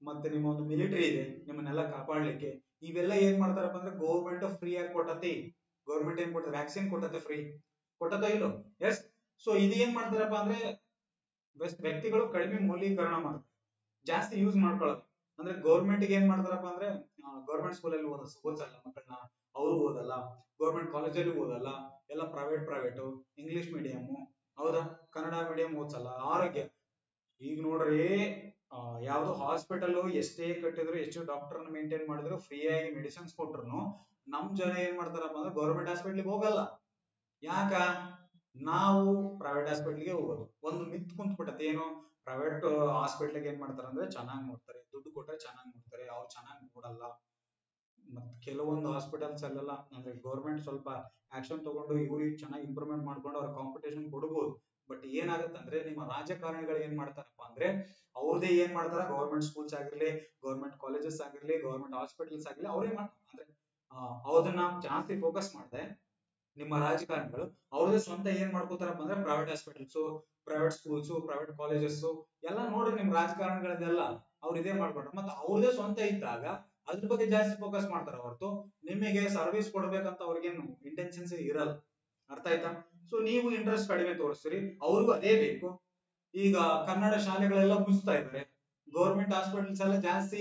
ಮತ್ತೆ ನಿಮ್ಮ ಒಂದು ಮಿಲಿಟರಿ ಇದೆ ನಿಮ್ಮನ್ನೆಲ್ಲ ಕಾಪಾಡ್ಲಿಕ್ಕೆ. ಇವೆಲ್ಲ ಏನ್ ಮಾಡ್ತಾರಪ್ಪ ಅಂದ್ರೆ ಗೌರ್ಮೆಂಟ್ ಫ್ರೀ ಆಗಿ ಕೊಟ್ಟತಿ. ಗೌರ್ಮೆಂಟ್ ಏನ್ ಕೊಟ್ಟದ, ವ್ಯಾಕ್ಸಿನ್ ಕೊಟ್ಟತೆ ಫ್ರೀ, ಕೊಟ್ಟದ ಇಲ್ಲೋ? ಎಸ್. ಸೊ ಇದು ಏನ್ ಮಾಡ್ತಾರಪ್ಪ ಅಂದ್ರೆ ವ್ಯಕ್ತಿಗಳು ಕಡಿಮೆ ಮೌಲ್ಯೀಕರಣ ಮಾಡ್ತಾರೆ, ಜಾಸ್ತಿ ಯೂಸ್ ಮಾಡ್ಕೊಳ್ಳೋದು. ಅಂದ್ರೆ ಗೌರ್ಮೆಂಟ್ ಏನ್ ಮಾಡ್ತಾರಪ್ಪ ಅಂದ್ರೆ ಗೌರ್ಮೆಂಟ್ ಸ್ಕೂಲಲ್ಲಿ ಓದಿಸಲ್ಲ ಮಕ್ಕಳನ್ನ, ಅವರು ಓದಲ್ಲ, ಗೌರ್ಮೆಂಟ್ ಕಾಲೇಜಲ್ಲಿ ಓದಲ್ಲ, ಎಲ್ಲ ಪ್ರೈವೇಟ್ ಇಂಗ್ಲಿಷ್ ಮೀಡಿಯಂ, ಹೌದಾ, ಕನ್ನಡ ಮೀಡಿಯಂ ಓದಿಸಲ್ಲ. ಆರೋಗ್ಯ ಈಗ ನೋಡ್ರಿ, ಯಾವ್ದೋ ಹಾಸ್ಪಿಟಲ್ ಎಷ್ಟೇ ಕಟ್ಟಿದ್ರು, ಎಷ್ಟು ಡಾಕ್ಟರ್ ಮೇಂಟೈನ್ ಮಾಡಿದ್ರು, ಫ್ರೀ ಆಗಿ ಮೆಡಿಸಿನ್ಸ್ ಕೊಟ್ರು, ನಮ್ ಜನ ಏನ್ ಮಾಡ್ತಾರಪ್ಪ ಅಂದ್ರೆ ಗೌರ್ಮೆಂಟ್ ಹಾಸ್ಪಿಟ್ಲಿಗೆ ಹೋಗಲ್ಲ. ಯಾಕ? ನಾವು ಪ್ರೈವೇಟ್ ಹಾಸ್ಪಿಟ್ಲಿಗೆ ಹೋಗೋದು. ಒಂದು ಮಿತ್ ಕುಂತ್ಬಿಟ್ಟತೆ, ಏನು, ಪ್ರೈವೇಟ್ ಹಾಸ್ಪಿಟ್ಲಿಗೆ ಏನ್ ಮಾಡ್ತಾರೆ ಅಂದ್ರೆ ಚೆನ್ನಾಗಿ ನೋಡ್ತಾರೆ, ದುಡ್ಡು ಕೊಟ್ರೆ ಚೆನ್ನಾಗಿ ನೋಡ್ತಾರೆ, ಅವ್ರು ಚೆನ್ನಾಗಿ ನೋಡಲ್ಲ. ಮತ್ ಕೆಲವೊಂದು ಹಾಸ್ಪಿಟಲ್ಸ್ ಅಲ್ಲೆಲ್ಲ ಅಂದ್ರೆ ಗೌರ್ಮೆಂಟ್ ಸ್ವಲ್ಪ ಆಕ್ಷನ್ ತಗೊಂಡು ಇವ್ರಿಗೆ ಚೆನ್ನಾಗಿ ಇಂಪ್ರೂವ್ಮೆಂಟ್ ಮಾಡ್ಕೊಂಡು ಅವ್ರ ಕಾಂಪಿಟೇಷನ್ ಕೊಡಬಹುದು. ಬಟ್ ಏನಾಗುತ್ತಂದ್ರೆ ನಿಮ್ಮ ರಾಜಕಾರಣಿಗಳು ಏನ್ ಮಾಡ್ತಾರಪ್ಪ ಅಂದ್ರೆ ಅವ್ರದೇ ಏನ್ ಮಾಡ್ತಾರ, ಗೌರ್ಮೆಂಟ್ ಸ್ಕೂಲ್ಸ್ ಆಗಿರ್ಲಿ, ಗೌರ್ಮೆಂಟ್ ಕಾಲೇಜಸ್ ಆಗಿರ್ಲಿ, ಗೌರ್ಮೆಂಟ್ ಹಾಸ್ಪಿಟಲ್ಸ್ ಆಗಿರ್ಲಿ, ಅವ್ರೇ ಮಾಡ್ತಾರೆ. ಅಂದ್ರೆ ಅದನ್ನ ಜಾಸ್ತಿ ಫೋಕಸ್ ಮಾಡಿದೆ ನಿಮ್ಮ ರಾಜಕಾರಣಿಗಳು ಅವ್ರದೇ ಸ್ವಂತ ಏನ್ ಮಾಡ್ಕೋತಾರಪ್ಪ ಅಂದ್ರೆ private hospitals, private schools, private colleges ಎಲ್ಲ ನೋಡ್ರಿ ನಿಮ್ ರಾಜಕಾರಣಿಗಳದೆಲ್ಲ ಅವ್ರು ಇದೇ ಮಾಡ್ಕೊಂಡ್ರೆ, ಮತ್ತೆ ಅವ್ರದೇ ಸ್ವಂತ ಇದ್ದಾಗ ಅದ್ರ ಬಗ್ಗೆ ಜಾಸ್ತಿ ಫೋಕಸ್ ಮಾಡ್ತಾರೆ ಹೊರತು ನಿಮಗೆ ಸರ್ವಿಸ್ ಕೊಡ್ಬೇಕಂತ ಅವ್ರಿಗೇನು ಇಂಟೆನ್ಷನ್ಸ್ ಇರಲ್ಲ. ಅರ್ಥ ಆಯ್ತಾ? ಸೊ ನೀವು ಇಂಟ್ರೆಸ್ಟ್ ಕಡಿಮೆ ತೋರಿಸ್ತೀರಿ, ಅವ್ರಿಗೂ ಅದೇ ಬೇಕು. ಈಗ ಕನ್ನಡ ಶಾಲೆಗಳೆಲ್ಲ ಮುಗಿಸ್ತಾ ಇದ್ದಾರೆ, ಗೌರ್ಮೆಂಟ್ ಹಾಸ್ಪಿಟಲ್ಸ್ ಎಲ್ಲ ಜಾಸ್ತಿ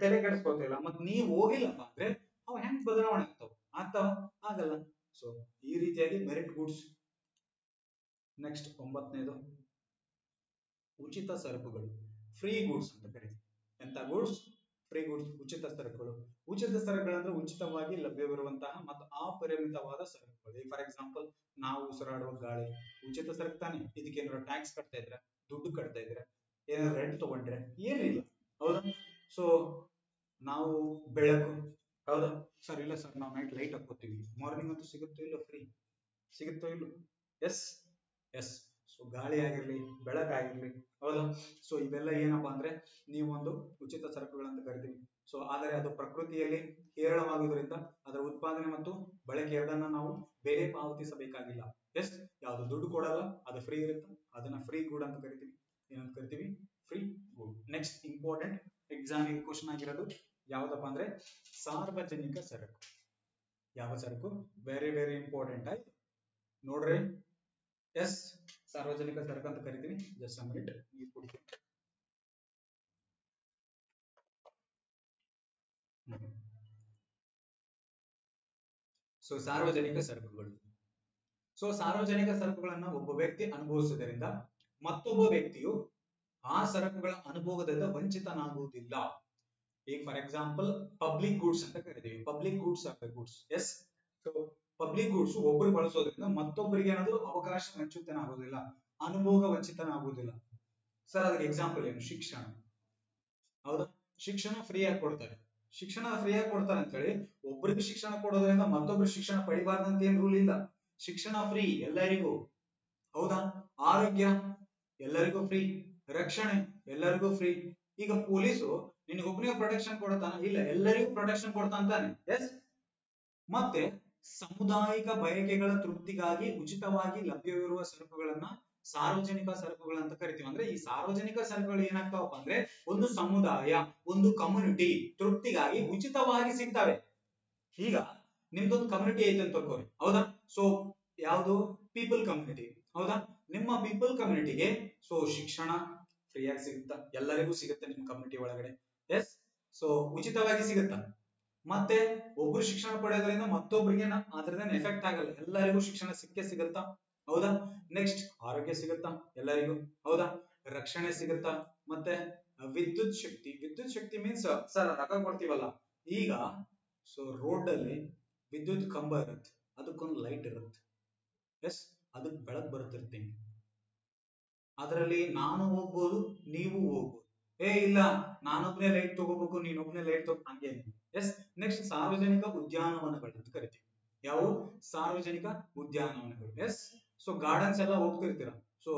ತೆರೆ ಕೆಡಿಸ್ಕೊಳ್ತಿಲ್ಲ, ಮತ್ ನೀವು ಹೋಗಿಲ್ಲಪ್ಪ ಅಂದ್ರೆ ಅವ್ ಹೆಂಗ್ ಬದಲಾವಣೆ ಆಗ್ತಾವ? ಆಗಲ್ಲ. ಸೊ ಈ ರೀತಿಯಾಗಿ ಮೆರಿಟ್ ಗೂಡ್ಸ್. ನೆಕ್ಸ್ಟ್ 9ನೇದು ಉಚಿತ ಸರಕುಗಳು, ಫ್ರೀ ಗೂಡ್ಸ್ ಅಂತ ಕರೀತೀವಿ. ಎಂತ ಗೂಡ್ಸ್? ಫ್ರೀ ಗೂಡ್ಸ್, ಉಚಿತ ಸರಕುಗಳು. ಉಚಿತ ಸರಕುಗಳಂದ್ರೆ ಉಚಿತವಾಗಿ ಲಭ್ಯವಿರುವಂತಹ ಮತ್ತು ಅಪರಿಮಿತವಾದ ಸರಕುಗಳು. ಫಾರ್ ಎಕ್ಸಾಂಪಲ್ ನಾವು ಉಸಿರಾಡುವ ಗಾಳಿ ಉಚಿತ ಸರಕು ತಾನೆ, ಇದಕ್ಕೆ ಏನಾದ್ರು ಟ್ಯಾಕ್ಸ್ ಕಟ್ತಾ ಇದ್ರೆ, ದುಡ್ಡು ಕಟ್ತಾ ಇದ್ರೆ, ಏನಾದ್ರು ರೆಂಟ್ ತಗೊಂಡ್ರೆ ಏನಿಲ್ಲ, ಹೌದಾ? ಸೊ ನಾವು ಬೆಳಕು, ಹೌದಾ ಸರ್? ಇಲ್ಲ ಸರ್, ನಾವು ನೈಟ್ ಲೈಟ್ ಹಾಕೋತೀವಿ, ಮಾರ್ನಿಂಗ್ ಅಂತೂ ಸಿಗುತ್ತೋ ಇಲ್ಲ, ಫ್ರೀ ಸಿಗುತ್ತೋ ಇಲ್ಲ? S S. ಸೊ ಗಾಳಿ ಆಗಿರ್ಲಿ, ಬೆಳಕಾಗಿರ್ಲಿ, ಹೌದಾ? ಸೊ ಇವೆಲ್ಲ ಏನಪ್ಪಾ ಅಂದ್ರೆ ನೀವೊಂದು ಉಚಿತ ಸರಕುಗಳಂತ ಕರಿತೀವಿ. ಸೊ ಆದರೆ ಅದು ಪ್ರಕೃತಿಯಲ್ಲಿ ಹೇರಳವಾಗುವುದರಿಂದ ಅದರ ಉತ್ಪಾದನೆ ಮತ್ತು ಬಳಕೆ ಎರಡನ್ನ ನಾವು ಬೇರೆ ಪಾವತಿಸಬೇಕಾಗಿಲ್ಲ. ಎಸ್, ಯಾವ್ದು ದುಡ್ಡು ಕೊಡಲ್ಲ, ಅದು ಫ್ರೀ ಇರುತ್ತೆ, ಅದನ್ನ ಫ್ರೀ ಗೂಡ್ ಅಂತ ಕರಿತೀವಿ. ಏನಂತ ಕರಿತೀವಿ? ಫ್ರೀ ಗೂಡ್. ನೆಕ್ಸ್ಟ್ ಇಂಪಾರ್ಟೆಂಟ್ ಎಕ್ಸಾಮ್ ಕ್ವಶನ್ ಆಗಿರೋದು ಯಾವ್ದಪ್ಪ ಅಂದ್ರೆ ಸಾರ್ವಜನಿಕ ಸರಕು. ಯಾವ ಸರಕು? ವೆರಿ ವೆರಿ ಇಂಪಾರ್ಟೆಂಟ್ ಆಯ್ತು ನೋಡ್ರಿ. ಎಸ್, ಸಾರ್ವಜನಿಕ ಸರಕು ಅಂತ ಕರಿತೀವಿ. ಜಸ್ಟ್ ಅ ಮಿನಿಟ್, ನೀರು ಕುಡಿತೀನಿ. ಸೊ ಸಾರ್ವಜನಿಕ ಸರಕುಗಳು. ಸೊ ಸಾರ್ವಜನಿಕ ಸರಕುಗಳನ್ನ ಒಬ್ಬ ವ್ಯಕ್ತಿ ಅನುಭವಿಸುವುದರಿಂದ ಮತ್ತೊಬ್ಬ ವ್ಯಕ್ತಿಯು ಆ ಸರಕುಗಳ ಅನುಭವದಿಂದ ವಂಚಿತನಾಗುವುದಿಲ್ಲ. ಈಗ ಫಾರ್ ಎಕ್ಸಾಂಪಲ್ ಪಬ್ಲಿಕ್ ಗೂಡ್ಸ್ ಅಂತ ಕರಿತೀವಿ. Public goods are the goods. Yes. So public goods ಒಬ್ಬರು ಬಳಸೋದ್ರಿಂದ ಮತ್ತೊಬ್ಬರಿಗೆ ಏನಾದ್ರು ಅವಕಾಶ ವಂಚಿತನಾಗುವುದಿಲ್ಲ, ಅನುಭೋಗ ವಂಚಿತನಾಗುವುದಿಲ್ಲ. ಸರ್ ಅದಕ್ಕೆ ಎಕ್ಸಾಂಪಲ್ ಏನು? ಶಿಕ್ಷಣ, ಹೌದಾ? ಶಿಕ್ಷಣ ಫ್ರೀ ಆಗಿ ಕೊಡ್ತಾರೆ. ಶಿಕ್ಷಣ ಫ್ರೀ ಆಗಿ ಕೊಡ್ತಾರೆ ಅಂತ ಹೇಳಿ ಒಬ್ಬರಿಗೆ ಶಿಕ್ಷಣ ಕೊಡೋದ್ರಿಂದ ಮತ್ತೊಬ್ಬರು ಶಿಕ್ಷಣ ಪಡಿಬಾರ್ದಂತ ಏನ್ ರೂಲ್ ಇಲ್ಲ. ಶಿಕ್ಷಣ ಫ್ರೀ ಎಲ್ಲರಿಗೂ, ಹೌದಾ? ಆರೋಗ್ಯ ಎಲ್ಲರಿಗೂ ಫ್ರೀ, ರಕ್ಷಣೆ ಎಲ್ಲರಿಗೂ ಫ್ರೀ. ಈಗ ಪೊಲೀಸು ನಿನಗೊಬ್ಬನಿಗೆ ಪ್ರೊಟೆಕ್ಷನ್ ಕೊಡ್ತಾನ? ಇಲ್ಲ, ಎಲ್ಲರಿಗೂ ಪ್ರೊಟೆಕ್ಷನ್ ಕೊಡ್ತಾನೆ. ಎಸ್. ಮತ್ತೆ ಸಾಮುದಾಯಿಕ ಬಯಕೆಗಳ ತೃಪ್ತಿಗಾಗಿ ಉಚಿತವಾಗಿ ಲಭ್ಯವಿರುವ ಸರಕುಗಳನ್ನ ಸಾರ್ವಜನಿಕ ಸರಕುಗಳಂತ ಕರಿತೀವಿ. ಅಂದ್ರೆ ಈ ಸಾರ್ವಜನಿಕ ಸರಕುಗಳು ಏನಾಗ್ತಾವಪ್ಪ ಅಂದ್ರೆ ಒಂದು ಸಮುದಾಯ, ಒಂದು ಕಮ್ಯುನಿಟಿ ತೃಪ್ತಿಗಾಗಿ ಉಚಿತವಾಗಿ ಸಿಗ್ತವೆ. ಈಗ ನಿಮ್ದೊಂದು ಕಮ್ಯುನಿಟಿ ಐತೆ ಅಂತ ತಿಳ್ಕೊರಿ, ಹೌದಾ? ಸೊ ಯಾವುದು? ಪೀಪಲ್ ಕಮ್ಯುನಿಟಿ, ಹೌದಾ? ನಿಮ್ಮ ಪೀಪಲ್ ಕಮ್ಯುನಿಟಿಗೆ ಸೊ ಶಿಕ್ಷಣ ಫ್ರೀಯಾಗಿ ಸಿಗುತ್ತಾ? ಎಲ್ಲರಿಗೂ ಸಿಗುತ್ತೆ ನಿಮ್ಮ ಕಮ್ಯುನಿಟಿ ಒಳಗಡೆ. ಎಸ್. ಸೊ ಉಚಿತವಾಗಿ ಸಿಗುತ್ತಾ? ಮತ್ತೆ ಒಬ್ರು ಶಿಕ್ಷಣ ಪಡೆಯೋದ್ರಿಂದ ಮತ್ತೊಬ್ಬರಿಗೆ ಅದ್ರದೇನು ಎಫೆಕ್ಟ್ ಆಗಲ್ಲ, ಎಲ್ಲರಿಗೂ ಶಿಕ್ಷಣ ಸಿಕ್ಕೇ ಸಿಗುತ್ತಾ? ಹೌದಾ? ನೆಕ್ಸ್ಟ್ ಆರೋಗ್ಯ ಸಿಗುತ್ತಾ ಎಲ್ಲರಿಗೂ? ಹೌದಾ? ರಕ್ಷಣೆ ಸಿಗುತ್ತಾ? ಮತ್ತೆ ವಿದ್ಯುತ್ ಶಕ್ತಿ. ವಿದ್ಯುತ್ ಶಕ್ತಿ ಮೀನ್ಸ್ ಸರ್ ರೊಕ್ಕ ಕೊಡ್ತೀವಲ್ಲ. ಈಗ ಸೊ ರೋಡ್ ಅಲ್ಲಿ ವಿದ್ಯುತ್ ಕಂಬ ಇರುತ್ತೆ, ಅದಕ್ಕೊಂದು ಲೈಟ್ ಇರುತ್ತೆ. ಎಸ್, ಅದಕ್ಕೆ ಬೆಳಕು ಬರುತ್ತಿರುತ್ತೆ. ಅದರಲ್ಲಿ ನಾನು ಹೋಗ್ಬೋದು, ನೀವು ಹೋಗ್ಬೋದು. ಇಲ್ಲ ನಾನೊಬ್ನೇ ಲೈಟ್ ತಗೋಬೇಕು, ನೀನೊಬ್ನೇ ಲೈಟ್ ತಗೋ, ಹಂಗೇನಿಲ್ಲ. ಎಸ್. ನೆಕ್ಸ್ಟ್ ಸಾರ್ವಜನಿಕ ಉದ್ಯಾನವನಗಳು ಅಂತ ಕರಿತೀವಿ. ಯಾವ ಸಾರ್ವಜನಿಕ ಉದ್ಯಾನವನಗಳು. ಎಸ್, ಸೊ ಗಾರ್ಡನ್ಸ್ ಎಲ್ಲ ಹೋಗ್ತಿರ್ತೀರ, ಸೊ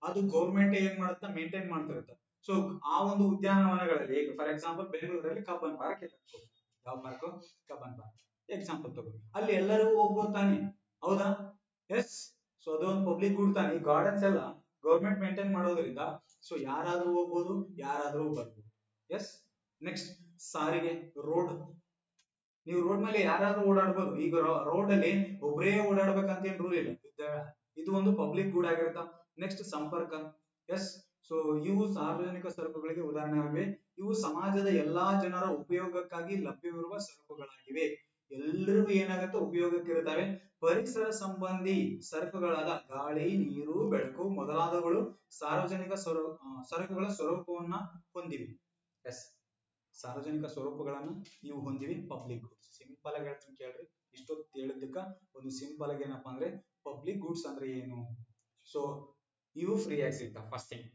ಅದು ಗೌರ್ಮೆಂಟ್ ಏನ್ ಮಾಡುತ್ತಾ ಮೇಂಟೈನ್ ಮಾಡ್ತಿರುತ್ತೆ. ಸೊ ಆ ಒಂದು ಉದ್ಯಾನವನಗಳಲ್ಲಿ ಈಗ ಫಾರ್ ಎಕ್ಸಾಂಪಲ್ ಬೆಂಗಳೂರಲ್ಲಿ ಕಬ್ಬನ್ ಪಾರ್ಕ್ ಇದೆ. ಯಾವ ಪಾರ್ಕ್? ಕಬ್ಬನ್ ಪಾರ್ಕ್ ಎಕ್ಸಾಂಪಲ್ ತಗೋ, ಅಲ್ಲಿ ಎಲ್ಲರೂ ಹೋಗ್ಬೋದು ತಾನೆ, ಹೌದಾ? ಎಸ್, ಸೊ ಅದೊಂದು ಪಬ್ಲಿಕ್ ಗುಡ್ ತಾನೆ. ಈ ಗಾರ್ಡನ್ಸ್ ಎಲ್ಲ ಗೌರ್ಮೆಂಟ್ ಮೇಂಟೈನ್ ಮಾಡೋದ್ರಿಂದ ಸೊ ಯಾರಾದ್ರೂ ಹೋಗ್ಬೋದು, ಯಾರಾದ್ರೂ ಬರ್ಬೋದು. ಎಸ್, ನೆಕ್ಸ್ಟ್ ಸಾರಿಗೆ, ರೋಡ್. ನೀವು ರೋಡ್ ಮೇಲೆ ಯಾರಾದ್ರೂ ಓಡಾಡ್ಬೋದು. ಈಗ ರೋಡ್ ಅಲ್ಲಿ ಒಬ್ಬರೇ ಓಡಾಡ್ಬೇಕಂತ ಏನ್ ರೂಲ್ ಇಲ್ಲ. ಇದು ಒಂದು ಪಬ್ಲಿಕ್ ಗುಡ್ ಆಗಿರುತ್ತ. ನೆಕ್ಸ್ಟ್ ಸಂಪರ್ಕ. ಎಸ್, ಸೊ ಇವು ಸಾರ್ವಜನಿಕ ಸರಕುಗಳಿಗೆ ಉದಾಹರಣೆಯಾಗಿವೆ. ಇವು ಸಮಾಜದ ಎಲ್ಲಾ ಜನರ ಉಪಯೋಗಕ್ಕಾಗಿ ಲಭ್ಯವಿರುವ ಸರಕುಗಳಾಗಿವೆ. ಎಲ್ಲರಿಗೂ ಏನಾಗುತ್ತೆ, ಉಪಯೋಗಕ್ಕಿರುತ್ತವೆ. ಪರಿಸರ ಸಂಬಂಧಿ ಸರಕುಗಳಾದ ಗಾಳಿ, ನೀರು, ಬೆಳಕು ಮೊದಲಾದವುಗಳು ಸಾರ್ವಜನಿಕ ಸರಕುಗಳ ಸ್ವರೂಪವನ್ನ ಹೊಂದಿವೆ. ಎಸ್, ಸಾರ್ವಜನಿಕ ಸ್ವರೂಪಗಳನ್ನು ಇವು ಹೊಂದಿವೆ. ಪಬ್ಲಿಕ್ ಗುಡ್ಸ್ ಸಿಂಪಲ್ ಆಗಿ ಹೇಳ್ತೀನಿ ಕೇಳ್ರಿ. ಇಷ್ಟೊತ್ತು ಹೇಳಿದ್ದಕ್ಕ ಒಂದು ಸಿಂಪಲ್ ಆಗಿ ಏನಪ್ಪಾ ಅಂದ್ರೆ ಪಬ್ಲಿಕ್ ಗುಡ್ಸ್ ಅಂದ್ರೆ ಏನು. ಸೊ ಇವು ಫ್ರೀ ಆಗಿ ಸಿಗ್ತಾವೆ. ಫಸ್ಟ್ ಥಿಂಗ್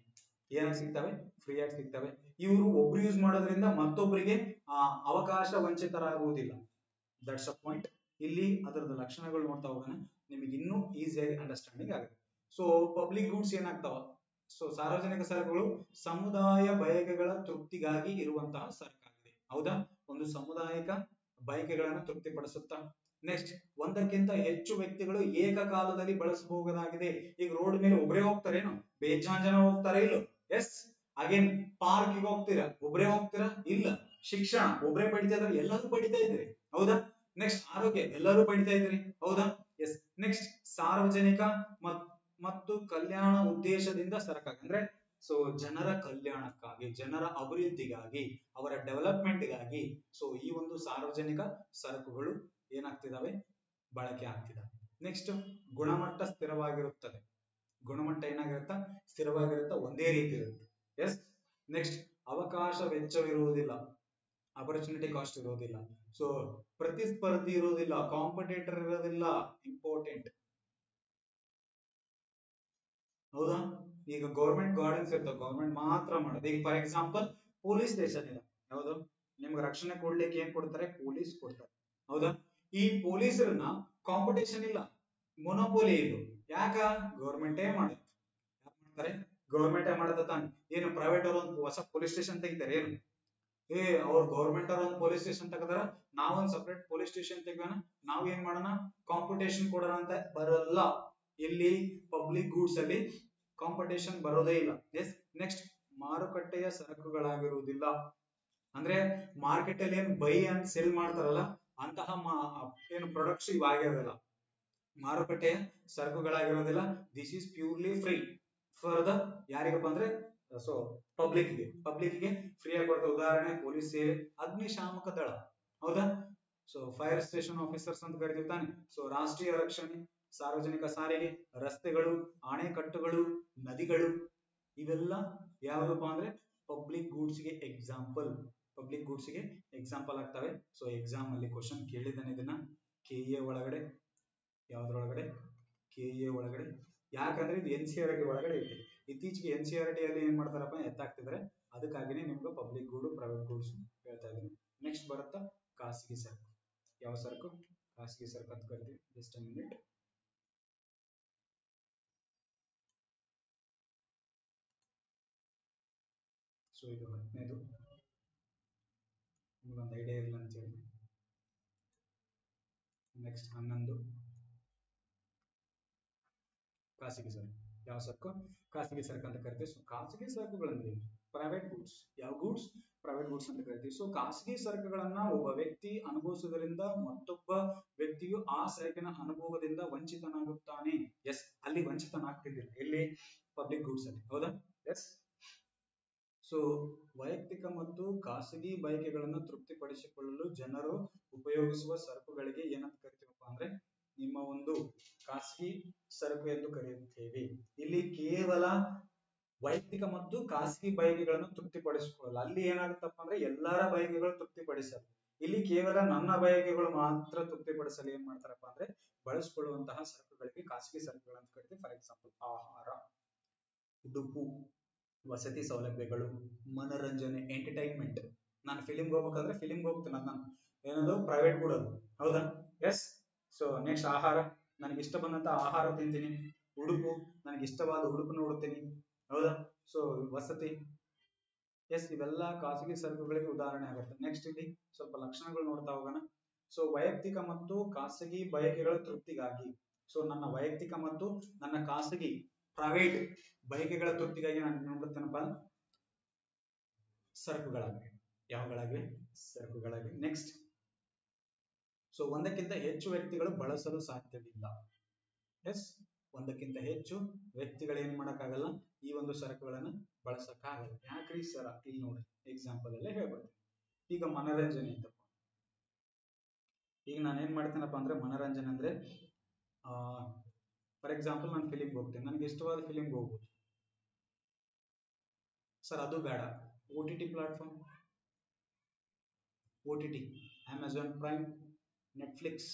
ಏನಾಗಿ ಸಿಗ್ತವೆ? ಫ್ರೀ ಆಗಿ ಸಿಗ್ತವೆ. ಇವರು ಒಬ್ರು ಯೂಸ್ ಮಾಡೋದ್ರಿಂದ ಮತ್ತೊಬ್ಬರಿಗೆ ಅವಕಾಶ ವಂಚಿತರಾಗುವುದಿಲ್ಲ. That's a point. ಇಲ್ಲಿ ಅದರದ ಲಕ್ಷಣಗಳು ನೋಡ್ತಾ ಹೋಗೋಣ, ನಿಮಗೆ ಇನ್ನೂ ಈಸಿಯಾಗಿ ಅಂಡರ್ಸ್ಟ್ಯಾಂಡಿಂಗ್ ಆಗುತ್ತೆ. ಸೊ ಪಬ್ಲಿಕ್ ಗೂಡ್ಸ್ ಏನಾಗ್ತಾವ? ಸೊ ಸಾರ್ವಜನಿಕ ಸರಕುಗಳು ಸಮುದಾಯ ಬಯಕೆಗಳ ತೃಪ್ತಿಗಾಗಿ ಇರುವಂತಹ ಸರಕಾಗಿದೆ. ಹೌದಾ? ಒಂದು ಸಾಮುದಾಯಿಕ ಬಯಕೆಗಳನ್ನು ತೃಪ್ತಿಪಡಿಸುತ್ತಾ. ನೆಕ್ಸ್ಟ್, ಒಂದಕ್ಕಿಂತ ಹೆಚ್ಚು ವ್ಯಕ್ತಿಗಳು ಏಕಕಾಲದಲ್ಲಿ ಬಳಸಬಹುದಾಗಿದೆ. ಈಗ ರೋಡ್ ಮೇಲೆ ಒಬ್ಬರೇ ಹೋಗ್ತಾರೇನು? ಬೇಜಾನ್ ಜನ ಹೋಗ್ತಾರೆ ಇಲ್ಲ? ಎಸ್, ಅಗೇನ್ ಪಾರ್ಕ್ ಹೋಗ್ತೀರಾ, ಒಬ್ಬರೇ ಹೋಗ್ತೀರಾ? ಇಲ್ಲ. ಶಿಕ್ಷಣ ಒಬ್ಬರೇ ಪಡಿತಾ ಇದ್ರೆ ಎಲ್ಲರೂ ಪಡಿತಾ ಇದ್ರಿ, ಹೌದಾ? ನೆಕ್ಸ್ಟ್ ಆರೋಗ್ಯ ಎಲ್ಲರೂ ಪಡಿತಾ ಇದ್ರಿ, ಹೌದಾ? ಎಸ್. ನೆಕ್ಸ್ಟ್ ಸಾರ್ವಜನಿಕ ಮತ್ತು ಕಲ್ಯಾಣ ಉದ್ದೇಶದಿಂದ ಸರಕಾಗಿ ಅಂದ್ರೆ ಸೊ ಜನರ ಕಲ್ಯಾಣಕ್ಕಾಗಿ, ಜನರ ಅಭಿವೃದ್ಧಿಗಾಗಿ, ಅವರ ಡೆವಲಪ್ಮೆಂಟ್ಗಾಗಿ ಸೊ ಈ ಒಂದು ಸಾರ್ವಜನಿಕ ಸರಕುಗಳು ಏನಾಗ್ತಿದಾವೆ? ಬಳಕೆ ಆಗ್ತಿದಾವೆ. ನೆಕ್ಸ್ಟ್, ಗುಣಮಟ್ಟ ಸ್ಥಿರವಾಗಿರುತ್ತದೆ. ಗುಣಮಟ್ಟ ಏನಾಗಿರುತ್ತಾ? ಸ್ಥಿರವಾಗಿರುತ್ತಾ, ಒಂದೇ ರೀತಿ ಇರುತ್ತೆ. ಎಸ್. ನೆಕ್ಸ್ಟ್, ಅವಕಾಶ ವೆಚ್ಚವಿರುವುದಿಲ್ಲ, ಆಪರ್ಚುನಿಟಿ ಕಾಸ್ಟ್ ಇರೋದಿಲ್ಲ. ಸೊ ಪ್ರತಿಸ್ಪರ್ಧಿ ಇರೋದಿಲ್ಲ, ಕಾಂಪಿಟೇಟರ್ ಇರೋದಿಲ್ಲ. ಇಂಪಾರ್ಟೆಂಟ್, ಹೌದಾ? ಈಗ ಗೌರ್ಮೆಂಟ್ ಗಾರ್ಡನ್ಸ್ ಇರ್ತಾವ, ಗೌರ್ಮೆಂಟ್ ಮಾತ್ರ ಮಾಡೋದು. ಈಗ ಫಾರ್ ಎಕ್ಸಾಂಪಲ್ ಪೊಲೀಸ್ ಸ್ಟೇಷನ್ ಇದೆ, ಯಾವುದು? ನಿಮ್ಗೆ ರಕ್ಷಣೆ ಕೊಡ್ಲಿಕ್ಕೆ ಏನ್ ಕೊಡ್ತಾರೆ? ಪೊಲೀಸ್ ಕೊಡ್ತಾರೆ, ಹೌದಾ? ಈ ಪೊಲೀಸರನ್ನ ಕಾಂಪಿಟೇಷನ್ ಇಲ್ಲ, ಮೊನೋಪೋಲಿ ಇದು. ಯಾಕ? ಗೌರ್ಮೆಂಟೇ ಮಾಡುತ್ತೆ. ಯಾರು ಮಾಡ್ತಾರೆ? ಗೌರ್ಮೆಂಟೇ ಮಾಡದ ತಾನೆ. ಏನು ಪ್ರೈವೇಟ್ ಅವರು ಒಂದು ಹೊಸ ಪೊಲೀಸ್ ಸ್ಟೇಷನ್ ತೆಗಿತಾರೆ ಏನು? ಅವ್ರು ಗೌರ್ಮೆಂಟ್ ಅವ್ರ ಒಂದು ಪೊಲೀಸ್ ಸ್ಟೇಷನ್ ತೆಗದಾರ, ನಾವೊಂದು ಸಪರೇಟ್ ಪೊಲೀಸ್ ಸ್ಟೇಷನ್ ತೆಗೋಣ, ನಾವ್ ಏನ್ ಮಾಡೋಣ? ಕಾಂಪಿಟೇಷನ್ ಕೊಡೋಣ ಅಂತ ಬರಲ್ಲ. ಇಲ್ಲಿ ಪಬ್ಲಿಕ್ ಗೂಡ್ಸ್ ಅಲ್ಲಿ ಕಾಂಪಿಟೇಷನ್ ಬರೋದೇ ಇಲ್ಲ. ಎಸ್. ನೆಕ್ಸ್ಟ್, ಮಾರುಕಟ್ಟೆಯ ಸರಕುಗಳಾಗಿರುವುದಿಲ್ಲ. ಅಂದ್ರೆ ಮಾರ್ಕೆಟ್ ಅಲ್ಲಿ ಏನ್ ಬೈ ಅಂಡ್ ಸೆಲ್ ಮಾಡ್ತಾರಲ್ಲ ಅಂತಹ ಏನು ಪ್ರಾಡಕ್ಟ್ಸ್ ಇವಾಗಿರೋದಿಲ್ಲ, ಮಾರುಕಟ್ಟೆಯ ಸರಕುಗಳಾಗಿರೋದಿಲ್ಲ. This is purely free for the ಯಾರಿಗಪ್ಪ ಅಂದ್ರೆ ಸೊ ಪಬ್ಲಿಕ್ ಗೆ ಫ್ರೀ ಆಗಿ ಕೊಡ್ತಾರೆ. ಉದಾಹರಣೆ ಪೊಲೀಸ್ ಸೇವೆ, ಅಗ್ನಿಶಾಮಕ ದಳ, ಹೌದಾ? ಸೊ ಫೈರ್ ಸ್ಟೇಷನ್ ಆಫೀಸರ್ಸ್ ಅಂತ ಕರೀತಿರ್ತಾನೆ. ಸೊ ರಾಷ್ಟ್ರೀಯ ರಕ್ಷಣೆ, ಸಾರ್ವಜನಿಕ ಸಾರಿಗೆ, ರಸ್ತೆಗಳು, ಅಣೆಕಟ್ಟುಗಳು, ನದಿಗಳು, ಇವೆಲ್ಲ ಯಾವ್ದಪ್ಪ ಅಂದ್ರೆ ಪಬ್ಲಿಕ್ ಗೂಡ್ಸ್ ಗೆ ಎಕ್ಸಾಂಪಲ್. ಪಬ್ಲಿಕ್ ಗೂಡ್ಸ್ ಗೆ ಎಕ್ಸಾಂಪಲ್ ಆಗ್ತವೆ. ಸೊ ಎಕ್ಸಾಮ್ ಅಲ್ಲಿ ಕ್ವಶನ್ ಕೇಳಿದಾನೆ ಇದನ್ನ ಕೆಎ ಒಳಗಡೆ. ಯಾವ್ದ್ರೊಳಗಡೆ? ಕೆಎ ಒಳಗಡೆ. ಯಾಕಂದ್ರೆ ಇದು NCERT ಒಳಗಡೆ ಐತಿ. ಇತ್ತೀಚೆಗೆ NCERT ಅಲ್ಲಿ ಏನ್ ಮಾಡ್ತಾರಪ್ಪ, ಎತ್ತಾಕ್ತಿದ್ರೆ. ಅದಕ್ಕಾಗಿನೇ ನಿಮ್ಗೆ ಪಬ್ಲಿಕ್ ಗೂಡ್, ಪ್ರೈವೇಟ್ ಗೂಡ್ಸ್ ಹೇಳ್ತಾ ಇದೀನಿ. ನೆಕ್ಸ್ಟ್ ಬರುತ್ತಾ ಖಾಸಗಿ ಸರಕು. ಯಾವ ಸರಕು? ಖಾಸಗಿ ಸರಕು ಅಂತ ಕರಿತೀವಿ. Just a minute. ಸೊ ಇದು 10ನೇದು, ನಿಮ್ಗೊಂದು ಐಡಿಯಾ ಇಲ್ಲ ಅಂತ ಹೇಳಿ. ನೆಕ್ಸ್ಟ್ 11 ಖಾಸಗಿ ಸರಕು. ಯಾವ ಸರಕು? ಖಾಸಗಿ ಸರಕು ಅಂತ ಕರಿತೀವಿ. ಸೊ ಖಾಸಗಿ ಸರಕುಗಳಲ್ಲಿ ಪ್ರೈವೇಟ್ ಗೂಡ್ಸ್. ಯಾವ ಗೂಡ್ಸ್? ಪ್ರೈವೇಟ್ ಗೂಡ್ಸ್ ಅಂತ ಕರಿತೀವಿ. ಸೊ ಖಾಸಗಿ ಸರಕುಗಳನ್ನ ಒಬ್ಬ ವ್ಯಕ್ತಿ ಅನುಭವಿಸುವುದರಿಂದ ಮತ್ತೊಬ್ಬ ವ್ಯಕ್ತಿಯು ಆ ಸರಕಿನ ಅನುಭವದಿಂದ ವಂಚಿತನಾಗುತ್ತಾನೆ. ಎಸ್, ಅಲ್ಲಿ ವಂಚಿತನಾಗ್ತಿದ್ದಿಲ್ಲ, ಎಲ್ಲಿ? ಪಬ್ಲಿಕ್ ಗೂಡ್ಸ್ ಅಲ್ಲಿ, ಹೌದಾ? ಎಸ್. ಸೊ ವೈಯಕ್ತಿಕ ಮತ್ತು ಖಾಸಗಿ ಬಯಕೆಗಳನ್ನು ತೃಪ್ತಿಪಡಿಸಿಕೊಳ್ಳಲು ಜನರು ಉಪಯೋಗಿಸುವ ಸರಕುಗಳಿಗೆ ಏನಂತ ಕರಿತೀವಪ್ಪ ಅಂದ್ರೆ ನಿಮ್ಮ ಒಂದು ಖಾಸಗಿ ಸರಕು ಎಂದು ಕರೆಯುತ್ತೇವೆ. ಇಲ್ಲಿ ಕೇವಲ ವೈಯಕ್ತಿಕ ಮತ್ತು ಖಾಸಗಿ ಬಯಕೆಗಳನ್ನು ತೃಪ್ತಿಪಡಿಸಿಕೊಳ್ಳಲ್ಲ. ಅಲ್ಲಿ ಏನಾಗುತ್ತಪ್ಪ ಅಂದ್ರೆ ಎಲ್ಲರ ಬಯಕೆಗಳು ತೃಪ್ತಿಪಡಿಸಲ್ಲ. ಇಲ್ಲಿ ಕೇವಲ ನನ್ನ ಬಯಕೆಗಳು ಮಾತ್ರ ತೃಪ್ತಿಪಡಿಸಲು ಏನ್ ಮಾಡ್ತಾರಪ್ಪ ಅಂದ್ರೆ ಬಳಸಿಕೊಳ್ಳುವಂತಹ ಸರಕುಗಳಿಗೆ ಖಾಸಗಿ ಸರಕುಗಳು ಅಂತ ಕರಿತೀವಿ. ಫಾರ್ ಎಕ್ಸಾಂಪಲ್ ಆಹಾರ, ಉಡುಪು, ವಸತಿ ಸೌಲಭ್ಯಗಳು, ಮನೋರಂಜನೆ, ಎಂಟರ್ಟೈನ್ಮೆಂಟ್. ನಾನು ಫಿಲಿಂಗ್ ಹೋಗ್ಬೇಕಂದ್ರೆ ಫಿಲಿಂಗ್ ಹೋಗ್ತೀನಿ, ಅದು ನಾನು ಏನದು ಪ್ರೈವೇಟ್ ಕೂಡ, ಹೌದಾ? ಎಸ್. ಸೊ ನೆಕ್ಸ್ಟ್ ಆಹಾರ, ನನಗೆ ಇಷ್ಟ ಬಂದಂತ ಆಹಾರ ತಿಂತೀನಿ. ಉಡುಪು, ನನಗೆ ಇಷ್ಟವಾದ ಉಡುಪನ್ನು ಉಡುತ್ತೀನಿ, ಹೌದಾ. ಸೊ ವಸತಿ, ಎಸ್, ಇವೆಲ್ಲ ಖಾಸಗಿ ಸರಕುಗಳಿಗೆ ಉದಾಹರಣೆ ಆಗುತ್ತೆ. ನೆಕ್ಸ್ಟ್ ಇಲ್ಲಿ ಸ್ವಲ್ಪ ಲಕ್ಷಣಗಳು ನೋಡ್ತಾ ಹೋಗೋಣ. ಸೊ ವೈಯಕ್ತಿಕ ಮತ್ತು ಖಾಸಗಿ ಬಯಕೆಗಳ ತೃಪ್ತಿಗಾಗಿ, ಸೊ ನನ್ನ ವೈಯಕ್ತಿಕ ಮತ್ತು ನನ್ನ ಖಾಸಗಿ ಪ್ರೈವೇಟ್ ಬಯಕೆಗಳ ತೃಪ್ತಿಗಾಗಿ ನಾನು ನೋಡುತ್ತೇನಪ್ಪ ಸರಕುಗಳಾಗಿವೆ. ಯಾವುಗಳಾಗಿವೆ? ಸರಕುಗಳಾಗಿವೆ. ನೆಕ್ಸ್ಟ್, ಸೊ ಒಂದಕ್ಕಿಂತ ಹೆಚ್ಚು ವ್ಯಕ್ತಿಗಳು ಬಳಸಲು ಸಾಧ್ಯವಿಲ್ಲ. ಎಸ್, ಒಂದಕ್ಕಿಂತ ಹೆಚ್ಚು ವ್ಯಕ್ತಿಗಳು ಏನ್ ಮಾಡಕ್ಕಾಗಲ್ಲ, ಈ ಒಂದು ಸರಕುಗಳನ್ನ ಬಳಸಕ್ಕಾಗಲ್ಲ. ಯಾಕ್ರಿ ಸರ್? ಇಲ್ಲಿ ನೋಡಿ ಎಕ್ಸಾಂಪಲ್ ಅಲ್ಲೇ ಹೇಳ್ಬೋದು. ಈಗ ಮನೋರಂಜನೆ ಇತ್ತಪ್ಪ, ಈಗ ನಾನು ಏನ್ ಮಾಡ್ತೇನಪ್ಪ ಅಂದ್ರೆ ಮನೋರಂಜನೆ ಅಂದ್ರೆ ಫಾರ್ ಎಕ್ಸಾಂಪಲ್ ನಾನು ಫಿಲಿಮ್ಗೆ ಹೋಗ್ತೇನೆ, ನನಗೆ ಇಷ್ಟವಾದ ಫಿಲಿಮ್ಗೆ ಹೋಗ್ಬೋದು ಸರ್. ಅದು ಬೇಡ, OTT platform, OTT, Amazon prime, Netflix,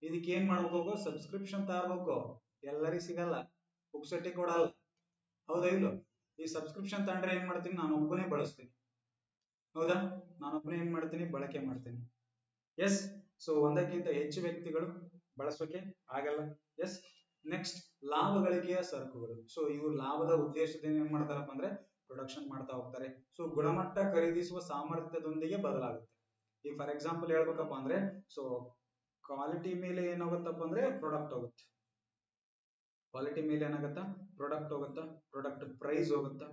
ಇದಕ್ಕೆ ಏನ್ ಮಾಡ್ಬೇಕು? ಸಬ್ಸ್ಕ್ರಿಪ್ಷನ್ ತಗೋಬೇಕು. ಎಲ್ಲರಿಗೂ ಸಿಗಲ್ಲ, ಪುಕ್ಸಟ್ಟೆ ಕೊಡಲ್ಲ, ಹೌದಾ ಇಲ್ಲೋ? ಈ ಸಬ್ಸ್ಕ್ರಿಪ್ಷನ್ ತಗೊಂಡ್ರೆ ಏನ್ ಮಾಡ್ತೀನಿ, ನಾನು ಒಬ್ಬನೇ ಬಳಸ್ತೀನಿ, ಹೌದಾ. ನಾನೊಬ್ಬನೇ ಏನ್ ಮಾಡ್ತೀನಿ, ಬಳಕೆ ಮಾಡ್ತೀನಿ. ಎಸ್, ಸೊ ಒಂದಕ್ಕಿಂತ ಹೆಚ್ಚು ವ್ಯಕ್ತಿಗಳು ಬಳಸೋಕೆ ಆಗಲ್ಲ. ಎಸ್, ನೆಕ್ಸ್ಟ್, ಲಾಭ ಗಳಿಕೆಯ ಸರಕುಗಳು. ಸೊ ಇವು ಲಾಭದ ಉದ್ದೇಶದಿಂದ ಏನ್ ಮಾಡ್ತಾರಪ್ಪ ಅಂದ್ರೆ ಪ್ರೊಡಕ್ಷನ್ ಮಾಡ್ತಾ ಹೋಗ್ತಾರೆ. ಸೊ ಗುಣಮಟ್ಟ ಖರೀದಿಸುವ ಸಾಮರ್ಥ್ಯದೊಂದಿಗೆ ಬದಲಾಗುತ್ತೆ. ಈಗ ಫಾರ್ ಎಕ್ಸಾಂಪಲ್ ಹೇಳ್ಬೇಕಪ್ಪ ಅಂದ್ರೆ, ಸೊ ಕ್ವಾಲಿಟಿ ಮೇಲೆ ಏನಾಗುತ್ತಪ್ಪ ಅಂದ್ರೆ ಪ್ರಾಡಕ್ಟ್ ಹೋಗುತ್ತೆ, ಕ್ವಾಲಿಟಿ ಮೇಲೆ ಏನಾಗುತ್ತಾ ಪ್ರಾಡಕ್ಟ್ ಹೋಗುತ್ತಾ, ಪ್ರಾಡಕ್ಟ್ ಪ್ರೈಸ್ ಹೋಗುತ್ತಾ.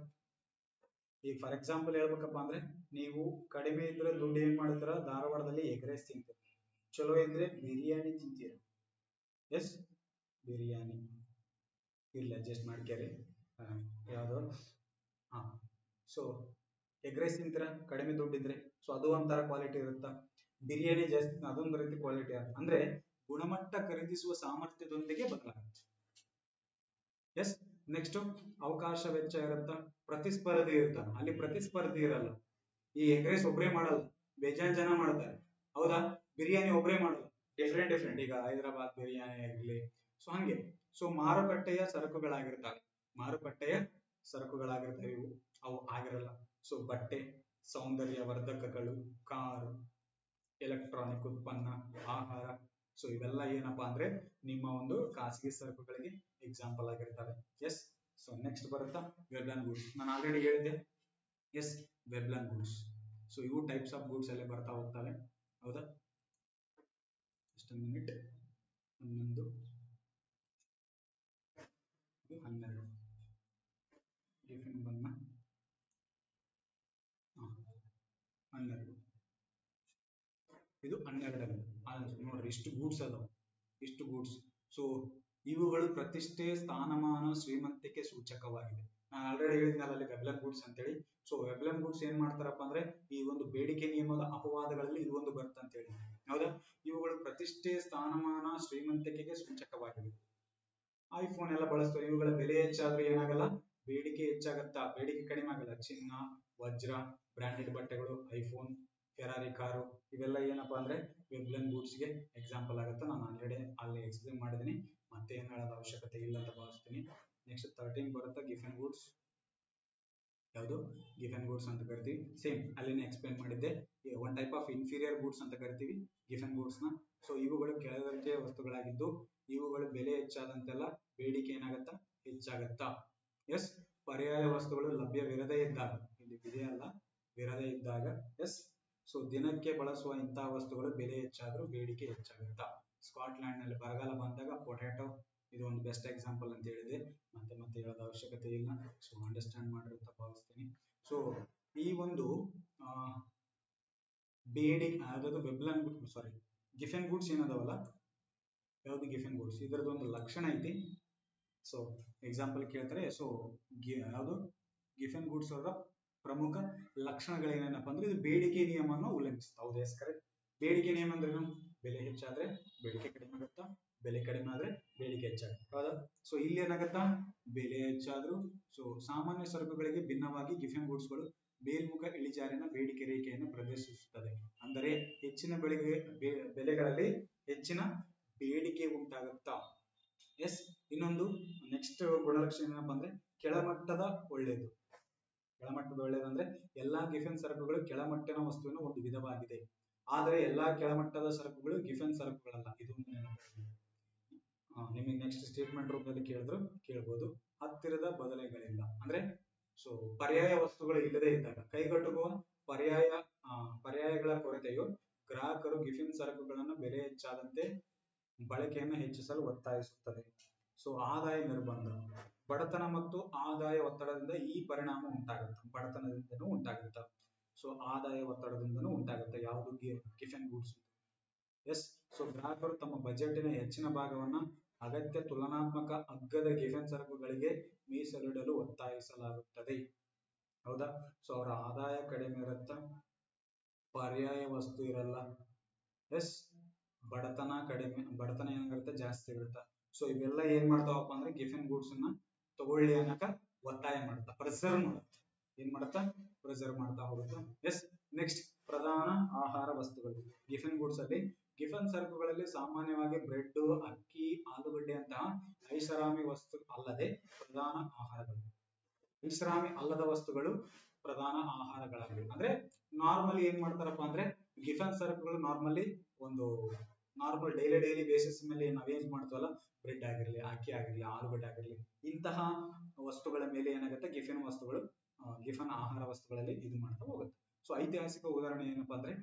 ಈಗ ಫಾರ್ ಎಕ್ಸಾಂಪಲ್ ಹೇಳ್ಬೇಕಪ್ಪ ಅಂದ್ರೆ, ನೀವು ಕಡಿಮೆ ಇದ್ರೆ ದುಡ್ಡು ಏನ್ ಮಾಡ್ತೀರಾ, ಧಾರವಾಡದಲ್ಲಿ ಎಗ್ ರೈಸ್ ತಿಂತೀರ, ಚಲೋ ಇದ್ರೆ ಬಿರಿಯಾನಿ ತಿಂತೀರ. ಎಸ್, ಬಿರಿಯಾನಿ ಇಲ್ಲ ಅಡ್ಜಸ್ಟ್ ಮಾಡ್ಕ್ಯಾರಿ, ಯಾವ್ದು, ಹಾ. ಸೊ ಎಗ್ ರೈಸ್ ತಿಂತೀರ ಕಡಿಮೆ ದುಡ್ಡಿದ್ರೆ, ಸೊ ಅದು ಒಂಥರ ಕ್ವಾಲಿಟಿ ಇರುತ್ತಾ. ಬಿರಿಯಾನಿ ಜಾಸ್ತಿ, ಅದೊಂದು ರೀತಿ ಕ್ವಾಲಿಟಿ ಆಗುತ್ತೆ. ಅಂದ್ರೆ ಗುಣಮಟ್ಟ ಖರೀದಿಸುವ ಸಾಮರ್ಥ್ಯದೊಂದಿಗೆ ಬದಲಾಗುತ್ತೆ. ಎಸ್, ನೆಕ್ಸ್ಟ್, ಅವಕಾಶ ವೆಚ್ಚ ಇರುತ್ತಾ, ಪ್ರತಿಸ್ಪರ್ಧಿ ಇರ್ತಾನ, ಅಲ್ಲಿ ಪ್ರತಿಸ್ಪರ್ಧಿ ಇರಲ್ಲ. ಈ ಎಗ್ ರೈಸ್ ಒಬ್ಬರೇ ಮಾಡಲ್ಲ, ಬೇಜಾನ್ ಜನ ಮಾಡ್ತಾರೆ, ಹೌದಾ. ಬಿರಿಯಾನಿ ಒಬ್ಬರೇ ಮಾಡಲ್ಲ, ಡಿಫ್ರೆಂಟ್ ಡಿಫ್ರೆಂಟ್, ಈಗ ಹೈದರಾಬಾದ್ ಬಿರಿಯಾನಿ ಆಗಿರ್ಲಿ, ಸೊ ಹಂಗೆ. ಸೊ ಮಾರುಕಟ್ಟೆಯ ಸರಕುಗಳಾಗಿರ್ತವೆ, ಮಾರುಕಟ್ಟೆಯ ಸರಕುಗಳಾಗಿರ್ತವೆ ಇವು, ಅವು ಆಗಿರಲ್ಲ. ಸೊ ಬಟ್ಟೆ, ಸೌಂದರ್ಯ ವರ್ಧಕಗಳು, ಕಾರು, ಎಲೆಕ್ಟ್ರಾನಿಕ್ ಉತ್ಪನ್ನ, ಆಹಾರ, ಸೊ ಇವೆಲ್ಲ ಏನಪ್ಪಾ ಅಂದ್ರೆ ನಿಮ್ಮ ಒಂದು ಖಾಸಗಿ ಸರಕುಗಳಿಗೆ ಎಕ್ಸಾಂಪಲ್ ಆಗಿರ್ತವೆ. ಎಸ್, ಸೊ ನೆಕ್ಸ್ಟ್ ಬರುತ್ತಾ ವೆಬ್ಲನ್ ಗೂಡ್ಸ್. ನಾನು ಆಲ್ರೆಡಿ ಹೇಳಿದ್ದೆ, ಎಸ್, ವೆಬ್ಲನ್ ಗೂಡ್ಸ್. ಸೊ ಇವು ಟೈಪ್ಸ್ ಆಫ್ ಗೂಡ್ಸ್ ಅಲ್ಲೇ ಬರ್ತಾ ಹೋಗ್ತವೆ, ಹೌದಾ. just a minute, 11, 12 ಟಿಫಿನ್ ಬನ್ನ 12, ಇದು 12 ನೋಡ್ರಿ, ಇಷ್ಟು ಗೂಡ್ಸ್ ಅದಾವ, ಇಷ್ಟು ಗೂಡ್ಸ್. ಸೊ ಇವುಗಳು ಪ್ರತಿಷ್ಠೆ, ಸ್ಥಾನಮಾನ, ಶ್ರೀಮಂತಿಕೆ ಸೂಚಕವಾಗಿದೆ. ನಾನು ಆಲ್ರೆಡಿ ಹೇಳಿದ್ನಲ್ಲ ಅಲ್ಲಿ ವೆಬ್ಲನ್ ಗೂಡ್ಸ್ ಅಂತೇಳಿ. ಸೊ ವೆಬ್ಲನ್ ಗೂಡ್ಸ್ ಏನ್ ಮಾಡ್ತಾರಪ್ಪ ಅಂದ್ರೆ, ಈ ಒಂದು ಬೇಡಿಕೆ ನಿಯಮದ ಅಪವಾದಗಳಲ್ಲಿ ಇದು ಒಂದು ಬರುತ್ತೆ ಅಂತ ಹೇಳಿ, ಹೌದಾ. ಇವುಗಳು ಪ್ರತಿಷ್ಠೆ, ಸ್ಥಾನಮಾನ, ಶ್ರೀಮಂತಿಕೆಗೆ ಸೂಚಕವಾಗಿದೆ. ಐಫೋನ್ ಎಲ್ಲ ಬಳಸ್ತವೆ, ಇವುಗಳ ಬೆಲೆ ಹೆಚ್ಚಾದ್ರೆ ಏನಾಗಲ್ಲ, ಬೇಡಿಕೆ ಹೆಚ್ಚಾಗತ್ತಾ, ಬೇಡಿಕೆ ಕಡಿಮೆ ಆಗಲ್ಲ. ಚಿನ್ನ, ವಜ್ರ, ಬ್ರಾಂಡೆಡ್ ಬಟ್ಟೆಗಳು, ಐಫೋನ್, ಫೆರಾರಿ ಕಾರು, ಇವೆಲ್ಲ ಏನಪ್ಪಾ ಅಂದ್ರೆ ವೆಬ್ಲನ್ ಗೂಡ್ಸ್ ಗೆ ಎಕ್ಸಾಂಪಲ್ ಆಗುತ್ತೆ. ನಾನು ಆಲ್ರೆಡಿ ಅಲ್ಲಿ ಎಕ್ಸ್ಪ್ಲೇನ್ ಮಾಡಿದ್ದೀನಿ, ಮತ್ತೆ ಏನ್ ಹೇಳೋದ ಅವಶ್ಯಕತೆ ಇಲ್ಲ ಅಂತ ಭಾವಿಸ್ತೀನಿ. ನೆಕ್ಸ್ಟ್ 13 ಬರುತ್ತೆ ಗಿಫನ್ ಗೂಡ್ಸ್. ಯಾವುದು ಗಿಫನ್ ಗೂಡ್ಸ್ ಅಂತ ಕರಿತೀವಿ. ಸೇಮ್ ಅಲ್ಲಿನೇ ಎಕ್ಸ್ಪ್ಲೇನ್ ಮಾಡಿದ್ದೆ, one type of inferior goods ಅಂತ ಕರಿತೀವಿ ಗಿಫನ್ ಗೂಡ್ಸ್ ನ. ಸೊ ಇವುಗಳು ಕೆಳದರ್ಜೆಯ ವಸ್ತುಗಳಾಗಿದ್ದು, ಇವುಗಳು ಬೆಲೆ ಹೆಚ್ಚಾದಂತೆಲ್ಲ ಬೇಡಿಕೆ ಏನಾಗತ್ತಾ, ಹೆಚ್ಚಾಗತ್ತಾ. ಎಸ್, ಪರ್ಯಾಯ ವಸ್ತುಗಳು ಲಭ್ಯವಿರದೇ ಇದ್ದಾಗ, ಇಲ್ಲಿ ಇದೆಯಲ್ಲ ವಿರದೇ ಇದ್ದಾಗ, ಎಸ್. ಸೊ ದಿನಕ್ಕೆ ಬಳಸುವ ಇಂತಹ ವಸ್ತುಗಳು ಬೆಲೆ ಹೆಚ್ಚಾದ್ರೂ ಬೇಡಿಕೆ ಹೆಚ್ಚಾಗುತ್ತಾ. ಸ್ಕಾಟ್ಲ್ಯಾಂಡ್ ನಲ್ಲಿ ಬರಗಾಲ ಬಂದಾಗ ಪೊಟ್ಯಾಟೊ ಇದು ಒಂದು ಬೆಸ್ಟ್ ಎಕ್ಸಾಂಪಲ್ ಅಂತ ಹೇಳಿದೆ, ಮತ್ತೆ ಮತ್ತೆ ಹೇಳೋದ ಅವಶ್ಯಕತೆ ಇಲ್ಲ. ಸೊ ಅಂಡರ್ಸ್ಟ್ಯಾಂಡ್ ಮಾಡಿರುತ್ತಾ ಭಾವಿಸ್ತೀನಿ. ಸೊ ಈ ಒಂದು ಬೇಡಿಕೆ ಯಾವ್ದು ವೆಬ್ಲನ್, ಸಾರಿ ಗಿಫನ್ ಗೂಡ್ಸ್ ಏನದಾವಲ್ಲ, ಯಾವ್ದು ಗಿಫನ್ ಗೂಡ್ಸ್, ಇದರದ್ದು ಒಂದು ಲಕ್ಷಣ ಐತಿ. ಸೊ ಎಕ್ಸಾಂಪಲ್ ಕೇಳ್ತಾರೆ. ಸೊ ಯಾವುದು ಗಿಫನ್ ಗೂಡ್ಸ್ ಅವರ ಪ್ರಮುಖ ಲಕ್ಷಣಗಳೇನೇನಪ್ಪ ಅಂದ್ರೆ, ಇದು ಬೇಡಿಕೆ ನಿಯಮವನ್ನು ಉಲ್ಲಂಘಿಸುತ್ತೆ. ಹೌದು, ಎಸ್ ಕರೆಕ್ಟ್. ಬೇಡಿಕೆ ನಿಯಮ ಅಂದ್ರೆ ಬೆಲೆ ಹೆಚ್ಚಾದ್ರೆ ಬೇಡಿಕೆ ಕಡಿಮೆ ಆಗುತ್ತಾ, ಬೆಲೆ ಕಡಿಮೆ ಆದ್ರೆ ಬೇಡಿಕೆ ಹೆಚ್ಚಾಗುತ್ತೆ, ಹೌದಾ. ಸೊ ಇಲ್ಲಿ ಏನಾಗುತ್ತಾ, ಬೆಲೆ ಹೆಚ್ಚಾದ್ರು, ಸೊ ಸಾಮಾನ್ಯ ಸರಕುಗಳಿಗೆ ಭಿನ್ನವಾಗಿ ಗಿಫನ್ ಗೂಡ್ಸ್ಗಳು ಮೇಲ್ಮುಖ ಇಳಿಜಾರಿನ ಬೇಡಿಕೆ ರೇಖೆಯನ್ನು ಪ್ರದರ್ಶಿಸುತ್ತದೆ. ಅಂದರೆ ಹೆಚ್ಚಿನ ಬೆಲೆಗಳಲ್ಲಿ ಹೆಚ್ಚಿನ ಬೇಡಿಕೆ ಉಂಟಾಗುತ್ತಾ. ಎಸ್, ಇನ್ನೊಂದು ನೆಕ್ಸ್ಟ್ ಗುಣಲಕ್ಷಣ ಏನಪ್ಪಾ ಅಂದ್ರೆ ಕೆಳಮಟ್ಟದ ಒಳ್ಳೆಯದು. ಕೆಳಮಟ್ಟದ ಒಳ್ಳೆಯದು ಅಂದ್ರೆ ಎಲ್ಲಾ ಗಿಫನ್ ಸರಕುಗಳು ಕೆಳಮಟ್ಟಿನ ವಸ್ತುವಿನ ಒಂದು ವಿಧವಾಗಿದೆ. ಆದರೆ ಎಲ್ಲಾ ಕೆಳಮಟ್ಟದ ಸರಕುಗಳು ಗಿಫೆನ್ ಸರಕುಗಳಲ್ಲ. ಇದು ನಿಮಗೆ ನೆಕ್ಸ್ಟ್ ಸ್ಟೇಟ್ಮೆಂಟ್ ರೂಪದಲ್ಲಿ ಕೇಳಿದ್ರು ಕೇಳ್ಬೋದು. ಹತ್ತಿರದ ಬದಲೆಗಳಿಲ್ಲ ಅಂದ್ರೆ ಸೊ ಪರ್ಯಾಯ ವಸ್ತುಗಳು ಇಲ್ಲದೆ ಇದ್ದಾಗ ಕೈಗೆಟುಕುವ ಪರ್ಯಾಯ ಪರ್ಯಾಯಗಳ ಕೊರತೆಯು ಗ್ರಾಹಕರು ಗಿಫಿನ್ ಸರಕುಗಳನ್ನು ಬೆಲೆ ಹೆಚ್ಚಾದಂತೆ ಬಳಕೆಯನ್ನು ಹೆಚ್ಚಿಸಲು ಒತ್ತಾಯಿಸುತ್ತದೆ. ಸೊ ಆದಾಯ ನಿರ್ಬಂಧ, ಬಡತನ ಮತ್ತು ಆದಾಯ ಒತ್ತಡದಿಂದ ಈ ಪರಿಣಾಮ ಉಂಟಾಗುತ್ತೆ. ಬಡತನದಿಂದನೂ ಉಂಟಾಗುತ್ತೆ, ಸೊ ಆದಾಯ ಒತ್ತಡದಿಂದನೂ ಉಂಟಾಗುತ್ತೆ. ಯಾವುದು ಗಿಫೆನ್ ಗೂಡ್ಸ್. ಎಸ್, ಸೊ ಗ್ರಾಹಕರು ತಮ್ಮ ಬಜೆಟಿನ ಹೆಚ್ಚಿನ ಭಾಗವನ್ನ ಅಗತ್ಯ ತುಲನಾತ್ಮಕ ಅಗ್ಗದ ಗಿಫೆನ್ ಸರಕುಗಳಿಗೆ ಮೀಸಲಿಡಲು ಒತ್ತಾಯಿಸಲಾಗುತ್ತದೆ. ಹೌದಾ? ಸೊ ಅವರ ಆದಾಯ ಕಡಿಮೆ ಇರುತ್ತ, ಪರ್ಯಾಯ ವಸ್ತು ಇರಲ್ಲ. ಎಸ್, ಬಡತನ ಕಡಿಮೆ, ಬಡತನ ಏನಾಗಿರುತ್ತೆ ಜಾಸ್ತಿ ಇರುತ್ತೆ. ಸೊ ಇವೆಲ್ಲ ಏನ್ ಮಾಡ್ತಾವಪ್ಪ ಅಂದ್ರೆ ಗಿಫೆನ್ ಗೂಡ್ಸ್ ಅನ್ನ ತಗೊಳ್ಳಿ ಅನ್ನಕ ಒತ್ತಾಯ ಮಾಡುತ್ತಾ, ಪ್ರೆಸರ್ವ್ ಮಾಡುತ್ತೆ. ಏನ್ ಮಾಡುತ್ತಾ? ಪ್ರೆಸರ್ವ್ ಮಾಡ್ತಾ ಹೋಗುತ್ತಾ. ಎಸ್, ನೆಕ್ಸ್ಟ್ ಪ್ರಧಾನ ಆಹಾರ ವಸ್ತುಗಳು. ಗಿಫೆನ್ ಗೂಡ್ಸ್ ಅಲ್ಲಿ ಗಿಫೆನ್ ಸರಕುಗಳಲ್ಲಿ ಸಾಮಾನ್ಯವಾಗಿ ಬ್ರೆಡ್, ಅಕ್ಕಿ, ಆಲೂಗಡ್ಡೆ ಅಂತಹ ಐಷಾರಾಮಿ ವಸ್ತು ಅಲ್ಲದೆ ಪ್ರಧಾನ ಆಹಾರಗಳು. ಐಷಾರಾಮಿ ಅಲ್ಲದ ವಸ್ತುಗಳು ಪ್ರಧಾನ ಆಹಾರಗಳಾಗಿವೆ. ಅಂದ್ರೆ ನಾರ್ಮಲಿ ಏನ್ ಮಾಡ್ತಾರಪ್ಪ ಅಂದ್ರೆ ಗಿಫೆನ್ ಸರಕುಗಳು ನಾರ್ಮಲಿ ಒಂದು ನಾರ್ಮಲ್ ಡೈಲಿ ಬೇಸಿಸ್ ಮೇಲೆ ನಾವೇನ್ ಮಾಡ್ತೀವಲ್ಲ, ಬ್ರೆಡ್ ಆಗಿರ್ಲಿ, ಅಕ್ಕಿ ಆಗಿರ್ಲಿ, ಆಲೂಗಡ್ಡೆ ಆಗಿರ್ಲಿ, ಇಂತಹ ವಸ್ತುಗಳ ಮೇಲೆ ಏನಾಗುತ್ತೆ ಗಿಫೆನ್ ವಸ್ತುಗಳು, ಗಿಫೆನ್ ಆಹಾರ ವಸ್ತುಗಳಲ್ಲಿ ಇದು ಮಾಡ್ತಾ ಹೋಗುತ್ತೆ. ಸೊ ಐತಿಹಾಸಿಕ ಉದಾಹರಣೆ ಏನಪ್ಪಾ ಅಂದ್ರೆ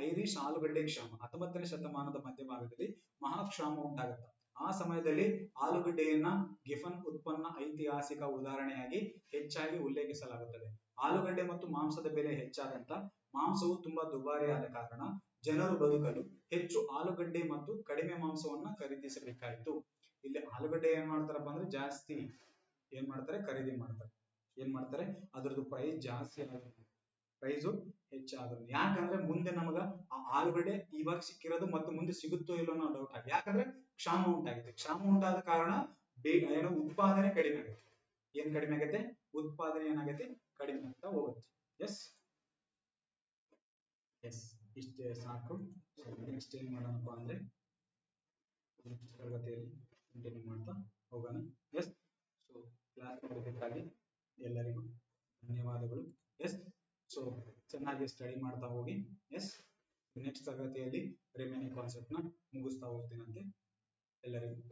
ಐರಿಷ್ ಆಲೂಗಡ್ಡೆ ಕ್ಷಾಮ. 19ನೇ ಶತಮಾನದ ಮಧ್ಯಭಾಗದಲ್ಲಿ ಮಹಾಕ್ಷಾಮ ಉಂಟಾಗುತ್ತೆ. ಆ ಸಮಯದಲ್ಲಿ ಆಲೂಗಡ್ಡೆಯನ್ನ ಗಿಫೆನ್ ಉತ್ಪನ್ನ ಐತಿಹಾಸಿಕ ಉದಾಹರಣೆಯಾಗಿ ಹೆಚ್ಚಾಗಿ ಉಲ್ಲೇಖಿಸಲಾಗುತ್ತದೆ. ಆಲೂಗಡ್ಡೆ ಮತ್ತು ಮಾಂಸದ ಬೆಲೆ ಹೆಚ್ಚಾದಂತ ಮಾಂಸವು ತುಂಬಾ ದುಬಾರಿಯಾದ ಕಾರಣ ಜನರು ಬದುಕಲು ಹೆಚ್ಚು ಆಲೂಗಡ್ಡೆ ಮತ್ತು ಕಡಿಮೆ ಮಾಂಸವನ್ನ ಖರೀದಿಸಬೇಕಾಯಿತು. ಇಲ್ಲಿ ಆಲೂಗಡ್ಡೆ ಏನ್ ಮಾಡ್ತಾರಪ್ಪ ಅಂದ್ರೆ ಜಾಸ್ತಿ ಏನ್ ಮಾಡ್ತಾರೆ, ಖರೀದಿ ಮಾಡ್ತಾರೆ. ಏನ್ ಮಾಡ್ತಾರೆ, ಅದ್ರದ್ದು ಪ್ರೈಸ್ ಜಾಸ್ತಿ ಆಗುತ್ತೆ, ಪ್ರೈಸು ಹೆಚ್ಚಾಗುತ್ತೆ. ಯಾಕಂದ್ರೆ ಮುಂದೆ ನಮಗ ಆ ಆಲೂಗಡ್ಡೆ ಇವಾಗ ಸಿಕ್ಕಿರೋದು ಮತ್ತು ಮುಂದೆ ಸಿಗುತ್ತೋ ಇಲ್ಲೋ ಅನ್ನೋ ಡೌಟ್ ಆಗಿದೆ. ಯಾಕಂದ್ರೆ ಕ್ಷಾಮ ಉಂಟಾಗಿದೆ. ಕ್ಷಾಮ ಉಂಟಾದ ಕಾರಣ ಏನೋ ಉತ್ಪಾದನೆ ಕಡಿಮೆ ಆಗುತ್ತೆ. ಏನ್ ಕಡಿಮೆ ಆಗುತ್ತೆ? ಉತ್ಪಾದನೆ ಏನಾಗುತ್ತೆ? ಕಡಿಮೆ ಆಗ್ತಾ ಹೋಗುತ್ತೆ. ಎಸ್ ಎಸ್, ಇಷ್ಟೇ ಸಾಕು. ನೆಕ್ಸ್ಟ್ ಏನ್ ಮಾಡೋಣಪ್ಪ ಅಂದ್ರೆ ನೆಕ್ಸ್ಟ್ ತರಗತಿಯಲ್ಲಿ ಕಂಟಿನ್ಯೂ ಮಾಡ್ತಾ ಹೋಗೋಣ. ಎಸ್, ಸೊ ಕ್ಲಾಸ್ ನೋಡೋದಕ್ಕಾಗಿ ಎಲ್ಲರಿಗೂ ಧನ್ಯವಾದಗಳು. ಎಸ್, ಸೊ ಚೆನ್ನಾಗಿ ಸ್ಟಡಿ ಮಾಡ್ತಾ ಹೋಗಿ. ಎಸ್, ನೆಕ್ಸ್ಟ್ ತರಗತಿಯಲ್ಲಿ ರಿಮೈನಿಂಗ್ ಕಾನ್ಸೆಪ್ಟ್ ನ ಮುಗಿಸ್ತಾ ಹೋಗ್ತೀನಂತೆ ಎಲ್ಲರಿಗೂ.